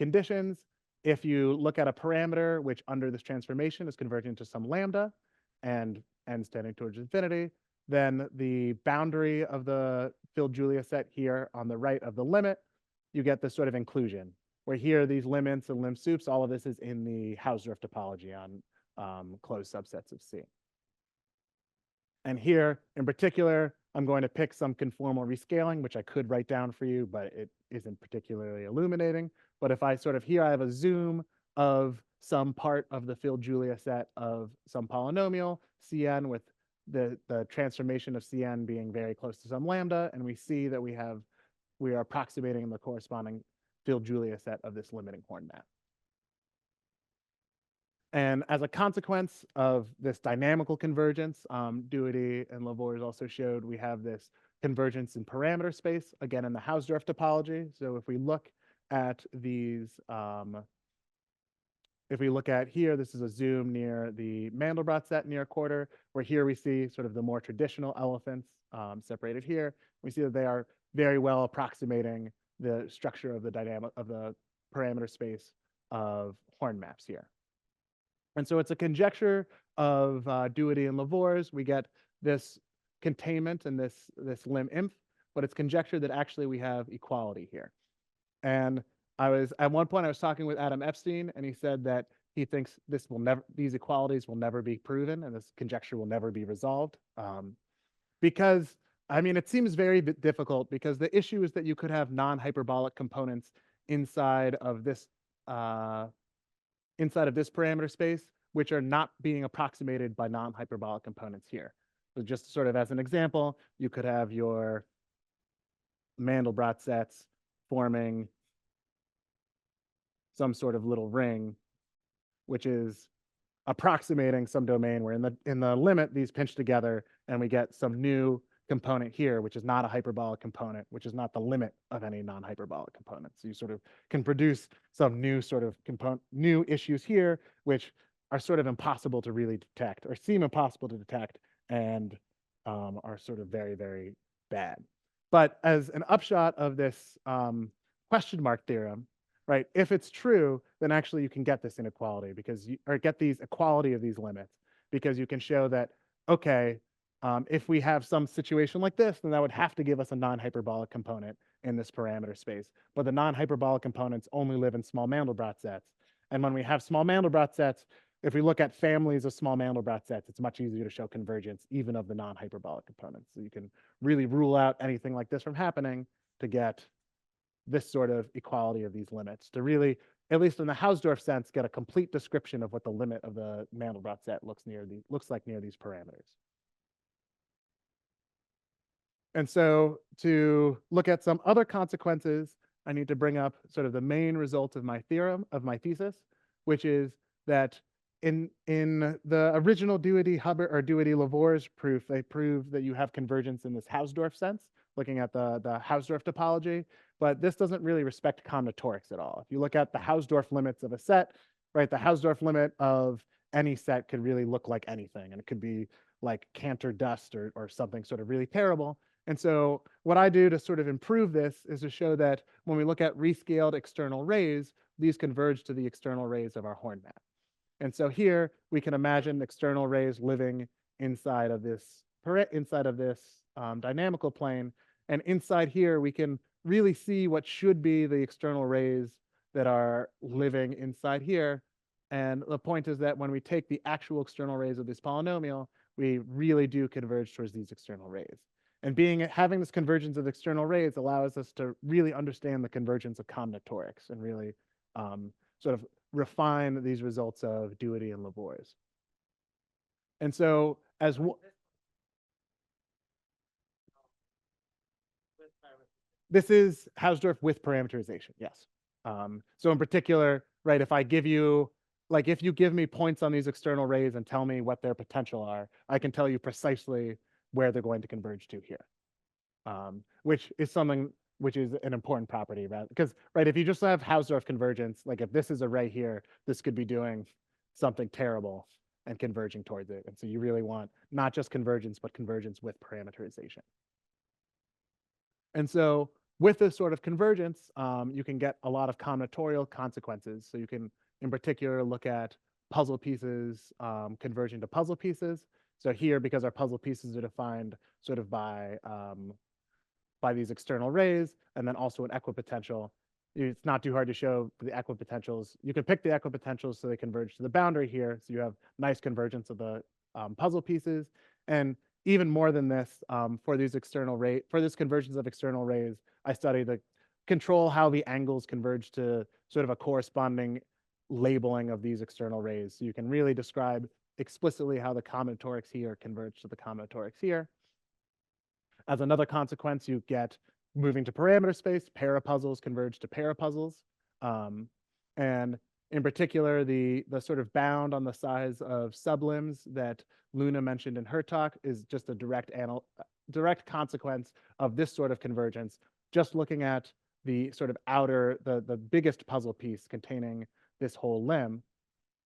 Speaker 12: conditions. If you look at a parameter which under this transformation is converging to some lambda and ends tending towards infinity, then the boundary of the filled Julia set here on the right of the limit, you get this sort of inclusion, where here these limits and lim sups, all of this is in the Hausdorff topology on closed subsets of C. And here, in particular, I'm going to pick some conformal rescaling, which I could write down for you, but it isn't particularly illuminating. But if I sort of here, I have a zoom of some part of the filled Julia set of some polynomial, Cn, with the transformation of Cn being very close to some lambda, and we see that we are approximating the corresponding filled Julia set of this limiting horn map. And as a consequence of this dynamical convergence, Doherty and Lavoie also showed we have this convergence in parameter space, again in the Hausdorff topology. So if we look at these, if we look at here, this is a zoom near the Mandelbrot set near a quarter, where here we see sort of the more traditional elephants separated here. We see that they are very well approximating the structure of the dynamic of the parameter space of horn maps here. And so it's a conjecture of Doherty and Lavoie's. We get this containment and this lim inf, but it's conjecture that actually we have equality here. And at one point I was talking with Adam Epstein, and he said that he thinks these equalities will never be proven, and this conjecture will never be resolved. Because I mean, it seems very difficult, because the issue is that you could have non-hyperbolic components inside of this parameter space, which are not being approximated by non-hyperbolic components here. So just sort of as an example, you could have your Mandelbrot sets forming some sort of little ring, which is approximating some domain where in the limit these pinch together, and we get some new component here, which is not a hyperbolic component, which is not the limit of any non-hyperbolic component. So you sort of can produce some new sort of new issues here, which are sort of impossible to really detect, or seem impossible to detect, and are sort of very, very bad. But as an upshot of this question mark theorem, right, if it's true, then actually you can get this inequality, or get these equality of these limits, because you can show that, okay, if we have some situation like this, then that would have to give us a non-hyperbolic component in this parameter space. But the non-hyperbolic components only live in small Mandelbrot sets. And when we have small Mandelbrot sets, if we look at families of small Mandelbrot sets, it's much easier to show convergence even of the non-hyperbolic components. So you can really rule out anything like this from happening to get this sort of equality of these limits, to really, at least in the Hausdorff sense, get a complete description of what the limit of the Mandelbrot set looks like near these parameters. And so to look at some other consequences, I need to bring up sort of the main result of my theorem, of my thesis, which is that in the original Doherty-Hubbard or Doherty-Lavoie's proof, they prove that you have convergence in this Hausdorff sense, looking at the Hausdorff topology, but this doesn't really respect combinatorics at all. If you look at the Hausdorff limits of a set, right, the Hausdorff limit of any set could really look like anything, and it could be like Cantor dust or something sort of really terrible. And so what I do to sort of improve this is to show that when we look at rescaled external rays, these converge to the external rays of our horn map. And so here we can imagine external rays living inside of this dynamical plane. And inside here, we can really see what should be the external rays that are living inside here. And the point is that when we take the actual external rays of this polynomial, we really do converge towards these external rays. And having this convergence of external rays allows us to really understand the convergence of combinatorics and really sort of refine these results of Doherty and Lavoie's. And so this is Hausdorff with parameterization, yes. So in particular, right, if I give you, like if you give me points on these external rays and tell me what their potential are, I can tell you precisely where they're going to converge to here, which is something which is an important property, right? Because, right, if you just have Hausdorff convergence, like if this is a ray here, this could be doing something terrible and converging towards it. And so you really want not just convergence, but convergence with parameterization. And so with this sort of convergence, you can get a lot of combinatorial consequences. So you can, in particular, look at puzzle pieces converging to puzzle pieces. So here, because our puzzle pieces are defined sort of by these external rays, and then also an equipotential, it's not too hard to show the equipotentials. You can pick the equipotentials so they converge to the boundary here. So you have nice convergence of the puzzle pieces. And even more than this, for this convergence of external rays, I study the control how the angles converge to sort of a corresponding labeling of these external rays. So you can really describe explicitly how the combinatorics here converge to the combinatorics here. As another consequence, you get moving to parameter space, parapuzzles converge to parapuzzles. And in particular, the sort of bound on the size of sublimbs that Luna mentioned in her talk is just a direct consequence of this sort of convergence, just looking at the sort of outer, the biggest puzzle piece containing this whole limb.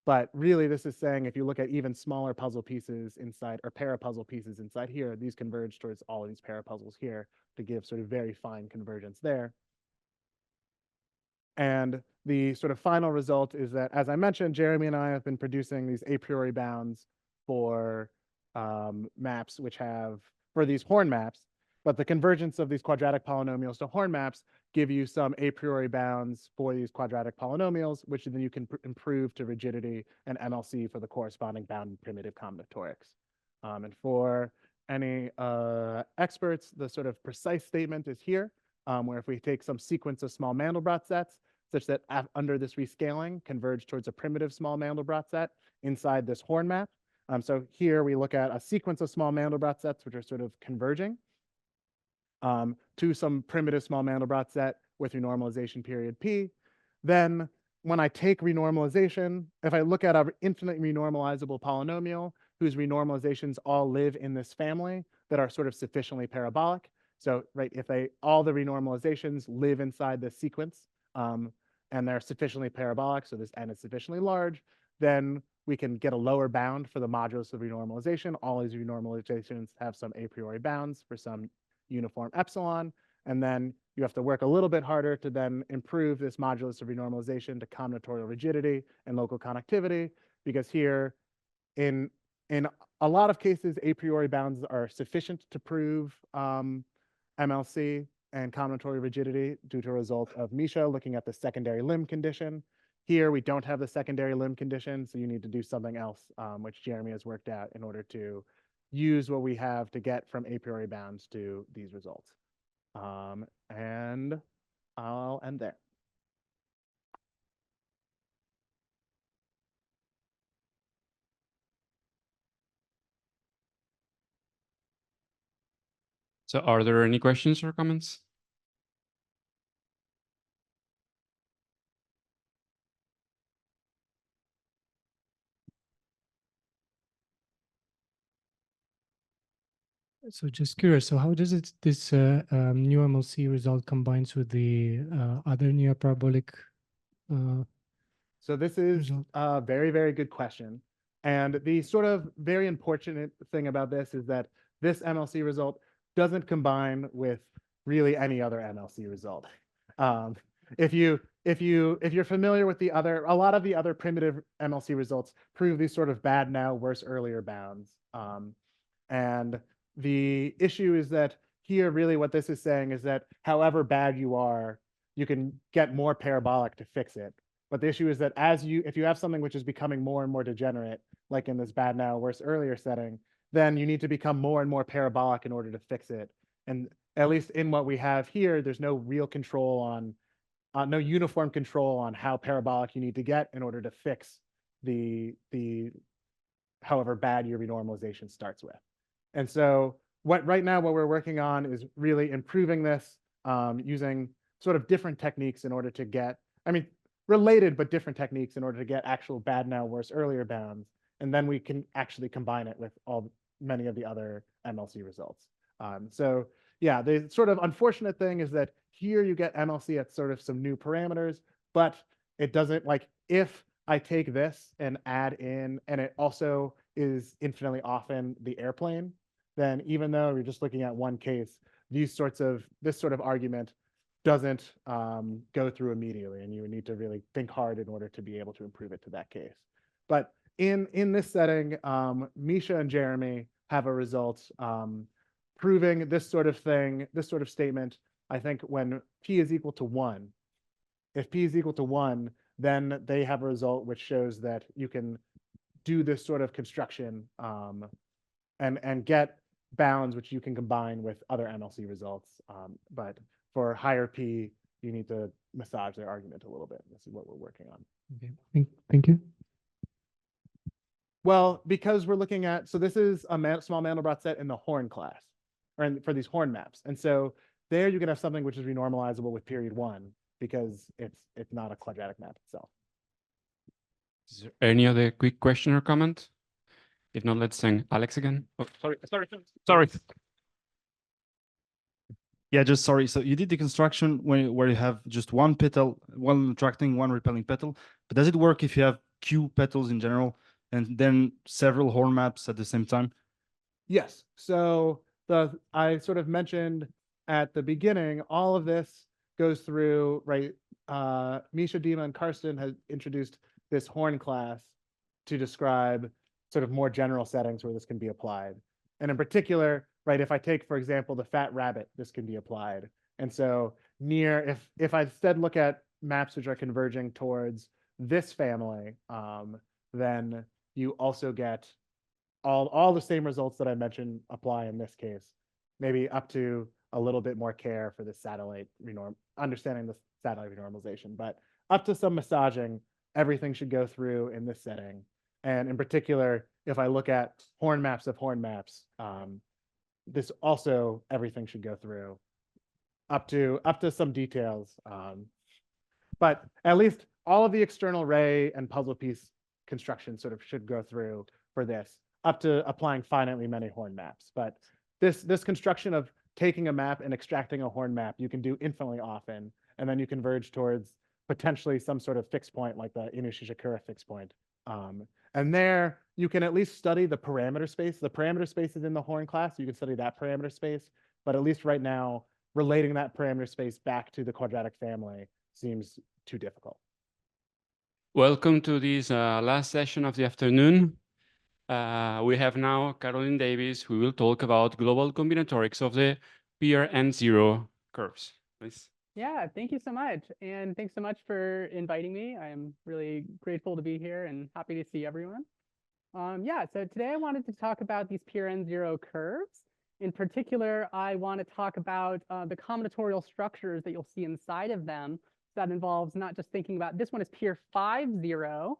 Speaker 12: But really, this is saying if you look at even smaller puzzle pieces inside, or parapuzzle pieces inside here, these converge towards all of these parapuzzles here to give sort of very fine convergence there. And the sort of final result is that, as I mentioned, Jeremy and I have been producing these a priori bounds for maps which have, for these horn maps, but the convergence of these quadratic polynomials to horn maps give you some a priori bounds for these quadratic polynomials, which then you can improve to rigidity and MLC for the corresponding bound primitive combinatorics. And for any experts, the sort of precise statement is here, where if we take some sequence of small Mandelbrot sets, such that under this rescaling converge towards a primitive small Mandelbrot set inside this horn map. So here we look at a sequence of small Mandelbrot sets, which are sort of converging to some primitive small Mandelbrot set with renormalization period P. Then when I take renormalization, if I look at an infinite renormalizable polynomial whose renormalizations all live in this family that are sort of sufficiently parabolic. So right, if all the renormalizations live inside this sequence and they're sufficiently parabolic, so this n is sufficiently large, then we can get a lower bound for the modulus of renormalization. All these renormalizations have some a priori bounds for some uniform epsilon, and then you have to work a little bit harder to then improve this modulus of renormalization to combinatorial rigidity and local connectivity, because here in a lot of cases a priori bounds are sufficient to prove MLC and combinatorial rigidity due to a result of Misha looking at the secondary limb condition. Here we don't have the secondary limb condition, so you need to do something else, which Jeremy has worked out in order to use what we have to get from a priori bounds to these results. And I'll end there.
Speaker 13: So are there any questions or comments?
Speaker 14: So just curious, so how does this new MLC result combines with the other neoparabolic?
Speaker 12: So this is a very, very good question. And the sort of very unfortunate thing about this is that this MLC result doesn't combine with really any other MLC result. If you're familiar with a lot of the other primitive MLC results prove these sort of bad now, worse earlier bounds. And the issue is that here, really what this is saying is that however bad you are, you can get more parabolic to fix it. But the issue is that if you have something which is becoming more and more degenerate, like in this bad now, worse earlier setting, then you need to become more and more parabolic in order to fix it. And at least in what we have here, there's no real control on, no uniform control on how parabolic you need to get in order to fix the however bad your renormalization starts with. And so right now what we're working on is really improving this using sort of different techniques in order to get, related but different techniques in order to get actual bad now, worse earlier bounds. And then we can actually combine it with many of the other MLC results. So yeah, the sort of unfortunate thing is that here you get MLC at sort of some new parameters, but it doesn't, like, if I take this and add in, and it also is infinitely often the airplane, then even though you're just looking at one case, this sort of argument doesn't go through immediately, and you would need to really think hard in order to be able to improve it to that case. But in this setting, Misha and Jeremy have a result proving this sort of thing, this sort of statement. I think when p is equal to 1, if p is equal to 1, then they have a result which shows that you can do this sort of construction and get bounds which you can combine with other MLC results. But for higher p, you need to massage their argument a little bit. This is what we're working on.
Speaker 14: Okay, thank you.
Speaker 12: Well, because we're looking at, so this is a small Mandelbrot set in the Horn class, or for these Horn maps. And so there you can have something which is renormalizable with period 1 because it's not a quadratic map itself.
Speaker 13: Is there any other quick question or comment? If not, let's sing Alex again. Oh, sorry.
Speaker 8: Yeah, just sorry. So you did the construction where you have just one petal, one attracting, one repelling petal. But does it work if you have Q petals in general and then several horn maps at the same time?
Speaker 12: Yes. So I sort of mentioned at the beginning, all of this goes through, right? Misha, Dima, and Karsten has introduced this Horn class to describe sort of more general settings where this can be applied. And in particular, right, if I take, for example, the fat rabbit, this can be applied. And so if I instead look at maps which are converging towards this family, then you also get all the same results that I mentioned apply in this case, maybe up to a little bit more care for the satellite understanding the satellite renormalization, but up to some massaging, everything should go through in this setting. And in particular, if I look at horn maps of horn maps, this also everything should go through up to some details. But at least all of the external ray and puzzle piece construction sort of should go through for this, up to applying finitely many horn maps. But this construction of taking a map and extracting a horn map, you can do infinitely often, and then you converge towards potentially some sort of fixed point like the Inu-Shishikura fixed point. And there you can at least study the parameter space. The parameter space is in the Horn class. You can study that parameter space, but at least right now, relating that parameter space back to the quadratic family seems too difficult.
Speaker 13: Welcome to this last session of the afternoon. We have now Caroline Davis, who will talk about global combinatorics of the Pern curves. Please.
Speaker 9: Yeah, thank you so much. And thanks so much for inviting me. I am really grateful to be here and happy to see everyone. Yeah, so today I wanted to talk about these Pern curves. In particular, I want to talk about the combinatorial structures that you'll see inside of them. That involves not just thinking about, this one is Pern 5-0.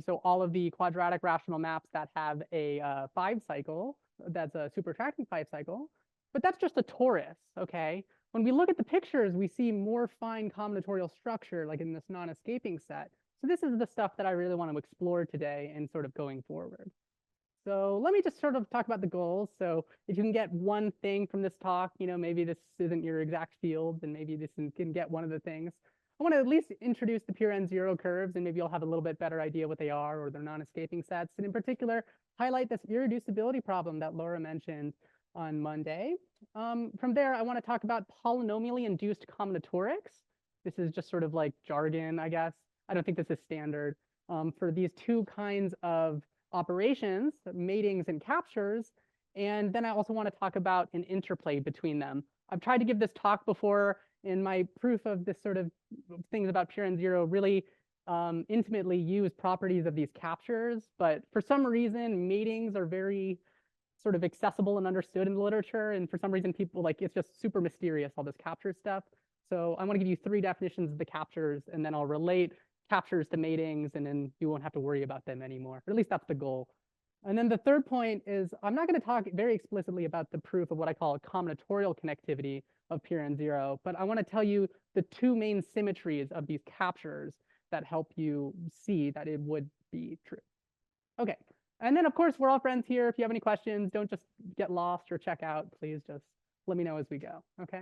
Speaker 9: So all of the quadratic rational maps that have a 5 cycle, that's a super attracting 5 cycle. But that's just a torus, okay? When we look at the pictures, we see more fine combinatorial structure, like in this non-escaping set. So this is the stuff that I really want to explore today and sort of going forward. So let me just sort of talk about the goals. So if you can get one thing from this talk, you know, maybe this isn't your exact field, then maybe this can get one of the things. I want to at least introduce the Pern curves, and maybe you'll have a little bit better idea what they are or their non-escaping sets. And in particular, highlight this irreducibility problem that Laura mentioned on Monday. From there, I want to talk about polynomially induced combinatorics. This is just sort of like jargon, I guess. I don't think this is standard for these two kinds of operations, matings and captures. And then I also want to talk about an interplay between them. I've tried to give this talk before in my proof of this sort of things about Pern really intimately use properties of these captures. But for some reason, matings are very sort of accessible and understood in the literature. And for some reason, people like, it's just super mysterious, all this capture stuff. So I want to give you 3 definitions of the captures, and then I'll relate captures to matings, and then you won't have to worry about them anymore. Or at least that's the goal. And then the third point is I'm not going to talk very explicitly about the proof of what I call a combinatorial connectivity of Pern, but I want to tell you the 2 main symmetries of these captures that help you see that it would be true. Okay. And then, of course, we're all friends here. If you have any questions, don't just get lost or check out. Please just let me know as we go. Okay.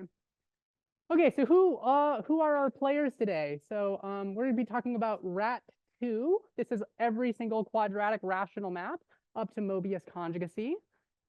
Speaker 9: Okay, so who are our players today? So we're going to be talking about RAT2. This is every single quadratic rational map up to Mobius conjugacy.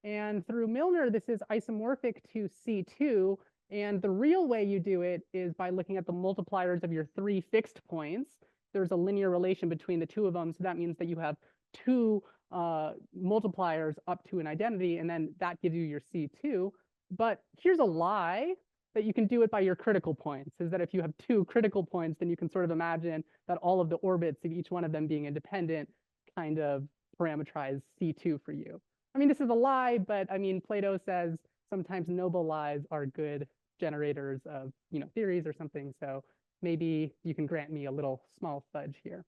Speaker 9: And through Milner, this is isomorphic to C2. And the real way you do it is by looking at the multipliers of your 3 fixed points. There's a linear relation between the two of them. So that means that you have 2 multipliers up to an identity, and then that gives you your C2. But here's a lie that you can do it by your critical points, is that if you have 2 critical points, then you can sort of imagine that all of the orbits of each one of them being independent kind of parameterize C2 for you. I mean, this is a lie, but I mean, Plato says sometimes noble lies are good generators of, theories or something. So maybe you can grant me a little small fudge here.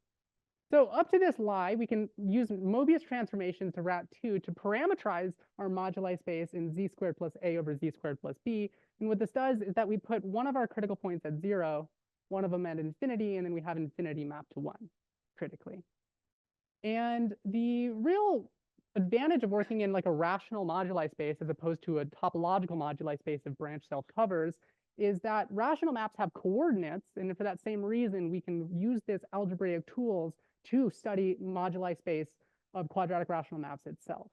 Speaker 9: So up to this lie, we can use Mobius transformations to route 2 to parameterize our moduli space in z squared plus a over z squared plus b. And what this does is that we put one of our critical points at 0, one of them at infinity, and then we have infinity mapped to 1 critically. And the real advantage of working in like a rational moduli space as opposed to a topological moduli space of branch self-covers is that rational maps have coordinates, and for that same reason, we can use this algebraic tools to study moduli space of quadratic rational maps itself.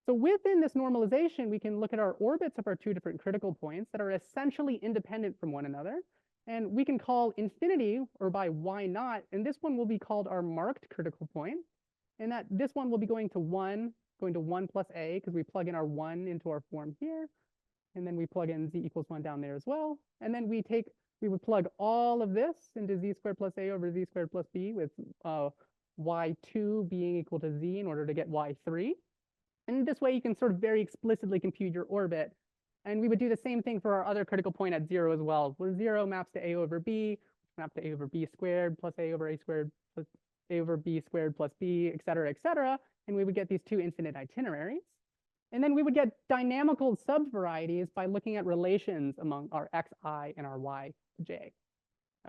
Speaker 9: So within this normalization, we can look at our orbits of our 2 different critical points that are essentially independent from one another. And we can call infinity, or by y naught, and this one will be called our marked critical point. And that this one will be going to 1 plus a, because we plug in our 1 into our form here. And then we plug in z equals 1 down there as well. And then we would plug all of this into z squared plus a over z squared plus b, with y2 being equal to z in order to get y3. And this way you can sort of very explicitly compute your orbit. And we would do the same thing for our other critical point at 0 as well, where 0 maps to a over b, which maps to a over b squared plus a over a squared plus a over b squared plus b, et cetera, et cetera. And we would get these 2 infinite itineraries. And then we would get dynamical subvarieties by looking at relations among our xi and our yj.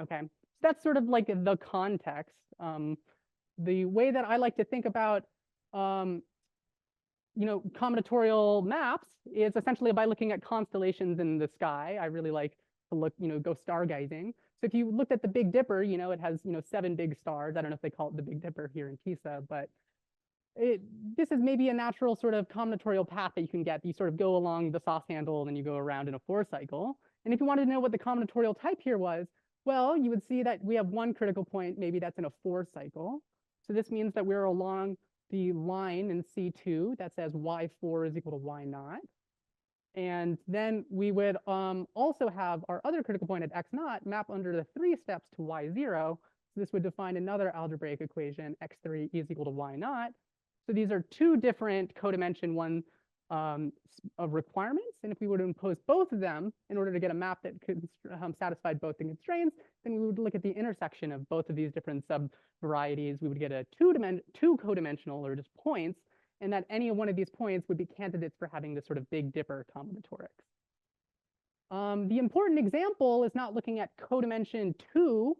Speaker 9: Okay, so that's sort of like the context. The way that I like to think about combinatorial maps is essentially by looking at constellations in the sky. I really like to look, go stargazing. So if you looked at the Big Dipper, it has, 7 big stars. I don't know if they call it the Big Dipper here in Pisa, but this is maybe a natural sort of combinatorial path that you can get. You sort of go along the sauce handle, and then you go around in a 4 cycle. And if you wanted to know what the combinatorial type here was, well, you would see that we have 1 critical point, maybe that's in a 4 cycle. So this means that we're along the line in C2 that says y4 is equal to y naught. And then we would also have our other critical point at x naught map under the 3 steps to y0. So this would define another algebraic equation, x3 is equal to y naught. So these are 2 different codimension one of requirements. And if we were to impose both of them in order to get a map that could satisfy both the constraints, then we would look at the intersection of both of these different sub-varieties. We would get a 2 codimensional, or just points, and that any one of these points would be candidates for having this sort of Big Dipper combinatorics. The important example is not looking at codimension 2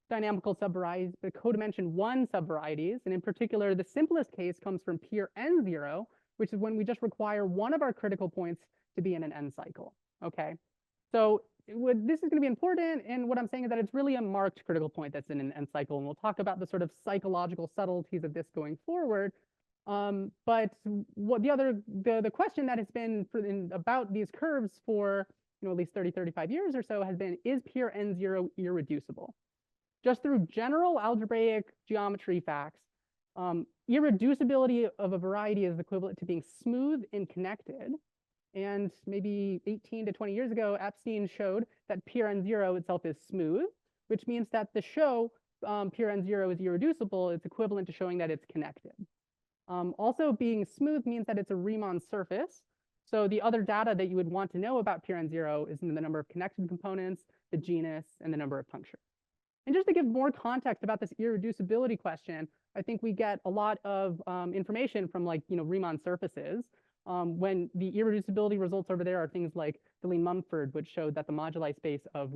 Speaker 9: dynamical subvarieties, but codimension 1 subvarieties. And in particular, the simplest case comes from pure n0, which is when we just require one of our critical points to be in an n cycle. Okay, so this is going to be important, and what I'm saying is that it's really a marked critical point that's in an n cycle, and we'll talk about the sort of psychological subtleties of this going forward. But what the question that has been about these curves for at least 30-35 years or so has been, is pure n0 irreducible? Just through general algebraic geometry facts, irreducibility of a variety is equivalent to being smooth and connected. And maybe 18 to 20 years ago, Epstein showed that pure n0 itself is smooth, which means that the show pure n0 is irreducible is equivalent to showing that it's connected. Also, being smooth means that it's a Riemann surface. So the other data that you would want to know about pure n0 is in the number of connected components, the genus, and the number of punctures. And just to give more context about this irreducibility question, I think we get a lot of information from Riemann surfaces. When the irreducibility results over there are things like Dilly-Mumford, which showed that the moduli space of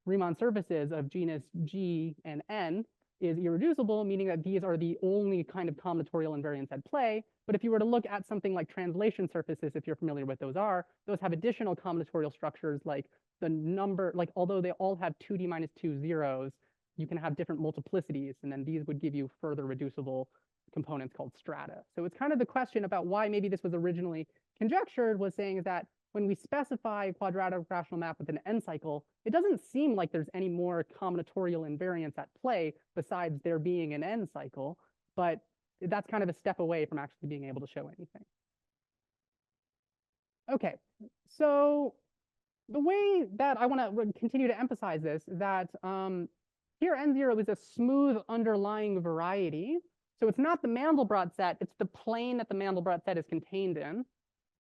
Speaker 9: Riemann surfaces of genus G and N is irreducible, meaning that these are the only kind of combinatorial invariants at play. But if you were to look at something like translation surfaces, if you're familiar with those have additional combinatorial structures, like the number, although they all have 2d minus 2 zeros, you can have different multiplicities, and then these would give you further reducible components called strata. So it's kind of the question about why maybe this was originally conjectured, was saying that when we specify a quadratic rational map with an n cycle, it doesn't seem like there's any more combinatorial invariance at play besides there being an n cycle, but that's kind of a step away from actually being able to show anything. Okay, so the way that I want to continue to emphasize this is that here n0 is a smooth underlying variety. So it's not the Mandelbrot set, it's the plane that the Mandelbrot set is contained in.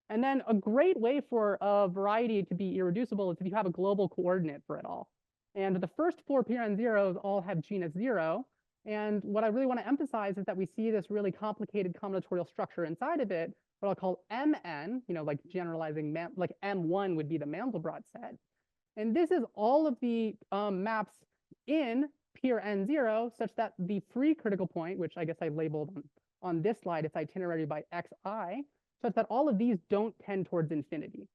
Speaker 9: And then a great way for a variety to be irreducible is if you have a global coordinate for it all. And the first 4 Pern0s all have genus 0. And what I really want to emphasize is that we see this really complicated combinatorial structure inside of it, what I'll call MN, like generalizing, like M1 would be the Mandelbrot set. And this is all of the maps in Pern0 such that the free critical point, which I guess I labeled on this slide, it's itinerary by xi, such that all of these don't tend towards infinity.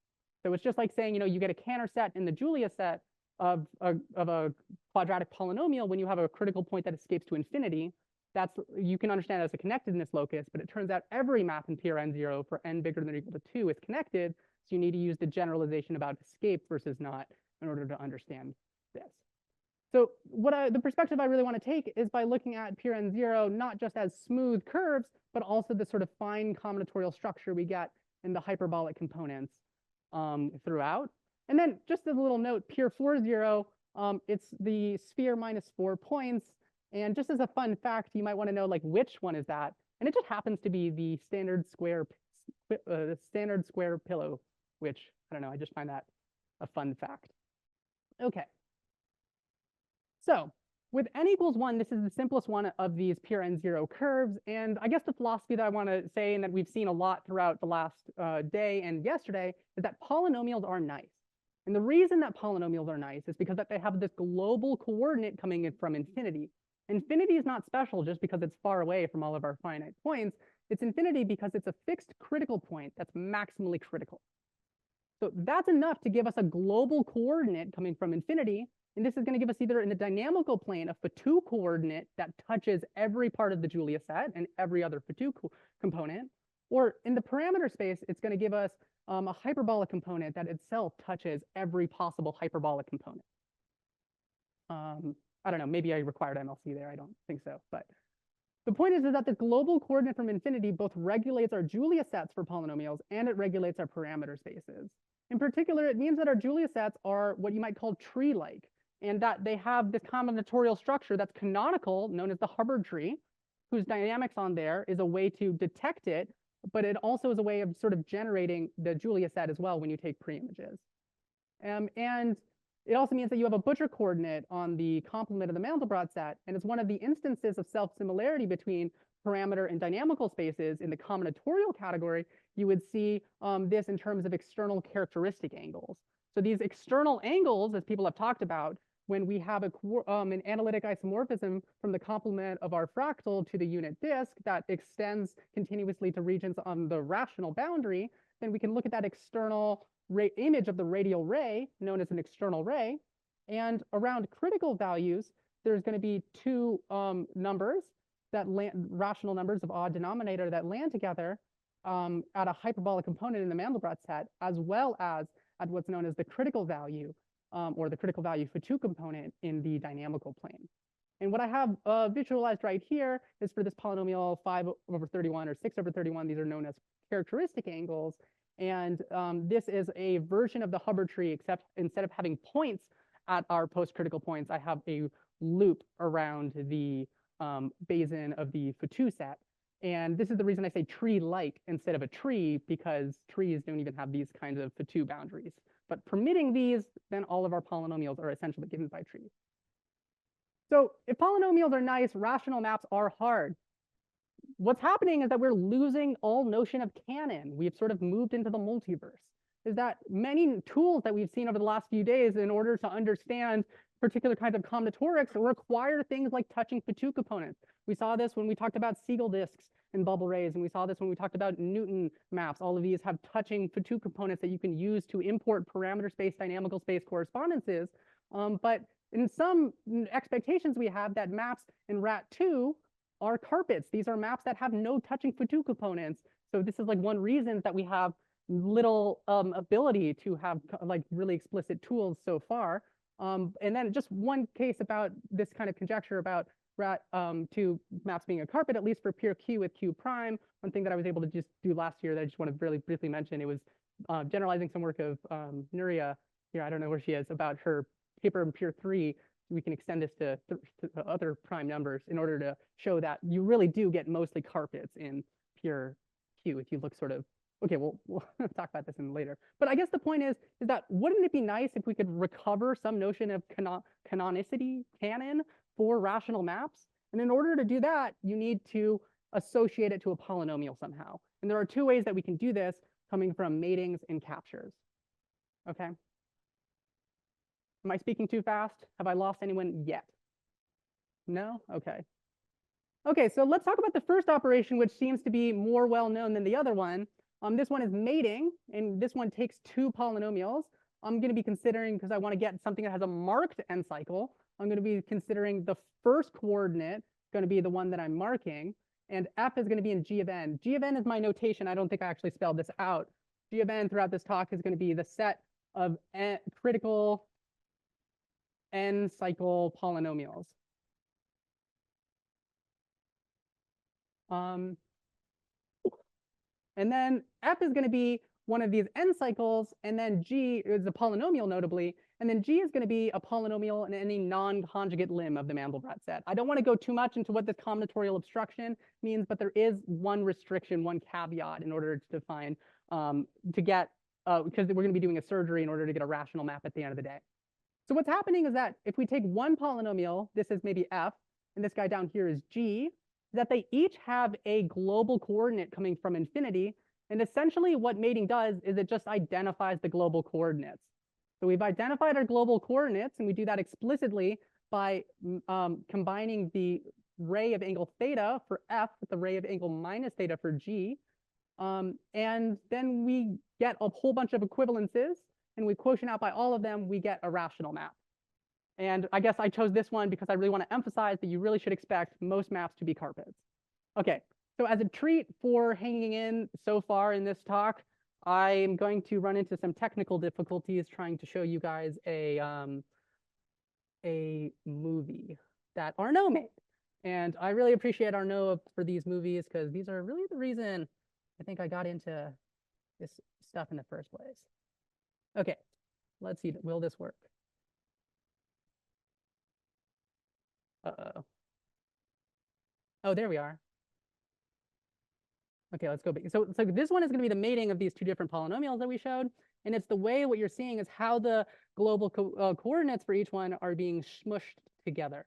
Speaker 9: So it's just like saying, you get a Cantor set in the Julia set of a quadratic polynomial when you have a critical point that escapes to infinity. That's, you can understand as a connectedness locus, but it turns out every map in Pern0 for n bigger than or equal to 2 is connected. So you need to use the generalization about escape versus not in order to understand this. So the perspective I really want to take is by looking at Pern0 not just as smooth curves, but also the sort of fine combinatorial structure we get in the hyperbolic components throughout. And then just as a little note, Pr40, it's the sphere minus 4 points. And just as a fun fact, you might want to know like which one is that. And it just happens to be the standard square pillow, which I don't know, I just find that a fun fact. Okay. So with n equals 1, this is the simplest one of these Pern0 curves. And I guess the philosophy that I want to say, and that we've seen a lot throughout the last day and yesterday, is that polynomials are nice. And the reason that polynomials are nice is because that they have this global coordinate coming in from infinity. Infinity is not special just because it's far away from all of our finite points. It's infinity because it's a fixed critical point that's maximally critical. So that's enough to give us a global coordinate coming from infinity. And this is going to give us either in the dynamical plane a Fatou coordinate that touches every part of the Julia set and every other Fatou component, or in the parameter space, it's going to give us a hyperbolic component that itself touches every possible hyperbolic component. I don't know, maybe I required MLC there. I don't think so. But the point is that this global coordinate from infinity both regulates our Julia sets for polynomials and it regulates our parameter spaces. In particular, it means that our Julia sets are what you might call tree-like, and that they have this combinatorial structure that's canonical, known as the Hubbard tree, whose dynamics on there is a way to detect it, but it also is a way of sort of generating the Julia set as well when you take pre-images. And it also means that you have a Butcher coordinate on the complement of the Mandelbrot set, and it's one of the instances of self-similarity between parameter and dynamical spaces. In the combinatorial category, you would see this in terms of external characteristic angles. So these external angles, as people have talked about, when we have an analytic isomorphism from the complement of our fractal to the unit disk that extends continuously to regions on the rational boundary, then we can look at that external image of the radial ray, known as an external ray. And around critical values, there's going to be two numbers that rational numbers of odd denominator that land together at a hyperbolic component in the Mandelbrot set, as well as at what's known as the critical value, or the critical value Fatou component in the dynamical plane. And what I have visualized right here is for this polynomial 5/31 or 6/31, these are known as characteristic angles. And this is a version of the Hubbard tree, except instead of having points at our post-critical points, I have a loop around the Bayesian of the Fatou set. And this is the reason I say tree-like instead of a tree, because trees don't even have these kinds of Fatou boundaries. But permitting these, then all of our polynomials are essentially given by trees. So if polynomials are nice, rational maps are hard. What's happening is that we're losing all notion of canon. We've sort of moved into the multiverse. Is that many tools that we've seen over the last few days in order to understand particular kinds of combinatorics require things like touching Fatou components. We saw this when we talked about Siegel disks and bubble rays, and we saw this when we talked about Newton maps. All of these have touching Fatou components that you can use to import parameter space, dynamical space correspondences. But in some expectations we have that maps in RAT2 are carpets. These are maps that have no touching Fatou components. So this is like one reason that we have little ability to have like really explicit tools so far. And then just one case about this kind of conjecture about two maps being a carpet, at least for pure Q with Q prime. One thing that I was able to just do last year that I just want to really briefly mention, it was generalizing some work of Nuria here, I don't know where she is, about her paper in pure 3. We can extend this to other prime numbers in order to show that you really do get mostly carpets in pure Q if you look sort of, okay, we'll talk about this in later. But I guess the point is that wouldn't it be nice if we could recover some notion of canonicity, canon, for rational maps? And in order to do that, you need to associate it to a polynomial somehow. And there are 2 ways that we can do this, coming from matings and captures. Okay. Am I speaking too fast? Have I lost anyone yet? No? Okay. Okay, so let's talk about the first operation, which seems to be more well known than the other one. This one is mating, and this one takes 2 polynomials. I'm going to be considering, because I want to get something that has a marked n cycle, I'm going to be considering the first coordinate going to be the one that I'm marking, and f is going to be in g of n. G of n is my notation. I don't think I actually spelled this out. G of n throughout this talk is going to be the set of critical n cycle polynomials. And then f is going to be one of these n cycles, and then g is a polynomial notably, and then g is going to be a polynomial in any non-conjugate limb of the Mandelbrot set. I don't want to go too much into what this combinatorial obstruction means, but there is one restriction, one caveat in order to define, to get, because we're going to be doing a surgery in order to get a rational map at the end of the day. So what's happening is that if we take one polynomial, this is maybe f, and this guy down here is g, that they each have a global coordinate coming from infinity. And essentially what mating does is it just identifies the global coordinates. So we've identified our global coordinates, and we do that explicitly by combining the ray of angle theta for f with the ray of angle minus theta for g. And then we get a whole bunch of equivalences, and we quotient out by all of them, we get a rational map. And I guess I chose this one because I really want to emphasize that you really should expect most maps to be carpets. Okay, so as a treat for hanging in so far in this talk, I'm going to run into some technical difficulties trying to show you guys a movie that Arnaud made. And I really appreciate Arnaud for these movies, because these are really the reason I think I got into this stuff in the first place. Okay, let's see, will this work? Uh-oh. Oh, there we are. Okay, let's go back. So this one is going to be the mating of these 2 different polynomials that we showed. And it's the way what you're seeing is how the global coordinates for each one are being smushed together.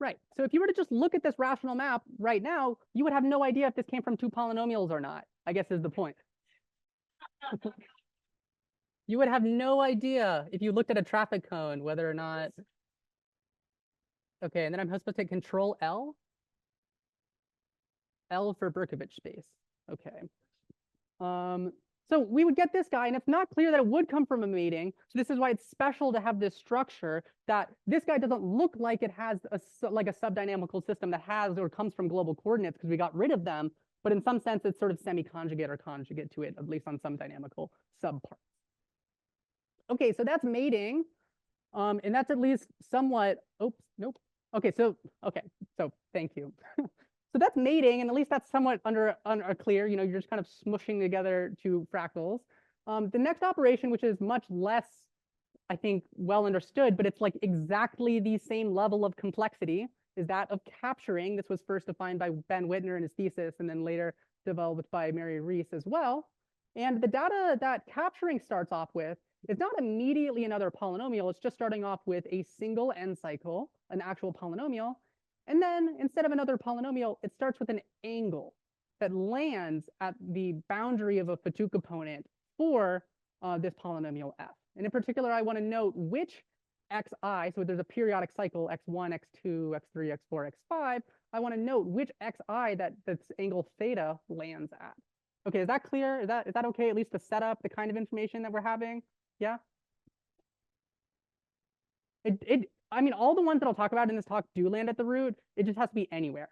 Speaker 9: Right. So if you were to just look at this rational map right now, you would have no idea if this came from 2 polynomials or not, I guess is the point. You would have no idea if you looked at a traffic cone whether or not. Okay, and then I'm supposed to take Control L. L for Berkovich space. Okay. So we would get this guy, and it's not clear that it would come from a mating. So this is why it's special to have this structure, that this guy doesn't look like it has like a subdynamical system that has or comes from global coordinates, because we got rid of them. But in some sense, it's sort of semi-conjugate or conjugate to it, at least on some dynamical subparts. Okay, so that's mating. And that's at least somewhat, oops, nope. Okay, so thank you. So that's mating, and at least that's somewhat clear. You know, you're just kind of smushing together 2 fractals. The next operation, which is much less, I think, well understood, but it's like exactly the same level of complexity, is that of capturing. This was first defined by Ben Whitner in his thesis, and then later developed by Mary Rees as well. And the data that capturing starts off with is not immediately another polynomial. It's just starting off with a single n cycle, an actual polynomial. And then instead of another polynomial, it starts with an angle that lands at the boundary of a Fatou component for this polynomial f. And in particular, I want to note which xi, so there's a periodic cycle, x1, x2, x3, x4, x5. I want to note which xi that this angle theta lands at. Okay, is that clear? Is that okay? At least to set up the kind of information that we're having? Yeah? I mean, all the ones that I'll talk about in this talk do land at the root. It just has to be anywhere.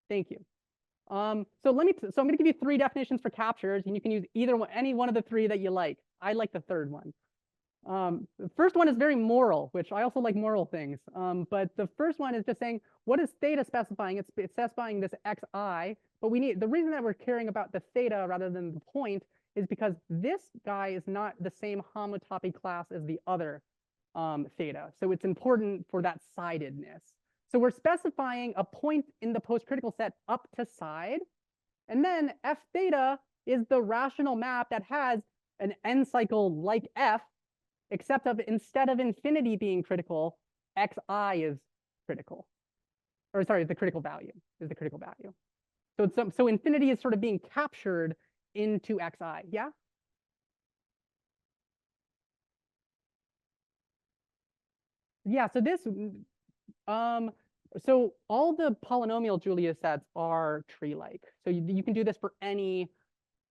Speaker 9: Thank you. So I'm going to give you 3 definitions for captures, and you can use any one of the 3 that you like. I like the third one. The first one is very moral, which I also like moral things. But the first one is just saying, what is theta specifying? It's specifying this xi, but the reason that we're caring about the theta rather than the point is because this guy is not the same homotopy class as the other theta. So it's important for that sidedness. So we're specifying a point in the post-critical set up to side. And then f theta is the rational map that has an n cycle like f, except instead of infinity being critical, xi is critical. Or sorry, the critical value is the critical value. So infinity is sort of being captured into xi. Yeah? Yeah, so this so all the polynomial Julia sets are tree-like. So you can do this for any,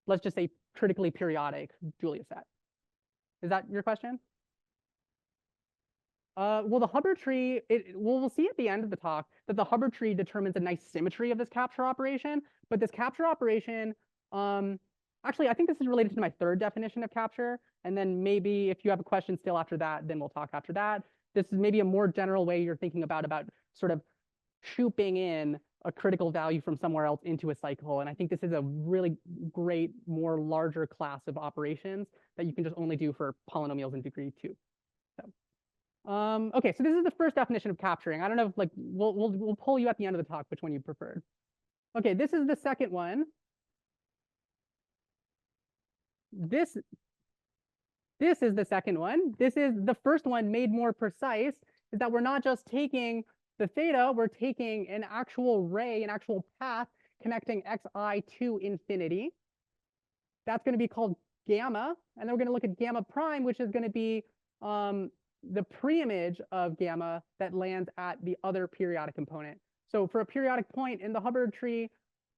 Speaker 9: let's just say, critically periodic Julia set. Is that your question? Well, the Hubbard tree, we'll see at the end of the talk that the Hubbard tree determines a nice symmetry of this capture operation. But this capture operation, actually, I think this is related to my third definition of capture. And then maybe if you have a question still after that, then we'll talk after that. This is maybe a more general way you're thinking about sort of shooping in a critical value from somewhere else into a cycle. And I think this is a really great, more larger class of operations that you can just only do for polynomials in degree 2. So, okay, so this is the first definition of capturing. I don't know if we'll pull you at the end of the talk which one you preferred. Okay, this is the second one. This is the second one. This is the first one made more precise, is that we're not just taking the theta, we're taking an actual ray, an actual path connecting xi to infinity. That's going to be called gamma. And then we're going to look at gamma prime, which is going to be the preimage of gamma that lands at the other periodic component. So for a periodic point in the Hubbard tree,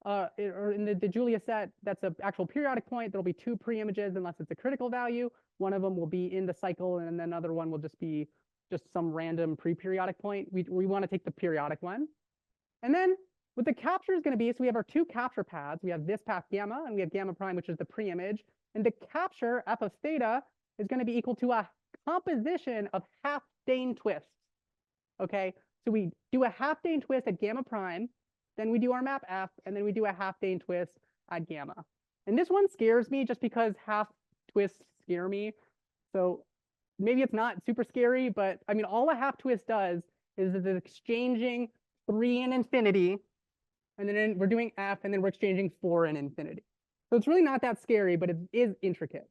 Speaker 9: or in the Julia set, that's an actual periodic point. There'll be 2 preimages unless it's a critical value. One of them will be in the cycle, and then another one will just be some random pre-periodic point. We want to take the periodic one. And then what the capture is going to be, so we have our 2 capture paths. We have this path gamma, and we have gamma prime, which is the preimage. And the capture, f of theta, is going to be equal to a composition of half-Dane twists. Okay, so we do a half-Dane twist at gamma prime, then we do our map f, and then we do a half-Dane twist at gamma. And this one scares me just because half twists scare me. So maybe it's not super scary, but I mean, all a half twist does is it's exchanging 3 in infinity, and then we're doing f, and then we're exchanging 4 in infinity. So it's really not that scary, but it is intricate.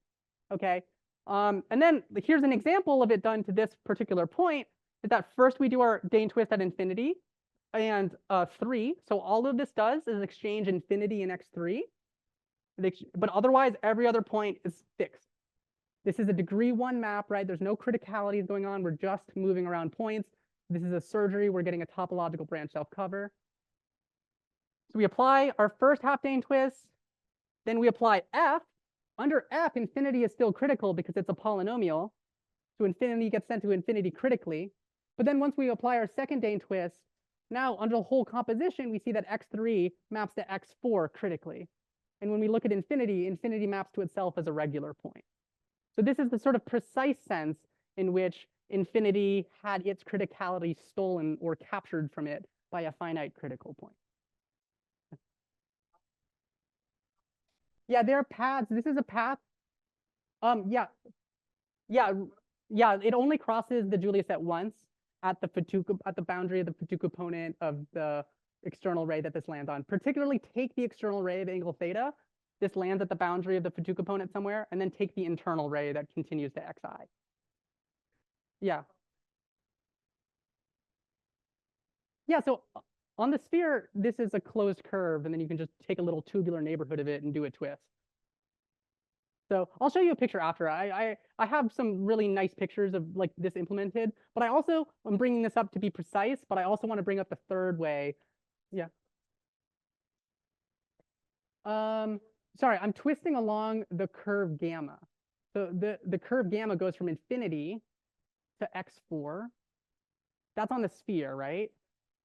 Speaker 9: Okay. And then here's an example of it done to this particular point, is that first we do our Dane twist at infinity and 3. So all of this does is exchange infinity and x3. But otherwise, every other point is fixed. This is a degree 1 map, right? There's no criticalities going on. We're just moving around points. This is a surgery. We're getting a topological branch self-cover. So we apply our first half-Dane twist. Then we apply f. Under f, infinity is still critical because it's a polynomial. So infinity gets sent to infinity critically. But then once we apply our second Dane twist, now under the whole composition, we see that x3 maps to x4 critically. And when we look at infinity, infinity maps to itself as a regular point. So this is the sort of precise sense in which infinity had its criticality stolen or captured from it by a finite critical point. Yeah, there are paths. This is a path. Yeah. It only crosses the Julia set once at the boundary of the Fatou component of the external ray that this lands on. Particularly take the external ray of angle theta. This lands at the boundary of the Fatou component somewhere, and then take the internal ray that continues to xi. Yeah. Yeah, so on the sphere, this is a closed curve, and then you can just take a little tubular neighborhood of it and do a twist. So I'll show you a picture after. I have some really nice pictures of like this implemented, but I also am bringing this up to be precise, but I also want to bring up the third way. Yeah. Sorry, I'm twisting along the curve gamma. So the curve gamma goes from infinity to x4. that's on the sphere, right?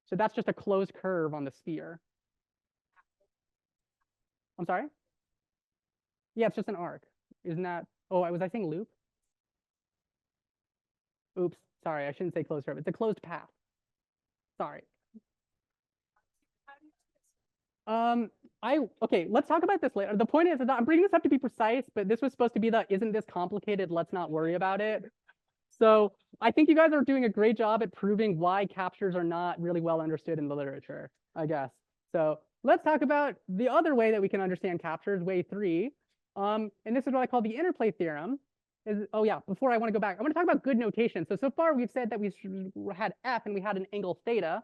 Speaker 9: So that's just a closed curve on the sphere. I'm sorry? Yeah, it's just an arc. Isn't that, oh, was I saying loop? Oops, sorry, I shouldn't say closed curve. It's a closed path. Sorry. Okay, let's talk about this later. The point is that I'm bringing this up to be precise, but this was supposed to be the isn't this complicated, let's not worry about it. So I think you guys are doing a great job at proving why captures are not really well understood in the literature, I guess. So let's talk about the other way that we can understand captures, way 3. And this is what I call the interplay theorem. Oh yeah, before I want to go back, I want to talk about good notation. So far we've said that we had f and we had an angle theta.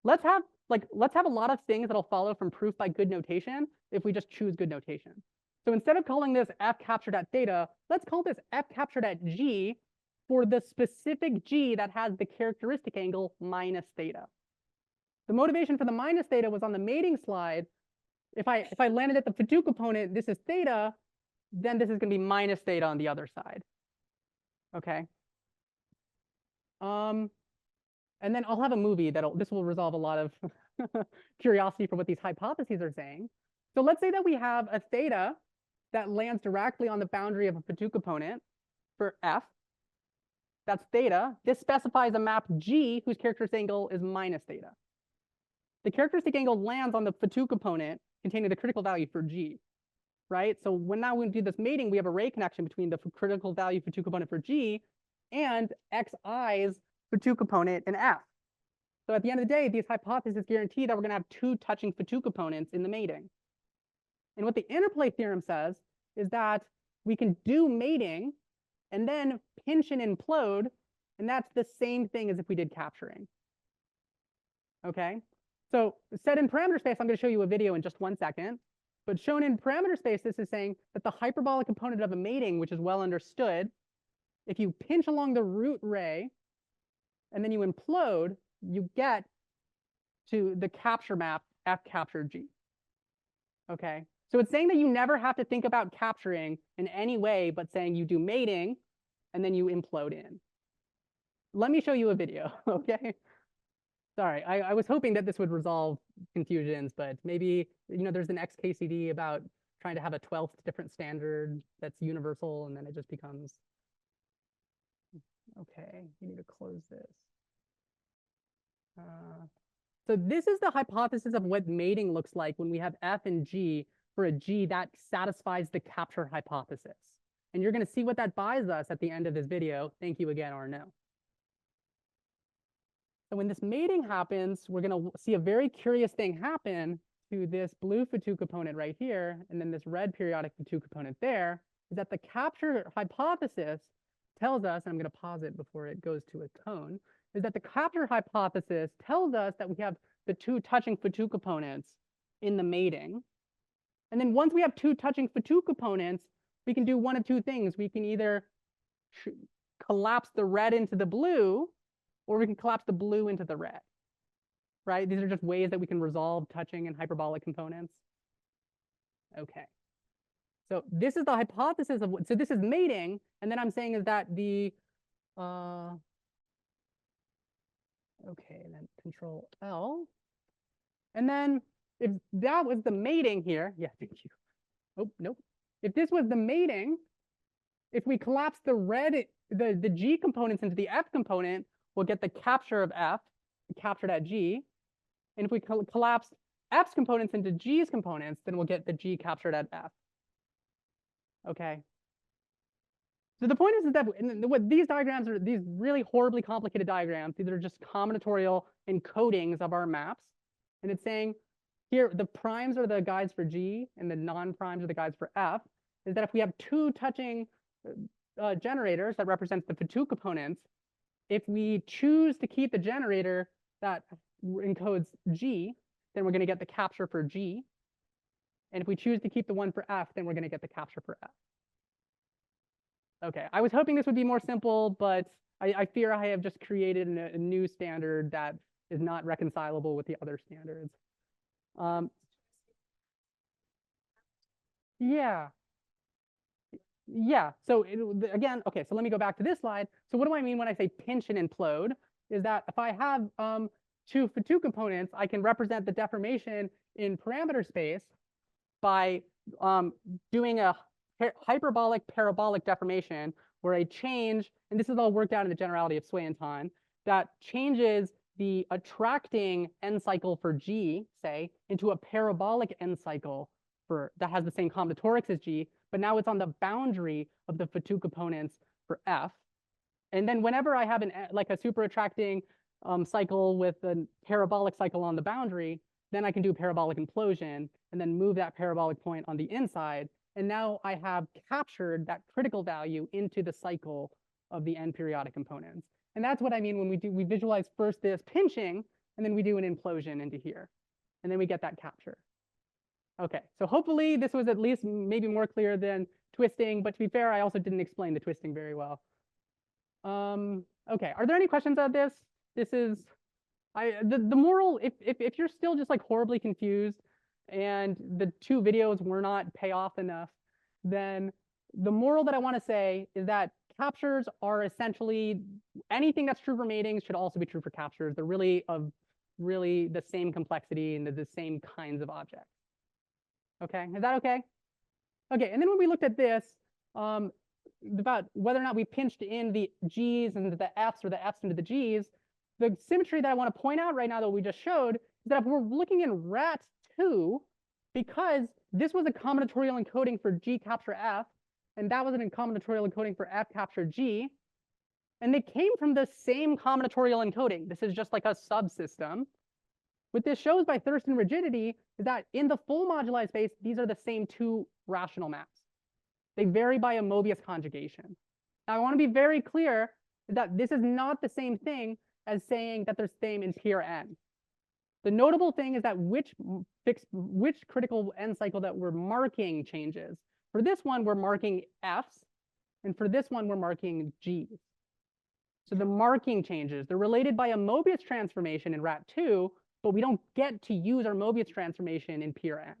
Speaker 9: Let's have a lot of things that'll follow from proof by good notation if we just choose good notation. So instead of calling this f captured at theta, let's call this f captured at g for the specific g that has the characteristic angle minus theta. The motivation for the minus theta was on the mating slide. If I landed at the Fatou component, this is theta, then this is going to be minus theta on the other side. Okay. And then I'll have a movie this will resolve a lot of curiosity for what these hypotheses are saying. So let's say that we have a theta that lands directly on the boundary of a Fatou component for f. That's theta. This specifies a map G whose characteristic angle is minus theta. The characteristic angle lands on the Fatou component containing the critical value for G, right? So now when we do this mating, we have a ray connection between the critical value Fatou component for G and xi's Fatou component in f. So at the end of the day, these hypotheses guarantee that we're going to have 2 touching Fatou components in the mating. And what the interplay theorem says is that we can do mating and then pinch and implode, and that's the same thing as if we did capturing. Okay, so set in parameter space, I'm going to show you a video in just 1 second. But shown in parameter space, this is saying that the hyperbolic component of a mating, which is well understood, if you pinch along the root ray and then you implode, you get to the capture map f capture G. Okay, so it's saying that you never have to think about capturing in any way but saying you do mating and then you implode in. Let me show you a video, okay? Sorry, I was hoping that this would resolve confusions, but maybe, there's an XKCD about trying to have a 12th different standard that's universal, and then it just becomes, okay, you need to close this. So this is the hypothesis of what mating looks like when we have f and g for a g that satisfies the capture hypothesis. And you're going to see what that buys us at the end of this video. Thank you again, Arnaud. So when this mating happens, we're going to see a very curious thing happen to this blue Fatou component right here, and then this red periodic Fatou component there, is that the capture hypothesis tells us, and I'm going to pause it before it goes to a cone, is that the capture hypothesis tells us that we have the 2 touching Fatou components in the mating. And then once we have 2 touching Fatou components, we can do one of 2 things. We can either collapse the red into the blue, or we can collapse the blue into the red, right? These are just ways that we can resolve touching and hyperbolic components. Okay. So this is the hypothesis of so this is mating, and then I'm saying is that the okay, and then Control L. And then if that was the mating here, yeah, thank you. Oh, nope. If this was the mating, if we collapse the red, the G components into the F component, we'll get the capture of F, captured at G. And if we collapse F's components into G's components, then we'll get the G captured at F. Okay. So the point is that what these diagrams are, these really horribly complicated diagrams, these are just combinatorial encodings of our maps. And it's saying here, the primes are the guides for G and the non-primes are the guides for F, is that if we have 2 touching generators that represents the Fatou components, if we choose to keep the generator that encodes G, then we're going to get the capture for G. And if we choose to keep the one for F, then we're going to get the capture for F. Okay, I was hoping this would be more simple, but I fear I have just created a new standard that is not reconcilable with the other standards. Yeah. Yeah, so again, okay, so let me go back to this slide. So what do I mean when I say pinch and implode? is that if I have two components, I can represent the deformation in parameter space by doing a hyperbolic parabolic deformation where I change, and this is all worked out in the generality of Swayantan, that changes the attracting n cycle for G, say, into a parabolic n cycle for that has the same combinatorics as G, but now it's on the boundary of the two components for F. And then whenever I have like a super attracting cycle with a parabolic cycle on the boundary, then I can do a parabolic implosion and then move that parabolic point on the inside. And now I have captured that critical value into the cycle of the n periodic components. And that's what I mean when we visualize first this pinching, and then we do an implosion into here. And then we get that capture. Okay, so hopefully this was at least maybe more clear than twisting, but to be fair, I also didn't explain the twisting very well. Okay, are there any questions on this? This is, the moral, if you're still just like horribly confused and the two videos were not pay off enough, then the moral that I want to say is that captures are essentially anything that's true for matings should also be true for captures. They're really of the same complexity and the same kinds of objects. Okay, is that okay? Okay, and then when we looked at this, about whether or not we pinched in the G's into the F's or the F's into the G's, the symmetry that I want to point out right now that we just showed is that if we're looking in RAT2, because this was a combinatorial encoding for G capture F, and that was an combinatorial encoding for F capture G, and they came from the same combinatorial encoding. This is just like a subsystem. What this shows by thirst and rigidity is that in the full moduli space, these are the same two rational maps. They vary by a Mobius conjugation. Now, I want to be very clear that this is not the same thing as saying that they're same in pure n. The notable thing is that which critical n cycle that we're marking changes. For this one, we're marking F's, and for this one, we're marking G's. So the marking changes. They're related by a Mobius transformation in RAT2, but we don't get to use our Mobius transformation in pure n.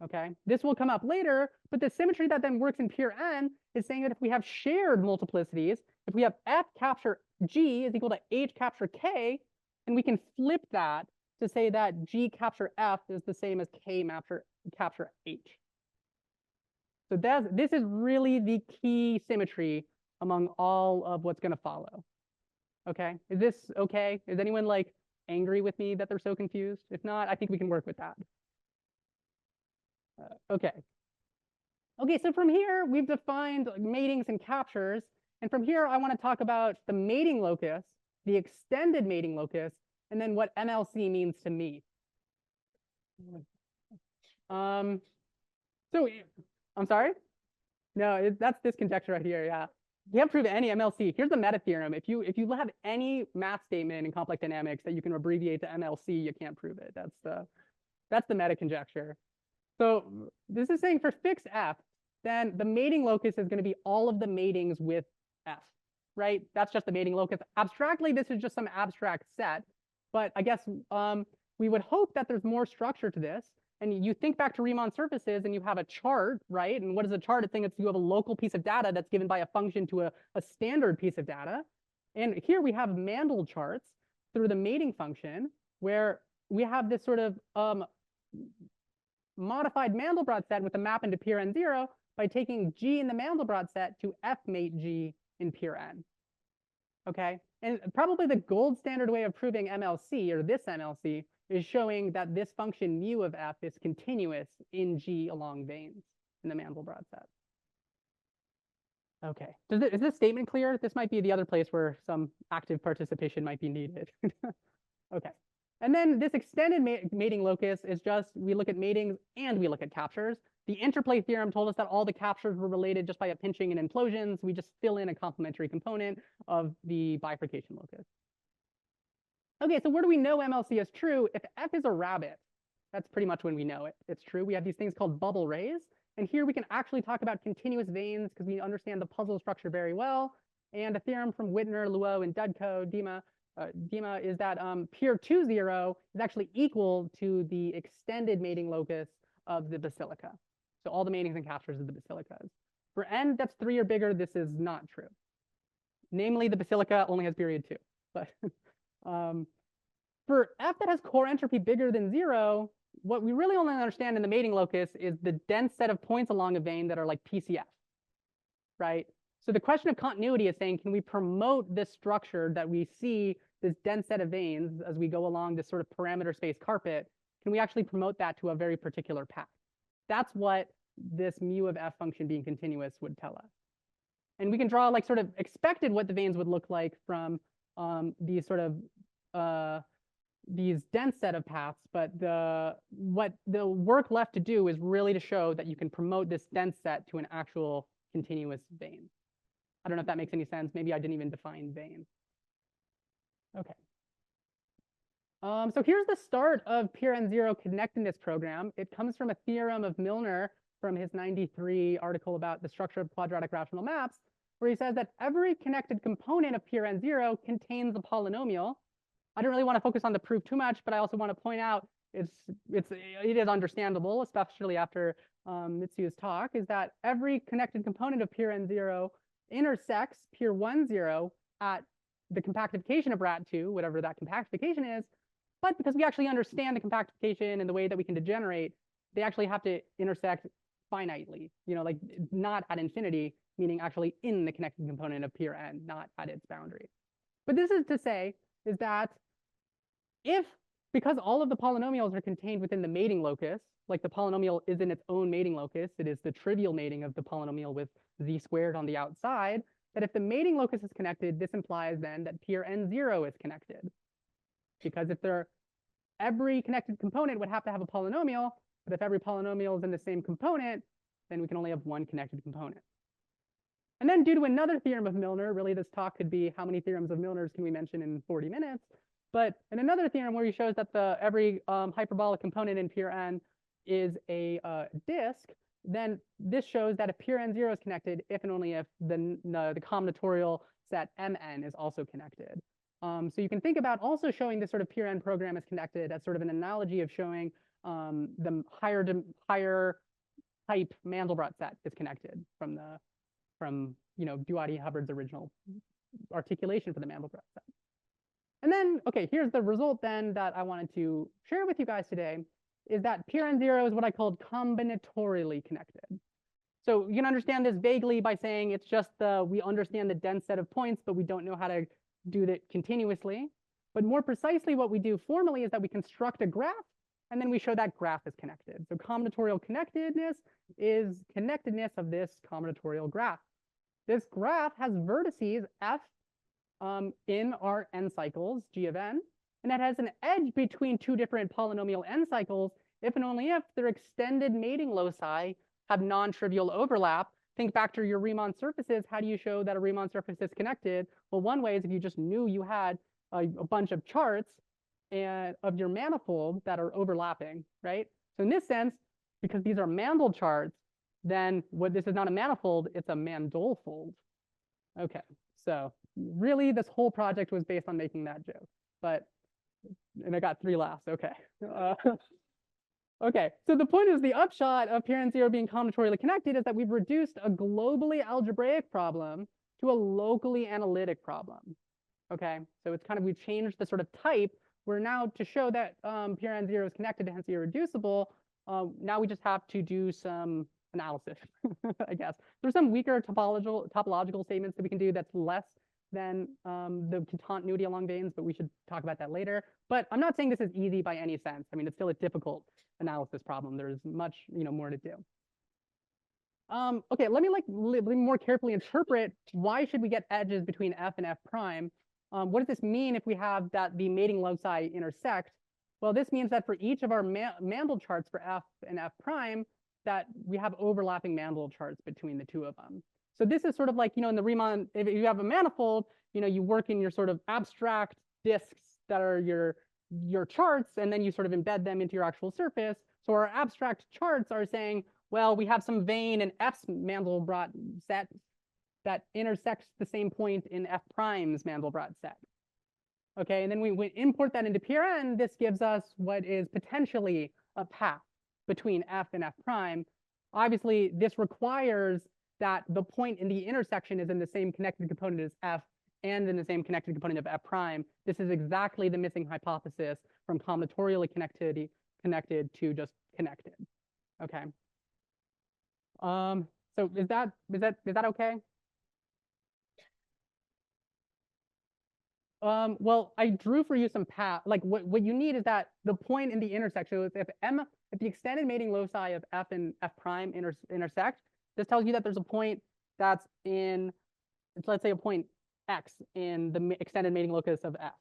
Speaker 9: Okay, this will come up later, but the symmetry that then works in pure n is saying that if we have shared multiplicities, if we have F capture G is equal to H capture K, and we can flip that to say that G capture F is the same as K capture H. So this is really the key symmetry among all of what's going to follow. Okay, is this okay? Is anyone like angry with me that they're so confused? If not, I think we can work with that. Okay, so from here, we've defined matings and captures. And from here, I want to talk about the mating locus, the extended mating locus, and then what MLC means to me. So I'm sorry? No, that's this conjecture right here, yeah. You can't prove any MLC. Here's the meta theorem. If you have any math statement in complex dynamics that you can abbreviate to MLC, you can't prove it. That's the meta conjecture. So this is saying for fixed F, then the mating locus is going to be all of the matings with F, right? That's just the mating locus. Abstractly, this is just some abstract set, but I guess we would hope that there's more structure to this. And you think back to Riemann surfaces and you have a chart, right? And what is a chart? It's saying you have a local piece of data that's given by a function to a standard piece of data. And here we have Mandel charts through the mating function where we have this sort of modified Mandelbrot set with a map into pure n0 by taking G in the Mandelbrot set to F mate G in pure n. Okay, and probably the gold standard way of proving MLC, or this MLC, is showing that this function mu of F is continuous in G along veins in the Mandelbrot set. Okay, is this statement clear? This might be the other place where some active participation might be needed. Okay. And then this extended mating locus is just, we look at matings and we look at captures. The interplay theorem told us that all the captures were related just by a pinching and implosions. We just fill in a complementary component of the bifurcation locus. Okay, so where do we know MLC is true? If F is a rabbit, that's pretty much when we know it's true. We have these things called bubble rays. And here we can actually talk about continuous veins because we understand the puzzle structure very well. And a theorem from Whitner, Luo, and Dudko, Dima, is that pure 2,0 is actually equal to the extended mating locus of the basilica. So all the matings and captures of the basilicas. For n that's 3 or bigger, this is not true. Namely, the basilica only has period 2. But for F that has core entropy bigger than 0, what we really only understand in the mating locus is the dense set of points along a vein that are like PCF, right? So the question of continuity is saying, can we promote this structure that we see, this dense set of veins, as we go along this sort of parameter space carpet? Can we actually promote that to a very particular path? That's what this mu of F function being continuous would tell us. And we can draw like sort of expected what the veins would look like from these sort of these dense set of paths, but what the work left to do is really to show that you can promote this dense set to an actual continuous vein. I don't know if that makes any sense. Maybe I didn't even define vein. Okay. So here's the start of Pern0 connectedness program. It comes from a theorem of Milner from his 93 article about the structure of quadratic rational maps, where he says that every connected component of Pern0 contains a polynomial. I don't really want to focus on the proof too much, but I also want to point out it is understandable, especially after Mitsu's talk, is that every connected component of Pern0 intersects Pr10 at the compactification of Rat2, whatever that compactification is. But because we actually understand the compactification and the way that we can degenerate, they actually have to intersect finitely, like not at infinity, meaning actually in the connected component of Pn, not at its boundary. But this is to say is that because all of the polynomials are contained within the mating locus, like the polynomial is in its own mating locus, it is the trivial mating of the polynomial with z squared on the outside, that if the mating locus is connected, this implies then that Pn0 is connected. Because if every connected component would have to have a polynomial, but if every polynomial is in the same component, then we can only have one connected component. And then due to another theorem of Milner, really this talk could be how many theorems of Milner's can we mention in 40 minutes? But in another theorem where he shows that every hyperbolic component in Pn is a disk, then this shows that if Pn0 is connected, if and only if the combinatorial set Mn is also connected. So you can think about also showing this sort of Pn program is connected as sort of an analogy of showing the higher type Mandelbrot set is connected from Duati-Hubbard's original articulation for the Mandelbrot set. And then, okay, here's the result then that I wanted to share with you guys today, is that Pn0 is what I called combinatorially connected. So you can understand this vaguely by saying it's just we understand the dense set of points, but we don't know how to do that continuously. But more precisely, what we do formally is that we construct a graph, and then we show that graph is connected. So combinatorial connectedness is connectedness of this combinatorial graph. This graph has vertices f in our n cycles, g of n, and that has an edge between two different polynomial n cycles if and only if their extended mating loci have non-trivial overlap. Think back to your Riemann surfaces. How do you show that a Riemann surface is connected? Well, one way is if you just knew you had a bunch of charts of your manifold that are overlapping, right? So in this sense, because these are Mandel charts, then this is not a manifold, it's a Mandelfold. Okay, so really this whole project was based on making that joke, and I got 3 laughs, okay. Okay, so the point is the upshot of Pn0 being combinatorially connected is that we've reduced a globally algebraic problem to a locally analytic problem. Okay, so it's kind of, we've changed the sort of type. We're now to show that Pn0 is connected and hence irreducible. Now we just have to do some analysis, I guess. There's some weaker topological statements that we can do that's less than the continuity along veins, but we should talk about that later. But I'm not saying this is easy by any sense. I mean, it's still a difficult analysis problem. There's much more to do. Okay, let me more carefully interpret why should we get edges between f and f prime. What does this mean if we have that the mating loci intersect? Well, this means that for each of our Mandel charts for f and f prime, that we have overlapping Mandel charts between the two of them. So this is sort of like, in the Riemann, if you have a manifold, you work in your sort of abstract disks that are your charts, and then you sort of embed them into your actual surface. So our abstract charts are saying, well, we have some vein in F's Mandelbrot set that intersects the same point in F prime's Mandelbrot set. Okay, and then we import that into Pn. This gives us what is potentially a path between F and F prime. Obviously, this requires that the point in the intersection is in the same connected component as F and in the same connected component of F prime. This is exactly the missing hypothesis from combinatorially connected to just connected. Okay. So is that okay? Well, I drew for you some path. Like what you need is that the point in the intersection is if the extended mating loci of F and F prime intersect, this tells you that there's a point that's in, let's say a point X in the extended mating locus of F.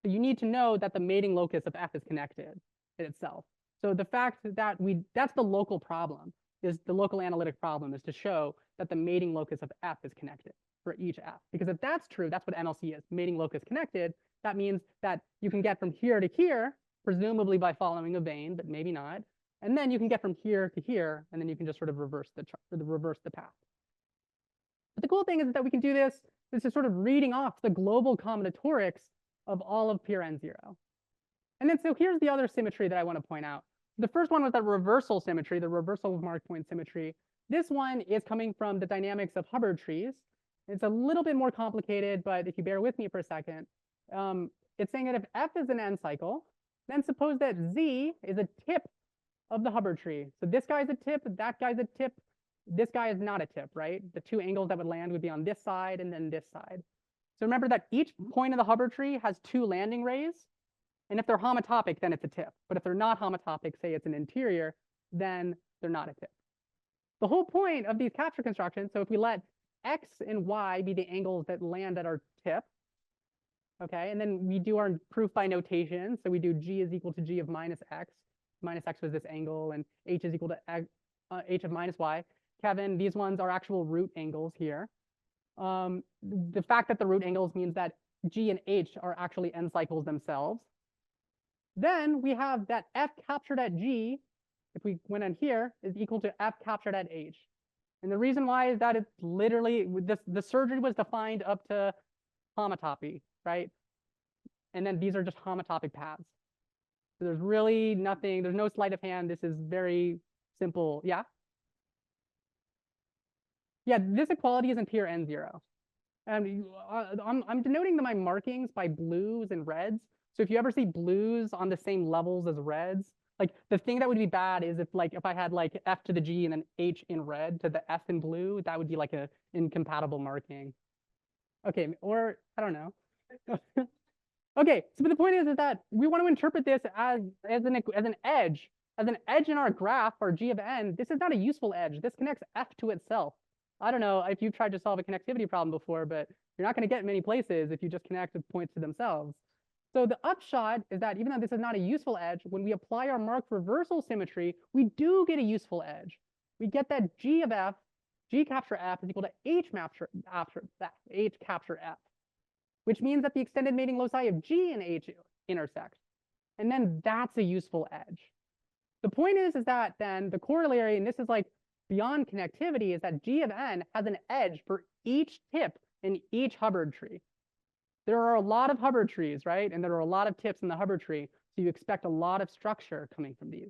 Speaker 9: So you need to know that the mating locus of F is connected in itself. So the fact that that's the local problem, is the local analytic problem, is to show that the mating locus of F is connected for each F. Because if that's true, that's what MLC is, mating locus connected. That means that you can get from here to here, presumably by following a vein, but maybe not. And then you can get from here to here, and then you can just sort of reverse the path. But the cool thing is that we can do this. This is sort of reading off the global combinatorics of all of Pern0. And then so here's the other symmetry that I want to point out. The first one was that reversal symmetry, the reversal of mark point symmetry. This one is coming from the dynamics of Hubbard trees. It's a little bit more complicated, but if you bear with me for a second, it's saying that if F is an n cycle, then suppose that Z is a tip of the Hubbard tree. So this guy's a tip, that guy's a tip, this guy is not a tip, right? The two angles that would land would be on this side and then this side. So remember that each point of the Hubbard tree has two landing rays. And if they're homotopic, then it's a tip. But if they're not homotopic, say it's an interior, then they're not a tip. The whole point of these capture constructions, so if we let X and Y be the angles that land at our tip, okay, and then we do our proof by notation. So we do G is equal to G of minus X. Minus X was this angle, and H is equal to H of minus Y. Kevin, these ones are actual root angles here. The fact that the root angles means that G and H are actually n cycles themselves. Then we have that F captured at G, if we went on here, is equal to F captured at H. And the reason why is that it's literally, the surgery was defined up to homotopy, right? And then these are just homotopic paths. So there's really nothing, there's no sleight of hand. This is very simple. Yeah? Yeah, this equality is in Pern0. And I'm denoting my markings by blues and reds. So if you ever see blues on the same levels as reds, like the thing that would be bad is if I had like F to the G and then H in red to the F in blue, that would be like a incompatible marking. Okay, or I don't know. Okay, so but the point is that we want to interpret this as an edge in our graph, our G of n. This is not a useful edge. This connects F to itself. I don't know if you've tried to solve a connectivity problem before, but you're not going to get many places if you just connect points to themselves. So the upshot is that even though this is not a useful edge, when we apply our marked reversal symmetry, we do get a useful edge. We get that G of F, G capture F is equal to H capture F, which means that the extended mating loci of G and H intersect. And then that's a useful edge. The point is that then the corollary, and this is like beyond connectivity, is that G of n has an edge for each tip in each Hubbard tree. There are a lot of Hubbard trees, right? And there are a lot of tips in the Hubbard tree. So you expect a lot of structure coming from these.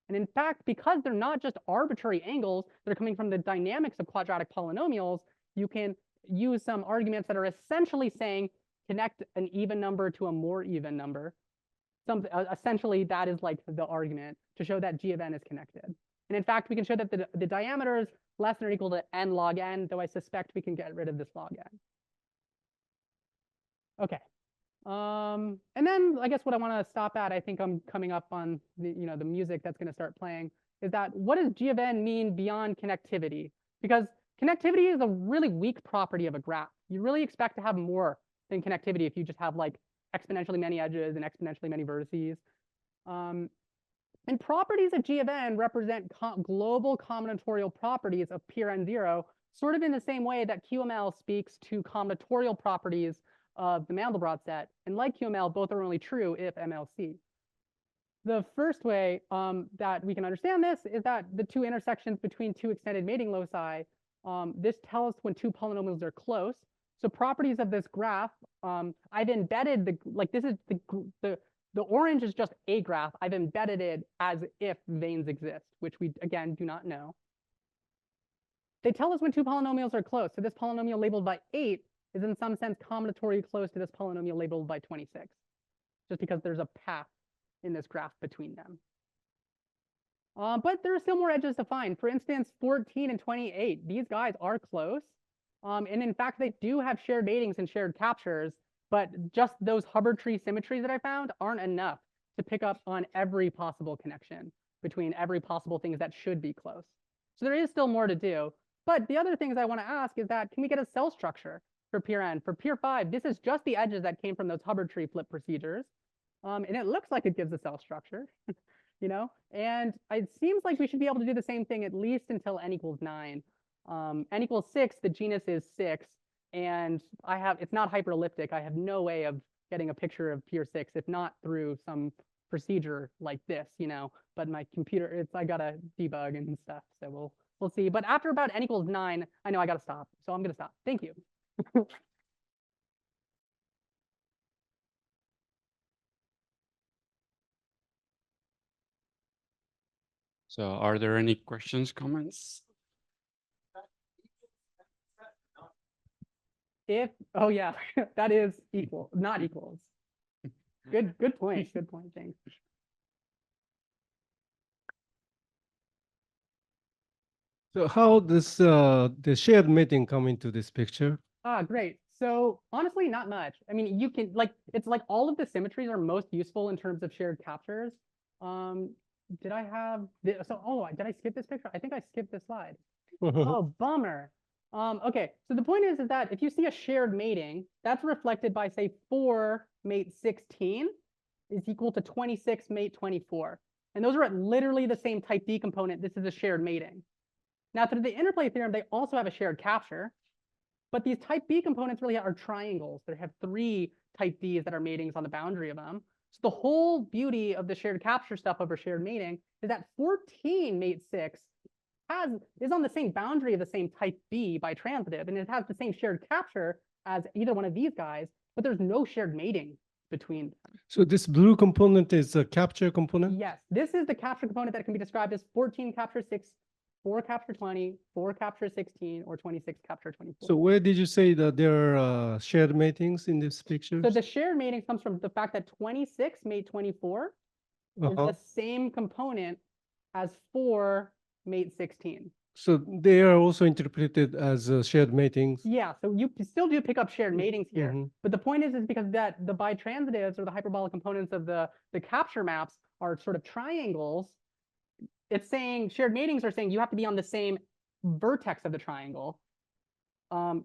Speaker 9: And in fact, because they're not just arbitrary angles, they're coming from the dynamics of quadratic polynomials, you can use some arguments that are essentially saying connect an even number to a more even number. Essentially, that is like the argument to show that G of n is connected. And in fact, we can show that the diameter is less than or equal to n log n, though I suspect we can get rid of this log n. Okay. And then I guess what I want to stop at, I think I'm coming up on the music that's going to start playing, is that what does G of n mean beyond connectivity? Because connectivity is a really weak property of a graph. You really expect to have more than connectivity if you just have like exponentially many edges and exponentially many vertices. And properties of G of n represent global combinatorial properties of Pern0, sort of in the same way that QML speaks to combinatorial properties of the Mandelbrot set. And like QML, both are only true if MLC. The first way that we can understand this is that the two intersections between two extended mating loci, this tells when two polynomials are close. So properties of this graph, I've embedded this is the orange is just a graph. I've embedded it as if veins exist, which we, again, do not know. They tell us when two polynomials are close. So this polynomial labeled by 8 is in some sense combinatorially close to this polynomial labeled by 26, just because there's a path in this graph between them. But there are still more edges to find. For instance, 14 and 28, these guys are close. And in fact, they do have shared matings and shared captures, but just those Hubbard tree symmetries that I found aren't enough to pick up on every possible connection between every possible things that should be close. So there is still more to do. But the other things I want to ask is that, can we get a cell structure for peer n? For peer 5, this is just the edges that came from those Hubbard tree flip procedures. And it looks like it gives a cell structure, you know? And it seems like we should be able to do the same thing at least until n equals 9. N equals 6, the genus is 6. And it's not hyperelliptic. I have no way of getting a picture of peer 6, if not through some procedure like this, you know? But my computer, I gotta debug and stuff. So we'll see. But after about n equals 9, I know I gotta stop. So I'm gonna stop. Thank you.
Speaker 13: So are there any questions, comments?
Speaker 9: Oh yeah, that is equal, not equals. Good point. Good point. Thanks.
Speaker 2: So how does the shared mating come into this picture?
Speaker 9: Great. So honestly, not much. I mean, you can it's like all of the symmetries are most useful in terms of shared captures. Did I have did I skip this picture? I think I skipped this slide. Oh, bummer. Okay, so the point is that if you see a shared mating, that's reflected by, say, 4 mate 16 is equal to 26 mate 24. And those are at literally the same type B component. This is a shared mating. Now, through the interplay theorem, they also have a shared capture. But these type B components really are triangles. They have 3 type Bs that are matings on the boundary of them. So the whole beauty of the shared capture stuff over shared mating is that 14 mate 6 is on the same boundary of the same type B by transitive, and it has the same shared capture as either one of these guys, but there's no shared mating between them.
Speaker 2: So this blue component is a capture component?
Speaker 9: Yes, this is the capture component that can be described as 14 capture 6, 4 capture 20, 4 capture 16, or 26 capture 24.
Speaker 2: So where did you say that there are shared matings in this picture?
Speaker 9: So the shared mating comes from the fact that 26 mate 24 is the same component as 4 mate 16.
Speaker 2: So they are also interpreted as shared matings.
Speaker 9: Yeah, so you still do pick up shared matings here. But the point is because that the bitransitives or the hyperbolic components of the capture maps are sort of triangles. It's saying shared matings are saying you have to be on the same vertex of the triangle.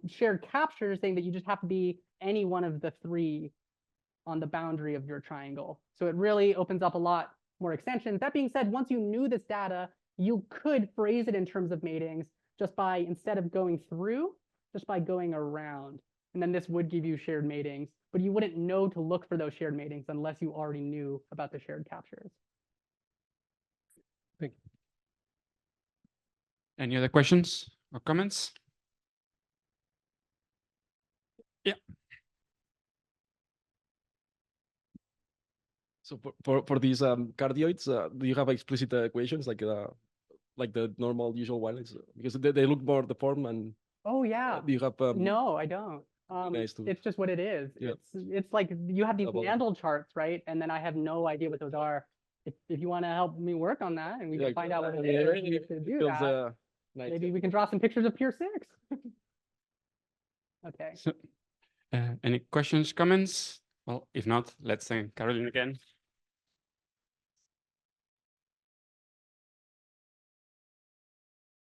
Speaker 9: Shared capture is saying that you just have to be any one of the 3 on the boundary of your triangle. So it really opens up a lot more extensions. That being said, once you knew this data, you could phrase it in terms of matings just by, instead of going through, just by going around. And then this would give you shared matings, but you wouldn't know to look for those shared matings unless you already knew about the shared captures.
Speaker 2: Thank you.
Speaker 13: Any other questions or comments? Yeah.
Speaker 15: So for these cardioids, do you have explicit equations like the normal usual one? Because they look more deformed and.
Speaker 9: Oh yeah.
Speaker 15: Do you have?
Speaker 9: No, I don't. It's just what it is. Yeah. It's like you have these Mandelbrot charts, right? And then I have no idea what those are. If you want to help me work on that and we can find out what it is, we should do that. Nice. Maybe we can draw some pictures of Pier 6. Okay.
Speaker 13: So, any questions, comments? Well, if not, let's thank Caroline again.